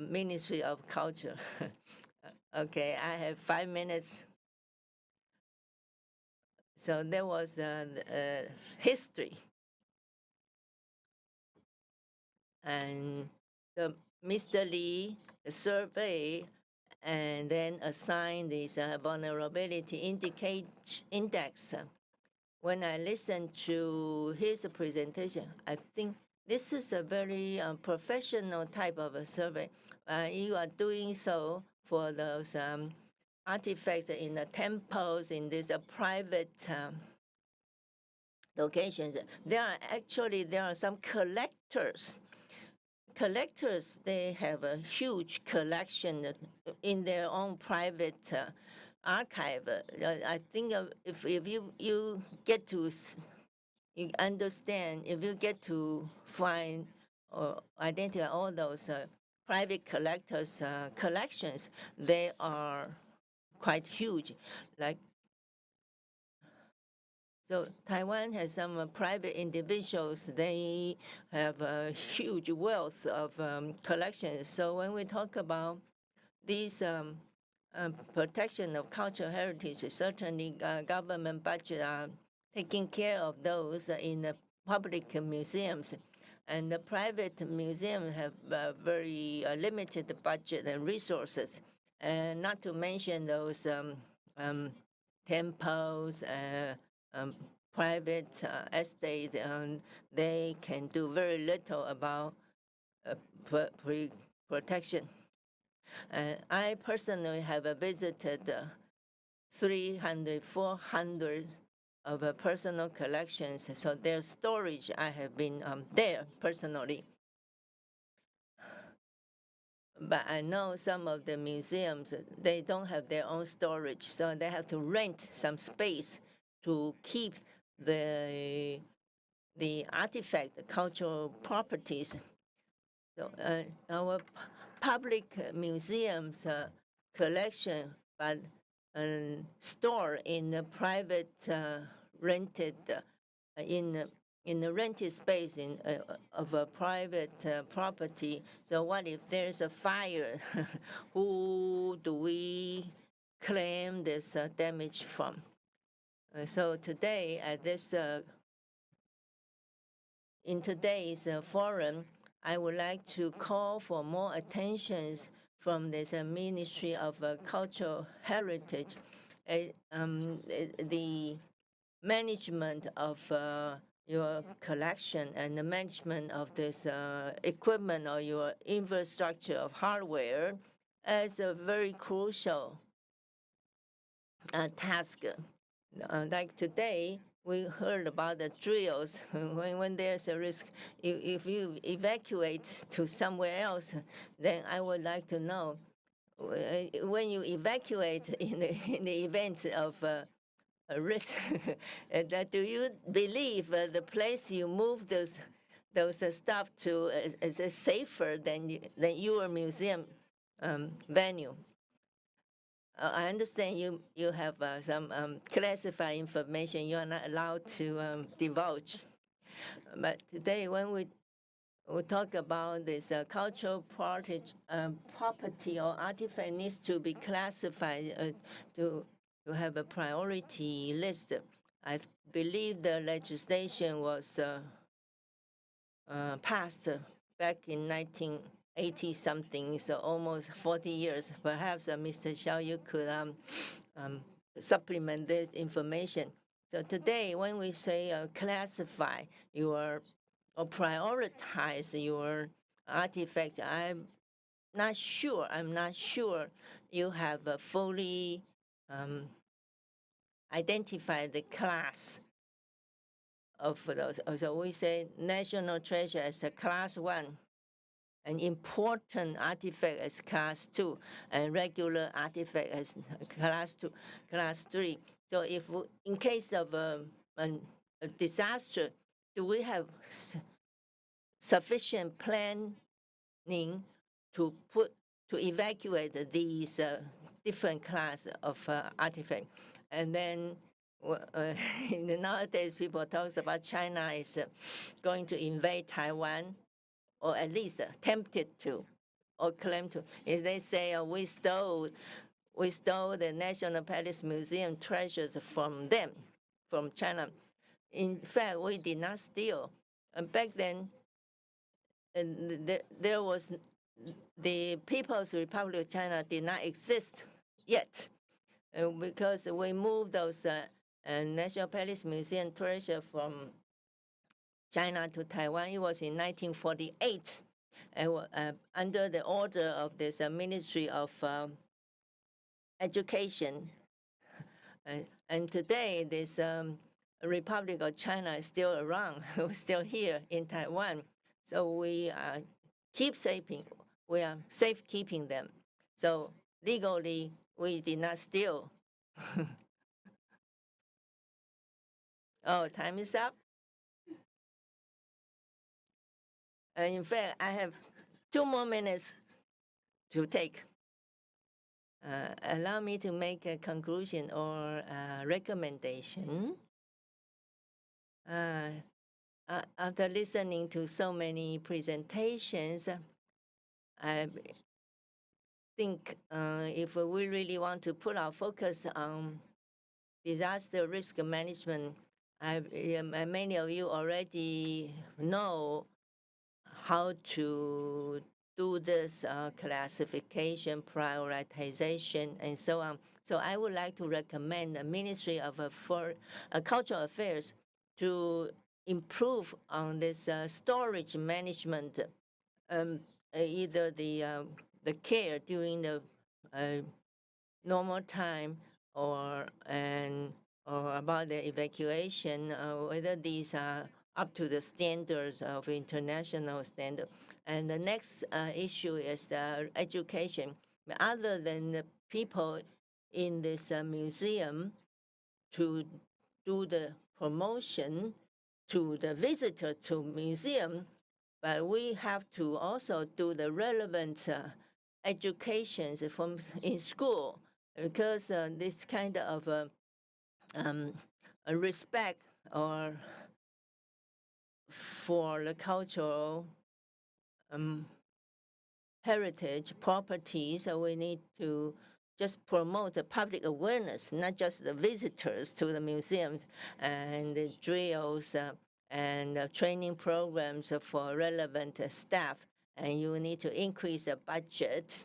Ministry of Culture. Okay, I have 5 minutes. So there was history. And Mr. Lee survey and then assign this vulnerability index. When I listened to his presentation, I think this is a very professional type of a survey. You are doing so for those artifacts in the temples, in these private locations. There are some collectors. Collectors, they have a huge collection in their own private archive. I think if you get to you understand, if you get to find or identify all those private collectors' collections, they are quite huge. So Taiwan has some private individuals. They have a huge wealth of collections. So when we talk about these protection of cultural heritage, certainly government budget are taking care of those in the public museums. And the private museum have very limited budget and resources. And not to mention those temples, private estate, they can do very little about protection. I personally have visited 300, 400 of personal collections. So their storage, I have been there personally. But I know some of the museums, they don't have their own storage, so they have to rent some space to keep the artifact, the cultural properties. So our public museums collection, but store in the private rented in the rented space of a private property. So what if there's a fire? Who do we claim this damage from? So today at this in today's forum, I would like to call for more attention from this Ministry of Cultural Heritage, the management of your collection and the management of this equipment or your infrastructure of hardware as a very crucial task. Like today, we heard about the drills. When there's a risk, if you evacuate to somewhere else, then I would like to know, when you evacuate in the event of a risk, do you believe the place you move those stuff to is safer than your museum venue? I understand you have some classified information you are not allowed to divulge. But today, when we talk about this cultural property or artifact needs to be classified to have a priority list. I believe the legislation was passed back in 1980 something, so almost 40 years. Perhaps Mr. Xiao, you could supplement this information. So today, when we say classify or prioritize your artifacts, I'm not sure you have fully identified the class of those. So we say national treasure as a class 1, an important artifact as class 2, and regular artifact as class 2, class 3. So if in case of a disaster, do we have sufficient planning to evacuate these different class of artifacts? And then nowadays people talk about China is going to invade Taiwan, or at least attempted to, or claim to. If they say we stole the National Palace Museum treasures from them, from China. In fact, we did not steal. Back then, there was the People's Republic of China did not exist yet, because we moved those National Palace Museum treasure from China to Taiwan. It was in 1948, under the order of this Ministry of Education. And today, this Republic of China is still around. We're still here in Taiwan. So we keep saving. We are safekeeping them. So legally, we did not steal. Oh, time is up. In fact, I have 2 more minutes to take. Allow me to make a conclusion or a recommendation. After listening to so many presentations, I think if we really want to put our focus on disaster risk management, many of you already know how to do this classification, prioritization, and so on. So I would like to recommend the Ministry of Cultural Affairs to improve on this storage management, either the care during the normal time or about the evacuation, whether these are up to the standards of international standard. And the next issue is the education. Other than the people in this museum to do the promotion to the visitor to museum, but we have to also do the relevant education from in school, because this kind of a respect or for the cultural heritage properties, we need to just promote the public awareness, not just the visitors to the museums, and the drills and training programs for relevant staff. And you need to increase the budget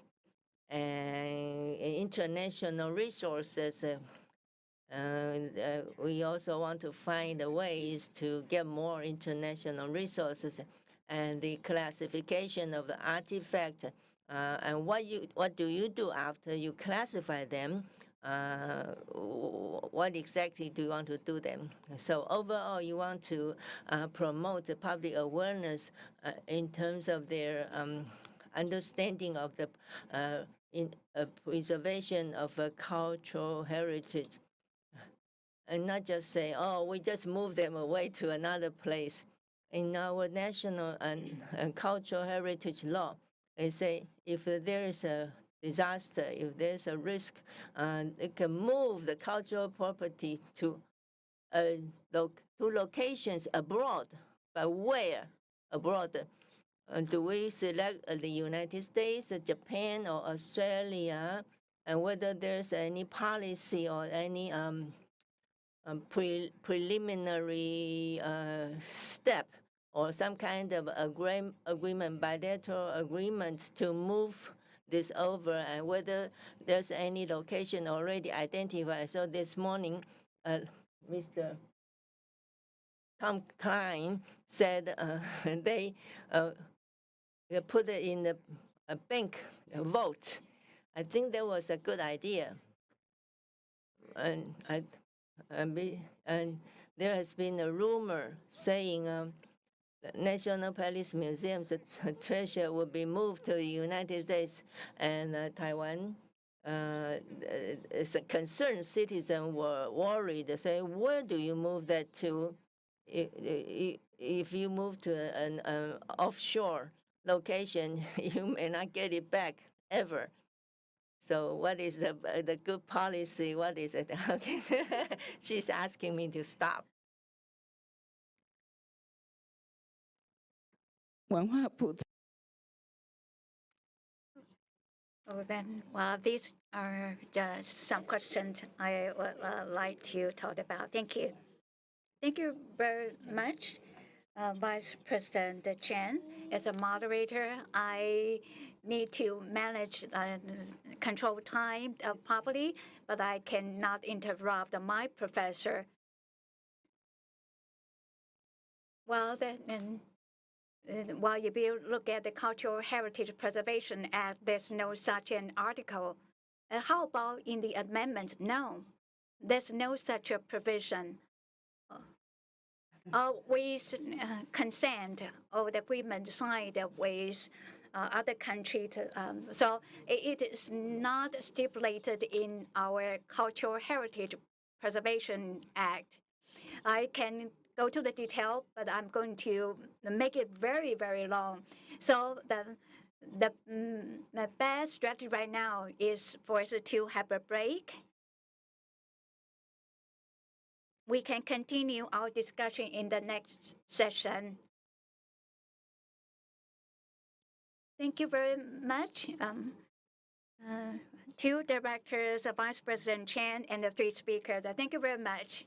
and international resources. We also want to find ways to get more international resources, and the classification of the artifact. And what do you do after you classify them? What exactly do you want to do them? So overall, you want to promote the public awareness in terms of their understanding of the preservation of cultural heritage, and not just say, oh, we just move them away to another place. In our national and cultural heritage law, they say if there is a disaster, if there's a risk, it can move the cultural property to locations abroad. But where abroad? Do we select the United States, Japan, or Australia? And whether there's any policy or any preliminary step or some kind of agreement, bilateral agreement to move this over, and whether there's any location already identified. So this morning, Mr. Tom Klein said they put it in a bank vote. I think that was a good idea. And there has been a rumor saying the National Palace Museum's treasure will be moved to the United States, and Taiwan. Concerned citizens were worried. They say, where do you move that to? If you move to an offshore location, you may not get it back ever. So what is the good policy? What is it? Okay, she's asking me to stop. 文化部。Oh, then, well, these are just some questions I would like to talk about. Thank you. Thank you very much, Vice President Chen. As a moderator, I need to manage control time properly, but I cannot interrupt my professor. Well, then, while if you look at the Cultural Heritage Preservation Act, there's no such an article. How about in the amendment? No, there's no such a provision. With consent or the agreement signed with other countries. So it is not stipulated in our Cultural Heritage Preservation Act. I can go to the detail, but I'm going to make it very, very long. So the best strategy right now is for us to have a break. We can continue our discussion in the next session. Thank you very much. Two directors, Vice President Chen, and the three speakers. Thank you very much.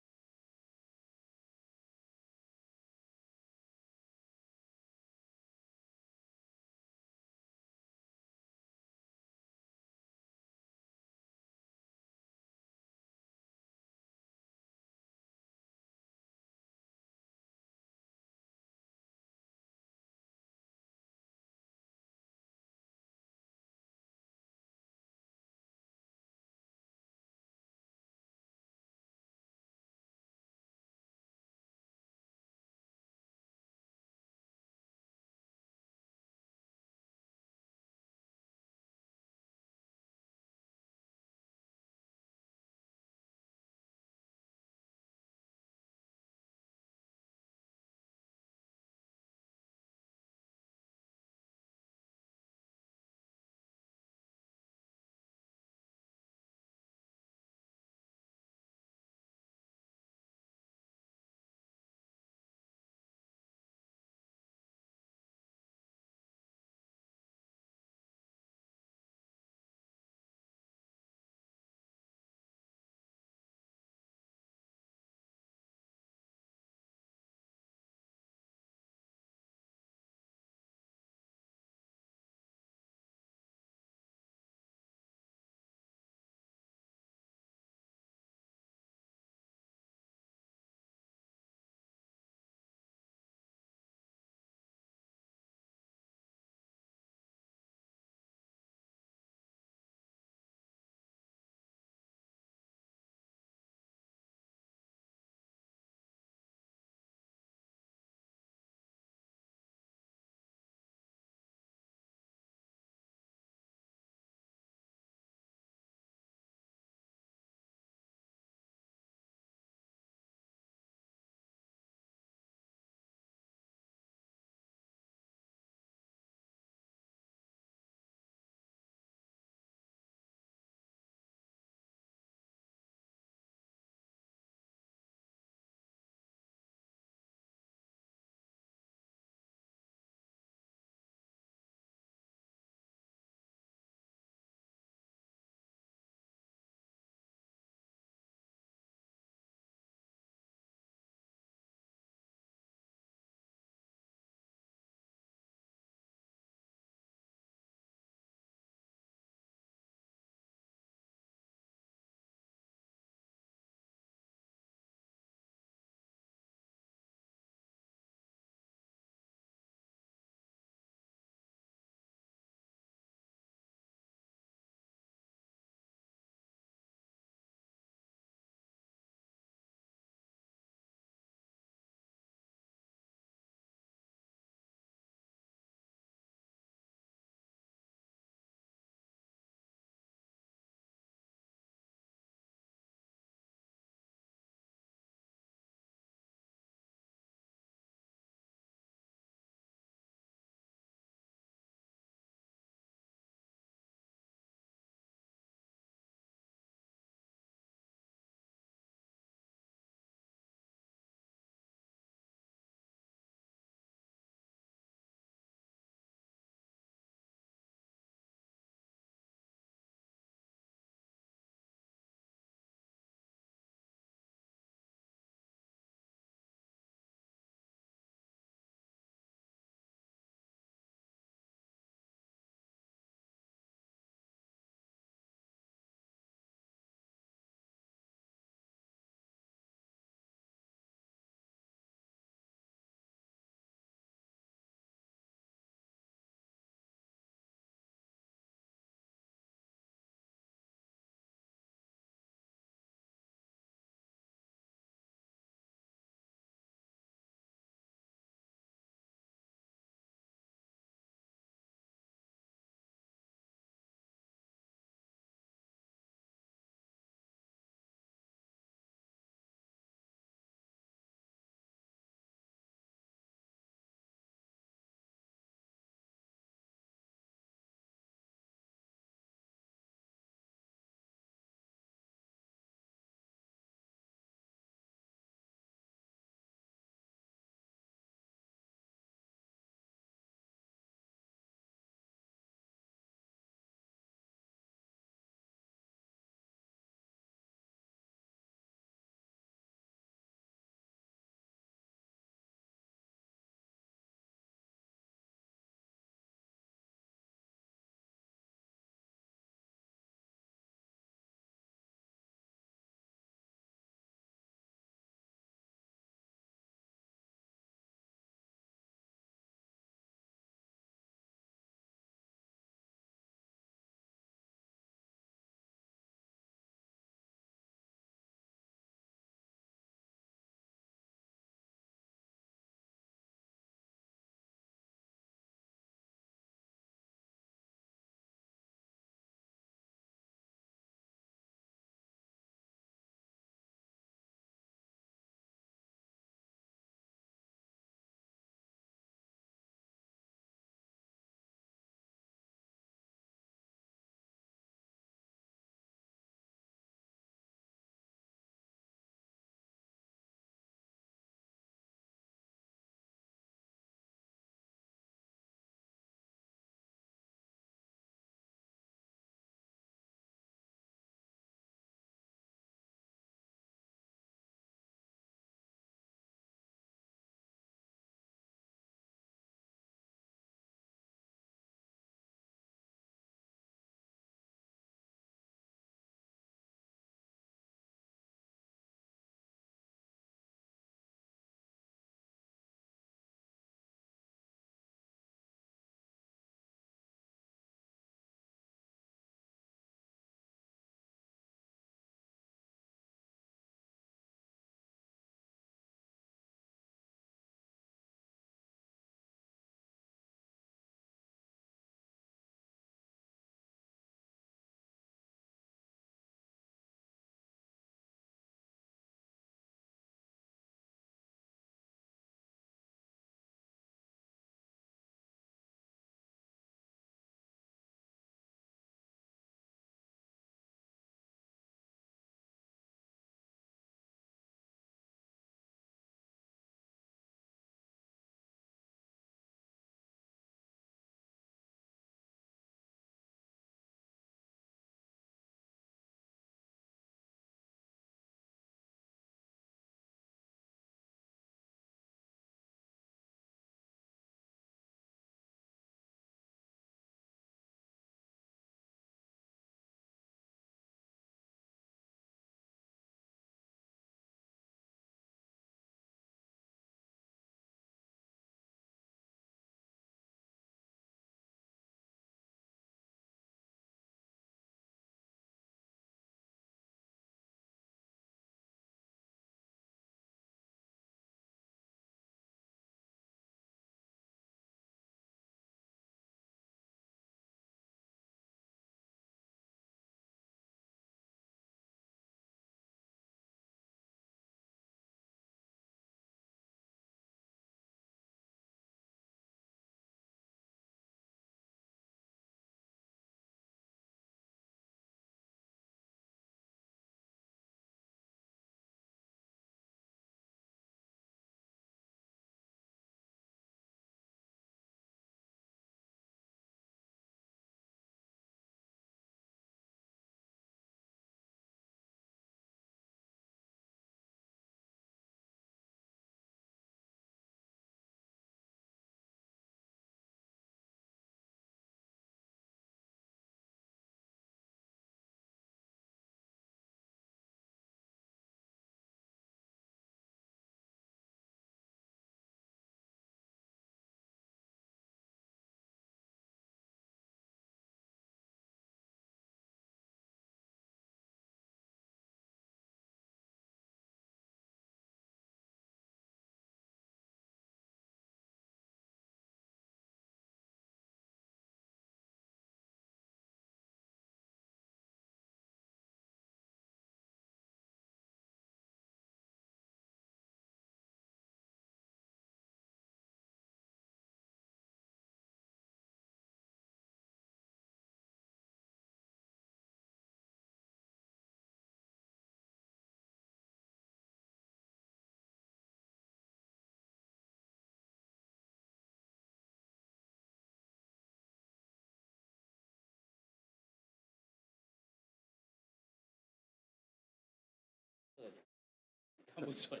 不准。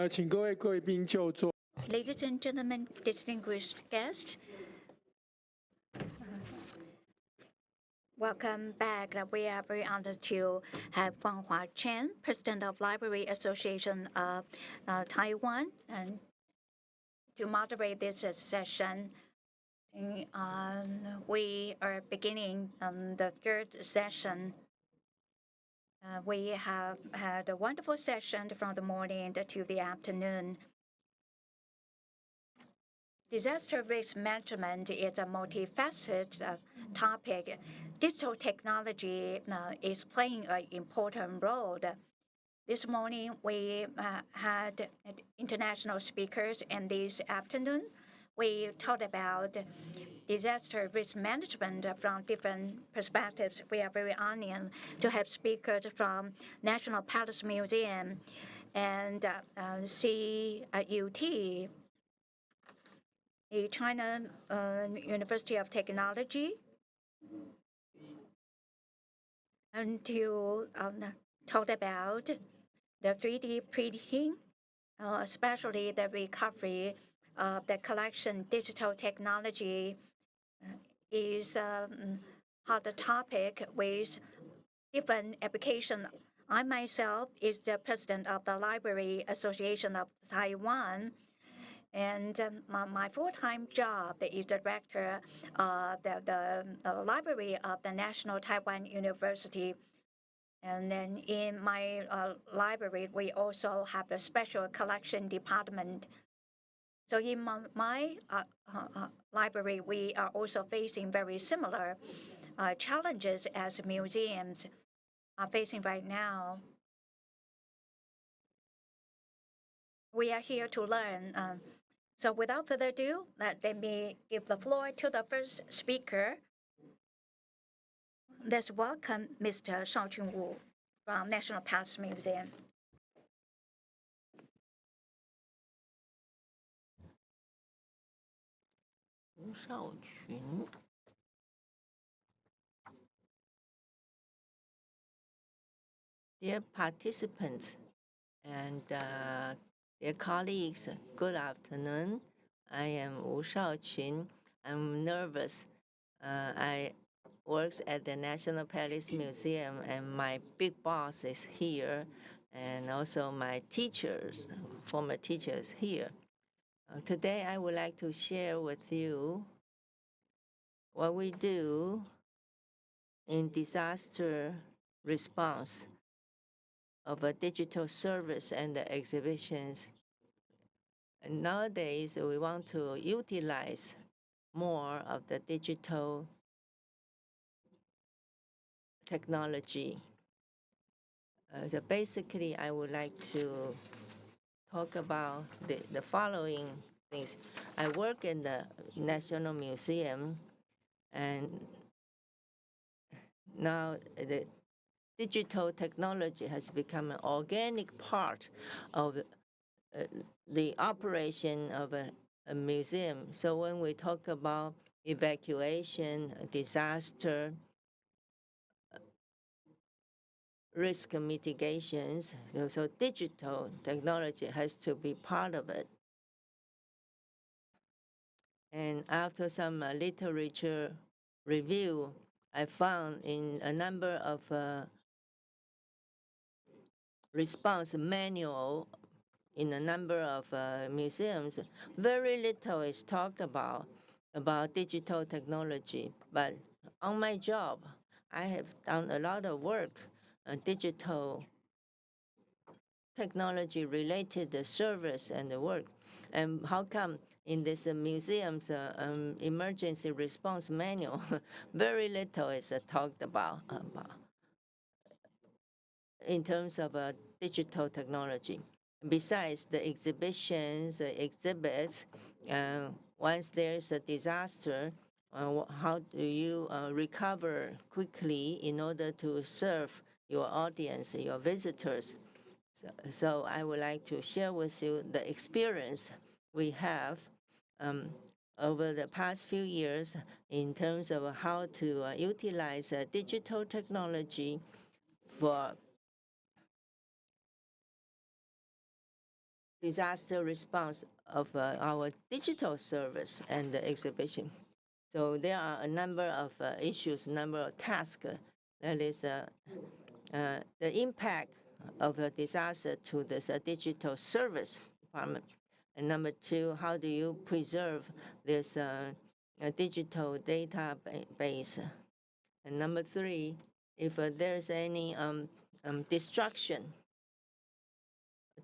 请各位贵宾就座。Ladies and gentlemen, distinguished guests, welcome back. We are very honored to have Guanghua Chen, President of Library Association of Taiwan, and to moderate this session. We are beginning the third session. We have had a wonderful session from the morning to the afternoon. Disaster risk management is a multifaceted topic. Digital technology is playing an important role. This morning, we had international speakers, and this afternoon, we talked about disaster risk management from different perspectives. We are very honored to have speakers from National Palace Museum and CUT, the China University of Technology, and to talk about the 3D printing, especially the recovery of the collection. Digital technology is a hot topic with different application. I myself is the president of the Library Association of Taiwan, and my full-time job is director of the library of the National Taiwan University. And then in my library, we also have a special collection department. So in my library, we are also facing very similar challenges as museums are facing right now. We are here to learn. So without further ado, let me give the floor to the first speaker. Let's welcome Mr. Shaoqun Wu from National Palace Museum. Dear participants and dear colleagues, good afternoon. I am Wu Shaoqun. I'm nervous. I work at the National Palace Museum, and my big boss is here, and also my teachers, former teachers here. Today, I would like to share with you what we do in disaster response of a digital service and the exhibitions. And nowadays, we want to utilize more of the digital technology. So basically, I would like to talk about the following things. I work in the National Museum, and now the digital technology has become an organic part of the operation of a museum. So when we talk about evacuation, disaster, risk mitigations, so digital technology has to be part of it. And after some literature review, I found in a number of response manual in a number of museums, very little is talked about digital technology. But on my job, I have done a lot of work on digital technology related service and the work. And how come in this museum's emergency response manual, very little is talked about in terms of digital technology. Besides the exhibitions, exhibits, once there's a disaster, how do you recover quickly in order to serve your audience, your visitors. So I would like to share with you the experience we have over the past few years in terms of how to utilize digital technology for disaster response of our digital service and the exhibition. So there are a number of issues, number of tasks. That is the impact of a disaster to this digital service department. And number two, how do you preserve this digital database? And number three, if there's any destruction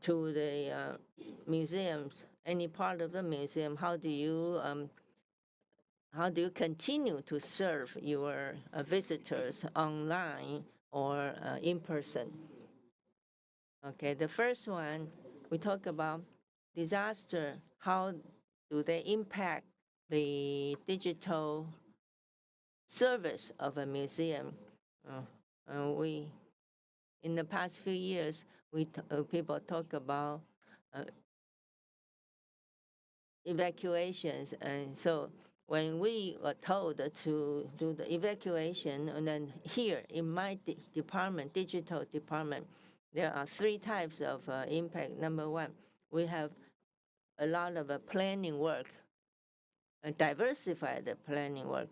to the museums, any part of the museum, how do you continue to serve your visitors online or in person? Okay, the first one, we talk about disaster. How do they impact the digital service of a museum? In the past few years, people talk about evacuations, and so when we were told to do the evacuation, and then here in my department, digital department, there are three types of impact. Number one, we have a lot of planning work, diversified planning work.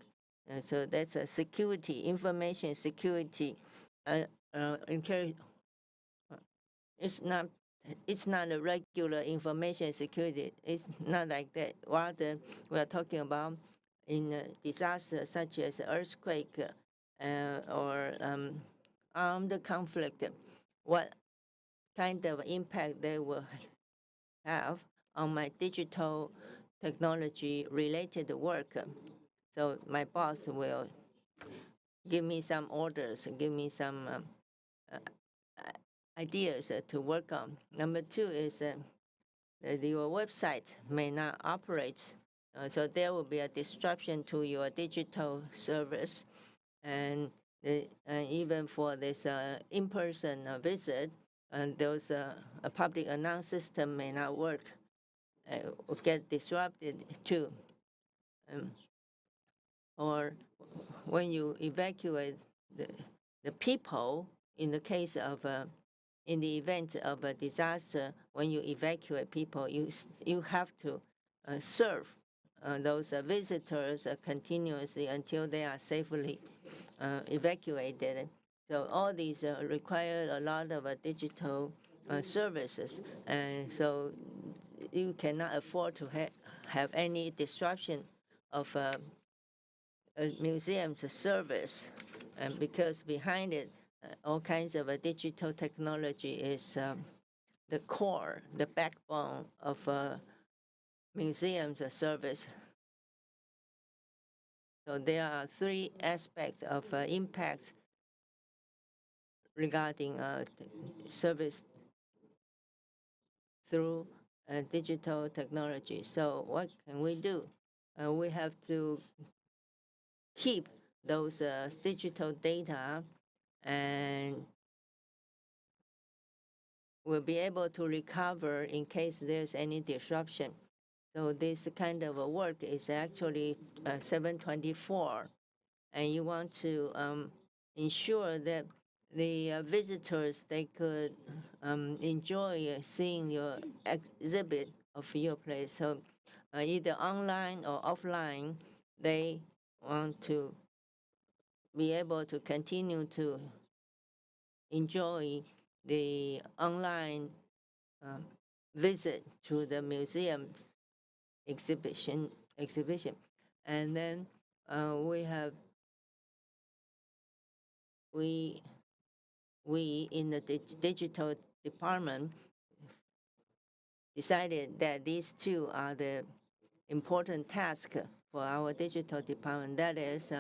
So that's a security, information security. It's not a regular information security. It's not like that. Rather, we are talking about in a disaster such as earthquake or armed conflict, what kind of impact they will have on my digital technology related work. So my boss will give me some orders, give me some ideas to work on. Number two is your website may not operate, so there will be a disruption to your digital service. And even for this in-person visit, and those a public announce system may not work, get disrupted too. Or when you evacuate the people, in the case of in the event of a disaster, when you evacuate people, you have to serve those visitors continuously until they are safely evacuated. So all these require a lot of digital services, and so you cannot afford to have any disruption of a museum's service, and because behind it, all kinds of digital technology is the core, the backbone of museum's service. So there are three aspects of impacts regarding service through digital technology. So what can we do? We have to keep those digital data, and we'll be able to recover in case there's any disruption. So this kind of work is actually 724, and you want to ensure that the visitors, they could enjoy seeing your exhibit of your place. So either online or offline, they want to be able to continue to enjoy the online visit to the museum exhibition. And then we in the digital department decided that these two are the important tasks for our digital department. That is,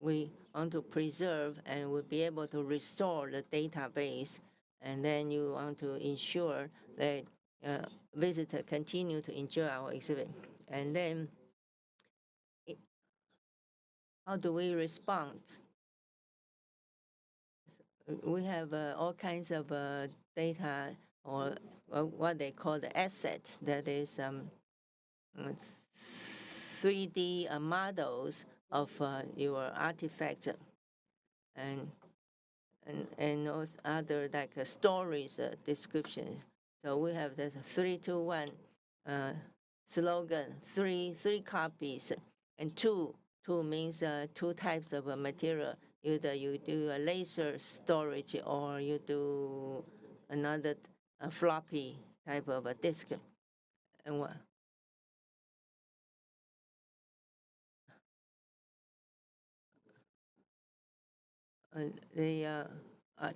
we want to preserve and we'll be able to restore the database, and then you want to ensure that visitors continue to enjoy our exhibit. And then how do we respond? We have all kinds of data, or what they call the asset, that is 3D models of your artifact, and also other like stories descriptions. So we have the 3-2-1 slogan, three copies, and two means two types of material. Either you do a laser storage or you do another floppy type of a disk. And what?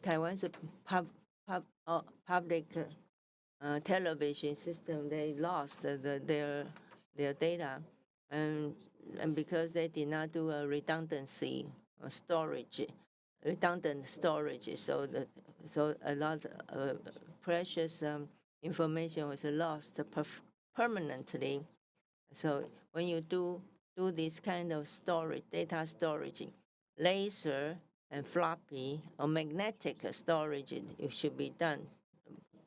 Taiwan's public television system, they lost their data, and because they did not do a redundancy storage, redundant storage, so a lot of precious information was lost permanently. So when you do this kind of storage, data storage, laser and floppy or magnetic storage, it should be done,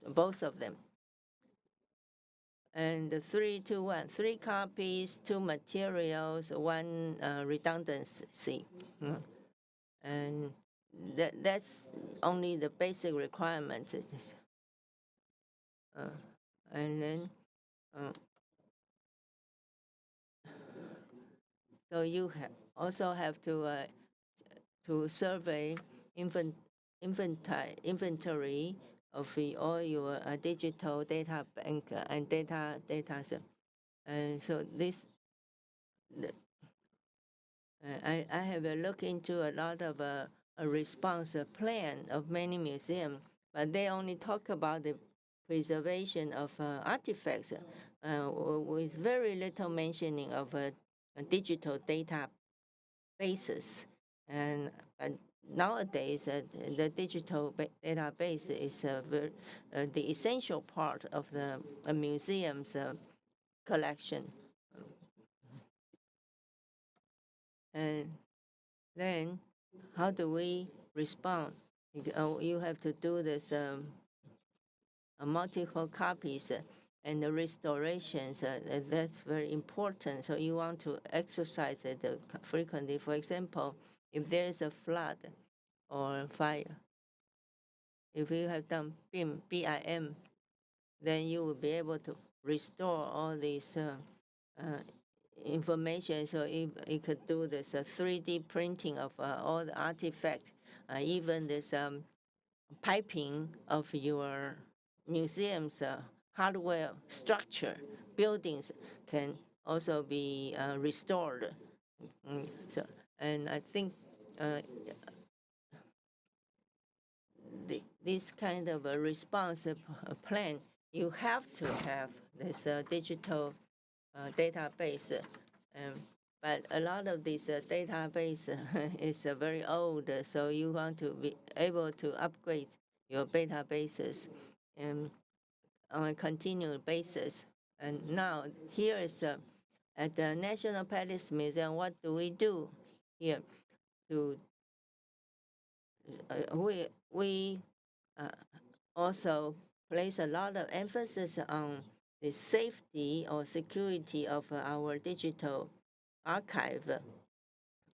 both of them. And the 3-2-1, 3 copies, 2 materials, 1 redundancy. And that's only the basic requirement. And then, so you also have to survey inventory of all your digital data bank and data. And so this, I have looked into a lot of a response plan of many museums, but they only talk about the preservation of artifacts with very little mentioning of digital databases. And nowadays, the digital database is the essential part of the museum's collection. And then, how do we respond? You have to do this multiple copies and the restorations. That's very important. So you want to exercise it frequently. For example, if there is a flood or fire, if you have done BIM, then you will be able to restore all these information. So you could do this 3D printing of all the artifacts, even this piping of your museum's hardware structure, buildings can also be restored. So, and I think this kind of a response plan, you have to have this digital database. But a lot of this database is very old, so you want to be able to upgrade your databases on a continual basis. And now here is at the National Palace Museum, what do we do here? We also place a lot of emphasis on the safety or security of our digital archive.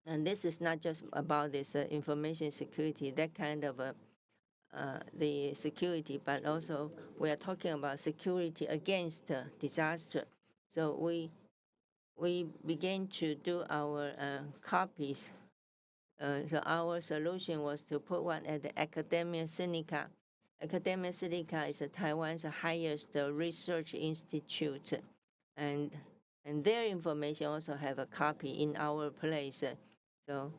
And this is not just about this information security, that kind of the security, but also we are talking about security against disaster. So we begin to do our copies. So our solution was to put one at the Academia Sinica. Academia Sinica is Taiwan's highest research institute, and their information also have a copy in our place. So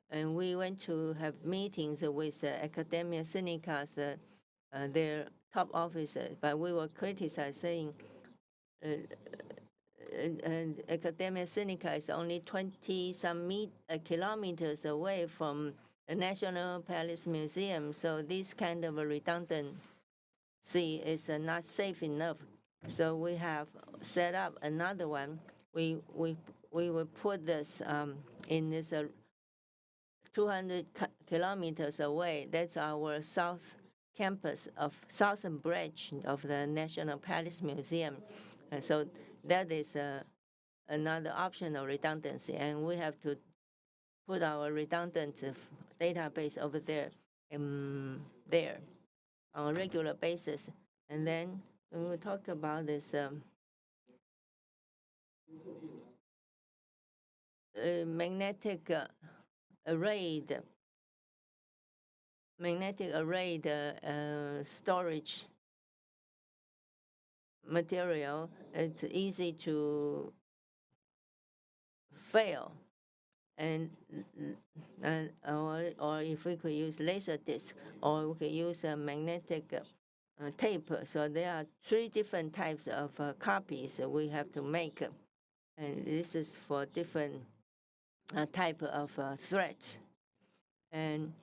and we went to have meetings with Academia Sinica's their top officers, but we were criticized, saying and Academia Sinica is only 20-some kilometers away from the National Palace Museum. So this kind of a redundant see is not safe enough. So we have set up another one. We will put this in this 200 kilometers away. That's our south campus of southern branch of the National Palace Museum. And so that is another option of redundancy, and we have to put our redundant database over there on a regular basis. And then when we talk about this magnetic array storage material, it's easy to fail. And or if we could use laser disc, or we could use a magnetic tape. So there are 3 different types of copies we have to make, and this is for different type of threats. And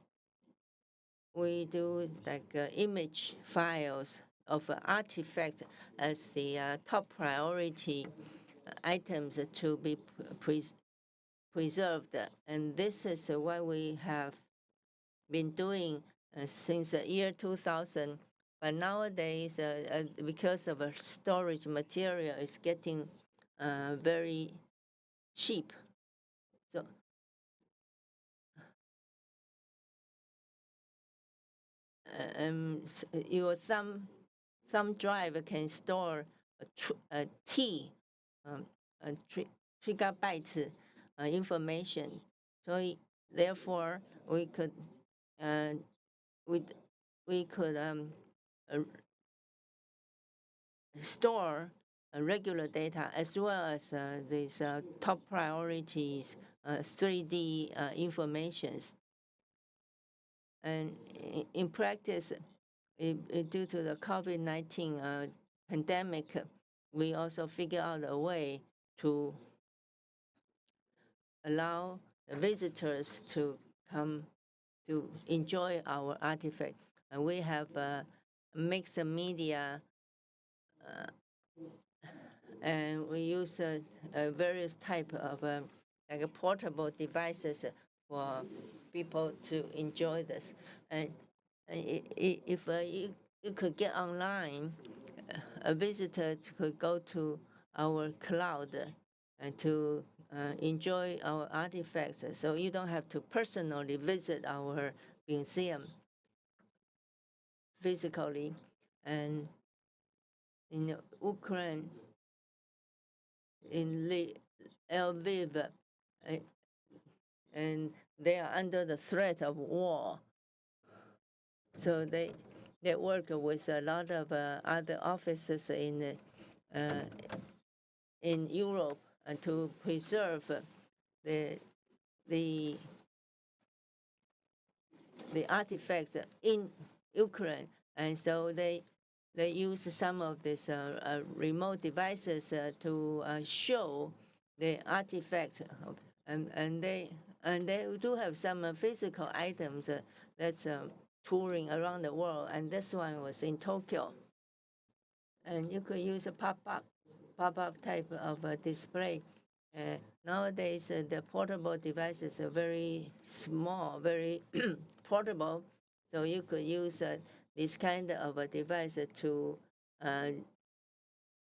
we do like image files of artifacts as the top priority items to be preserved. And this is what we have been doing since the year 2000. But nowadays, because of storage material is getting very cheap. So your thumb drive can store a gigabytes information. So therefore, we could store regular data as well as these top priorities 3D informations. And in practice, due to the COVID-19 pandemic, we also figure out a way to allow the visitors to come to enjoy our artifact. And we have mixed media, and we use various type of like portable devices for people to enjoy this. And if you could get online, a visitor could go to our cloud and to enjoy our artifacts. So you don't have to personally visit our museum physically. And in Ukraine, in Lviv, and they are under the threat of war. So they work with a lot of other offices in Europe to preserve the artifacts in Ukraine. And so they use some of these remote devices to show the artifacts, and they do have some physical items that's touring around the world. And this one was in Tokyo, and you could use a pop-up type of display. Nowadays, the portable devices are very small, very portable, so you could use this kind of a device to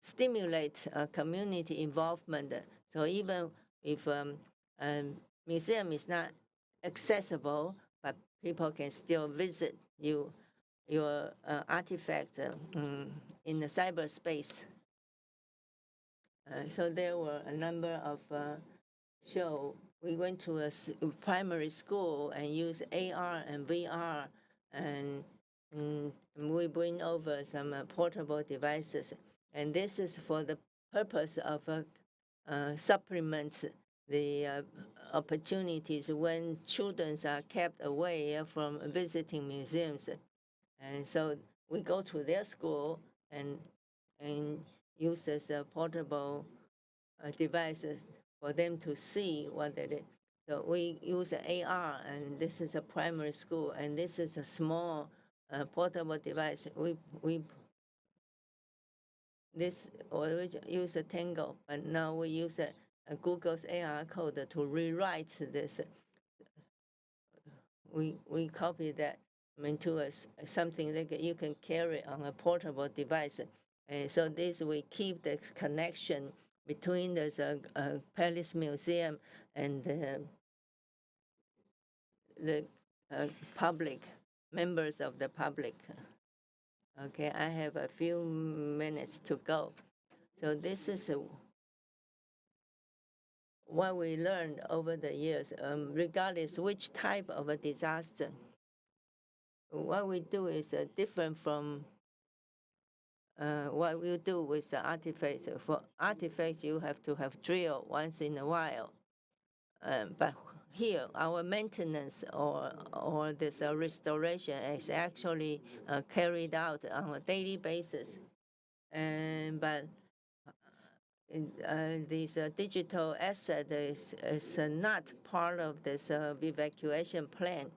stimulate community involvement. So even if museum is not accessible, but people can still visit your artifact in the cyberspace. So there were a number of shows. We went to a primary school and used AR and VR, and we bring over some portable devices. And this is for the purpose of supplement the opportunities when children are kept away from visiting museums. And so we go to their school and use as portable devices for them to see what it is. So we use AR, and this is a primary school, and this is a small portable device. We this original use a Tango, but now we use a Google's AR code to rewrite this. We copy that into something that you can carry on a portable device. And so this we keep the connection between the Palace Museum and the public, members of the public. Okay, I have a few minutes to go. So this is what we learned over the years, regardless which type of a disaster. What we do is different from what we do with the artifacts. For artifacts, you have to have drill once in a while. But here, our maintenance or this restoration is actually carried out on a daily basis. But this digital asset is not part of this evacuation plan,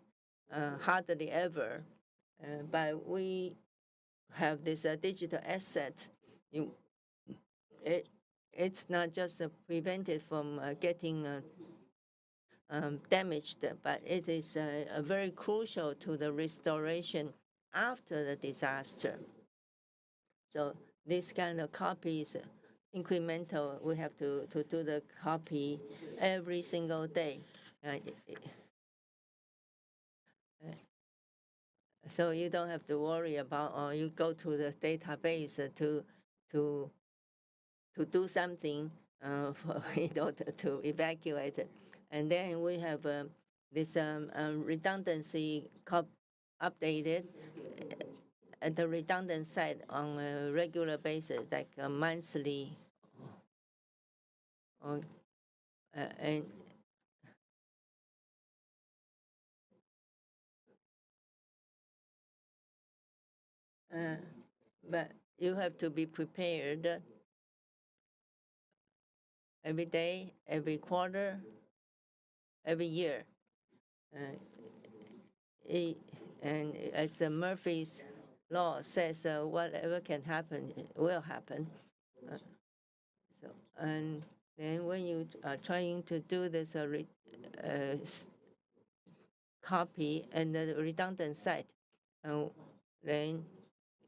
hardly ever. But we have this digital asset. It's not just prevented from getting damaged, but it is very crucial to the restoration after the disaster. So this kind of copies, incremental, we have to do the copy every single day. So you don't have to worry about, or you go to the database to do something for, to evacuate it. And then we have this redundancy updated at the redundant site on a regular basis, like a monthly. But you have to be prepared every day, every quarter, every year. And as Murphy's law says, whatever can happen will happen. And then when you are trying to do this copy and the redundant site, then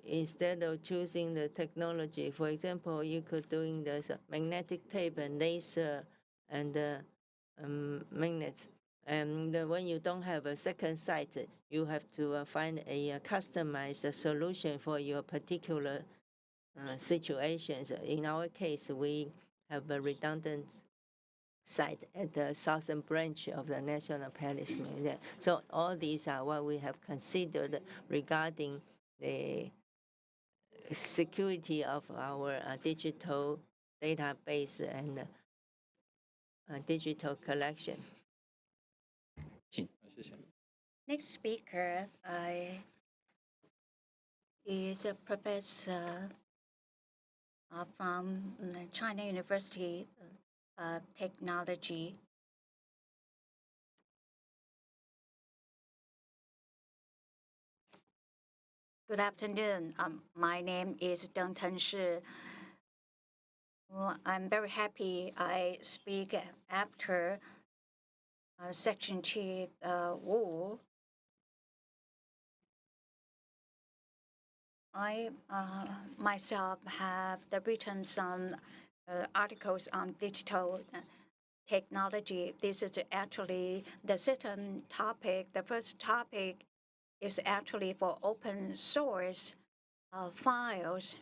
instead of choosing the technology, for example, you could doing this magnetic tape and laser and magnets. And when you don't have a second site, you have to find a customized solution for your particular situations. In our case, we have a redundant site at the southern branch of the National Palace Museum. So all these are what we have considered regarding the security of our digital database and digital collection. Next speaker is a professor from China University of Technology. Good afternoon. My name is Deng Tenshi. Well, I'm very happy I speak after Section Chief Wu. I myself have written some articles on digital technology. This is actually the second topic. The first topic is actually for open source files.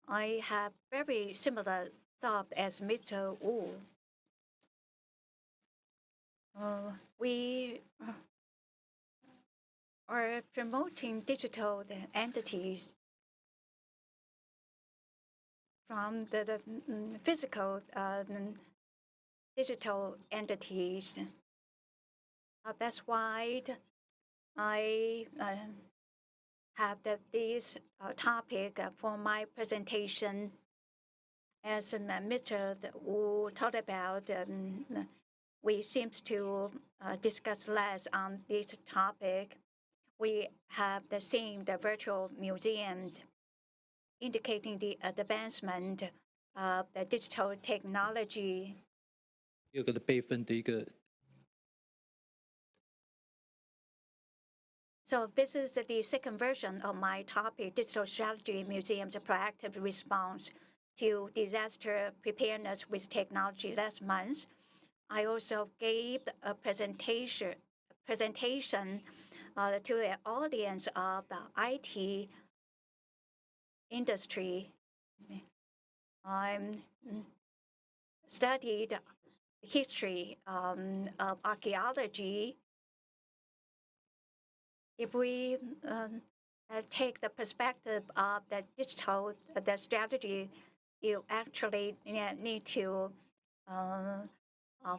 I have very similar thought as Mr. Wu. We are promoting digital entities from the physical digital entities. That's why I have this topic for my presentation. As Mr. Wu talked about, we seem to discuss less on this topic. We have seen the virtual museums. indicating the advancement of the digital technology. 第二个的备份的一个 So this is the second version of my topic, Digital Strategy Museum's Proactive Response to Disaster Preparedness with Technology last month. I also gave a presentation to an audience of the IT industry. I studied history of archaeology. If we take the perspective of the digital the strategy, you actually need to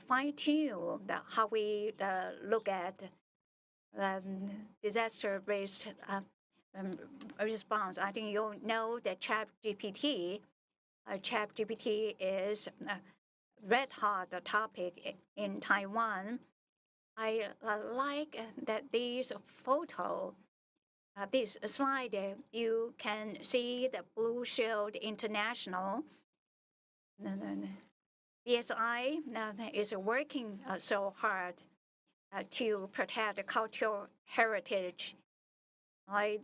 fine-tune how we look at disaster risk response. I think you know that ChatGPT. ChatGPT is a red hot topic in Taiwan. I like that this photo, this slide, you can see the Blue Shield International. BSI is working so hard to protect the cultural heritage. I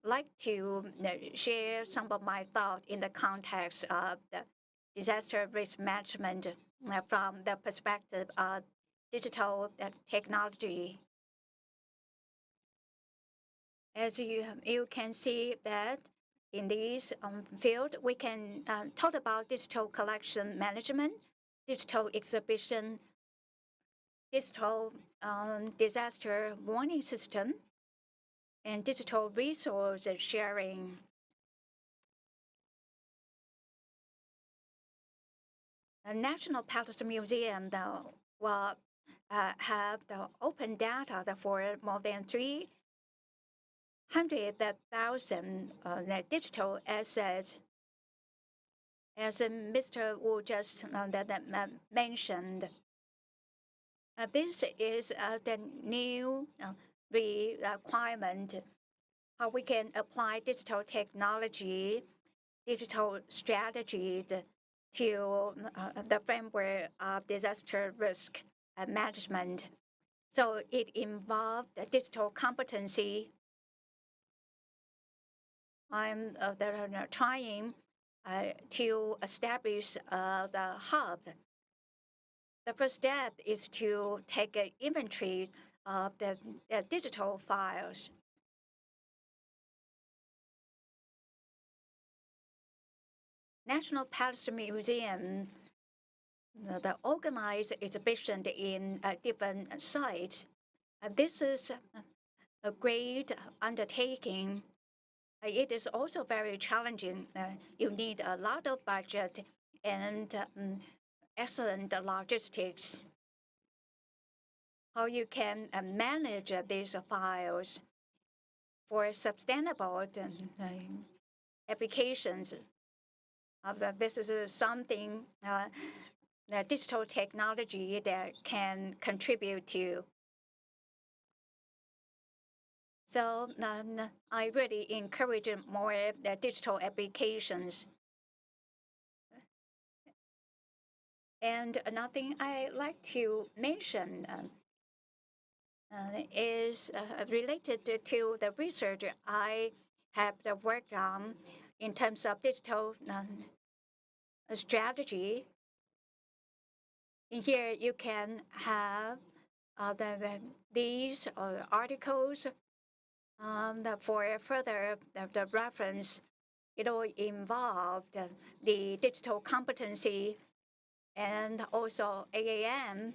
like to share some of my thoughts in the context of the disaster risk management from the perspective of digital technology. As you can see that in this field, we can talk about digital collection management, digital exhibition, digital disaster warning system, and digital resource sharing. The National Palace Museum will have the open data for more than 300,000 digital assets. As Mr. Wu just mentioned, this is the new requirement, how we can apply digital technology, digital strategy to the framework of disaster risk management. So it involved digital competency. I'm trying to establish the hub. The first step is to take an inventory of the digital files. National Palace Museum, the organized exhibition in different sites. This is a great undertaking. It is also very challenging. You need a lot of budget and excellent logistics. How you can manage these files for sustainable applications. This is something that digital technology that can contribute to. So I really encourage more digital applications. And another thing I like to mention is related to the research I have worked on in terms of digital strategy. In here, you can have these articles for further the reference. It will involve the digital competency and also AAM,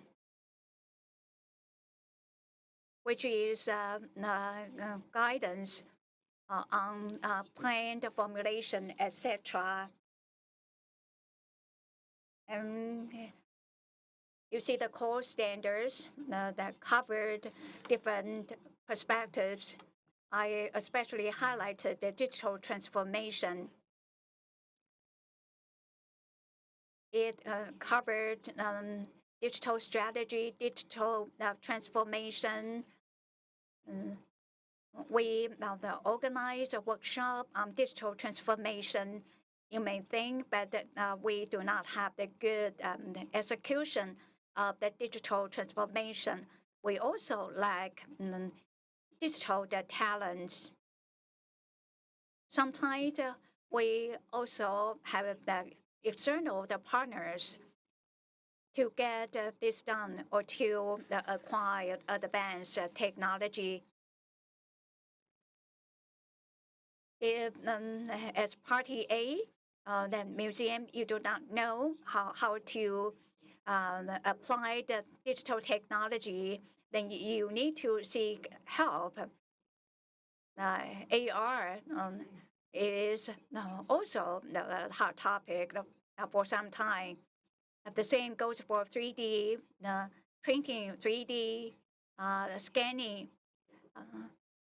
which is guidance on planned formulation, etc. And you see the core standards that covered different perspectives. I especially highlighted the digital transformation. It covered digital strategy, digital transformation, we organize a workshop on digital transformation. You may think that we do not have the good execution of the digital transformation. We also lack digital talents. Sometimes we also have the external partners to get this done or to acquire advanced technology. If as party A, the museum, you do not know how to apply the digital technology, then you need to seek help. AR is also the hot topic for some time. The same goes for 3D printing, 3D scanning.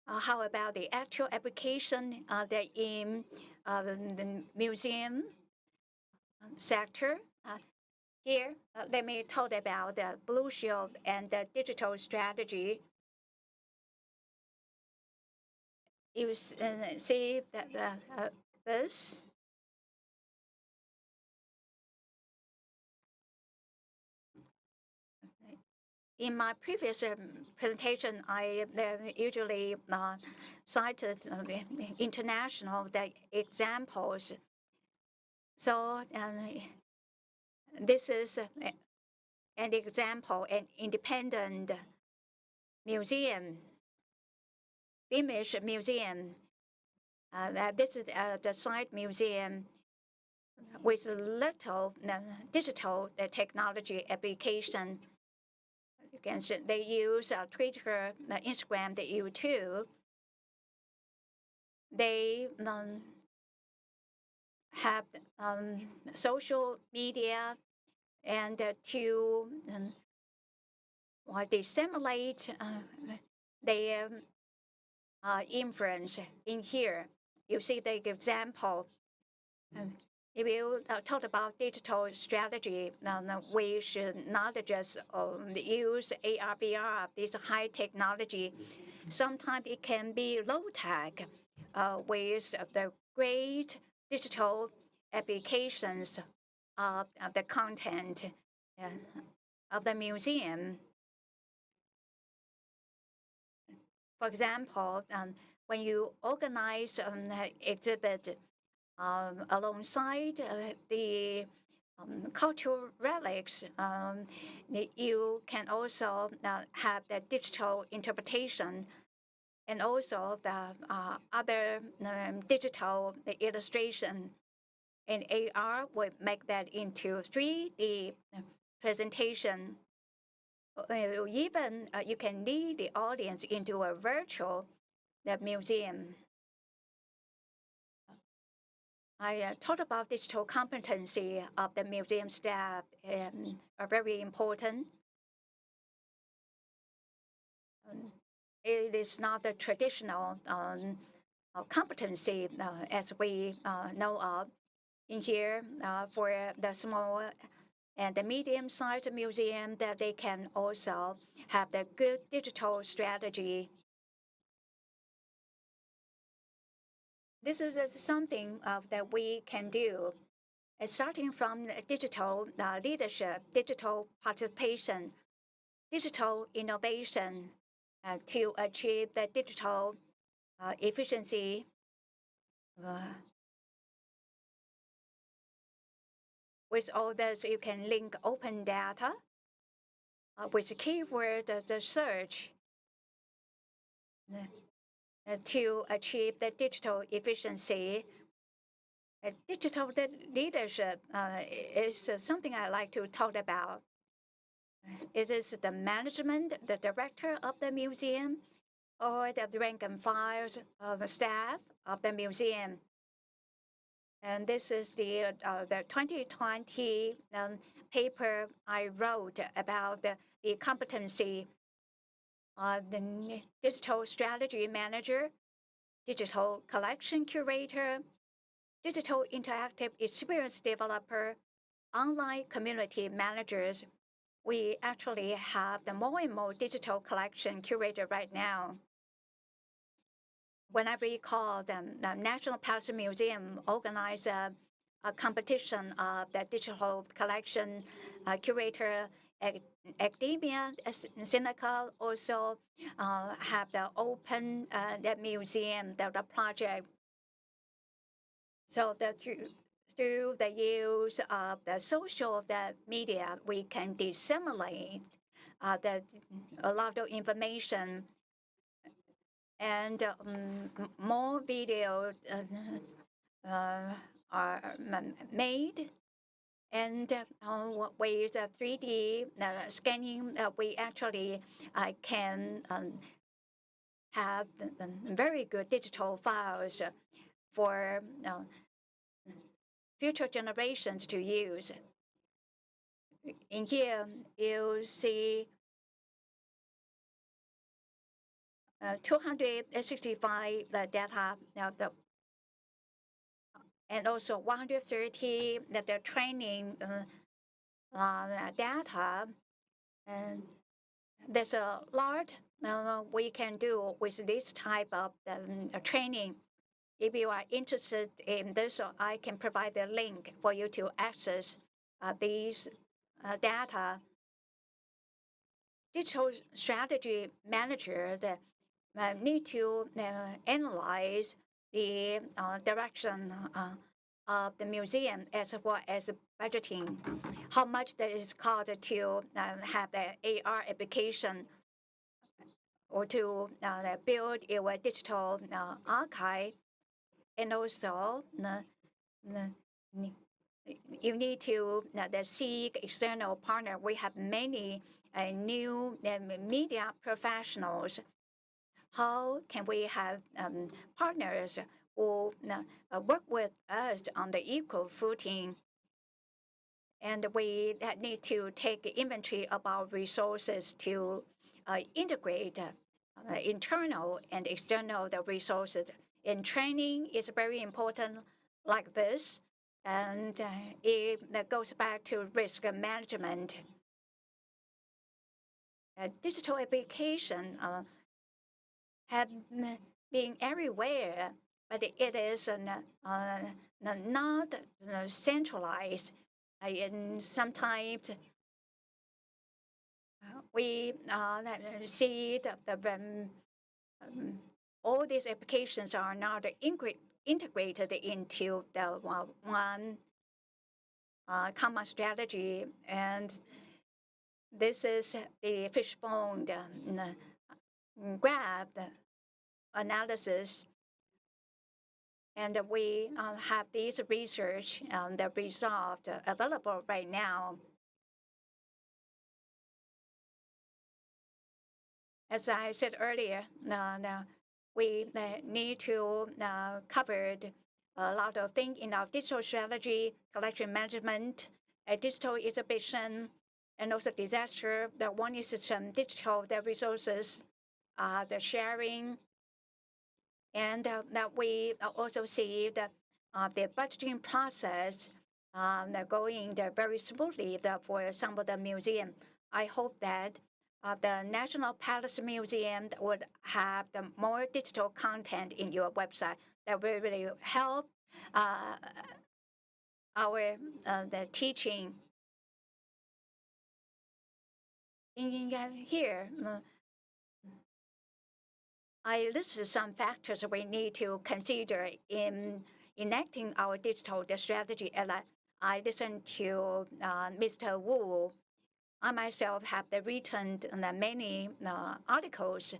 How about the actual application that in the museum sector? Here, let me talk about the Blue Shield and the digital strategy. You see that this. In my previous presentation, I usually cited international examples. So this is an example, an independent museum, image museum. This is the site museum with little digital technology application. You can see they use Twitter, Instagram, the YouTube. They have social media and to disseminate their influence in here. You see the example. If you talk about digital strategy, we should not just use AR, VR, this high technology. Sometimes it can be low tech with the great digital applications of the content of the museum. For example, when you organize an exhibit alongside the cultural relics, you can also have the digital interpretation and also the other digital illustration. And AR will make that into 3D presentation. Even you can lead the audience into a virtual museum. I talked about digital competency of the museum staff are very important. It is not the traditional competency as we know of. In here, for the small and the medium-sized museum, that they can also have the good digital strategy. This is something that we can do, starting from digital leadership, digital participation, digital innovation to achieve the digital efficiency. With all this, you can link open data with keyword search to achieve the digital efficiency. Digital leadership is something I like to talk about. It is the management, the director of the museum, or the rank and file of staff of the museum. And this is the 2020 paper I wrote about the competency the digital strategy manager, digital collection curator, digital interactive experience developer, online community managers. We actually have the more and more digital collection curator right now. when I recall, the National Palace Museum organized a competition of the digital collection curator. Academia, Seneca also have the open the museum, the project. So through the use of the social media, we can disseminate a lot of information, and more videos are made. And with 3D scanning, we actually can have very good digital files for future generations to use. In here, you see 265 data, and also 130 the training data. And there's a lot we can do with this type of training. If you are interested in this, I can provide the link for you to access these data. Digital strategy manager need to analyze the direction of the museum as well as budgeting, how much that is called to have the AR application or to build your digital archive. And also, you need to seek external partner. We have many new media professionals. How can we have partners who work with us on the equal footing? And we need to take inventory of our resources to integrate internal and external resources. And training is very important like this. And it goes back to risk management. Digital application have been everywhere, but it is not centralized. And sometimes we see that all these applications are not integrated into the one common strategy. And this is the fishbone graph analysis. And we have these research the result available right now. As I said earlier, we need to cover a lot of things in our digital strategy, collection management, digital exhibition, and also disaster, the warning system, digital resources, the sharing, and that we also see the budgeting process going very smoothly for some of the museum. I hope that the National Palace Museum would have the more digital content in your website that will really help our the teaching. In here, I listed some factors we need to consider in enacting our digital strategy. And I listened to Mr. Wu. I myself have written many articles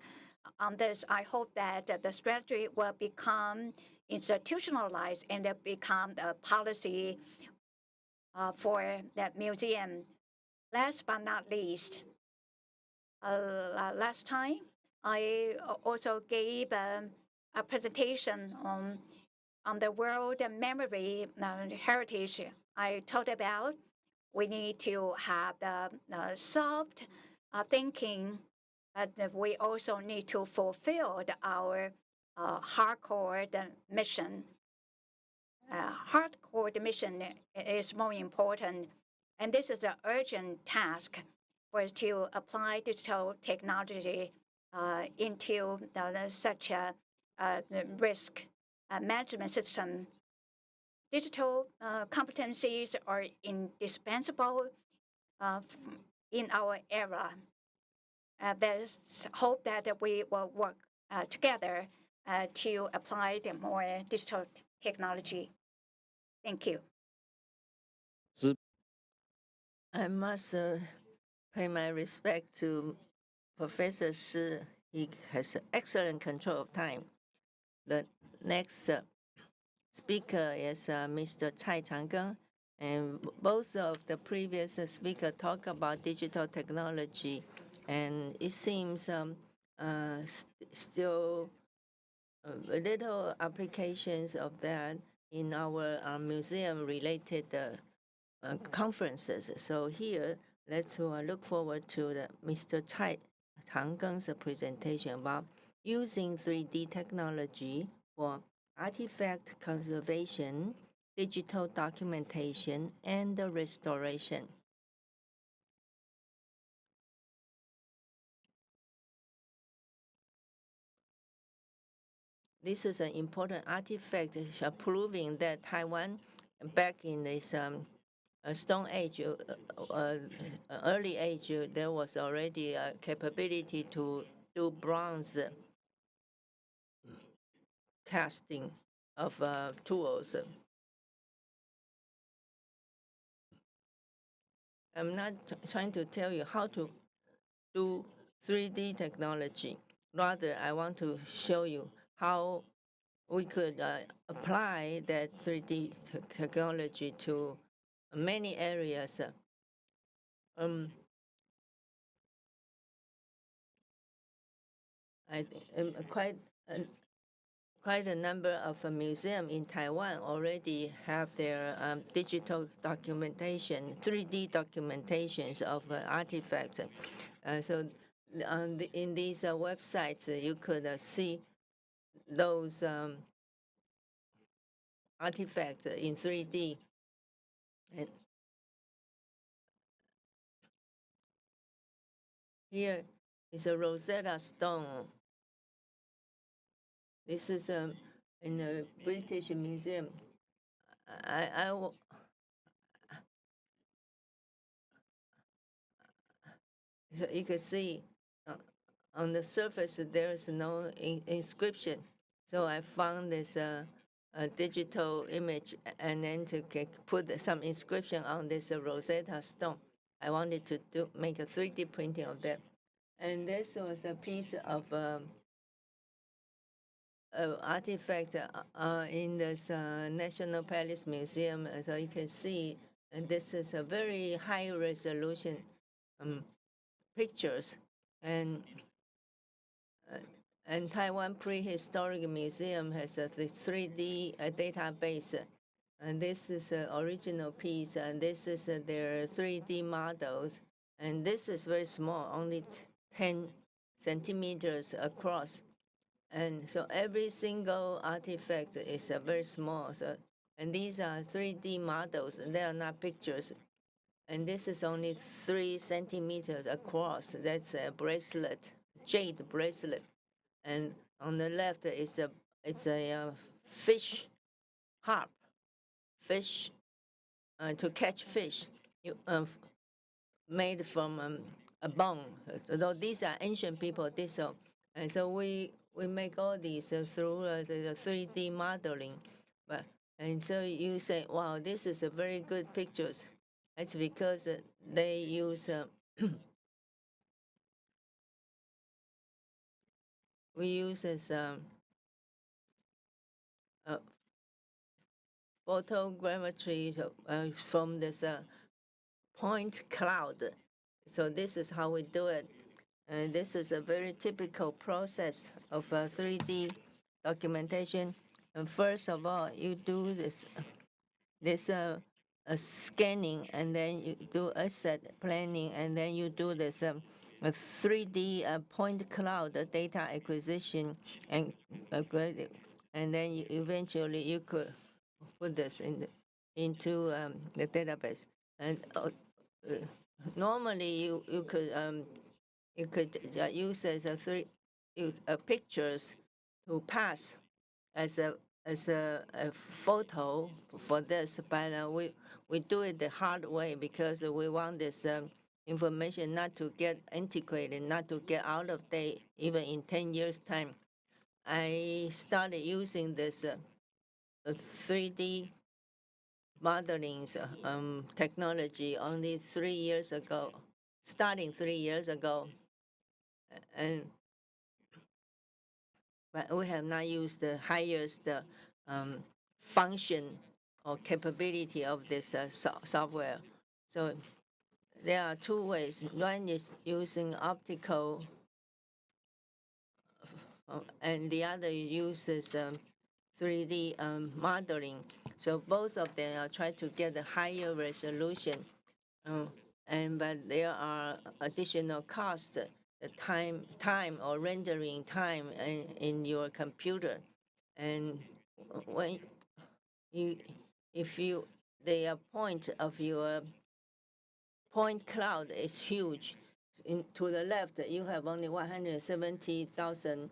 on this. I hope that the strategy will become institutionalized and become a policy for the museum. Last but not least, last time, I also gave a presentation on the world memory heritage. I talked about we need to have the soft thinking, but we also need to fulfill our hardcore mission. Hardcore mission is more important, and this is an urgent task for us to apply digital technology into such a the risk management system. Digital competencies are indispensable in our era. There's hope that we will work together to apply the more digital technology. Thank you. I must pay my respect to Professor Shi. He has excellent control of time. The next speaker is Mr. Cai Changgeng, and both of the previous speakers talk about digital technology, and it seems still little applications of that in our museum-related conferences. So here, let's look forward to Mr. Cai Changgeng's presentation about using 3D technology for artifact conservation, digital documentation, and restoration. This is an important artifact proving that Taiwan, back in this Stone Age, early age, there was already a capability to do bronze casting of tools. I'm not trying to tell you how to do 3D technology. Rather, I want to show you how we could apply that 3D technology to many areas. Quite a number of museums in Taiwan already have their digital documentation, 3D documentations of artifacts. So in these websites, you could see those artifacts in 3D. And here is a Rosetta Stone. This is in the British Museum. So you can see on the surface there is no inscription. So I found this a digital image and then to put some inscription on this Rosetta Stone. I wanted to make a 3D printing of that. And this was a piece of artifact in this National Palace Museum. So you can see, and this is a very high resolution pictures, and Taiwan Prehistoric Museum has a 3D database, and this is the original piece, and this is their 3D models, and this is very small, only 10 centimeters across. And so every single artifact is very small. So, and these are 3D models, and they are not pictures. And this is only 3 centimeters across. That's a bracelet, jade bracelet. And on the left is it's a fish harp, fish to catch fish, made from a bone. Though these are ancient people, and so we make all these through the 3D modeling. And so you say, wow, this is a very good pictures. It's because they use we use this photogrammetry from this point cloud. So this is how we do it. And this is a very typical process of 3D documentation. And first of all, you do this scanning, and then you do asset planning, and then you do this 3D point cloud data acquisition, and then eventually you could put this into the database. And normally you could use as pictures to pass as a photo for this, but we do it the hard way because we want this information not to get antiquated, not to get out of date, even in 10 years' time. I started using this 3D modeling technology only 3 years ago, starting 3 years ago, and but we have not used the highest function or capability of this software. So there are two ways. One is using optical, and the other uses 3D modeling. So both of them are trying to get a higher resolution, but there are additional costs, the time or rendering time in your computer, and when if the point of your point cloud is huge. To the left, you have only 170,000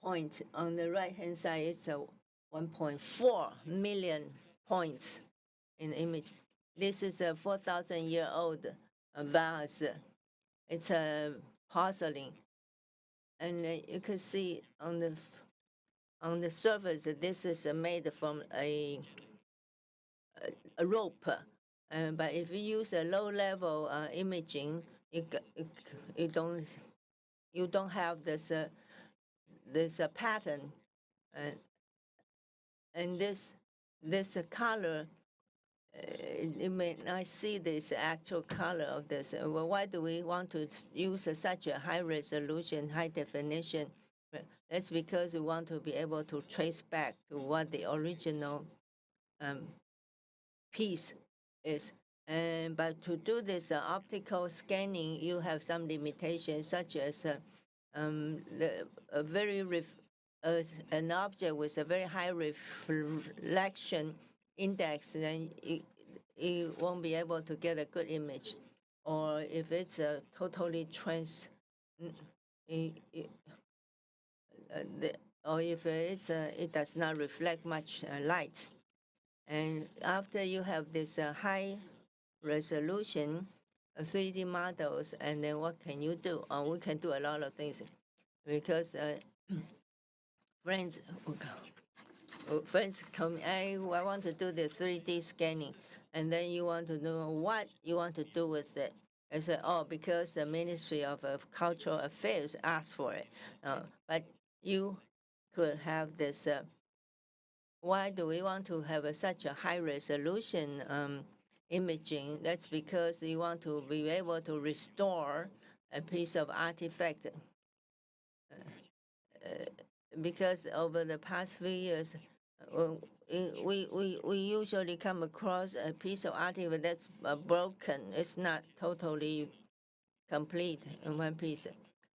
points. On the right-hand side, it's 1.4 million points in image. This is a 4,000-year-old vase. It's a porcelain, and you can see on the surface, this is made from a rope. But if you use a low-level imaging, you don't have this pattern, and this color. You may not see this actual color of this. Well, why do we want to use such a high resolution, high definition? That's because we want to be able to trace back to what the original piece is. But to do this optical scanning, you have some limitations, such as an object with a very high reflection index, then you won't be able to get a good image. Or if it's a totally or if it does not reflect much light. And after you have this high resolution 3D models, and then what can you do? We can do a lot of things, because friends told me, I want to do the 3D scanning, and then you want to know what you want to do with it. I said, oh, because the Ministry of Cultural Affairs asked for it. But you could have this. Why do we want to have such a high resolution imaging? That's because you want to be able to restore a piece of artifact. Because over the past few years, we usually come across a piece of artifact that's broken. It's not totally complete in one piece.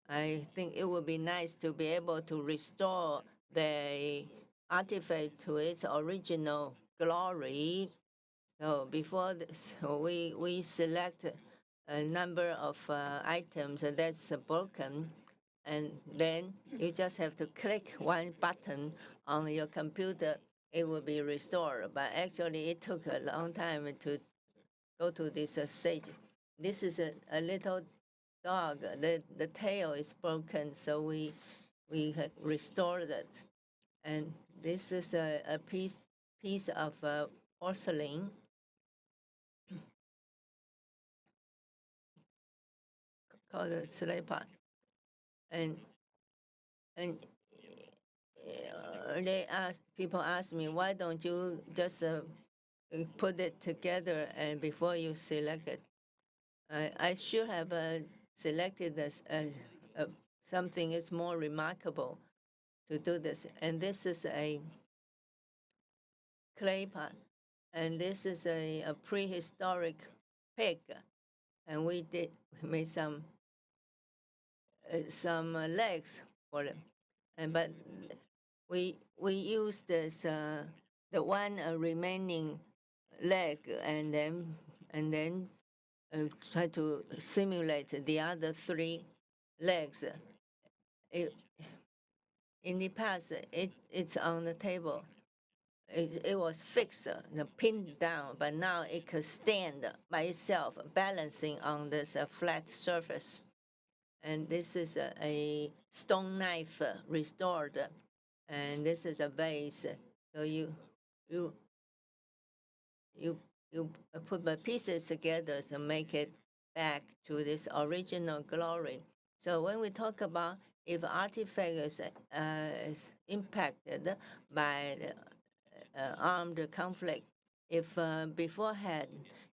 I think it would be nice to be able to restore the artifact to its original glory. So before this, we select a number of items that's broken, and then you just have to click one button on your computer, it will be restored. But actually, it took a long time to go to this stage. This is a little dog. The tail is broken, so we had restored it. And this is a piece of porcelain. Called a slave pot. And people ask me, why don't you just put it together and before you select it? I should have selected this something is more remarkable to do this. And this is a clay pot, and this is a prehistoric pig, and we made some legs for them, but we use this the one remaining leg, and then try to simulate the other 3 legs. in the past, it's on the table. It was fixed, pinned down, but now it could stand by itself, balancing on this flat surface. And this is a stone knife restored, and this is a vase. So you put the pieces together to make it back to this original glory. So when we talk about if artifact is impacted by armed conflict, if beforehand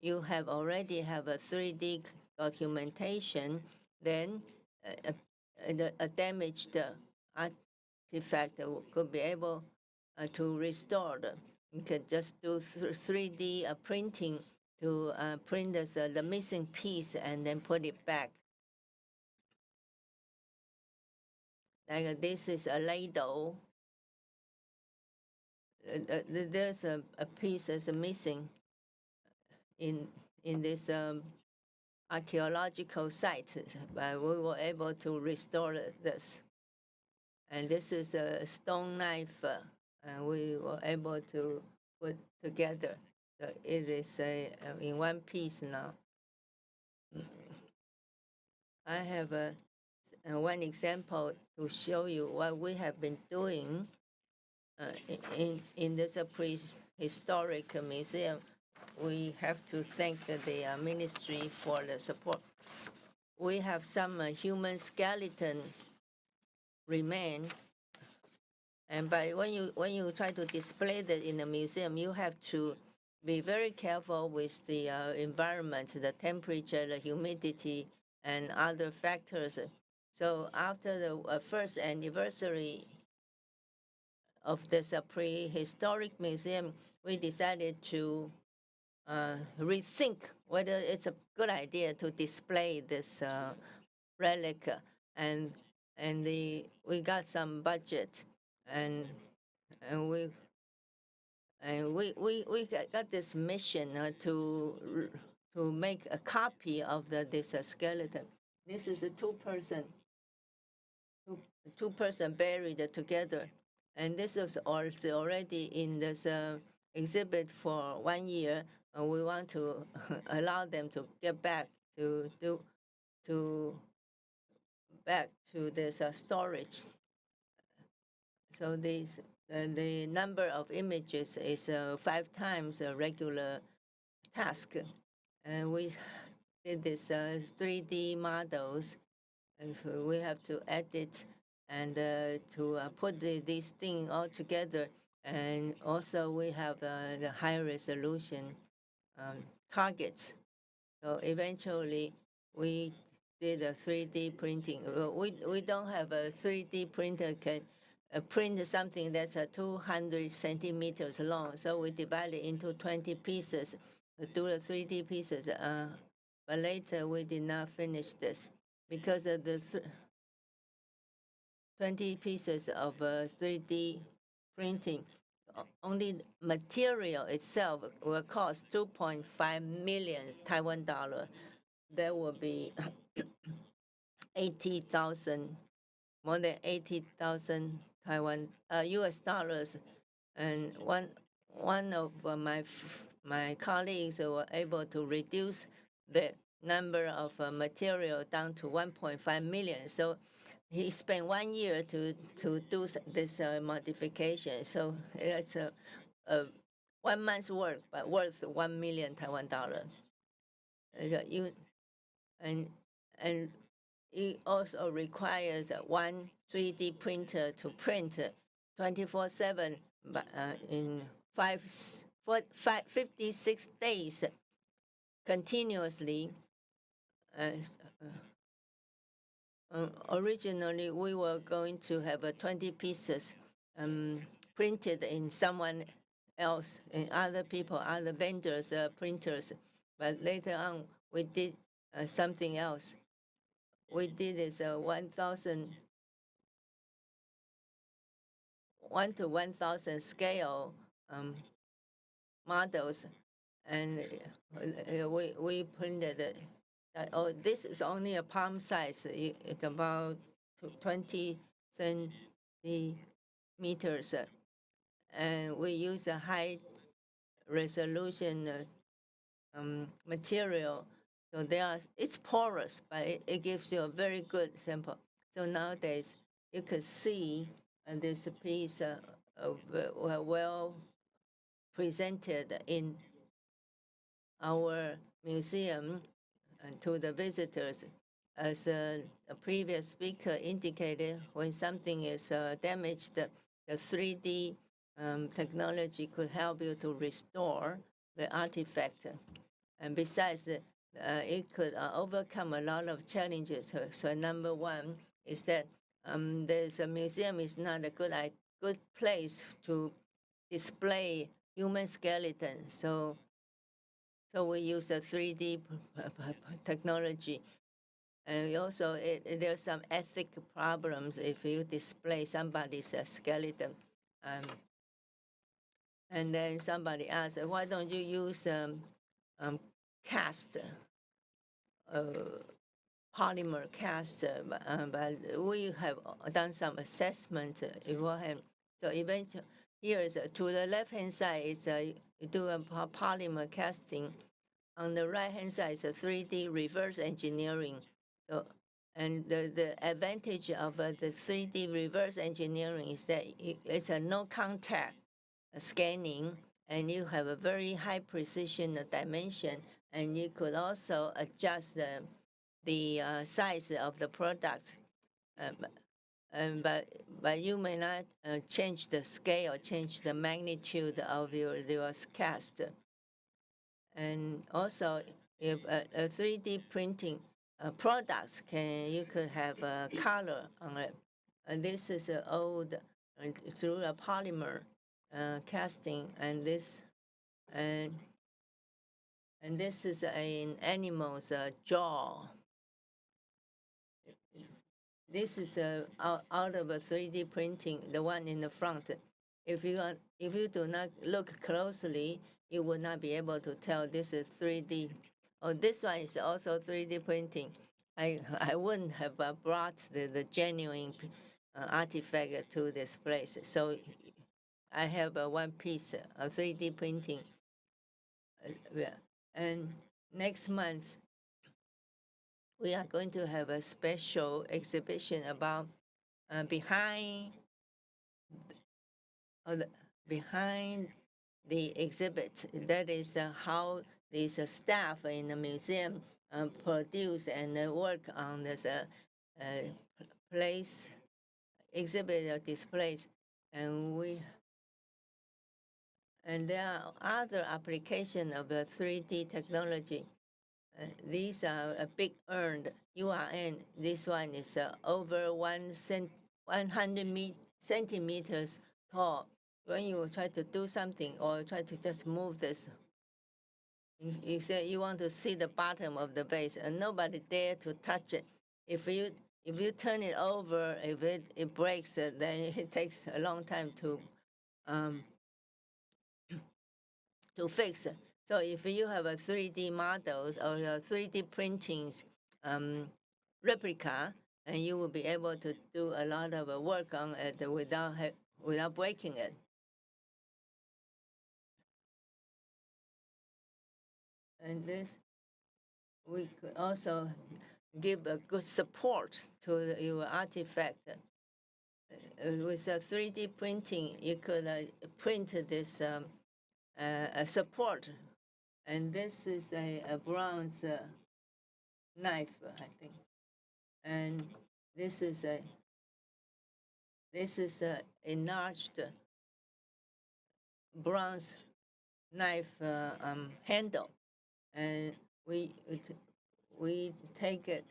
you have already have a 3D documentation, then a damaged artifact could be able to restore. You can just do 3D printing to print the missing piece and then put it back. Like this is a ladle. There's a piece that's missing in this archaeological site, but we were able to restore this. And this is a stone knife, and we were able to put together. So it is in one piece now. I have one example to show you what we have been doing in this prehistoric museum. We have to thank the ministry for the support. We have some human skeleton remain, and when you try to display that in the museum, you have to be very careful with the environment, the temperature, the humidity, and other factors. So after the first anniversary of this prehistoric museum, we decided to rethink whether it's a good idea to display this relic, and we got some budget, and we got this mission to make a copy of this skeleton. This is a two person buried together, and this was also already in this exhibit for 1 year. We want to allow them to get back to this storage. So the number of images is 5 times a regular task, and we did this 3D models, and we have to edit and to put these things all together. And also we have the high resolution targets. So eventually we did a 3D printing. We don't have a 3D printer can print something that's 200 centimeters long. So we divide it into 20 pieces to do the 3D pieces. But later we did not finish this because of the 20 pieces of 3D printing. Only material itself will cost 2.5 million Taiwan dollar. There will be 80,000, more than 80,000 Taiwan US dollars. And one of my colleagues were able to reduce the number of material down to 1.5 million. So he spent 1 year to do this modification. So it's a 1 month's work, but worth 1 million Taiwan dollar. And it also requires one 3D printer to print 24/7 in 56 days continuously. Originally, we were going to have 20 pieces printed in someone else, in other people, other vendors' printers. But later on, we did something else. We did this 1 to 1,000 scale models, and we printed it. This is only a palm size. It's about 20 meters, and we use a high resolution material. So it's porous, but it gives you a very good sample. So nowadays, you could see this piece well presented in our museum to the visitors. As a previous speaker indicated, when something is damaged, the 3D technology could help you to restore the artifact. And besides, it could overcome a lot of challenges. So number one is that there's a museum is not a good place to display human skeleton. So we use a 3D technology. And also, there's some ethic problems if you display somebody's skeleton. And then somebody asked, why don't you use cast, polymer cast? But we have done some assessment beforehand. So eventually, here is to the left-hand side is you do a polymer casting. On the right-hand side is a 3D reverse engineering. So, and the advantage of the 3D reverse engineering is that it's a no-contact scanning, and you have a very high precision dimension, and you could also adjust the size of the product. But you may not change the scale, change the magnitude of your cast. And also, if a 3D printing products you could have a color on it. And this is an old through a polymer casting, and this is an animal's jaw. This is out of a 3D printing, the one in the front. If you do not look closely, you will not be able to tell this is 3D. Oh, this one is also 3D printing. I wouldn't have brought the genuine artifact to this place. So I have one piece of 3D printing. And next month, we are going to have a special exhibition about behind the exhibit. That is how these staff in the museum produce and work on this place, exhibit or displays. And there are other applications of the 3D technology. These are a big urn, URN. This one is over 100 centimeters tall. When you try to do something or try to just move this, you say you want to see the bottom of the vase, and nobody dare to touch it. If you turn it over, if it breaks, then it takes a long time to fix. So if you have a 3D models or a 3D printing replica, and you will be able to do a lot of work on it without breaking it. And this, we could also give a good support to your artifact. With a 3D printing, you could print this support. And this is a bronze knife, I think. And this is a enlarged bronze knife handle, and we take it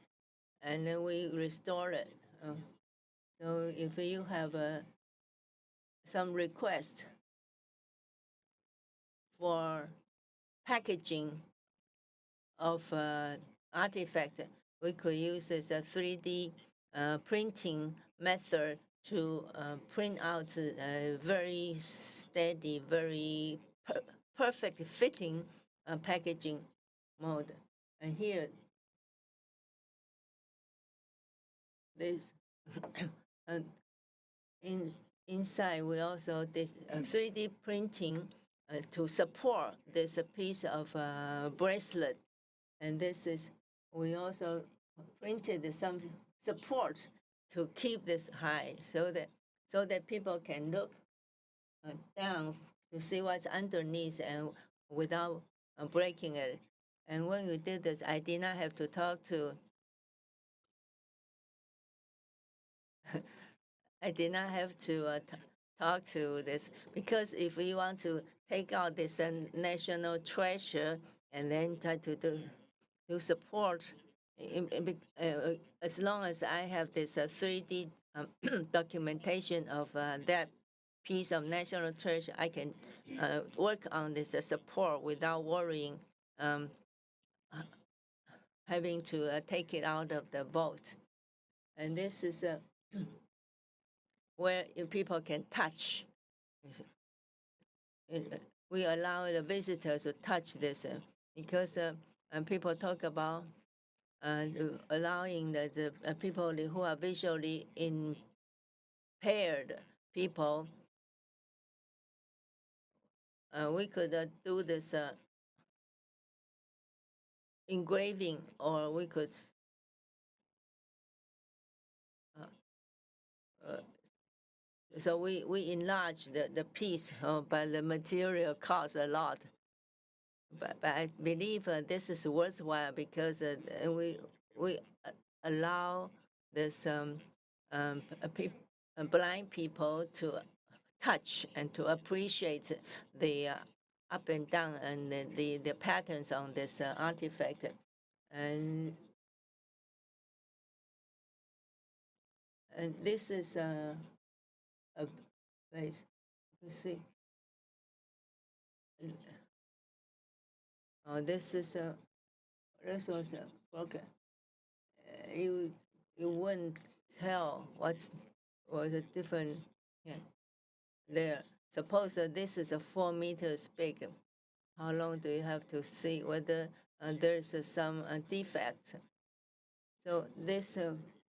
and then we restore it. So if you have some request for packaging of artifact, we could use this 3D printing method to print out a very steady, very perfect fitting packaging mode. And here, this inside, we also did 3D printing to support this piece of bracelet. And this is, we also printed some support to keep this high so that people can look down to see what's underneath and without breaking it. And when we did this, I did not have to talk to I did not have to talk to this, because if we want to take out this national treasure and then try to support, as long as I have this 3D documentation of that piece of national treasure, I can work on this support without worrying having to take it out of the vault. And this is where people can touch. We allow the visitors to touch this because people talk about allowing the people who are visually impaired people. We could do this engraving, or we could so we enlarge the piece, but the material costs a lot. But I believe this is worthwhile because we allow this blind people to touch and to appreciate the up and down and the patterns on this artifact. And this is a place. Let's see. Oh, this was broken. You wouldn't tell was a different there. Suppose this is 4 meters big. How long do you have to see whether there's some defect? So this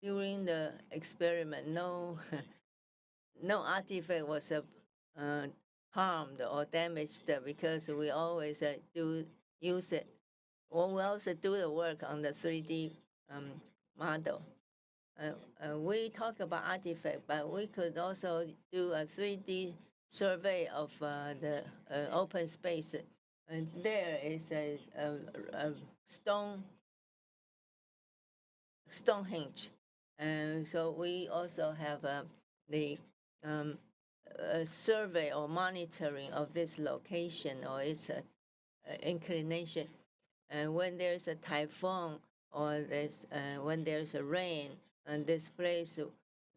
during the experiment, no no artifact was harmed or damaged because we always do use it. Well, we also do the work on the 3D model. We talk about artifact, but we could also do a 3D survey of the open space. And there is a Stonehenge. And so we also have the survey or monitoring of this location or its inclination. And when there's a typhoon or when there's a rain, and this place,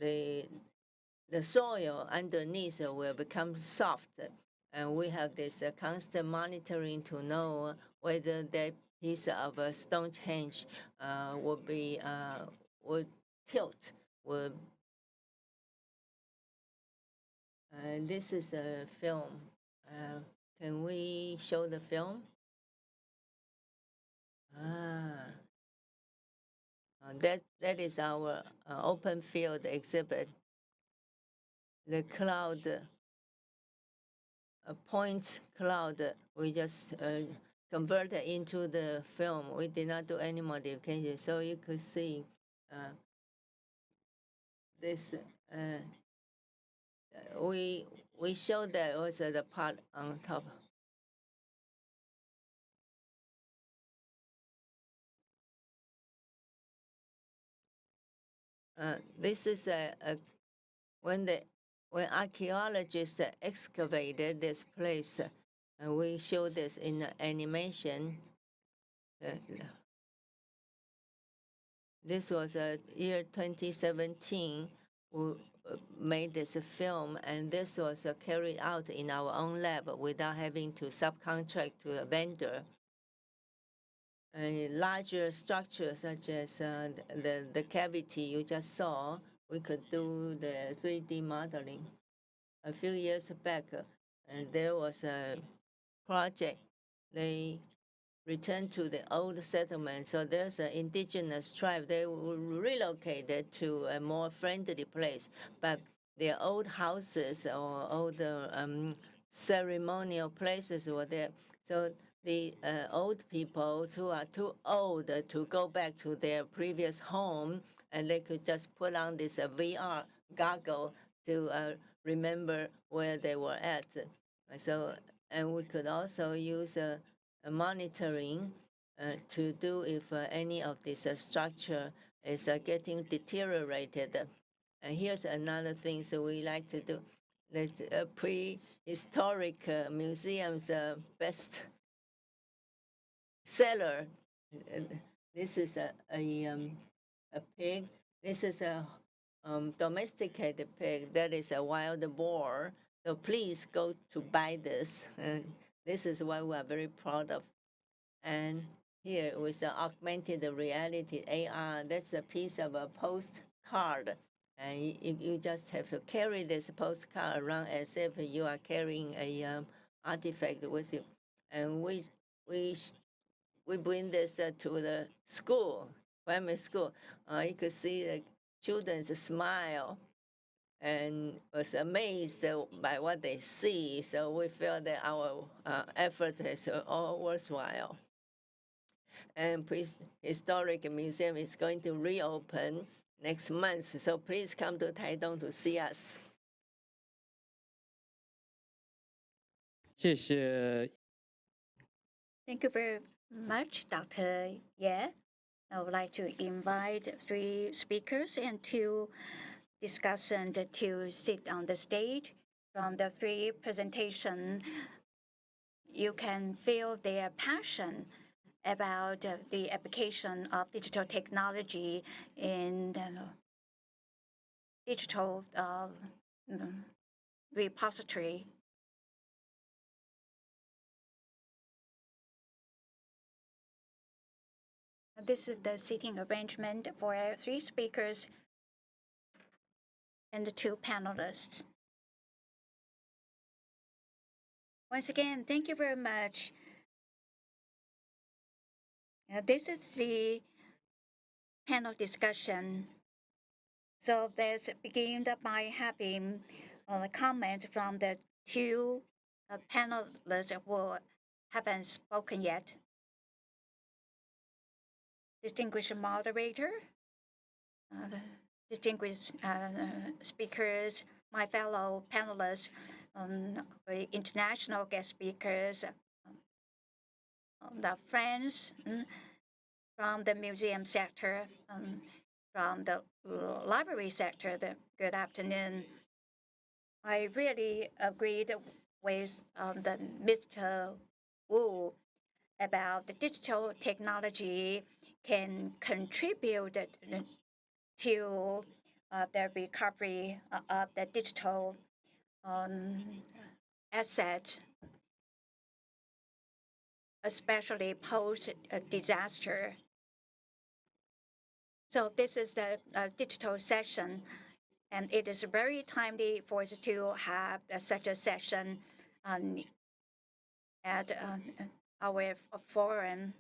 the soil underneath will become soft. And we have this constant monitoring to know whether that piece of Stonehenge would tilt. This is a film. Can we show the film? That is our open field exhibit. The cloud, a point cloud, we just converted into the film. We did not do any modification, so you could see this. We showed that also the part on top. This is when archaeologists excavated this place, and we show this in the animation. This was year 2017. We made this film, and this was carried out in our own lab without having to subcontract to a vendor. Larger structures such as the cavity you just saw, we could do the 3D modeling. A few years back, and there was a project. They returned to the old settlement, so there's an indigenous tribe. They were relocated to a more friendly place, but their old houses or old ceremonial places were there. So the old people who are too old to go back to their previous home, and they could just put on this VR goggle to remember where they were at. So, and we could also use monitoring to do if any of this structure is getting deteriorated. And here's another thing that we like to do. The prehistoric museum's best seller. This is a pig. This is a domesticated pig. That is a wild boar. So please go to buy this. And this is what we are very proud of. And here with the augmented reality AR, that's a piece of a postcard. And if you just have to carry this postcard around as if you are carrying a artifact with you. And we bring this to the school, primary school. You could see the children's smile and was amazed by what they see. So we feel that our effort is all worthwhile. And Prehistoric Museum is going to reopen next month. So please come to Taitung to see us. 谢谢。 Thank you very much, Dr. Ye. I would like to invite 3 speakers and 2 discussants to sit on the stage. From the 3 presentations, you can feel their passion about the application of digital technology in digital repository. This is the seating arrangement for 3 speakers and the 2 panelists. Once again, thank you very much. This is the panel discussion. So let's begin by having a comment from the 2 panelists who haven't spoken yet. Distinguished moderator, distinguished speakers, my fellow panelists, international guest speakers, the friends from the museum sector, from the library sector, good afternoon. I really agreed with the Mr. Wu about the digital technology can contribute to the recovery of the digital asset, especially post-disaster. So this is the digital session, and it is very timely for us to have such a session at our forum.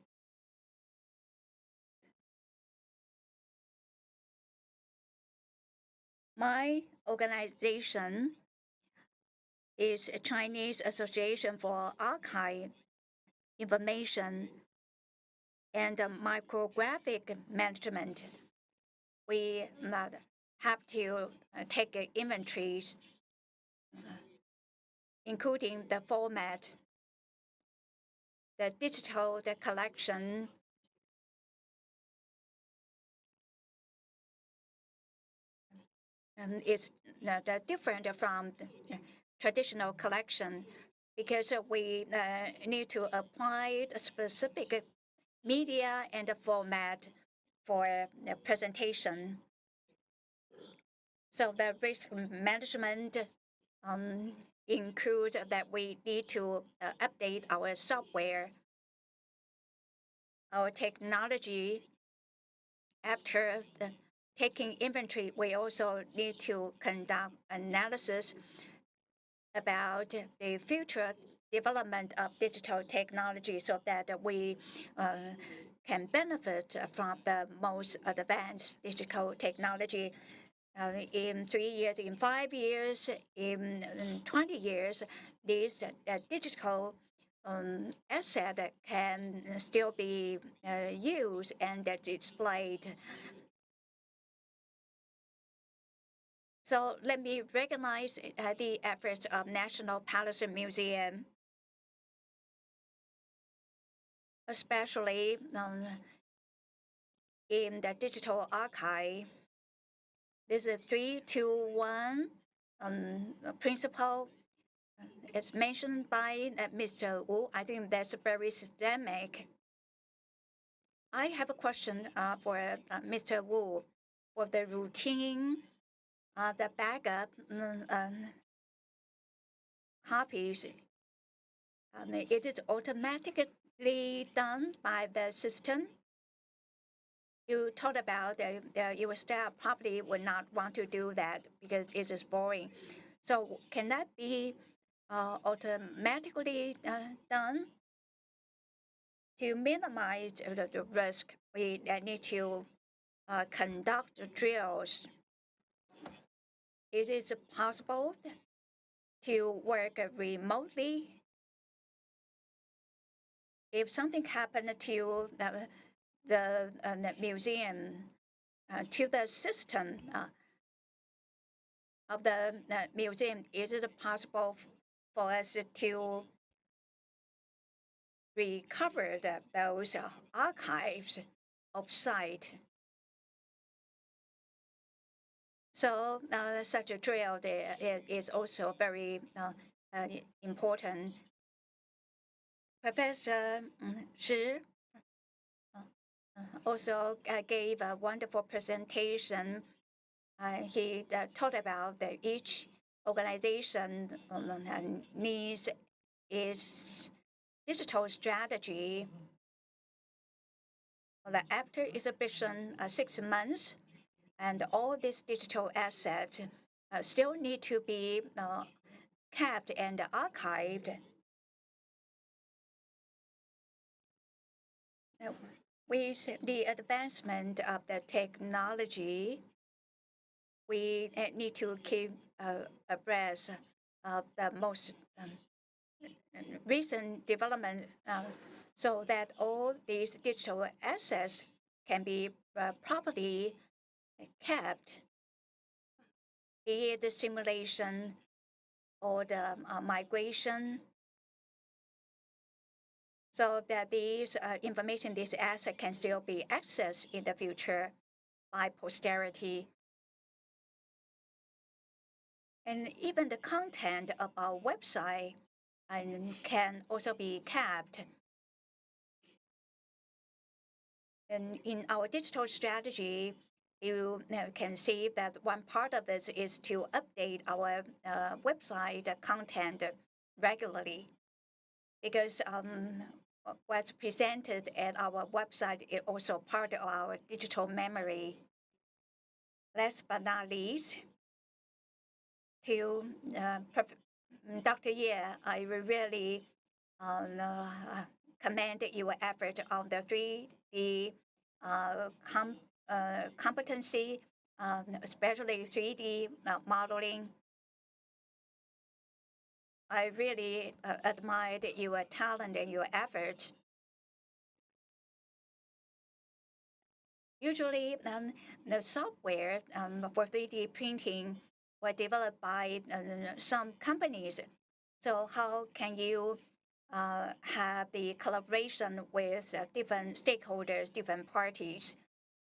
My organization is a Chinese Association for Archive Information and Micrographic Management. We have to take inventories, including the format, the digital, the collection, and it's different from the traditional collection because we need to apply a specific media and format for the presentation. So the risk management includes that we need to update our software, our technology. After taking inventory, we also need to conduct analysis about the future development of digital technology so that we can benefit from the most advanced digital technology. in 3 years, in 5 years, in 20 years, this digital asset can still be used and displayed. So let me recognize the efforts of National Palace Museum, especially in the digital archive. This is 3-2-1 principle. It's mentioned by Mr. Wu. I think that's very systemic. I have a question for Mr. Wu. For the routine, the backup copies, it is automatically done by the system. You talked about that your staff probably would not want to do that because it is boring. So can that be automatically done? To minimize the risk, we need to conduct drills. It is possible to work remotely. If something happened to the museum, to the system of the museum, is it possible for us to recover those archives off-site? So such a drill is also very important. Professor Shi also gave a wonderful presentation. He talked about that each organization needs its digital strategy. After exhibition, 6 months, and all these digital assets still need to be kept and archived. With the advancement of the technology, we need to keep abreast of the most recent development so that all these digital assets can be properly kept, be it the simulation or the migration, so that these information, this asset can still be accessed in the future by posterity. And even the content of our website can also be kept. And in our digital strategy, you can see that one part of this is to update our website content regularly, because what's presented at our website is also part of our digital memory. Last but not least, to Dr. Ye, I really commend your effort on the 3D competency, especially 3D modeling. I really admired your talent and your effort. Usually, the software for 3D printing were developed by some companies. So how can you have the collaboration with different stakeholders, different parties?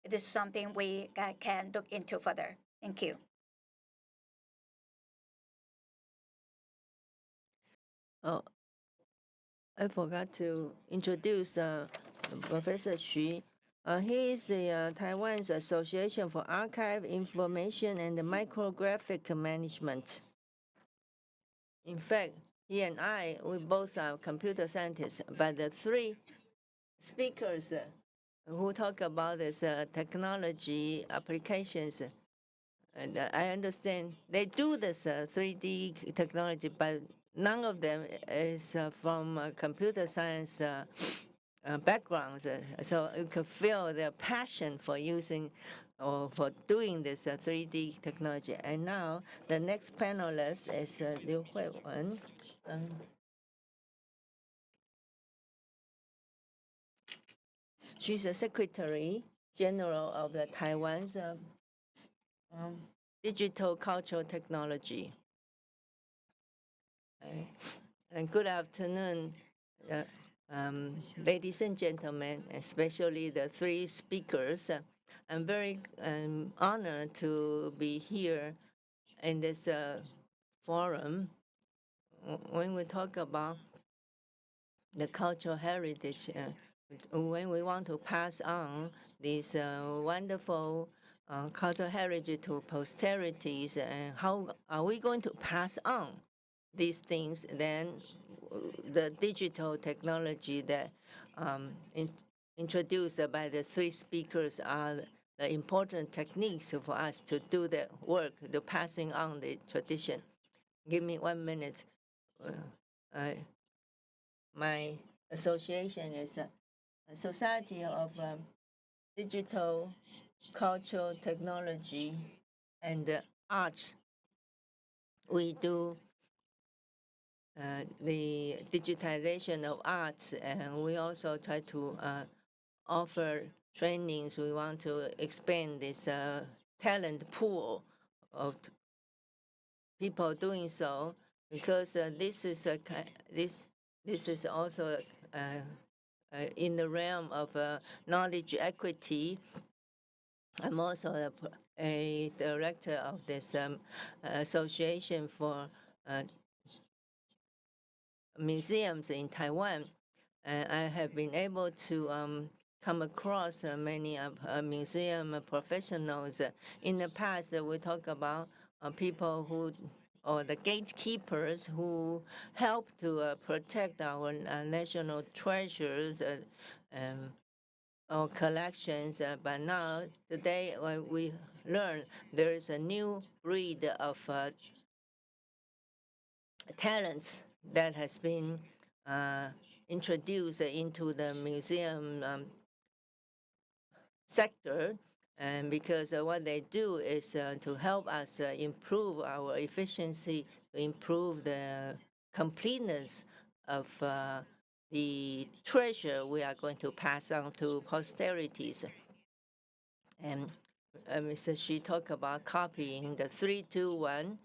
It is something we can look into further. Thank you. Oh, I forgot to introduce Professor Xu. He is the Taiwan's Association for Archive Information and Micrographic Management. In fact, he and I, we both are computer scientists, but the 3 speakers who talk about this technology applications, and I understand they do this 3D technology, but none of them is from computer science backgrounds. So you can feel their passion for using or for doing this 3D technology. And now the next panelist is Liu Huiwen. She's the Secretary General of the Taiwan's Digital Cultural Technology. And good afternoon, ladies and gentlemen, especially the three speakers. I'm very honored to be here in this forum. When we talk about the cultural heritage, when we want to pass on this wonderful cultural heritage to posterities, and how are we going to pass on these things, then the digital technology that introduced by the three speakers are the important techniques for us to do the work, to passing on the tradition. Give me 1 minute. My association is a Society of Digital Cultural Technology and Art. We do the digitization of arts, and we also try to offer trainings. We want to expand this talent pool of people doing so, because this is also in the realm of knowledge equity. I'm also a director of this association for museums in Taiwan. I have been able to come across many museum professionals. In the past, we talk about people who, or the gatekeepers who help to protect our national treasures or collections. But now, today, we learn there is a new breed of talents that has been introduced into the museum sector, and because what they do is to help us improve our efficiency, to improve the completeness of the treasure we are going to pass on to posterities. And Mr. Xu talked about copying the 3-2-1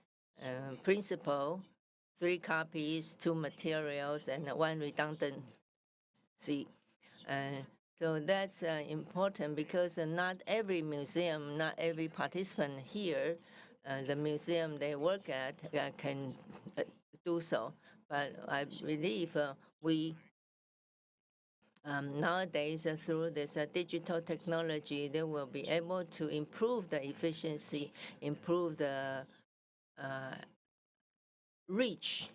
principle. 3 copies, 2 materials, and 1 redundancy. So that's important, because not every museum, not every participant here, the museum they work at can do so. But I believe we nowadays, through this digital technology, they will be able to improve the efficiency, improve the reach,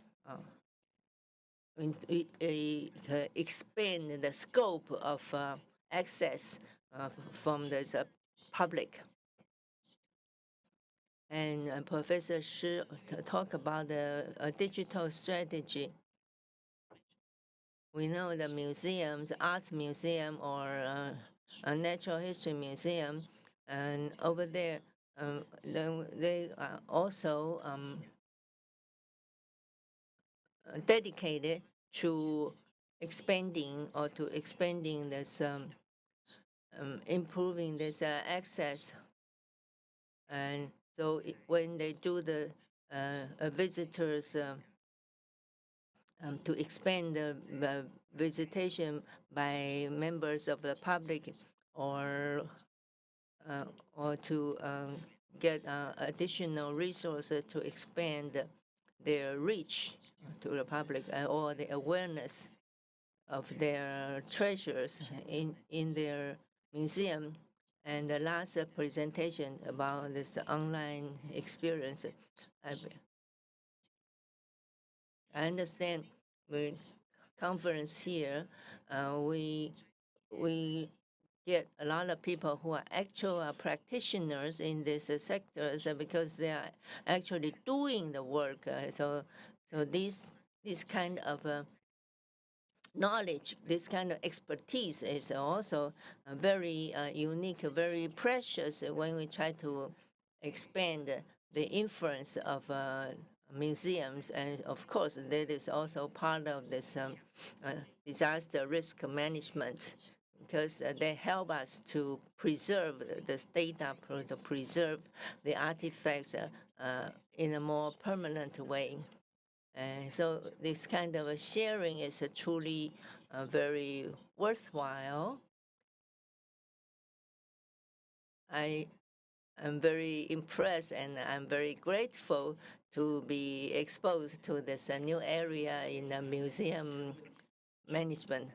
to expand the scope of access from the public. And Professor Shi talked about the digital strategy. We know the museums, arts museum or a natural history museum, and over there, they are also dedicated to expanding this, improving this access. And so when they do the visitors, to expand the visitation by members of the public, or to get additional resources to expand their reach to the public, or the awareness of their treasures in their museum. And the last presentation about this online experience, I understand with conference here, we get a lot of people who are actual practitioners in these sectors, because they are actually doing the work. So this kind of knowledge, this kind of expertise is also very unique, very precious when we try to expand the influence of museums. And of course, that is also part of this disaster risk management, because they help us to preserve this data, to preserve the artifacts in a more permanent way. So this kind of sharing is truly very worthwhile. I am very impressed and I'm very grateful to be exposed to this new area in museum management.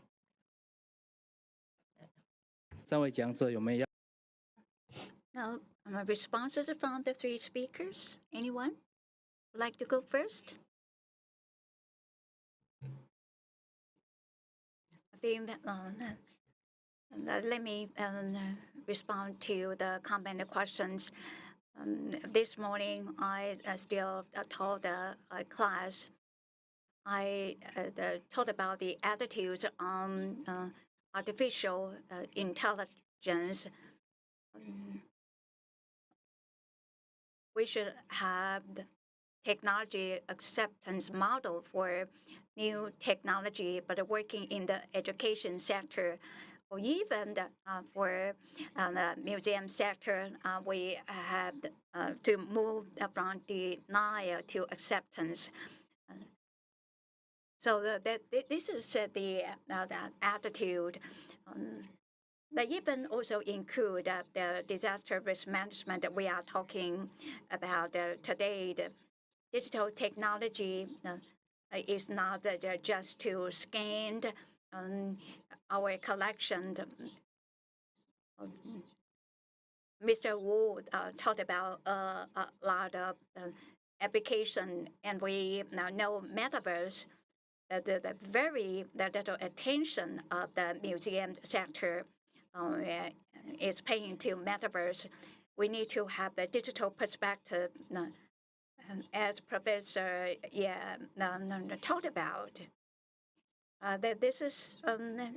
三位讲者有没有要？ Now, responses from the three speakers. Anyone would like to go first? I think that, let me respond to the comment questions. This morning, I still taught the class. I taught about the attitudes on artificial intelligence. We should have the technology acceptance model for new technology, but working in the education sector, or even for the museum sector, we have to move from denial to acceptance. So this is the attitude. They even also include the disaster risk management that we are talking about today. The digital technology is not just to scan our collection. Mr. Wu talked about a lot of application, and we now know metaverse. The very little attention of the museum sector is paying to metaverse. We need to have a digital perspective, as Professor talked about. That this is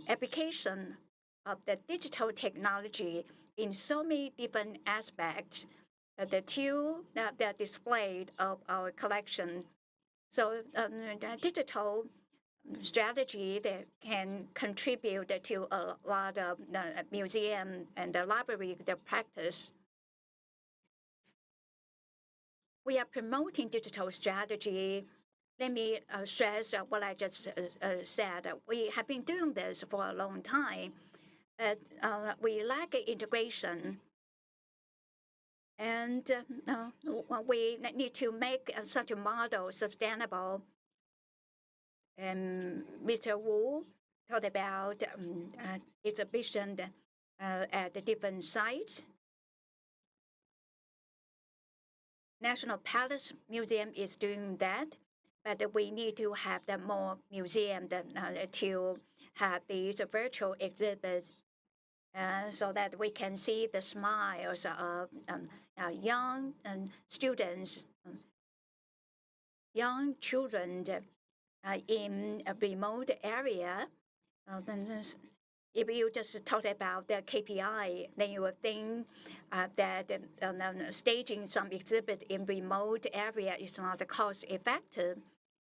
application of the digital technology in so many different aspects. The two that are displayed of our collection. So the digital strategy that can contribute to a lot of museum and the library the practice. We are promoting digital strategy. Let me stress what I just said. We have been doing this for a long time, but we lack integration. And we need to make such a model sustainable. Mr. Wu talked about exhibition at the different sites. National Palace Museum is doing that, but we need to have the more museum to have these virtual exhibits so that we can see the smiles of young students, young children in a remote area. If you just talk about the KPI, then you would think that staging some exhibit in remote area is not cost effective.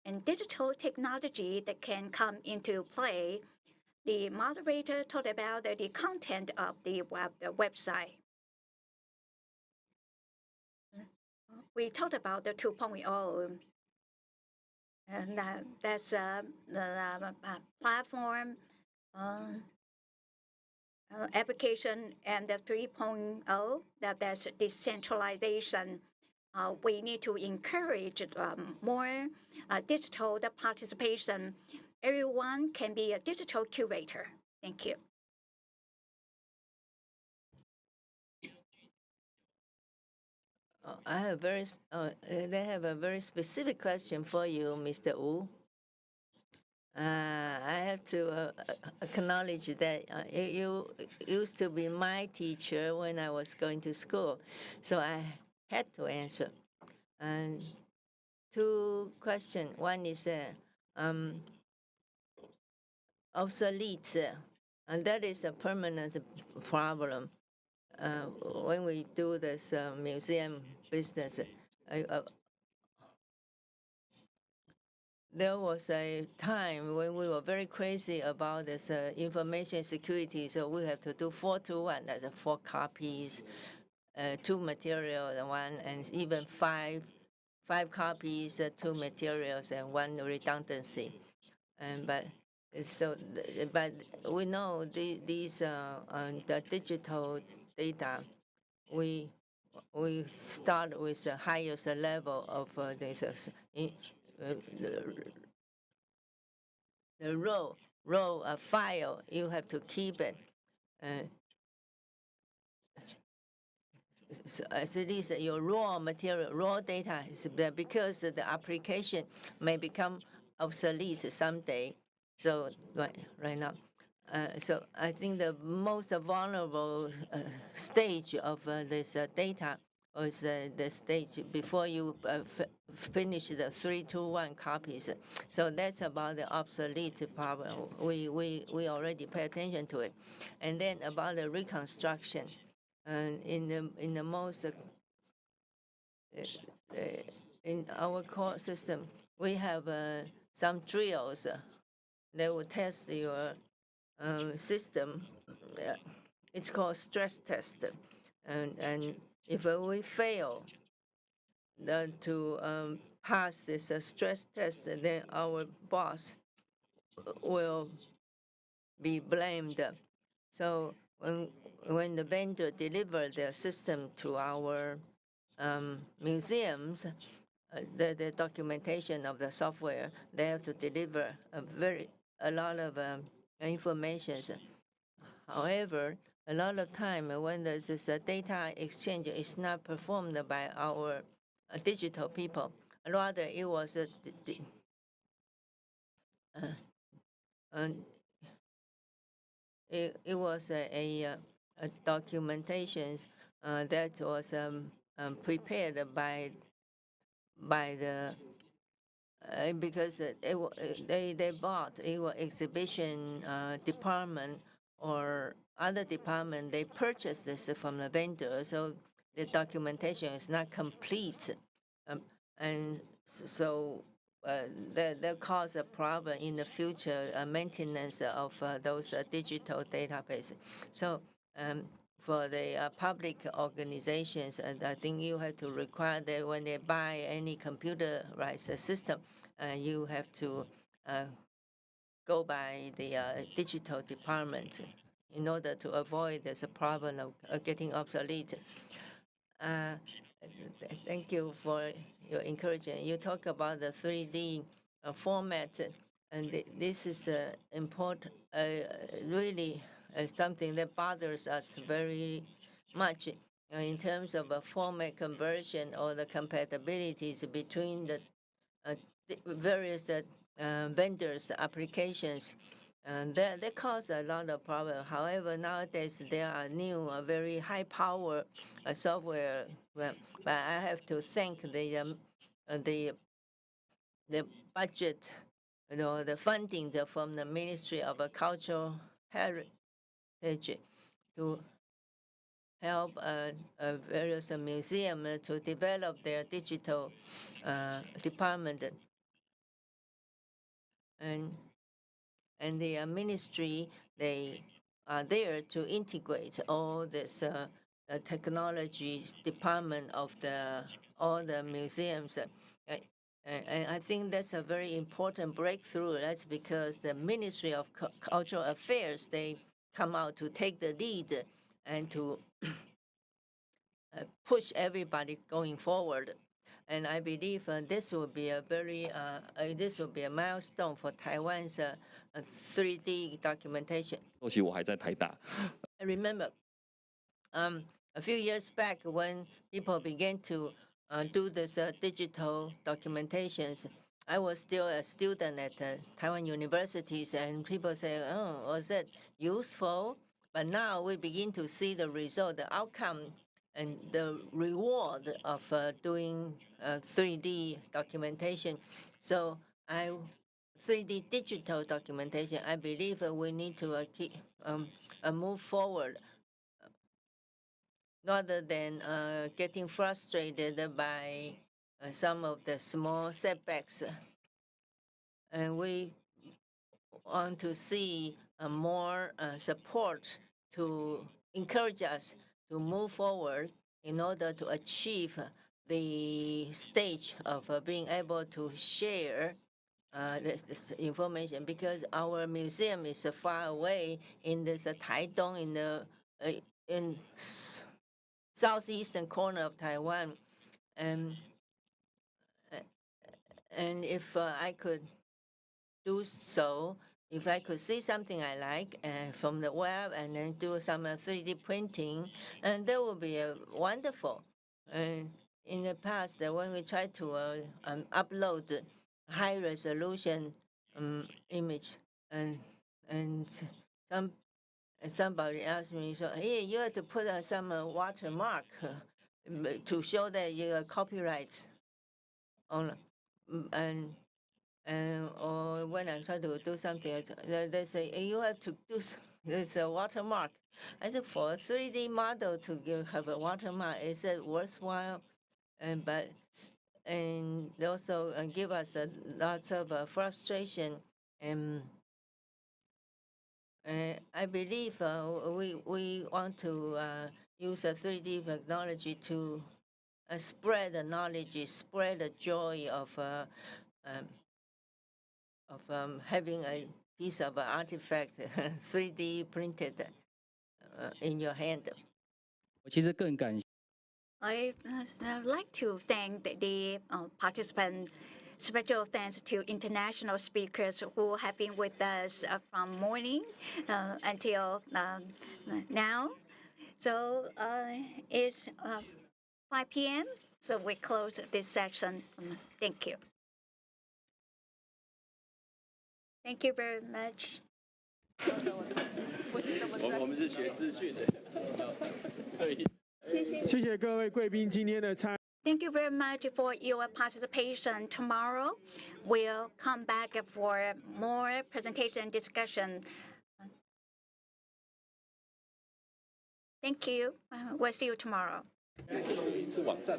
And digital technology that can come into play. The moderator talked about the content of the website. We talked about the 2.0. And that's the platform, application, and the 3.0, that's decentralization. We need to encourage more digital participation. Everyone can be a digital curator. Thank you. I have they have a very specific question for you, Mr. Wu. I have to acknowledge that you used to be my teacher when I was going to school, so I had to answer. And two questions. One is obsolete, and that is a permanent problem. When we do this museum business, there was a time when we were very crazy about this information security, so we have to do 4-to-1, that's 4 copies, 2 materials and 1, and even 5 copies, 2 materials and 1 redundancy. But we know these the digital data, we start with the highest level of this the raw file. You have to keep it as it is your raw material, raw data is there because the application may become obsolete someday. So right now. So I think the most vulnerable stage of this data is the stage before you finish the 3-to-1 copies. So that's about the obsolete problem. We already pay attention to it, and then about the reconstruction, in the most in our core system, we have some drills. They will test your system. It's called stress test, and if we fail to pass this stress test, then our boss will be blamed. So when the vendor delivers their system to our museums, the documentation of the software, they have to deliver a lot of information. However, a lot of time when this data exchange is not performed by our digital people, rather it was it was a documentation that was prepared by the because they bought exhibition department or other department. They purchased this from the vendor, so the documentation is not complete, and so that cause a problem in the future maintenance of those digital databases. So for the public organizations, and I think you have to require that when they buy any computerized system, you have to go by the digital department in order to avoid this problem of getting obsolete. Thank you for your encouragement. You talk about the 3D format, and this is important, really something that bothers us very much in terms of a format conversion or the compatibilities between the various vendors' applications. And that causes a lot of problems. However, nowadays there are new, very high-power software. But I have to thank the budget, the funding from the Ministry of Cultural Heritage to help various museums to develop their digital department. And the ministry, they are there to integrate all this technology department of all the museums. And I think that's a very important breakthrough. That's because the Ministry of Cultural Affairs, they come out to take the lead and to push everybody going forward. And I believe this will be a milestone for Taiwan's 3D documentation. I remember a few years back when people began to do this digital documentations, I was still a student at Taiwan universities, and people say, "Oh, was it useful?" But now we begin to see the result, the outcome, and the reward of doing 3D documentation. So I 3D digital documentation, I believe we need to keep move forward rather than getting frustrated by some of the small setbacks. And we want to see more support to encourage us to move forward in order to achieve the stage of being able to share this information, because our museum is far away in this Taidong, in the in southeastern corner of Taiwan, and if I could do so, if I could see something I like from the web and then do some 3D printing, and that would be wonderful. And in the past, when we tried to upload high resolution image, and somebody asked me, so hey, you have to put some watermark to show that you are copyright on, and or when I try to do something, they say you have to do there's a watermark. I said for a 3D model to have a watermark, is it worthwhile? And they also give us lots of frustration. And I believe we want to use a 3D technology to spread the knowledge, spread the joy of having a piece of artifact 3D printed in your hand. 我其实更感谢 I'd like to thank the participants. Special thanks to international speakers who have been with us from morning until now. So it's 5 p.m. So we close this session. Thank you. Thank you very much. 我们是学资讯的，所以谢谢各位贵宾今天的参。 Thank you very much for your participation. Tomorrow, we'll come back for more presentation discussion. Thank you. We'll see you tomorrow. 是网站。